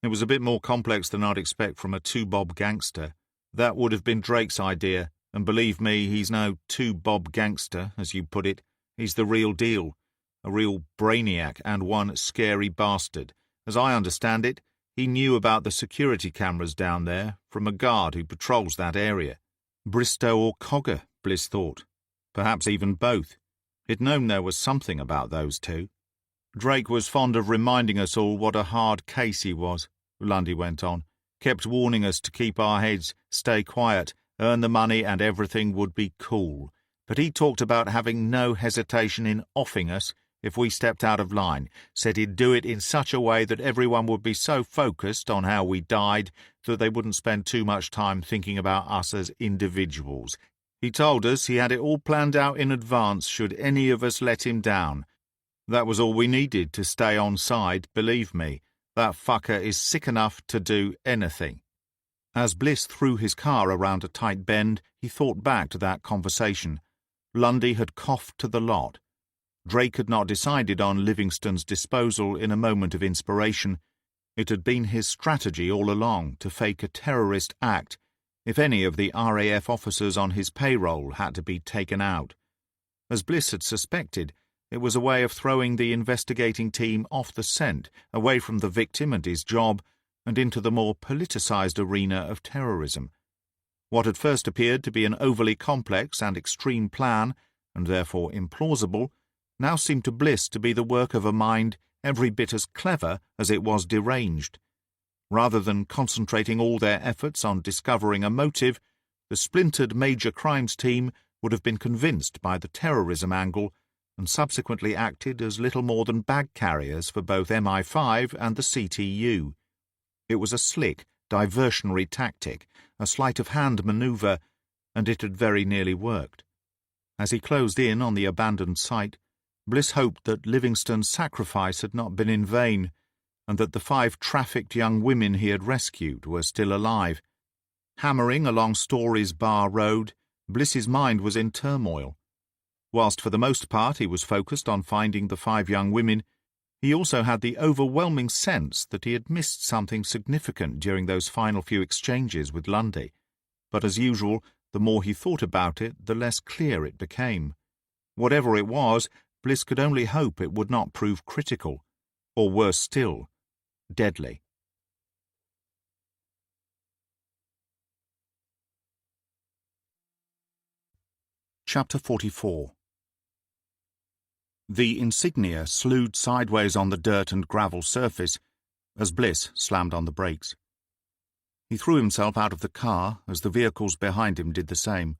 S1: It was a bit more complex than I'd expect from a 2-bob gangster. That would have been Drake's idea, and believe me, he's no 2-bob gangster, as you put it. He's the real deal. A real brainiac and one scary bastard. As I understand it, he knew about the security cameras down there from a guard who patrols that area. Bristow or Cogger, Bliss thought. Perhaps even both. He'd known there was something about those 2. Drake was fond of reminding us all what a hard case he was, Lundy went on. Kept warning us to keep our heads, stay quiet, earn the money and everything would be cool. But he talked about having no hesitation in offing us if we stepped out of line, said he'd do it in such a way that everyone would be so focused on how we died that they wouldn't spend too much time thinking about us as individuals. He told us he had it all planned out in advance should any of us let him down. That was all we needed to stay on side, believe me. That fucker is sick enough to do anything. As Bliss threw his car around a tight bend, he thought back to that conversation. Lundy had coughed to the lot. Drake had not decided on Livingston's disposal in a moment of inspiration. It had been his strategy all along to fake a terrorist act if any of the RAF officers on his payroll had to be taken out. As Bliss had suspected, it was a way of throwing the investigating team off the scent, away from the victim and his job, and into the more politicized arena of terrorism. What had first appeared to be an overly complex and extreme plan, and therefore implausible, now seemed to Bliss to be the work of a mind every bit as clever as it was deranged. Rather than concentrating all their efforts on discovering a motive, the splintered major crimes team would have been convinced by the terrorism angle and subsequently acted as little more than bag carriers for both MI5 and the CTU. It was a slick, diversionary tactic, a sleight-of-hand manoeuvre, and it had very nearly worked. As he closed in on the abandoned site, Bliss hoped that Livingston's sacrifice had not been in vain, and that the 5 trafficked young women he had rescued were still alive. Hammering along Story's Bar Road, Bliss's mind was in turmoil. Whilst for the most part he was focused on finding the 5 young women, he also had the overwhelming sense that he had missed something significant during those final few exchanges with Lundy. But as usual, the more he thought about it, the less clear it became. Whatever it was, Bliss could only hope it would not prove critical, or worse still, deadly. Chapter 44. The insignia slewed sideways on the dirt and gravel surface as Bliss slammed on the brakes. He threw himself out of the car as the vehicles behind him did the same.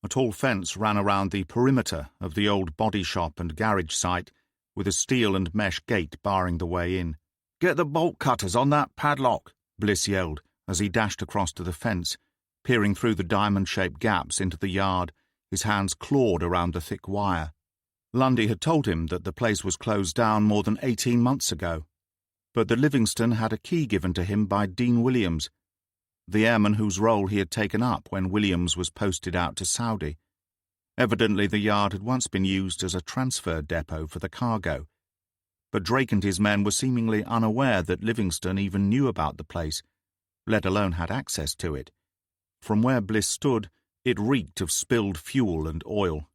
S1: A tall fence ran around the perimeter of the old body shop and garage site, with a steel and mesh gate barring the way in. "Get the bolt cutters on that padlock," Bliss yelled as he dashed across to the fence, Peering through the diamond-shaped gaps into the yard, his hands clawed around the thick wire. Lundy had told him that the place was closed down more than 18 months ago, but that Livingston had a key given to him by Dean Williams, the airman whose role he had taken up when Williams was posted out to Saudi. Evidently the yard had once been used as a transfer depot for the cargo, but Drake and his men were seemingly unaware that Livingston even knew about the place, let alone had access to it. From where Bliss stood, it reeked of spilled fuel and oil.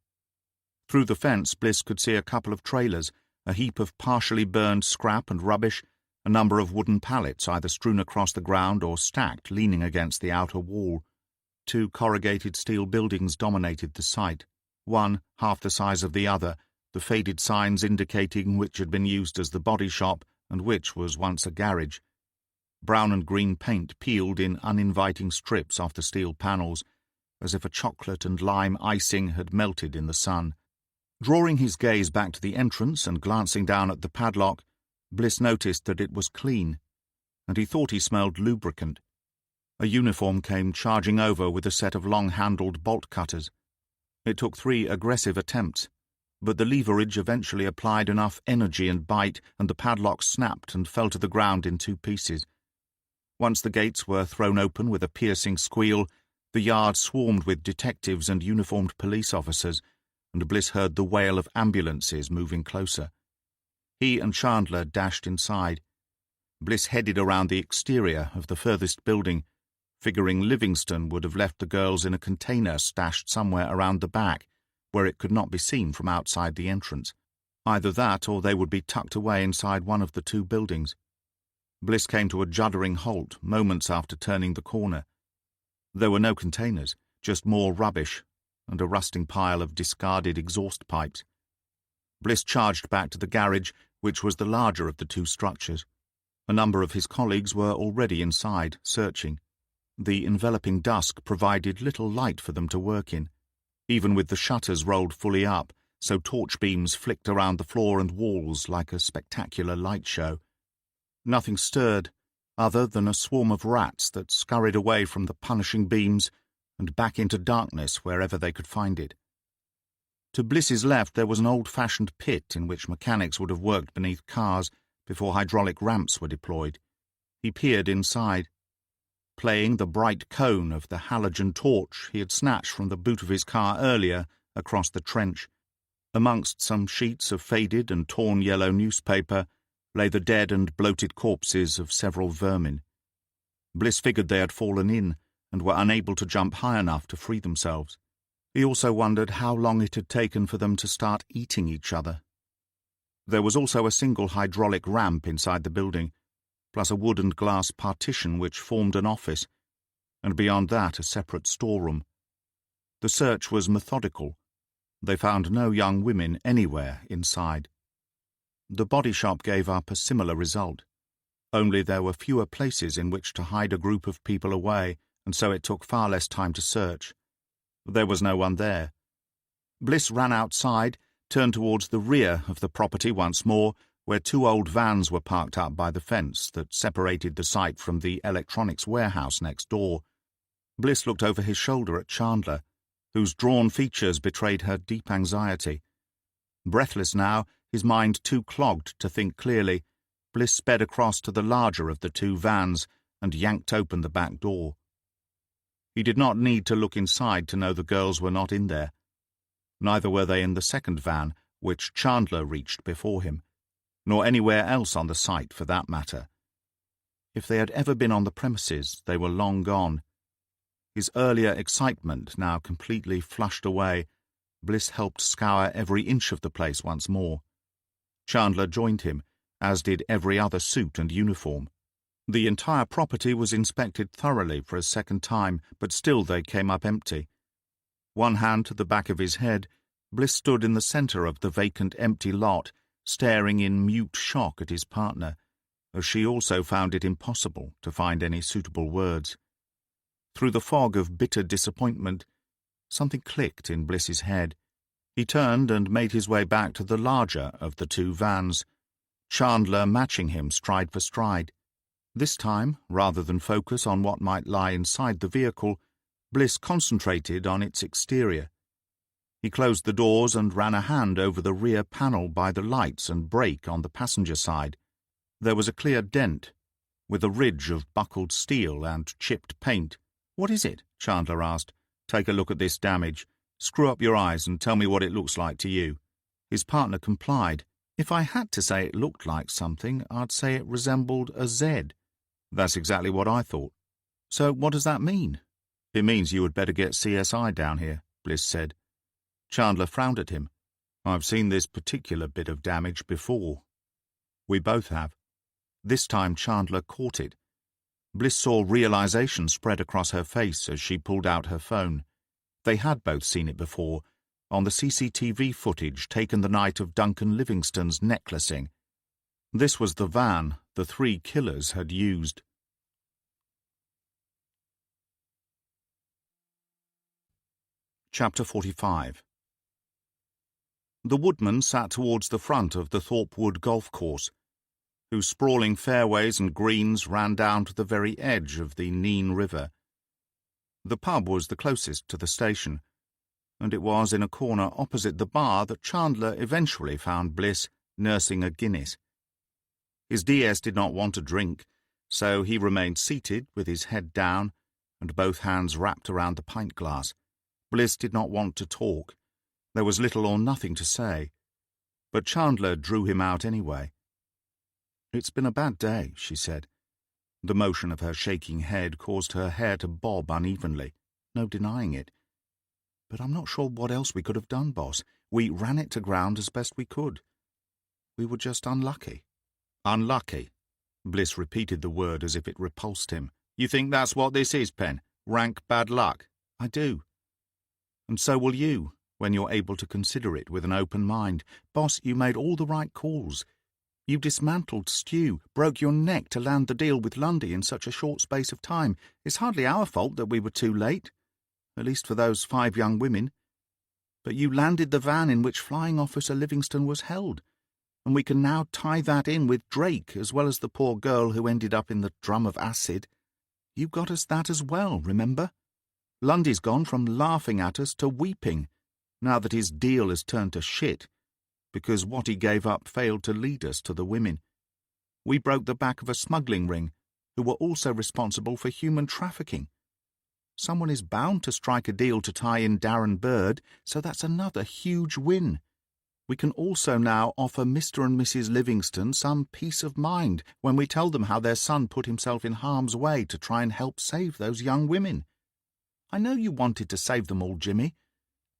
S1: Through the fence, Bliss could see a couple of trailers, a heap of partially burned scrap and rubbish, a number of wooden pallets either strewn across the ground or stacked leaning against the outer wall. 2 corrugated steel buildings dominated the site, one half the size of the other, the faded signs indicating which had been used as the body shop and which was once a garage. Brown and green paint peeled in uninviting strips off the steel panels, as if a chocolate and lime icing had melted in the sun. Drawing his gaze back to the entrance and glancing down at the padlock, Bliss noticed that it was clean, and he thought he smelled lubricant. A uniform came charging over with a set of long-handled bolt cutters. It took 3 aggressive attempts, but the leverage eventually applied enough energy and bite, and the padlock snapped and fell to the ground in 2 pieces. Once the gates were thrown open with a piercing squeal, the yard swarmed with detectives and uniformed police officers, and Bliss heard the wail of ambulances moving closer. He and Chandler dashed inside. Bliss headed around the exterior of the furthest building, figuring Livingston would have left the girls in a container stashed somewhere around the back, where it could not be seen from outside the entrance. Either that or they would be tucked away inside one of the 2 buildings. Bliss came to a juddering halt moments after turning the corner. There were no containers, just more rubbish and a rusting pile of discarded exhaust pipes. Bliss charged back to the garage, which was the larger of the 2 structures. A number of his colleagues were already inside, searching. The enveloping dusk provided little light for them to work in, even with the shutters rolled fully up, so torch beams flicked around the floor and walls like a spectacular light show. Nothing stirred, other than a swarm of rats that scurried away from the punishing beams and back into darkness wherever they could find it. To Bliss's left there was an old-fashioned pit in which mechanics would have worked beneath cars before hydraulic ramps were deployed. He peered inside. Playing the bright cone of the halogen torch he had snatched from the boot of his car earlier across the trench, amongst some sheets of faded and torn yellow newspaper, lay the dead and bloated corpses of several vermin. Bliss figured they had fallen in and were unable to jump high enough to free themselves. He also wondered how long it had taken for them to start eating each other. There was also a single hydraulic ramp inside the building, plus a wood and glass partition which formed an office, and beyond that a separate storeroom. The search was methodical. They found no young women anywhere inside. The body shop gave up a similar result, only there were fewer places in which to hide a group of people away, and so it took far less time to search. There was no one there. Bliss ran outside, turned towards the rear of the property once more, where 2 old vans were parked up by the fence that separated the site from the electronics warehouse next door. Bliss looked over his shoulder at Chandler, whose drawn features betrayed her deep anxiety. Breathless now, his mind too clogged to think clearly, Bliss sped across to the larger of the 2 vans and yanked open the back door. He did not need to look inside to know the girls were not in there. Neither were they in the second van, which Chandler reached before him, nor anywhere else on the site for that matter. If they had ever been on the premises, they were long gone. His earlier excitement now completely flushed away, Bliss helped scour every inch of the place once more. Chandler joined him, as did every other suit and uniform. The entire property was inspected thoroughly for a second time, but still they came up empty. One hand to the back of his head, Bliss stood in the center of the vacant empty lot, staring in mute shock at his partner, as she also found it impossible to find any suitable words. Through the fog of bitter disappointment, something clicked in Bliss's head. He turned and made his way back to the larger of the 2 vans, Chandler matching him stride for stride. This time, rather than focus on what might lie inside the vehicle, Bliss concentrated on its exterior. He closed the doors and ran a hand over the rear panel by the lights and brake on the passenger side. There was a clear dent, with a ridge of buckled steel and chipped paint. "What is it?" Chandler asked. "Take a look at this damage. Screw up your eyes and tell me what it looks like to you." His partner complied. "If I had to say it looked like something, I'd say it resembled a Z." "That's exactly what I thought." "So what does that mean?" "It means you had better get CSI down here," Bliss said. Chandler frowned at him. "I've seen this particular bit of damage before." "We both have." This time Chandler caught it. Bliss saw realization spread across her face as she pulled out her phone. They had both seen it before, on the CCTV footage taken the night of Duncan Livingston's necklacing. This was the van the three killers had used. Chapter 45. The woodman sat towards the front of the Thorpewood golf course, whose sprawling fairways and greens ran down to the very edge of the Nene River. The pub was the closest to the station, and it was in a corner opposite the bar that Chandler eventually found Bliss nursing a Guinness. His DS did not want to drink, so he remained seated with his head down and both hands wrapped around the pint glass. Bliss did not want to talk. There was little or nothing to say, but Chandler drew him out anyway. "It's been a bad day," she said. The motion of her shaking head caused her hair to bob unevenly. No denying it. "But I'm not sure what else we could have done, boss. We ran it to ground as best we could. We were just unlucky." "Unlucky?" Bliss repeated the word as if it repulsed him. "You think that's what this is, Pen? Rank bad luck?" "I do. And so will you, when you're able to consider it with an open mind. Boss, you made all the right calls. You dismantled Stu, broke your neck to land the deal with Lundy in such a short space of time. It's hardly our fault that we were too late, at least for those 5 young women. But you landed the van in which Flying Officer Livingston was held, and we can now tie that in with Drake as well as the poor girl who ended up in the drum of acid. You got us that as well, remember? Lundy's gone from laughing at us to weeping, now that his deal has turned to shit, because what he gave up failed to lead us to the women. We broke the back of a smuggling ring, who were also responsible for human trafficking. Someone is bound to strike a deal to tie in Darren Bird, so that's another huge win. We can also now offer Mr. and Mrs. Livingston some peace of mind when we tell them how their son put himself in harm's way to try and help save those young women. I know you wanted to save them all, Jimmy,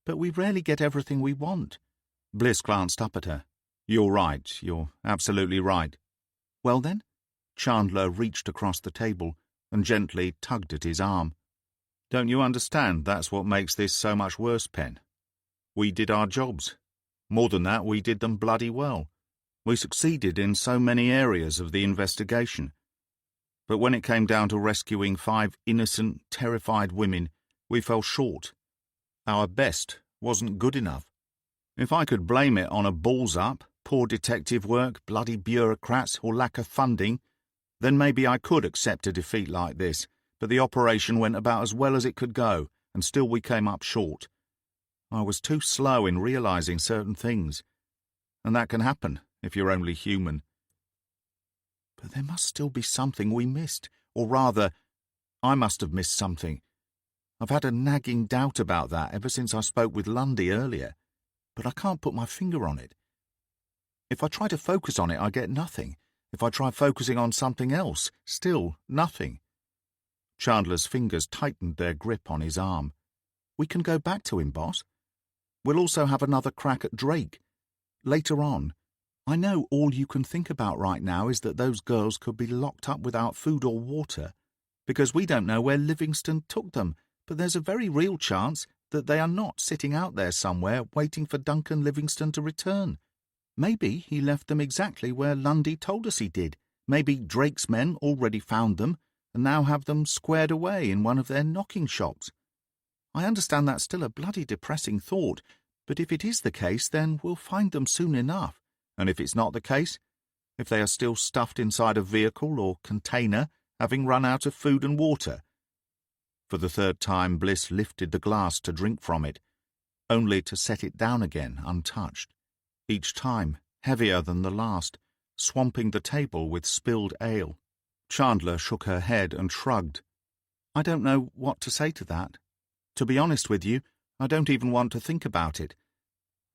S1: but we rarely get everything we want." Bliss glanced up at her. "You're right. You're absolutely right." "Well then?" Chandler reached across the table and gently tugged at his arm. "Don't you understand that's what makes this so much worse, Pen? We did our jobs. More than that, we did them bloody well. We succeeded in so many areas of the investigation. But when it came down to rescuing 5 innocent, terrified women, we fell short. Our best wasn't good enough. If I could blame it on a balls-up, poor detective work, bloody bureaucrats, or lack of funding, then maybe I could accept a defeat like this, but the operation went about as well as it could go, and still we came up short. I was too slow in realizing certain things, and that can happen if you're only human. But there must still be something we missed, or rather, I must have missed something. I've had a nagging doubt about that ever since I spoke with Lundy earlier, but I can't put my finger on it. If I try to focus on it, I get nothing. If I try focusing on something else, still nothing." Chandler's fingers tightened their grip on his arm. "We can go back to him, boss. We'll also have another crack at Drake. Later on. I know all you can think about right now is that those girls could be locked up without food or water, because we don't know where Livingston took them, but there's a very real chance that they are not sitting out there somewhere waiting for Duncan Livingston to return. Maybe he left them exactly where Lundy told us he did. Maybe Drake's men already found them and now have them squared away in one of their knocking shops. I understand that's still a bloody depressing thought, but if it is the case, then we'll find them soon enough. And if it's not the case, if they are still stuffed inside a vehicle or container, having run out of food and water, For the third time Bliss lifted the glass to drink from it, only to set it down again untouched, each time heavier than the last, swamping the table with spilled ale. Chandler shook her head and shrugged. "I don't know what to say to that. To be honest with you, I don't even want to think about it.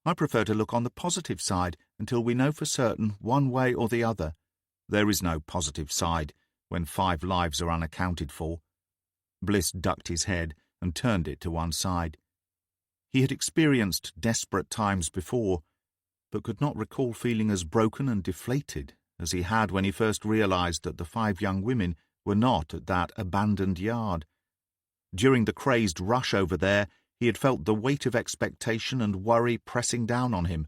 S1: I prefer to look on the positive side until we know for certain one way or the other. There is no positive side when 5 lives are unaccounted for." Bliss ducked his head and turned it to one side. He had experienced desperate times before, but could not recall feeling as broken and deflated as he had when he first realized that the 5 young women were not at that abandoned yard. During the crazed rush over there, he had felt the weight of expectation and worry pressing down on him,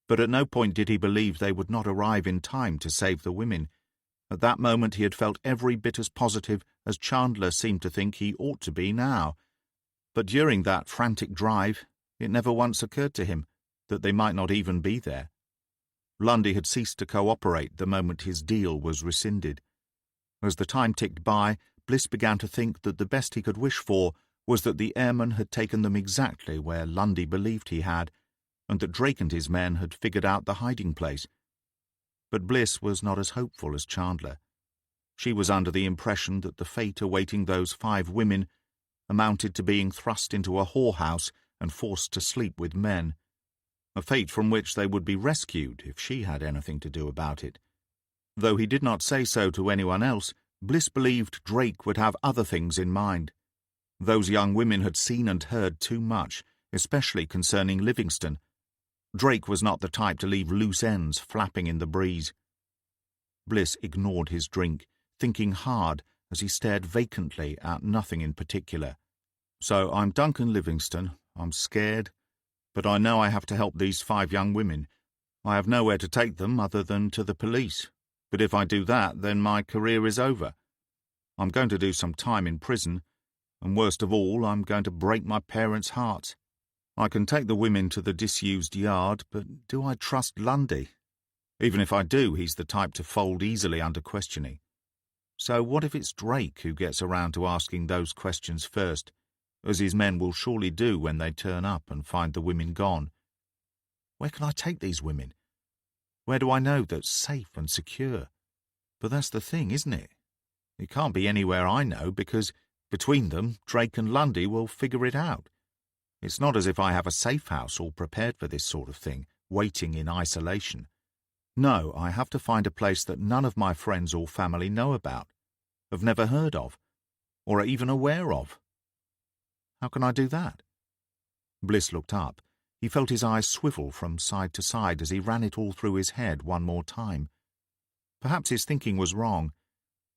S1: but at no point did he believe they would not arrive in time to save the women. At that moment he had felt every bit as positive as Chandler seemed to think he ought to be now. But during that frantic drive, it never once occurred to him that they might not even be there. Lundy had ceased to cooperate the moment his deal was rescinded. As the time ticked by, Bliss began to think that the best he could wish for was that the airman had taken them exactly where Lundy believed he had, and that Drake and his men had figured out the hiding place. But Bliss was not as hopeful as Chandler. She was under the impression that the fate awaiting those 5 women amounted to being thrust into a whorehouse and forced to sleep with men, a fate from which they would be rescued if she had anything to do about it. Though he did not say so to anyone else, Bliss believed Drake would have other things in mind. Those young women had seen and heard too much, especially concerning Livingston. Drake was not the type to leave loose ends flapping in the breeze. Bliss ignored his drink, thinking hard as he stared vacantly at nothing in particular. "So I'm Duncan Livingston. I'm scared, but I know I have to help these 5 young women. I have nowhere to take them other than to the police. But if I do that, then my career is over. I'm going to do some time in prison, and worst of all, I'm going to break my parents' hearts. I can take the women to the disused yard, but do I trust Lundy? Even if I do, he's the type to fold easily under questioning. So what if it's Drake who gets around to asking those questions first, as his men will surely do when they turn up and find the women gone? Where can I take these women? Where do I know that's safe and secure? But that's the thing, isn't it? It can't be anywhere I know, because between them, Drake and Lundy will figure it out. It's not as if I have a safe house all prepared for this sort of thing, waiting in isolation. No, I have to find a place that none of my friends or family know about, have never heard of, or are even aware of. How can I do that?" Bliss looked up. He felt his eyes swivel from side to side as he ran it all through his head one more time. Perhaps his thinking was wrong.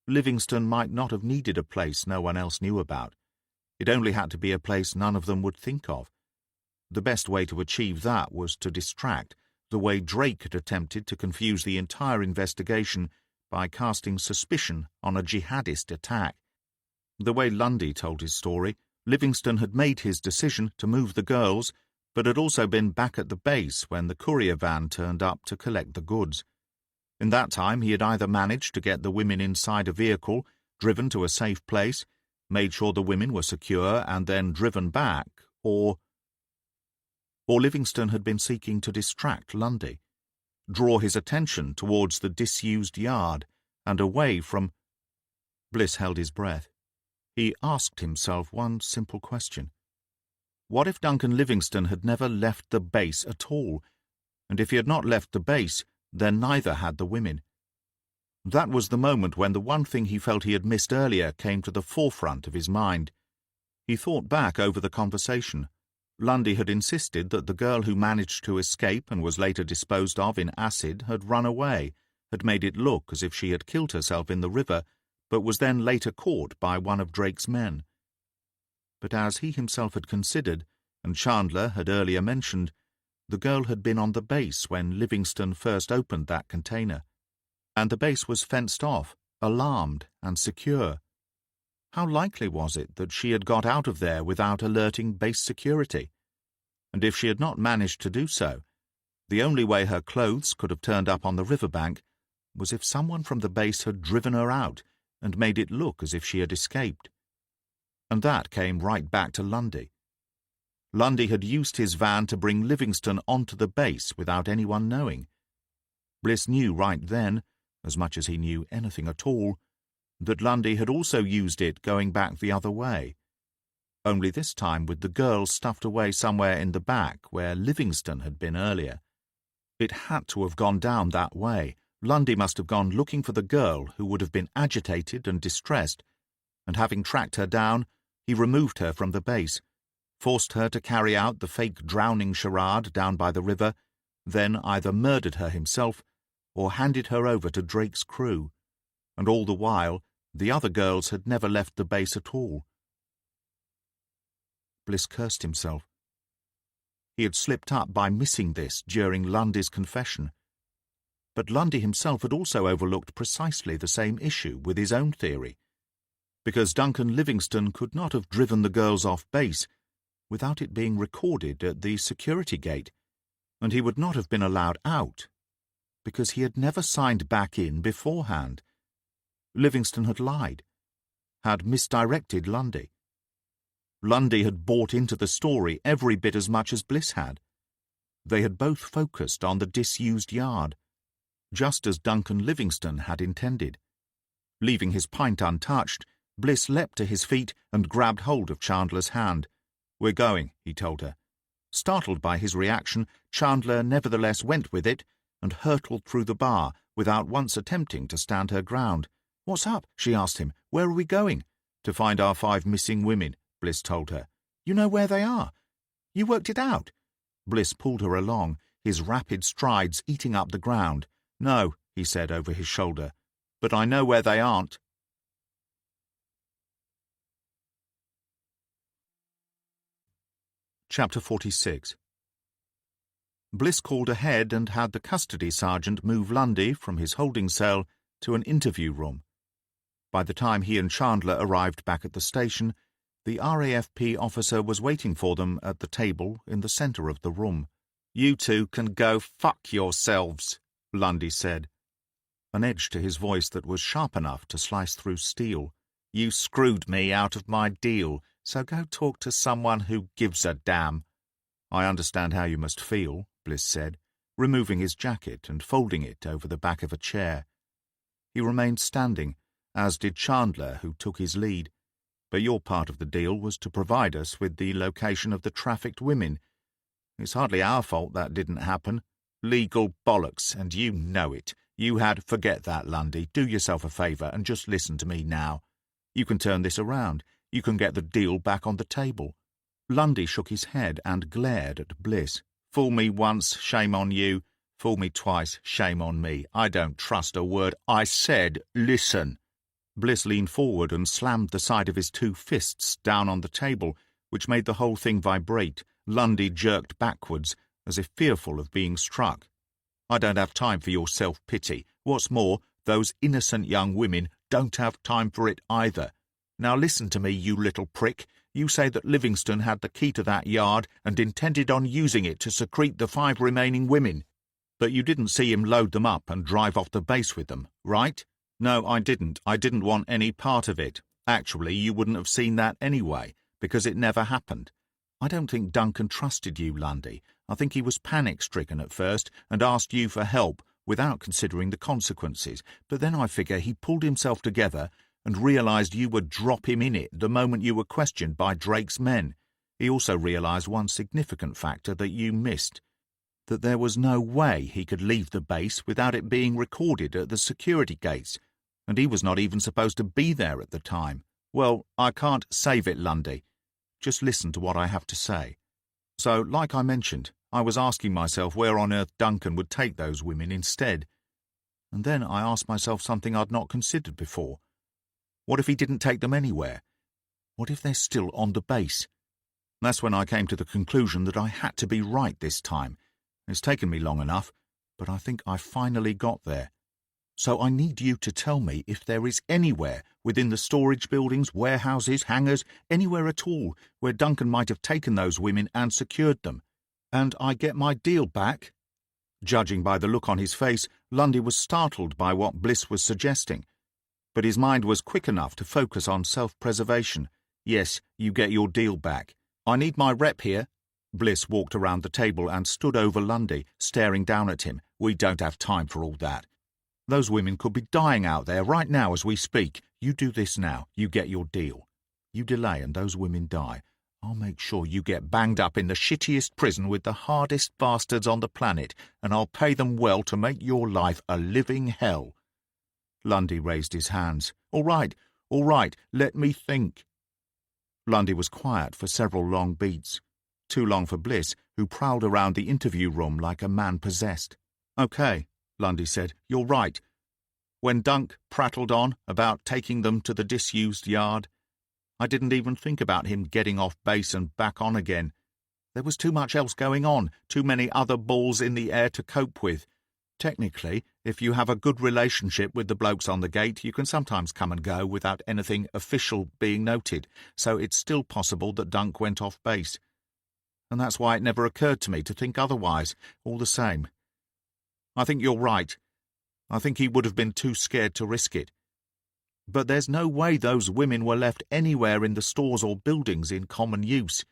S1: Livingston might not have needed a place no one else knew about. It only had to be a place none of them would think of. The best way to achieve that was to distract, the way Drake had attempted to confuse the entire investigation by casting suspicion on a jihadist attack. The way Lundy told his story, Livingston had made his decision to move the girls, but had also been back at the base when the courier van turned up to collect the goods. In that time he had either managed to get the women inside a vehicle, driven to a safe place, made sure the women were secure, and then driven back, or Livingston had been seeking to distract Lundy, draw his attention towards the disused yard and away from— Bliss held his breath. He asked himself one simple question. What if Duncan Livingston had never left the base at all? And if he had not left the base, then neither had the women. That was the moment when the one thing he felt he had missed earlier came to the forefront of his mind. He thought back over the conversation. Lundy had insisted that the girl who managed to escape and was later disposed of in acid had run away, had made it look as if she had killed herself in the river, but was then later caught by one of Drake's men. But as he himself had considered, and Chandler had earlier mentioned, the girl had been on the base when Livingston first opened that container, and the base was fenced off, alarmed and secure. How likely was it that she had got out of there without alerting base security? And if she had not managed to do so, the only way her clothes could have turned up on the riverbank was if someone from the base had driven her out and made it look as if she had escaped. And that came right back to Lundy. Lundy had used his van to bring Livingston onto the base without anyone knowing. Bliss knew right then, as much as he knew anything at all, that Lundy had also used it going back the other way, only this time with the girl stuffed away somewhere in the back where Livingston had been earlier. It had to have gone down that way. Lundy must have gone looking for the girl, who would have been agitated and distressed, and having tracked her down, he removed her from the base, forced her to carry out the fake drowning charade down by the river, then either murdered her himself or handed her over to Drake's crew, and all the while the other girls had never left the base at all. Bliss cursed himself. He had slipped up by missing this during Lundy's confession. But Lundy himself had also overlooked precisely the same issue with his own theory, because Duncan Livingston could not have driven the girls off base without it being recorded at the security gate, and he would not have been allowed out, because he had never signed back in beforehand. Livingston had lied, had misdirected Lundy. Lundy had bought into the story every bit as much as Bliss had. They had both focused on the disused yard, just as Duncan Livingston had intended. Leaving his pint untouched, Bliss leapt to his feet and grabbed hold of Chandler's hand. "We're going," he told her. Startled by his reaction, Chandler nevertheless went with it and hurtled through the bar without once attempting to stand her ground. "What's up?" she asked him. "Where are we going?" "To find our 5 missing women," Bliss told her. "You know where they are? You worked it out?" Bliss pulled her along, his rapid strides eating up the ground. "No," he said over his shoulder, "but I know where they aren't." Chapter 46. Bliss called ahead and had the custody sergeant move Lundy from his holding cell to an interview room. By the time he and Chandler arrived back at the station, the RAFP officer was waiting for them at the table in the center of the room. "You two can go fuck yourselves," Lundy said, an edge to his voice that was sharp enough to slice through steel. "You screwed me out of my deal, so go talk to someone who gives a damn." "I understand how you must feel," Bliss said, removing his jacket and folding it over the back of a chair. He remained standing, as did Chandler, who took his lead. "But your part of the deal was to provide us with the location of the trafficked women. It's hardly our fault that didn't happen." "Legal bollocks, and you know it. You had—" "Forget that, Lundy. Do yourself a favor and just listen to me now. You can turn this around. You can get the deal back on the table." Lundy shook his head and glared at Bliss. "Fool me once, shame on you. Fool me twice, shame on me. I don't trust a word. I said listen." Bliss leaned forward and slammed the side of his 2 fists down on the table, which made the whole thing vibrate. Lundy jerked backwards, as if fearful of being struck. "I don't have time for your self-pity. What's more, those innocent young women don't have time for it either. Now listen to me, you little prick. You say that Livingston had the key to that yard and intended on using it to secrete the 5 remaining women. But you didn't see him load them up and drive off the base with them, right?" "No, I didn't. I didn't want any part of it. Actually, you wouldn't have seen that anyway, because it never happened. I don't think Duncan trusted you, Lundy. I think he was panic-stricken at first and asked you for help without considering the consequences. But then I figure he pulled himself together and realized you would drop him in it the moment you were questioned by Drake's men. He also realized one significant factor that you missed, that there was no way he could leave the base without it being recorded at the security gates, and he was not even supposed to be there at the time. Well, I can't save it, Lundy. Just listen to what I have to say. So, like I mentioned, I was asking myself where on earth Duncan would take those women instead. And then I asked myself something I'd not considered before. What if he didn't take them anywhere? What if they're still on the base? That's when I came to the conclusion that I had to be right this time. It's taken me long enough, but I think I finally got there. So I need you to tell me if there is anywhere within the storage buildings, warehouses, hangars, anywhere at all where Duncan might have taken those women and secured them. And I get my deal back." Judging by the look on his face, Lundy was startled by what Bliss was suggesting, but his mind was quick enough to focus on self-preservation. Yes, you get your deal back. I need my rep here. Bliss walked around the table and stood over Lundy, staring down at him. We don't have time for all that. Those women could be dying out there right now as we speak. You do this now, you get your deal. You delay and those women die. I'll make sure you get banged up in the shittiest prison with the hardest bastards on the planet, and I'll pay them well to make your life a living hell. Lundy raised his hands. All right, let me think. Lundy was quiet for several long beats. Too long for Bliss, who prowled around the interview room like a man possessed. Okay, Lundy said, you're right. When Dunk prattled on about taking them to the disused yard, I didn't even think about him getting off base and back on again. There was too much else going on, too many other balls in the air to cope with. Technically, if you have a good relationship with the blokes on the gate, you can sometimes come and go without anything official being noted, so it's still possible that Dunk went off base. And that's why it never occurred to me to think otherwise, all the same. I think you're right. I think he would have been too scared to risk it. But there's no way those women were left anywhere in the stores or buildings in common use.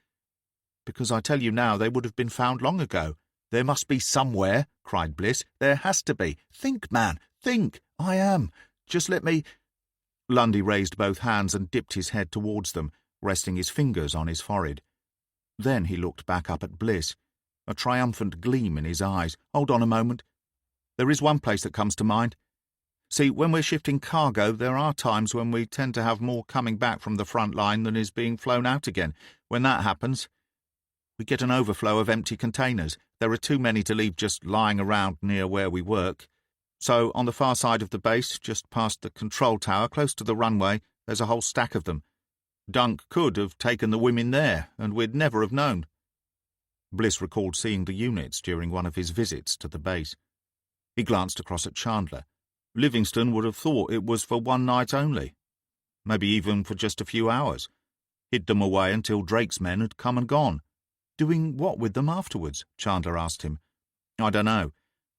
S1: Because I tell you now, they would have been found long ago. There must be somewhere, cried Bliss. There has to be. Think, man, think. I am. Just let me... Lundy raised both hands and dipped his head towards them, resting his fingers on his forehead. Then he looked back up at Bliss, a triumphant gleam in his eyes. Hold on a moment. There is one place that comes to mind. See, when we're shifting cargo, there are times when we tend to have more coming back from the front line than is being flown out again. When that happens, we get an overflow of empty containers. There are too many to leave just lying around near where we work. So, on the far side of the base, just past the control tower, close to the runway, there's a whole stack of them. Dunk could have taken the women there, and we'd never have known. Bliss recalled seeing the units during one of his visits to the base. He glanced across at Chandler. Livingston would have thought it was for one night only. Maybe even for just a few hours. Hid them away until Drake's men had come and gone. Doing what with them afterwards? Chandler asked him. I don't know.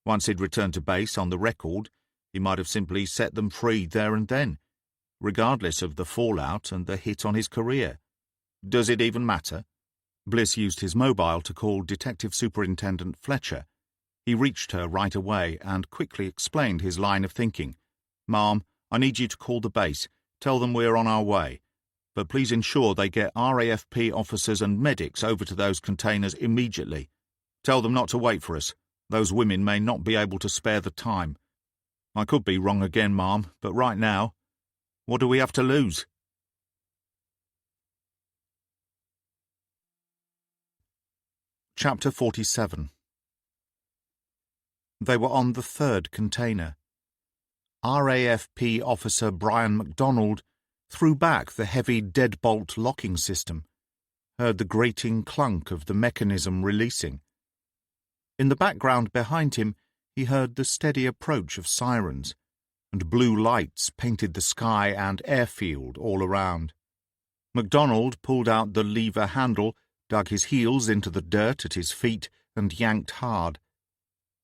S1: Once he'd returned to base on the record, he might have simply set them free there and then, regardless of the fallout and the hit on his career. Does it even matter? Bliss used his mobile to call Detective Superintendent Fletcher. He reached her right away and quickly explained his line of thinking. Ma'am, I need you to call the base. Tell them we're on our way. But please ensure they get RAFP officers and medics over to those containers immediately. Tell them not to wait for us. Those women may not be able to spare the time. I could be wrong again, ma'am, but right now, what do we have to lose? Chapter 47. They were on the third container. RAFP officer Brian MacDonald threw back the heavy deadbolt locking system, heard the grating clunk of the mechanism releasing. In the background behind him, he heard the steady approach of sirens, and blue lights painted the sky and airfield all around. MacDonald pulled out the lever handle, dug his heels into the dirt at his feet, and yanked hard.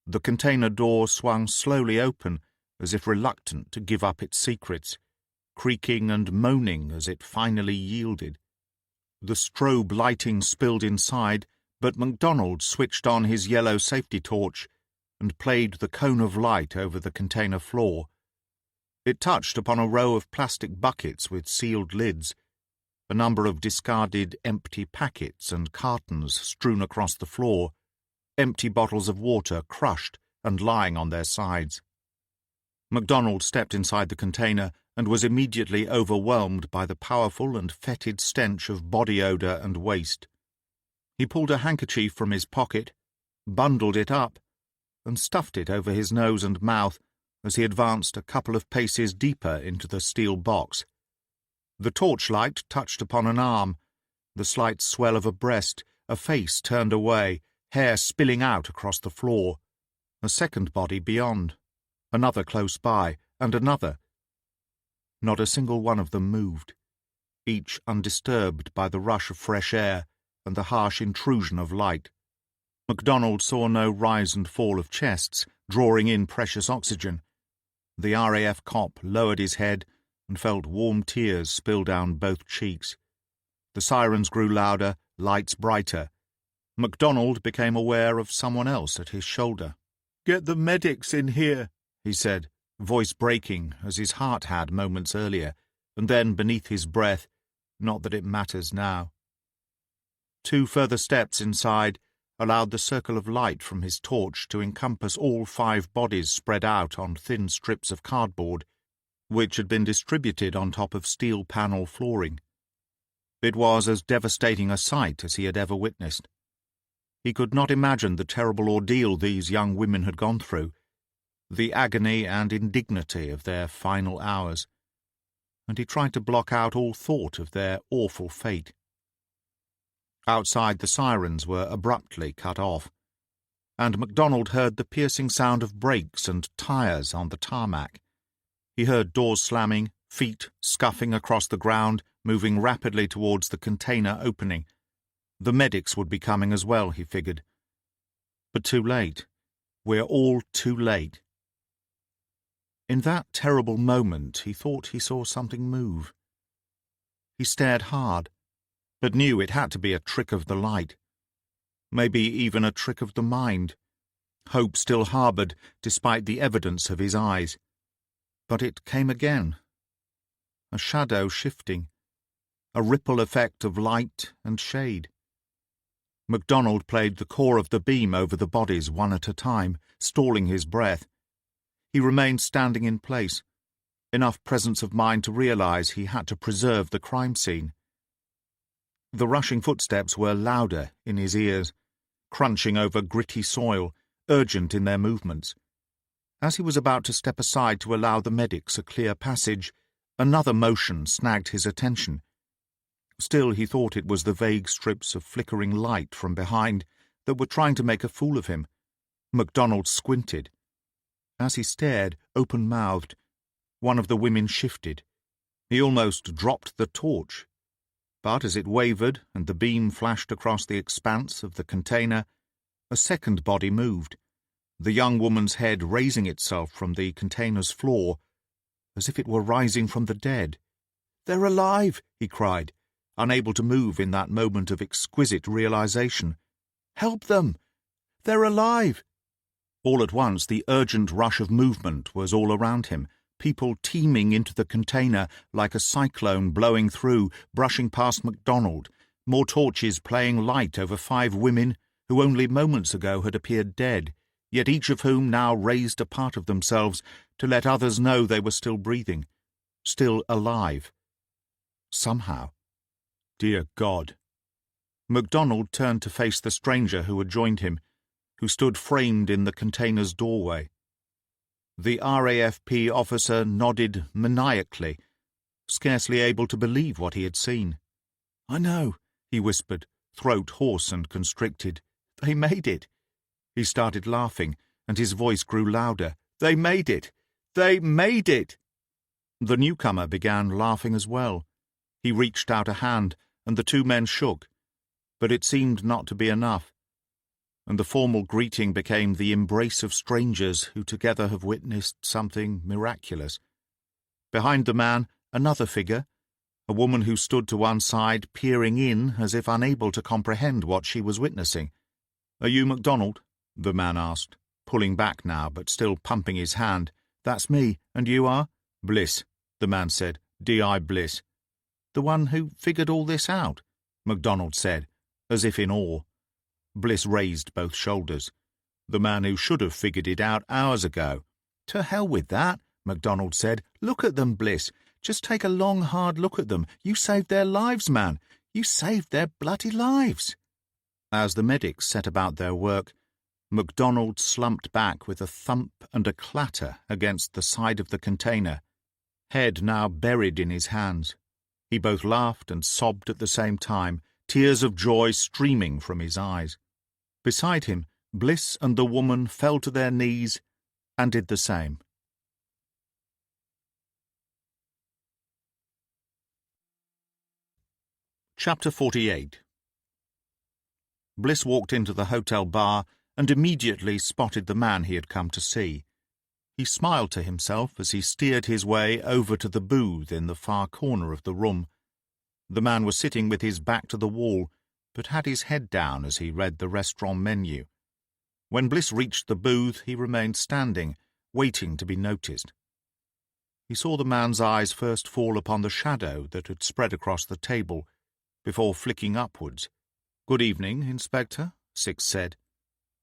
S1: The container door swung slowly open, as if reluctant to give up its secrets, creaking and moaning as it finally yielded. The strobe lighting spilled inside, but MacDonald switched on his yellow safety torch and played the cone of light over the container floor. It touched upon a row of plastic buckets with sealed lids, a number of discarded empty packets and cartons strewn across the floor, empty bottles of water crushed and lying on their sides. MacDonald stepped inside the container and was immediately overwhelmed by the powerful and fetid stench of body odour and waste. He pulled a handkerchief from his pocket, bundled it up, and stuffed it over his nose and mouth as he advanced a couple of paces deeper into the steel box. The torchlight touched upon an arm, the slight swell of a breast, a face turned away, hair spilling out across the floor, a second body beyond, another close by, and another. Not a single one of them moved, each undisturbed by the rush of fresh air and the harsh intrusion of light. MacDonald saw no rise and fall of chests, drawing in precious oxygen. The RAF cop lowered his head and felt warm tears spill down both cheeks. The sirens grew louder, lights brighter. MacDonald became aware of someone else at his shoulder. "Get the medics in here," he said, voice breaking as his heart had moments earlier, and then beneath his breath, "Not that it matters now." 2 further steps inside allowed the circle of light from his torch to encompass all 5 bodies spread out on thin strips of cardboard, which had been distributed on top of steel panel flooring. It was as devastating a sight as he had ever witnessed. He could not imagine the terrible ordeal these young women had gone through, the agony and indignity of their final hours, and he tried to block out all thought of their awful fate. Outside, the sirens were abruptly cut off, and MacDonald heard the piercing sound of brakes and tires on the tarmac. He heard doors slamming, feet scuffing across the ground, moving rapidly towards the container opening. The medics would be coming as well, he figured. But too late. We're all too late. In that terrible moment, he thought he saw something move. He stared hard, but knew it had to be a trick of the light. Maybe even a trick of the mind. Hope still harboured, despite the evidence of his eyes. But it came again. A shadow shifting. A ripple effect of light and shade. MacDonald played the core of the beam over the bodies one at a time, stalling his breath. He remained standing in place, enough presence of mind to realize he had to preserve the crime scene. The rushing footsteps were louder in his ears, crunching over gritty soil, urgent in their movements. As he was about to step aside to allow the medics a clear passage, another motion snagged his attention. Still, he thought it was the vague strips of flickering light from behind that were trying to make a fool of him. MacDonald squinted. As he stared, open-mouthed, one of the women shifted. He almost dropped the torch. But as it wavered and the beam flashed across the expanse of the container, a second body moved, the young woman's head raising itself from the container's floor, as if it were rising from the dead. "They're alive!" he cried, unable to move in that moment of exquisite realization. "Help them! They're alive!" All at once the urgent rush of movement was all around him, people teeming into the container like a cyclone blowing through, brushing past MacDonald, more torches playing light over 5 women who only moments ago had appeared dead, yet each of whom now raised a part of themselves to let others know they were still breathing, still alive. Somehow. Dear God. MacDonald turned to face the stranger who had joined him, who stood framed in the container's doorway. The RAFP officer nodded maniacally, scarcely able to believe what he had seen. "I know," he whispered, throat hoarse and constricted. "They made it." He started laughing, and his voice grew louder. "They made it! They made it!" The newcomer began laughing as well. He reached out a hand, and the 2 men shook, but it seemed not to be enough, and the formal greeting became the embrace of strangers who together have witnessed something miraculous. Behind the man, another figure, a woman who stood to one side, peering in as if unable to comprehend what she was witnessing. "Are you MacDonald?" the man asked, pulling back now but still pumping his hand. "That's me, and you are?" "Bliss," the man said. "D.I. Bliss." "The one who figured all this out?" MacDonald said, as if in awe. Bliss raised both shoulders. "The man who should have figured it out hours ago." "To hell with that," MacDonald said. "Look at them, Bliss. Just take a long, hard look at them. You saved their lives, man. You saved their bloody lives." As the medics set about their work, MacDonald slumped back with a thump and a clatter against the side of the container, head now buried in his hands. He both laughed and sobbed at the same time, tears of joy streaming from his eyes. Beside him, Bliss and the woman fell to their knees and did the same. Chapter 48. Bliss walked into the hotel bar and immediately spotted the man he had come to see. He smiled to himself as he steered his way over to the booth in the far corner of the room. The man was sitting with his back to the wall, but had his head down as he read the restaurant menu. When Bliss reached the booth, he remained standing, waiting to be noticed. He saw the man's eyes first fall upon the shadow that had spread across the table, before flicking upwards. "Good evening, Inspector," Six said.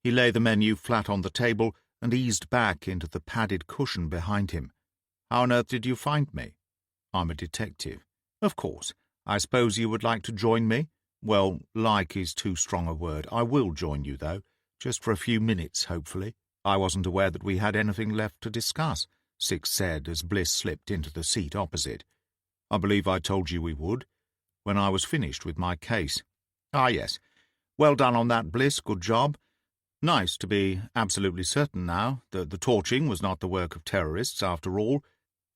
S1: He lay the menu flat on the table and eased back into the padded cushion behind him. "How on earth did you find me?" "I'm a detective." "Of course. I suppose you would like to join me?" "Well, like is too strong a word. I will join you, though, just for a few minutes, hopefully." "I wasn't aware that we had anything left to discuss," Six said as Bliss slipped into the seat opposite. "I believe I told you we would, when I was finished with my case." "Ah, yes. Well done on that, Bliss. Good job. Nice to be absolutely certain now that the torching was not the work of terrorists after all.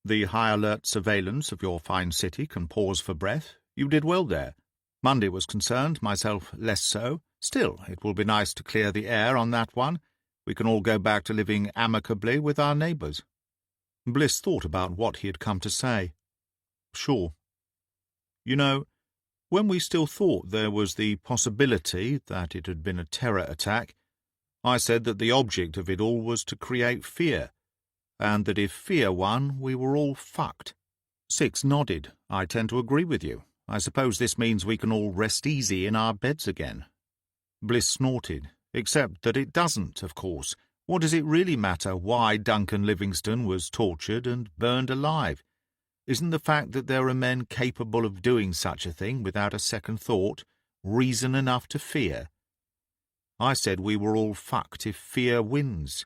S1: The high-alert surveillance of your fine city can pause for breath. You did well there. Monday was concerned, myself less so. Still, it will be nice to clear the air on that one. We can all go back to living amicably with our neighbours." Bliss thought about what he had come to say. "Sure. You know, when we still thought there was the possibility that it had been a terror attack, I said that the object of it all was to create fear, and that if fear won, we were all fucked." Six nodded. "I tend to agree with you. I suppose this means we can all rest easy in our beds again." Bliss snorted. "Except that it doesn't, of course. What does it really matter why Duncan Livingstone was tortured and burned alive? Isn't the fact that there are men capable of doing such a thing without a second thought reason enough to fear? I said we were all fucked if fear wins.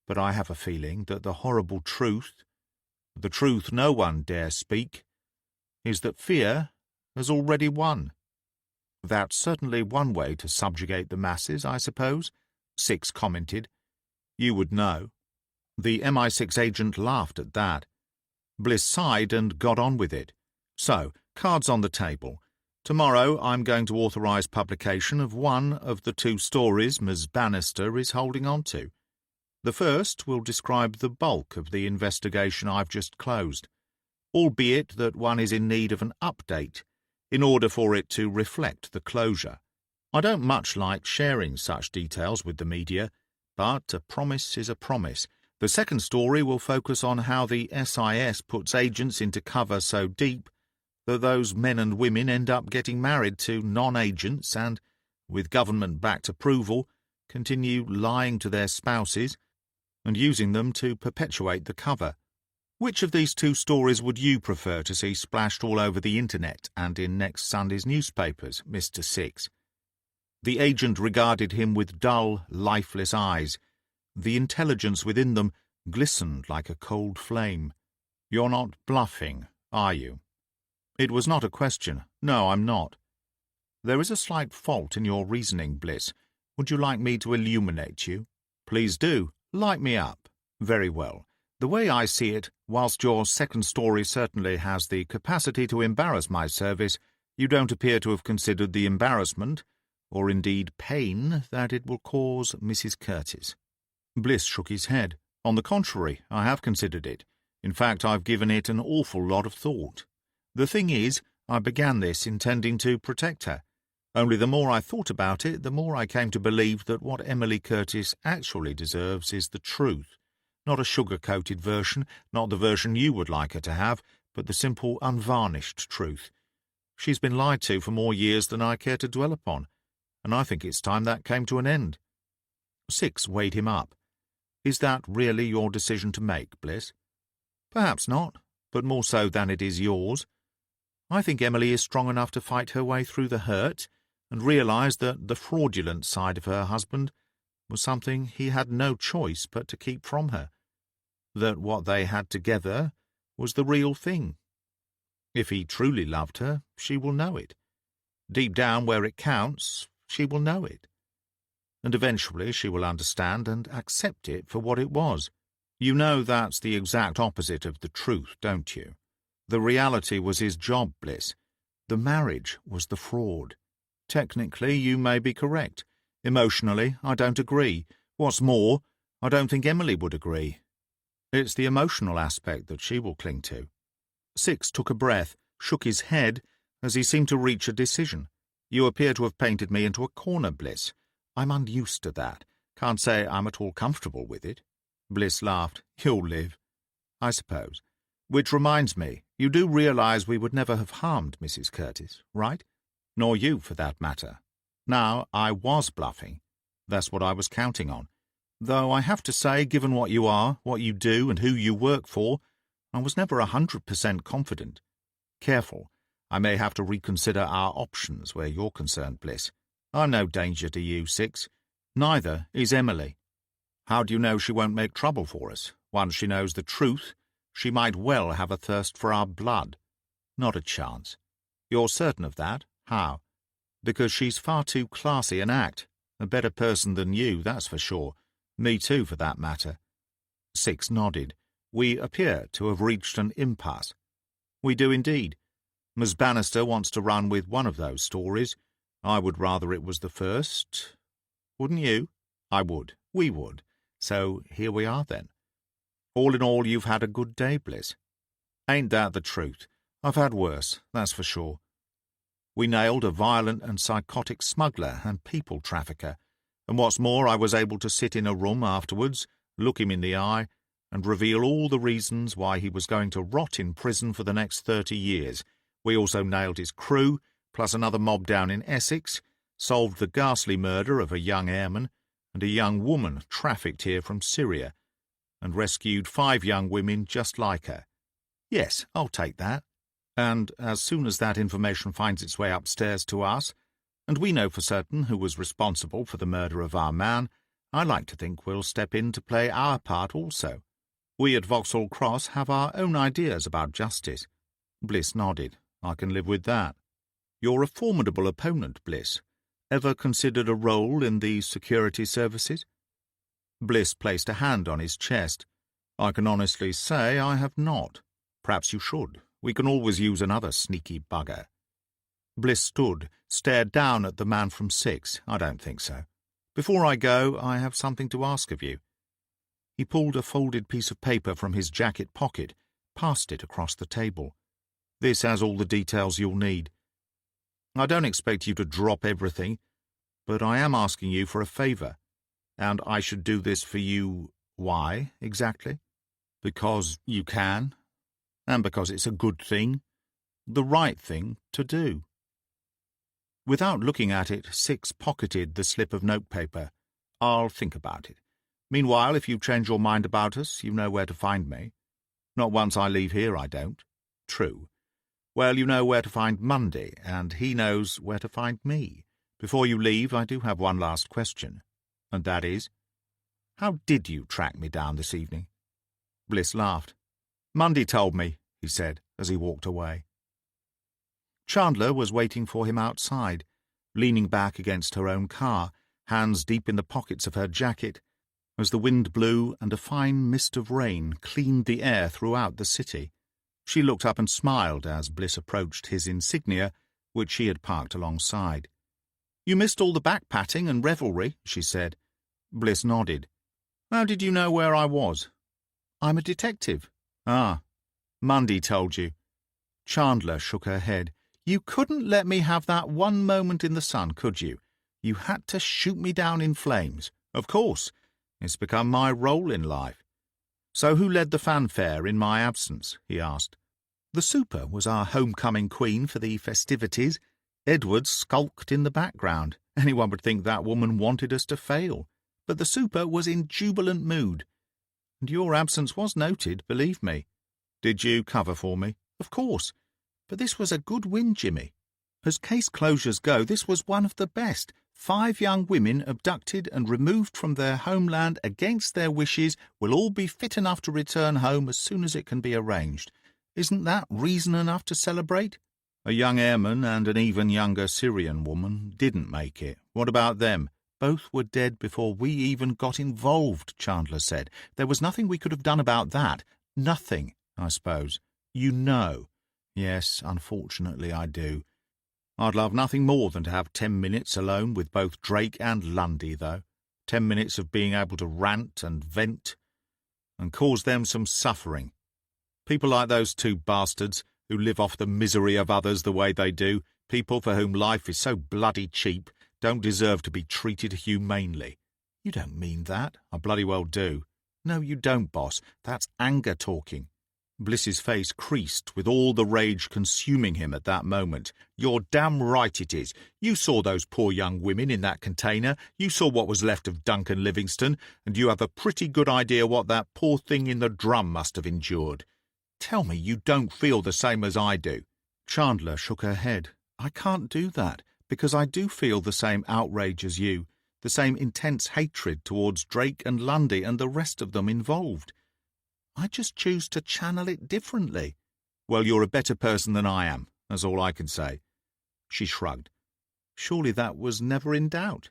S1: But I have a feeling that the horrible truth, the truth no one dare speak, is that fear has already won." "That's certainly one way to subjugate the masses, I suppose," Six commented. "You would know." The MI6 agent laughed at that. Bliss sighed and got on with it. "So, cards on the table. Tomorrow I'm going to authorize publication of one of the two stories Ms. Bannister is holding on to. The first will describe the bulk of the investigation I've just closed, albeit that one is in need of an update in order for it to reflect the closure. I don't much like sharing such details with the media, but a promise is a promise. The second story will focus on how the SIS puts agents into cover so deep that those men and women end up getting married to non-agents and, with government-backed approval, continue lying to their spouses and using them to perpetuate the cover. Which of these two stories would you prefer to see splashed all over the internet and in next Sunday's newspapers, Mr. Six?" The agent regarded him with dull, lifeless eyes. The intelligence within them glistened like a cold flame. "You're not bluffing, are you?" "It was not a question. No, I'm not." "There is a slight fault in your reasoning, Bliss. Would you like me to illuminate you?" "Please do. Light me up." "Very well. The way I see it, whilst your second story certainly has the capacity to embarrass my service, you don't appear to have considered the embarrassment, or indeed pain, that it will cause Mrs. Curtis." Bliss shook his head. "On the contrary, I have considered it. In fact, I've given it an awful lot of thought. The thing is, I began this intending to protect her. Only the more I thought about it, the more I came to believe that what Emily Curtis actually deserves is the truth. Not a sugar-coated version, not the version you would like her to have, but the simple, unvarnished truth. She's been lied to for more years than I care to dwell upon, and I think it's time that came to an end." Six weighed him up. "Is that really your decision to make, Bliss?" "Perhaps not, but more so than it is yours. I think Emily is strong enough to fight her way through the hurt and realize that the fraudulent side of her husband was something he had no choice but to keep from her, that what they had together was the real thing. If he truly loved her, she will know it. Deep down where it counts, she will know it. And eventually she will understand and accept it for what it was. You know that's the exact opposite of the truth, don't you? The reality was his job, Bliss. The marriage was the fraud. Technically, you may be correct. Emotionally, I don't agree. What's more, I don't think Emily would agree. It's the emotional aspect that she will cling to." Six took a breath, shook his head, as he seemed to reach a decision. "You appear to have painted me into a corner, Bliss. I'm unused to that. Can't say I'm at all comfortable with it." Bliss laughed. "You'll live, I suppose. Which reminds me, you do realize we would never have harmed Mrs. Curtis, right? Nor you, for that matter. Now, I was bluffing. That's what I was counting on. Though I have to say, given what you are, what you do, and who you work for, I was never 100% confident. Careful. I may have to reconsider our options where you're concerned, Bliss. I'm no danger to you, Six. Neither is Emily. How do you know she won't make trouble for us? Once she knows the truth, she might well have a thirst for our blood. Not a chance. You're certain of that? How? Because she's far too classy an act. A better person than you, that's for sure. Me too, for that matter." Six nodded. "We appear to have reached an impasse." "We do indeed. Miss Bannister wants to run with one of those stories. I would rather it was the first. Wouldn't you?" "I would. We would. So here we are, then. All in all, you've had a good day, Bliss." "Ain't that the truth? I've had worse, that's for sure. We nailed a violent and psychotic smuggler and people trafficker, and what's more, I was able to sit in a room afterwards, look him in the eye, and reveal all the reasons why he was going to rot in prison for the next 30 years. We also nailed his crew, plus another mob down in Essex, solved the ghastly murder of a young airman and a young woman trafficked here from Syria, and rescued 5 young women just like her. Yes, I'll take that. And as soon as that information finds its way upstairs to us, and we know for certain who was responsible for the murder of our man, I like to think we'll step in to play our part also. We at Vauxhall Cross have our own ideas about justice." Bliss nodded. "I can live with that. You're a formidable opponent, Bliss. Ever considered a role in the security services?" Bliss placed a hand on his chest. "I can honestly say I have not. Perhaps you should. We can always use another sneaky bugger." Bliss stood, stared down at the man from Six. "I don't think so. Before I go, I have something to ask of you." He pulled a folded piece of paper from his jacket pocket, passed it across the table. "This has all the details you'll need. I don't expect you to drop everything, but I am asking you for a favour, and I should do this for you. Why, exactly? Because you can, and because it's a good thing, the right thing to do." Without looking at it, Six pocketed the slip of notepaper. "I'll think about it. Meanwhile, if you change your mind about us, you know where to find me. Not once I leave here, I don't." "True. Well, you know where to find Mundy, and he knows where to find me. Before you leave, I do have one last question, and that is, how did you track me down this evening?" Bliss laughed. "Mundy told me," he said, as he walked away. Chandler was waiting for him outside, leaning back against her own car, hands deep in the pockets of her jacket, as the wind blew and a fine mist of rain cleaned the air throughout the city. She looked up and smiled as Bliss approached his insignia, which she had parked alongside. "You missed all the back-patting and revelry," she said. Bliss nodded. "How did you know where I was?" "I'm a detective." "Ah, Mundy told you." Chandler shook her head. "You couldn't let me have that one moment in the sun, could you? You had to shoot me down in flames." "Of course. It's become my role in life." "So who led the fanfare in my absence?" he asked. "The super was our homecoming queen for the festivities. Edwards skulked in the background. Anyone would think that woman wanted us to fail. But the super was in jubilant mood. And your absence was noted, believe me." "Did you cover for me?" "Of course. But this was a good win, Jimmy. As case closures go, this was one of the best. 5 young women abducted and removed from their homeland against their wishes will all be fit enough to return home as soon as it can be arranged. Isn't that reason enough to celebrate? A young airman and an even younger Syrian woman didn't make it. What about them?" "Both were dead before we even got involved," Chandler said. "There was nothing we could have done about that. Nothing, I suppose. You know." "Yes, unfortunately I do. I'd love nothing more than to have 10 minutes alone with both Drake and Lundy, though. 10 minutes of being able to rant and vent and cause them some suffering. People like those 2 bastards, who live off the misery of others the way they do, people for whom life is so bloody cheap, don't deserve to be treated humanely. You don't mean that. I bloody well do. No, you don't, boss. That's anger talking. Bliss's face creased with all the rage consuming him at that moment. You're damn right it is. You saw those poor young women in that container. You saw what was left of Duncan Livingstone, and you have a pretty good idea what that poor thing in the drum must have endured. Tell me you don't feel the same as I do. Chandler shook her head. I can't do that, because I do feel the same outrage as you, the same intense hatred towards Drake and Lundy and the rest of them involved. I just choose to channel it differently. Well, you're a better person than I am, that's all I can say. She shrugged. Surely that was never in doubt.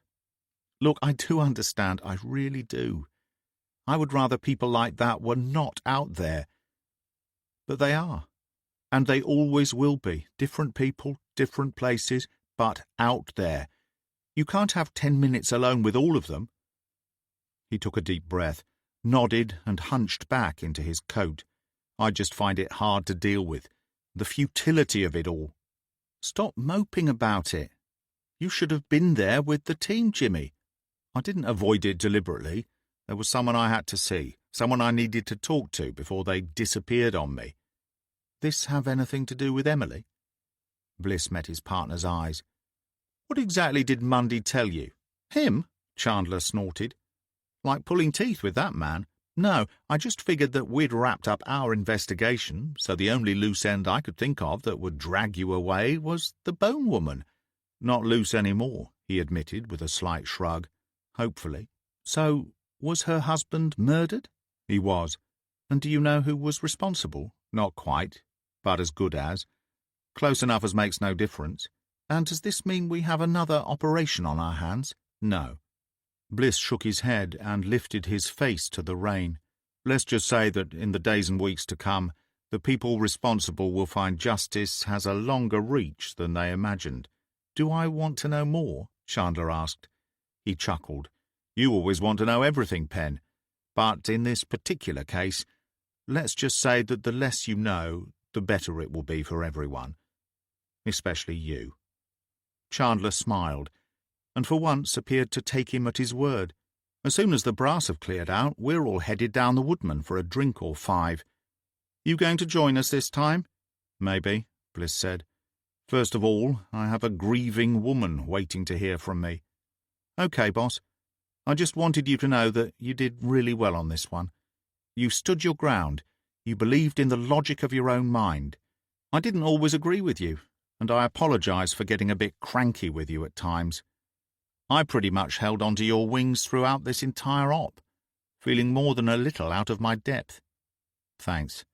S1: Look, I do understand, I really do. I would rather people like that were not out there. But they are. And they always will be. Different people, different places, but out there. You can't have 10 minutes alone with all of them. He took a deep breath, nodded and hunched back into his coat. I just find it hard to deal with. The futility of it all. Stop moping about it. You should have been there with the team, Jimmy. I didn't avoid it deliberately. There was someone I had to see, someone I needed to talk to before they disappeared on me. This have anything to do with Emily? Bliss met his partner's eyes. What exactly did Mundy tell you? Him? Chandler snorted. Like pulling teeth with that man. No, I just figured that we'd wrapped up our investigation, so the only loose end I could think of that would drag you away was the bone woman. Not loose any more, he admitted with a slight shrug. Hopefully. So, was her husband murdered? He was. And do you know who was responsible? Not quite, but as good as. Close enough as makes no difference. And does this mean we have another operation on our hands? No. Bliss shook his head and lifted his face to the rain. Let's just say that in the days and weeks to come, the people responsible will find justice has a longer reach than they imagined. Do I want to know more? Chandler asked. He chuckled. You always want to know everything, Pen. But in this particular case, let's just say that the less you know, the better it will be for everyone. Especially you. Chandler smiled, and for once appeared to take him at his word. As soon as the brass have cleared out, we're all headed down the Woodman for a drink or 5. You going to join us this time? Maybe, Bliss said. First of all, I have a grieving woman waiting to hear from me. Okay, boss. I just wanted you to know that you did really well on this one. You stood your ground. You believed in the logic of your own mind. I didn't always agree with you, and I apologize for getting a bit cranky with you at times. I pretty much held on to your wings throughout this entire op, feeling more than a little out of my depth. Thanks.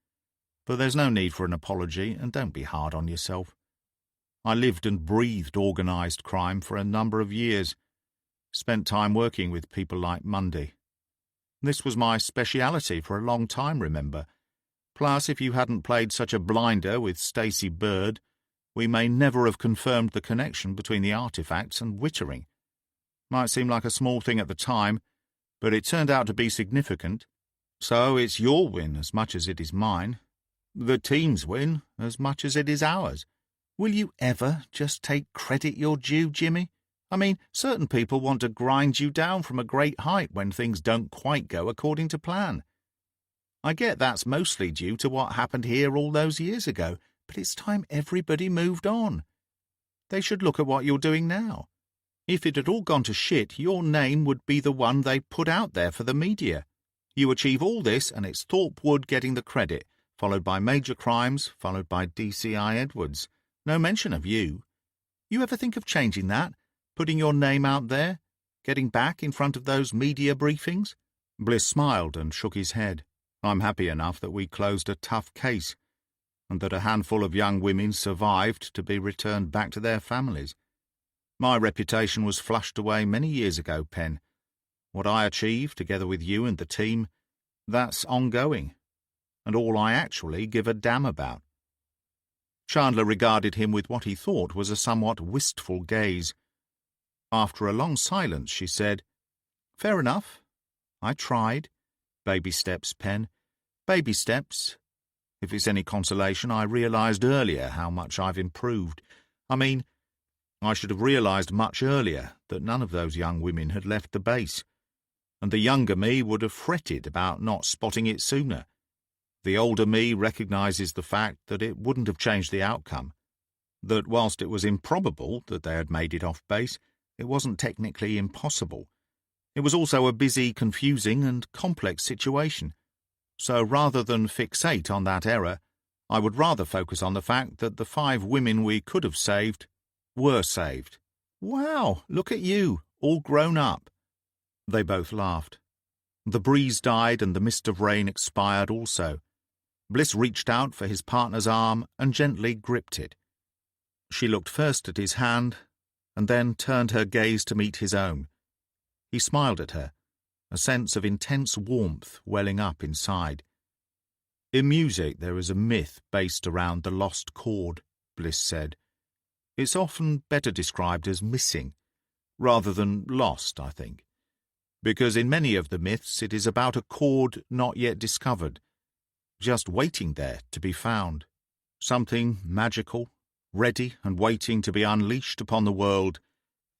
S1: But there's no need for an apology, and don't be hard on yourself. I lived and breathed organised crime for a number of years. Spent time working with people like Mundy. This was my speciality for a long time, remember. Plus, if you hadn't played such a blinder with Stacey Bird, we may never have confirmed the connection between the artefacts and Wittering. Might seem like a small thing at the time, but it turned out to be significant. So it's your win as much as it is mine. The team's win as much as it is ours. Will you ever just take credit you're due, Jimmy? I mean, certain people want to grind you down from a great height when things don't quite go according to plan. I get that's mostly due to what happened here all those years ago, but it's time everybody moved on. They should look at what you're doing now. If it had all gone to shit, your name would be the one they put out there for the media. You achieve all this, and it's Thorpe Wood getting the credit, followed by Major Crimes, followed by DCI Edwards. No mention of you. You ever think of changing that? Putting your name out there? Getting back in front of those media briefings? Bliss smiled and shook his head. I'm happy enough that we closed a tough case, and that a handful of young women survived to be returned back to their families. My reputation was flushed away many years ago, Pen. What I achieved, together with you and the team, that's ongoing, and all I actually give a damn about. Chandler regarded him with what he thought was a somewhat wistful gaze. After a long silence, she said, Fair enough. I tried. Baby steps, Pen. Baby steps. If it's any consolation, I realised earlier how much I've improved. I mean, I should have realised much earlier that none of those young women had left the base, and the younger me would have fretted about not spotting it sooner. The older me recognises the fact that it wouldn't have changed the outcome, that whilst it was improbable that they had made it off base, it wasn't technically impossible. It was also a busy, confusing and complex situation. So rather than fixate on that error, I would rather focus on the fact that the 5 women we could have saved were saved. Wow, look at you, all grown up. They both laughed. The breeze died and the mist of rain expired also. Bliss reached out for his partner's arm and gently gripped it. She looked first at his hand and then turned her gaze to meet his own. He smiled at her, a sense of intense warmth welling up inside. In music there is a myth based around the lost chord, Bliss said. It's often better described as missing, rather than lost, I think, because in many of the myths it is about a chord not yet discovered, just waiting there to be found, something magical, ready and waiting to be unleashed upon the world,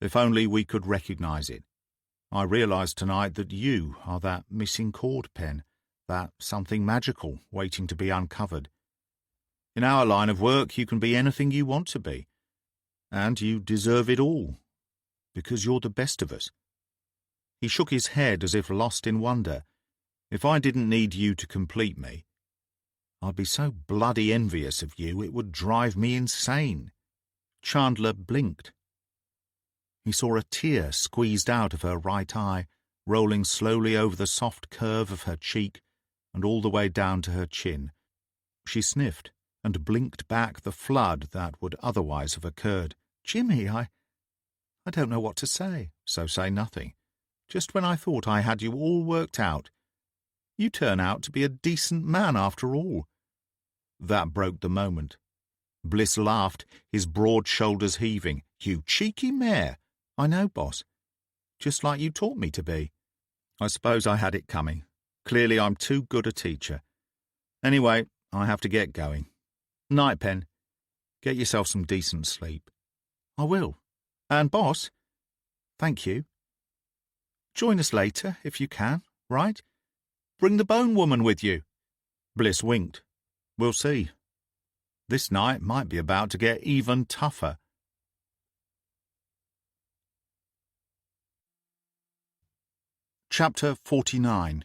S1: if only we could recognize it. I realized tonight that you are that missing chord, Pen, that something magical waiting to be uncovered. In our line of work you can be anything you want to be, and you deserve it all, because you're the best of us. He shook his head as if lost in wonder. If I didn't need you to complete me, I'd be so bloody envious of you it would drive me insane. Chandler blinked. He saw a tear squeezed out of her right eye, rolling slowly over the soft curve of her cheek and all the way down to her chin. She sniffed and blinked back the flood that would otherwise have occurred. Jimmy, I don't know what to say, so say nothing. Just when I thought I had you all worked out, you turn out to be a decent man after all. That broke the moment. Bliss laughed, his broad shoulders heaving. You cheeky mare. I know, boss. Just like you taught me to be. I suppose I had it coming. Clearly I'm too good a teacher. Anyway, I have to get going. Night, Pen. Get yourself some decent sleep. I will. And, boss, thank you. Join us later, if you can, right? Bring the bone woman with you. Bliss winked. We'll see. This night might be about to get even tougher. Chapter 49.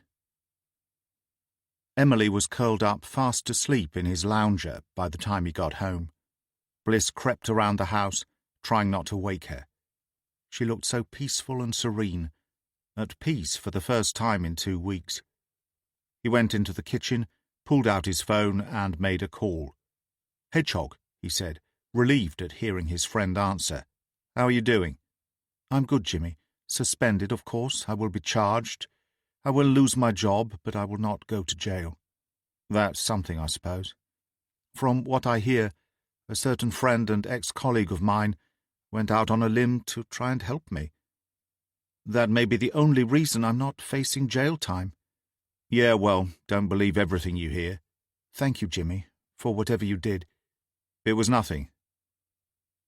S1: Emily was curled up fast asleep in his lounger by the time he got home. Bliss crept around the house, trying not to wake her. She looked so peaceful and serene, at peace for the first time in 2 weeks. He went into the kitchen, pulled out his phone and made a call. Hedgehog, he said, relieved at hearing his friend answer. How are you doing? I'm good, Jimmy. Suspended, of course. I will be charged. I will lose my job, but I will not go to jail. That's something, I suppose. From what I hear, a certain friend and ex-colleague of mine went out on a limb to try and help me. That may be the only reason I'm not facing jail time. Yeah, well, don't believe everything you hear. Thank you, Jimmy, for whatever you did. It was nothing.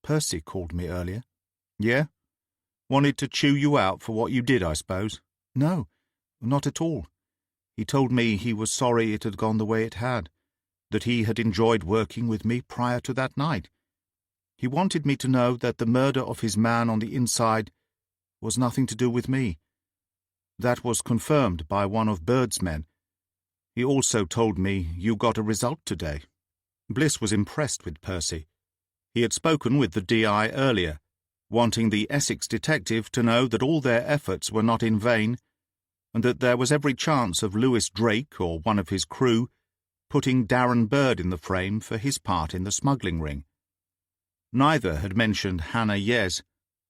S1: Percy called me earlier. Yeah? Wanted to chew you out for what you did, I suppose? No, not at all. He told me he was sorry it had gone the way it had, that he had enjoyed working with me prior to that night. He wanted me to know that the murder of his man on the inside was nothing to do with me. That was confirmed by one of Bird's men. He also told me you got a result today. Bliss was impressed with Percy. He had spoken with the DI earlier, wanting the Essex detective to know that all their efforts were not in vain, and that there was every chance of Lewis Drake or one of his crew putting Darren Bird in the frame for his part in the smuggling ring. Neither had mentioned Hannah Yes,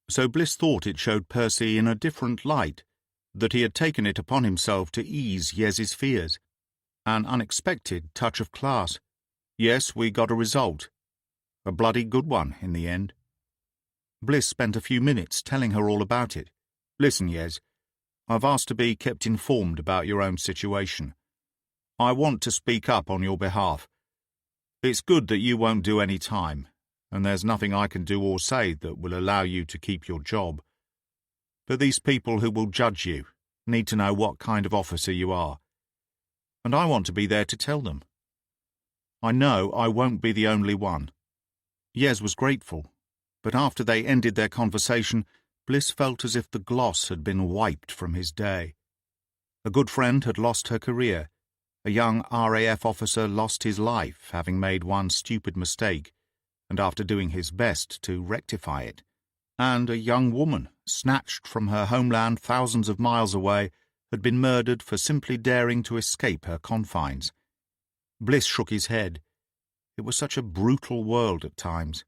S1: so Bliss thought it showed Percy in a different light, that he had taken it upon himself to ease Yes's fears. An unexpected touch of class. Yes, we got a result. A bloody good one, in the end. Bliss spent a few minutes telling her all about it. Listen, Yes, I've asked to be kept informed about your own situation. I want to speak up on your behalf, It's good that you won't do any time, and there's nothing I can do or say that will allow you to keep your job. But these people who will judge you need to know what kind of officer you are, and I want to be there to tell them. I know I won't be the only one." Yes was grateful, but after they ended their conversation, Bliss felt as if the gloss had been wiped from his day. A good friend had lost her career. A young RAF officer lost his life, having made one stupid mistake, and after doing his best to rectify it. And a young woman, snatched from her homeland thousands of miles away, had been murdered for simply daring to escape her confines. Bliss shook his head. It was such a brutal world at times.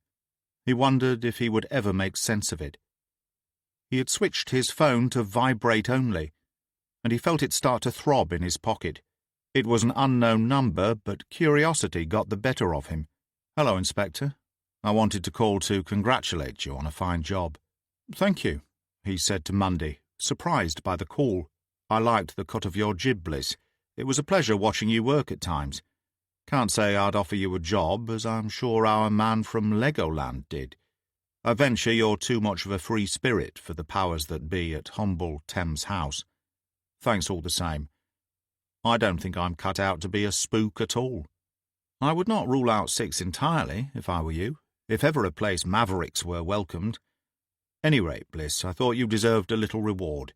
S1: He wondered if he would ever make sense of it. He had switched his phone to vibrate only, and he felt it start to throb in his pocket. It was an unknown number, but curiosity got the better of him. "Hello, Inspector. I wanted to call to congratulate you on a fine job." "Thank you," he said to Mundy, surprised by the call. "I liked the cut of your jib, Bliss. It was a pleasure watching you work at times. Can't say I'd offer you a job, as I'm sure our man from Legoland did. I venture you're too much of a free spirit for the powers that be at humble Thames House. Thanks all the same. I don't think I'm cut out to be a spook at all. I would not rule out 6 entirely, if I were you, if ever a place mavericks were welcomed. Any rate, Bliss, I thought you deserved a little reward.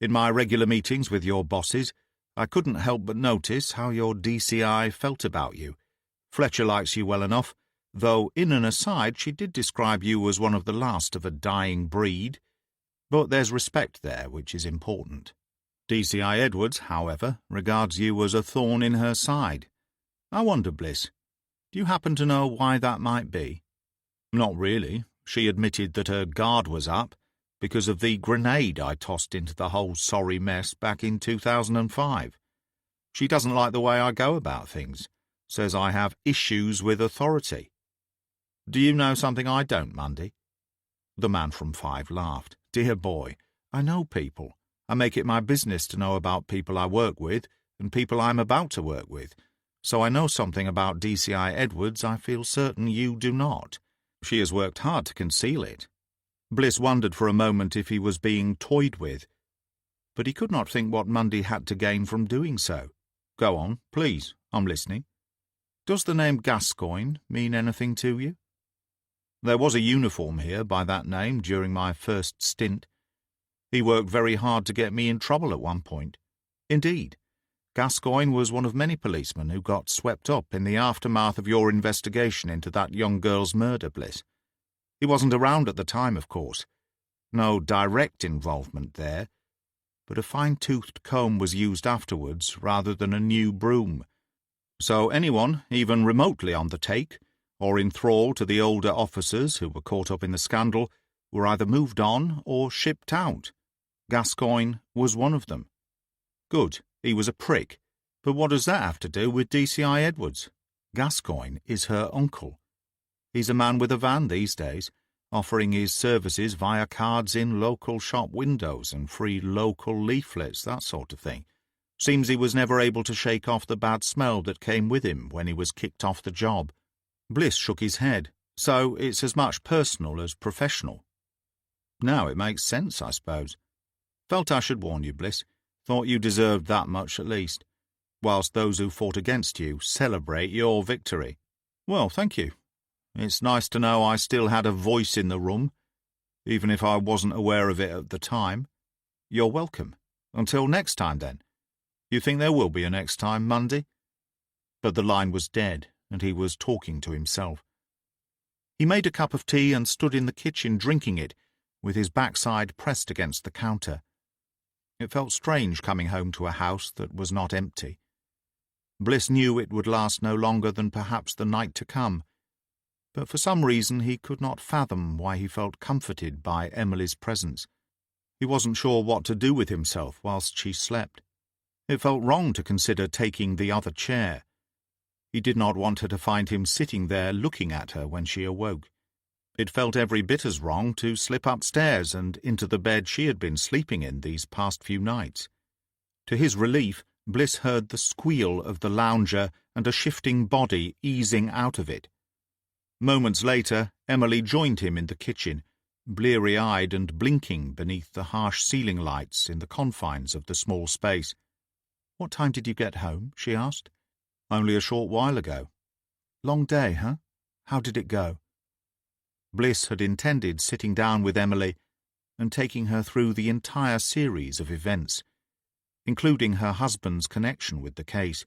S1: In my regular meetings with your bosses, I couldn't help but notice how your DCI felt about you. Fletcher likes you well enough, though in an aside she did describe you as one of the last of a dying breed. But there's respect there, which is important. DCI Edwards, however, regards you as a thorn in her side. I wonder, Bliss, do you happen to know why that might be?" "Not really. She admitted that her guard was up because of the grenade I tossed into the whole sorry mess back in 2005. She doesn't like the way I go about things, says I have issues with authority. Do you know something I don't, Mundy?" The man from 5 laughed. "Dear boy, I know people. I make it my business to know about people I work with and people I'm about to work with. So I know something about DCI Edwards I feel certain you do not. She has worked hard to conceal it." Bliss wondered for a moment if he was being toyed with, but he could not think what Mundy had to gain from doing so. "Go on, please, I'm listening. Does the name Gascoigne mean anything to you?" "There was a uniform here by that name during my first stint. He worked very hard to get me in trouble at one point. Indeed, Gascoigne was one of many policemen who got swept up in the aftermath of your investigation into that young girl's murder, Bliss. He wasn't around at the time, of course. No direct involvement there, but a fine-toothed comb was used afterwards rather than a new broom. So anyone, even remotely on the take, or in thrall to the older officers who were caught up in the scandal, were either moved on or shipped out. Gascoigne was one of them." "Good, he was a prick. But what does that have to do with DCI Edwards?" "Gascoigne is her uncle. He's a man with a van these days, offering his services via cards in local shop windows and free local leaflets, that sort of thing. Seems he was never able to shake off the bad smell that came with him when he was kicked off the job." Bliss shook his head. "So it's as much personal as professional." "Now it makes sense, I suppose. Felt I should warn you, Bliss. Thought you deserved that much at least, whilst those who fought against you celebrate your victory." "Well, thank you. It's nice to know I still had a voice in the room, even if I wasn't aware of it at the time. You're welcome. Until next time, then. You think there will be a next time, Mundy?" But the line was dead, and he was talking to himself. He made a cup of tea and stood in the kitchen drinking it, with his backside pressed against the counter. It felt strange coming home to a house that was not empty. Bliss knew it would last no longer than perhaps the night to come, but for some reason he could not fathom why he felt comforted by Emily's presence. He wasn't sure what to do with himself whilst she slept. It felt wrong to consider taking the other chair. He did not want her to find him sitting there looking at her when she awoke. It felt every bit as wrong to slip upstairs and into the bed she had been sleeping in these past few nights. To his relief, Bliss heard the squeal of the lounger and a shifting body easing out of it. Moments later, Emily joined him in the kitchen, bleary-eyed and blinking beneath the harsh ceiling lights in the confines of the small space. "What time did you get home?" she asked. "Only a short while ago." "Long day, huh? How did it go?" Bliss had intended sitting down with Emily and taking her through the entire series of events, including her husband's connection with the case.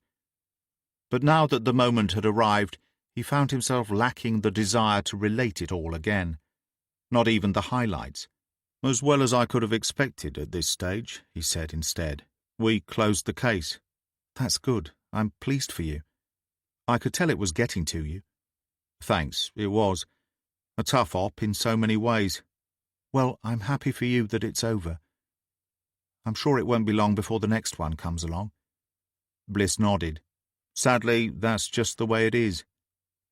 S1: But now that the moment had arrived, he found himself lacking the desire to relate it all again. Not even the highlights. "As well as I could have expected at this stage," he said instead. "We closed the case." "That's good. I'm pleased for you. I could tell it was getting to you." "Thanks, it was. A tough op in so many ways." "Well, I'm happy for you that it's over. I'm sure it won't be long before the next one comes along." Bliss nodded. "Sadly, that's just the way it is.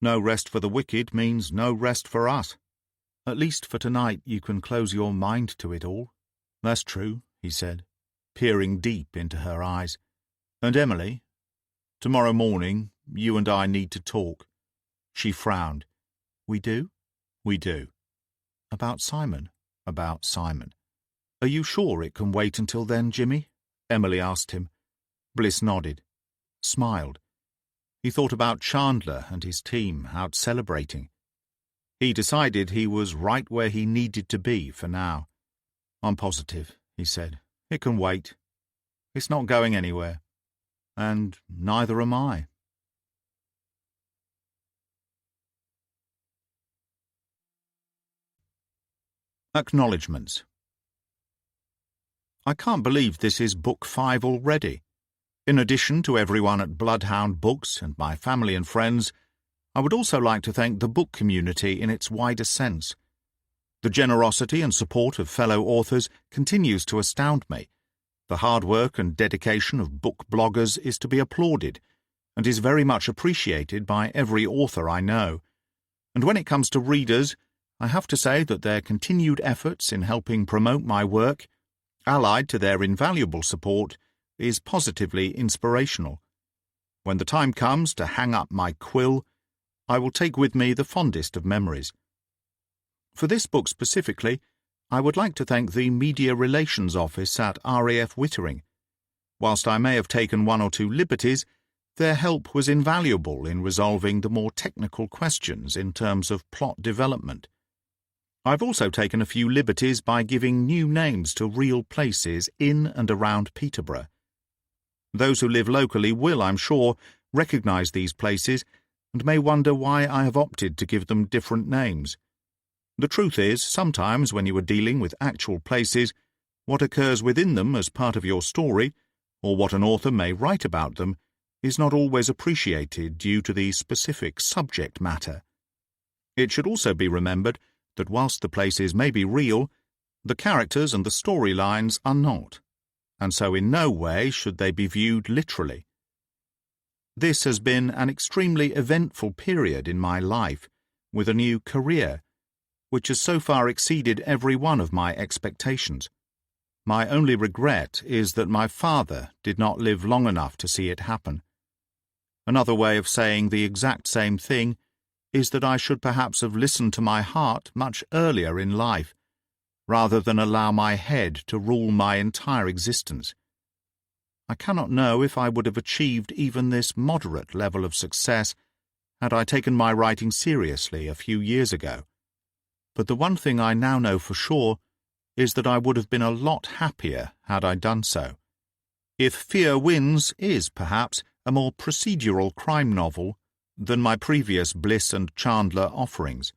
S1: No rest for the wicked means no rest for us." "At least for tonight you can close your mind to it all." "That's true," he said, peering deep into her eyes. "And Emily, tomorrow morning you and I need to talk." She frowned. "We do?" "We do." "About Simon?" "About Simon." "Are you sure it can wait until then, Jimmy?" Emily asked him. Bliss nodded, smiled. He thought about Chandler and his team out celebrating. He decided he was right where he needed to be for now. "I'm positive," he said. "It can wait. It's not going anywhere. And neither am I." Acknowledgements. I can't believe this is book 5 already. In addition to everyone at Bloodhound Books and my family and friends, I would also like to thank the book community in its wider sense. The generosity and support of fellow authors continues to astound me. The hard work and dedication of book bloggers is to be applauded, and is very much appreciated by every author I know. And when it comes to readers, I have to say that their continued efforts in helping promote my work, allied to their invaluable support, is positively inspirational. When the time comes to hang up my quill, I will take with me the fondest of memories. For this book specifically, I would like to thank the Media Relations Office at RAF Wittering. Whilst I may have taken one or two liberties, their help was invaluable in resolving the more technical questions in terms of plot development. I've also taken a few liberties by giving new names to real places in and around Peterborough. Those who live locally will, I'm sure, recognise these places and may wonder why I have opted to give them different names. The truth is, sometimes when you are dealing with actual places, what occurs within them as part of your story, or what an author may write about them, is not always appreciated due to the specific subject matter. It should also be remembered that whilst the places may be real, the characters and the storylines are not, and so in no way should they be viewed literally. This has been an extremely eventful period in my life, with a new career, which has so far exceeded every one of my expectations. My only regret is that my father did not live long enough to see it happen. Another way of saying the exact same thing is that I should perhaps have listened to my heart much earlier in life, rather than allow my head to rule my entire existence. I cannot know if I would have achieved even this moderate level of success had I taken my writing seriously a few years ago. But the one thing I now know for sure is that I would have been a lot happier had I done so. If Fear Wins is, perhaps, a more procedural crime novel than my previous Bliss and Chandler offerings.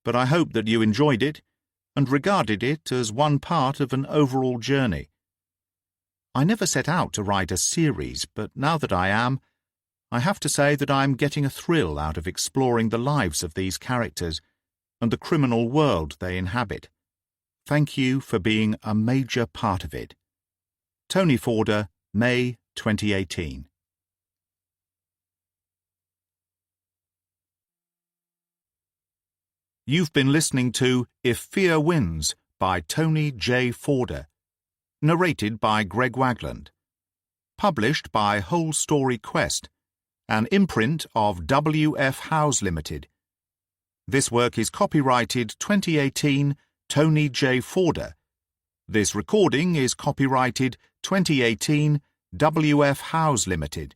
S1: But I hope that you enjoyed it and regarded it as one part of an overall journey. I never set out to write a series, but now that I am, I have to say that I am getting a thrill out of exploring the lives of these characters and the criminal world they inhabit. Thank you for being a major part of it. Tony Forder, May 2018. You've been listening to If Fear Wins by Tony J. Forder, narrated by Greg Wagland. published by Whole Story Quest, an imprint of W.F. Howes Limited. This work is copyrighted 2018 Tony J. Forder. This recording is copyrighted 2018 W.F. Howes Limited.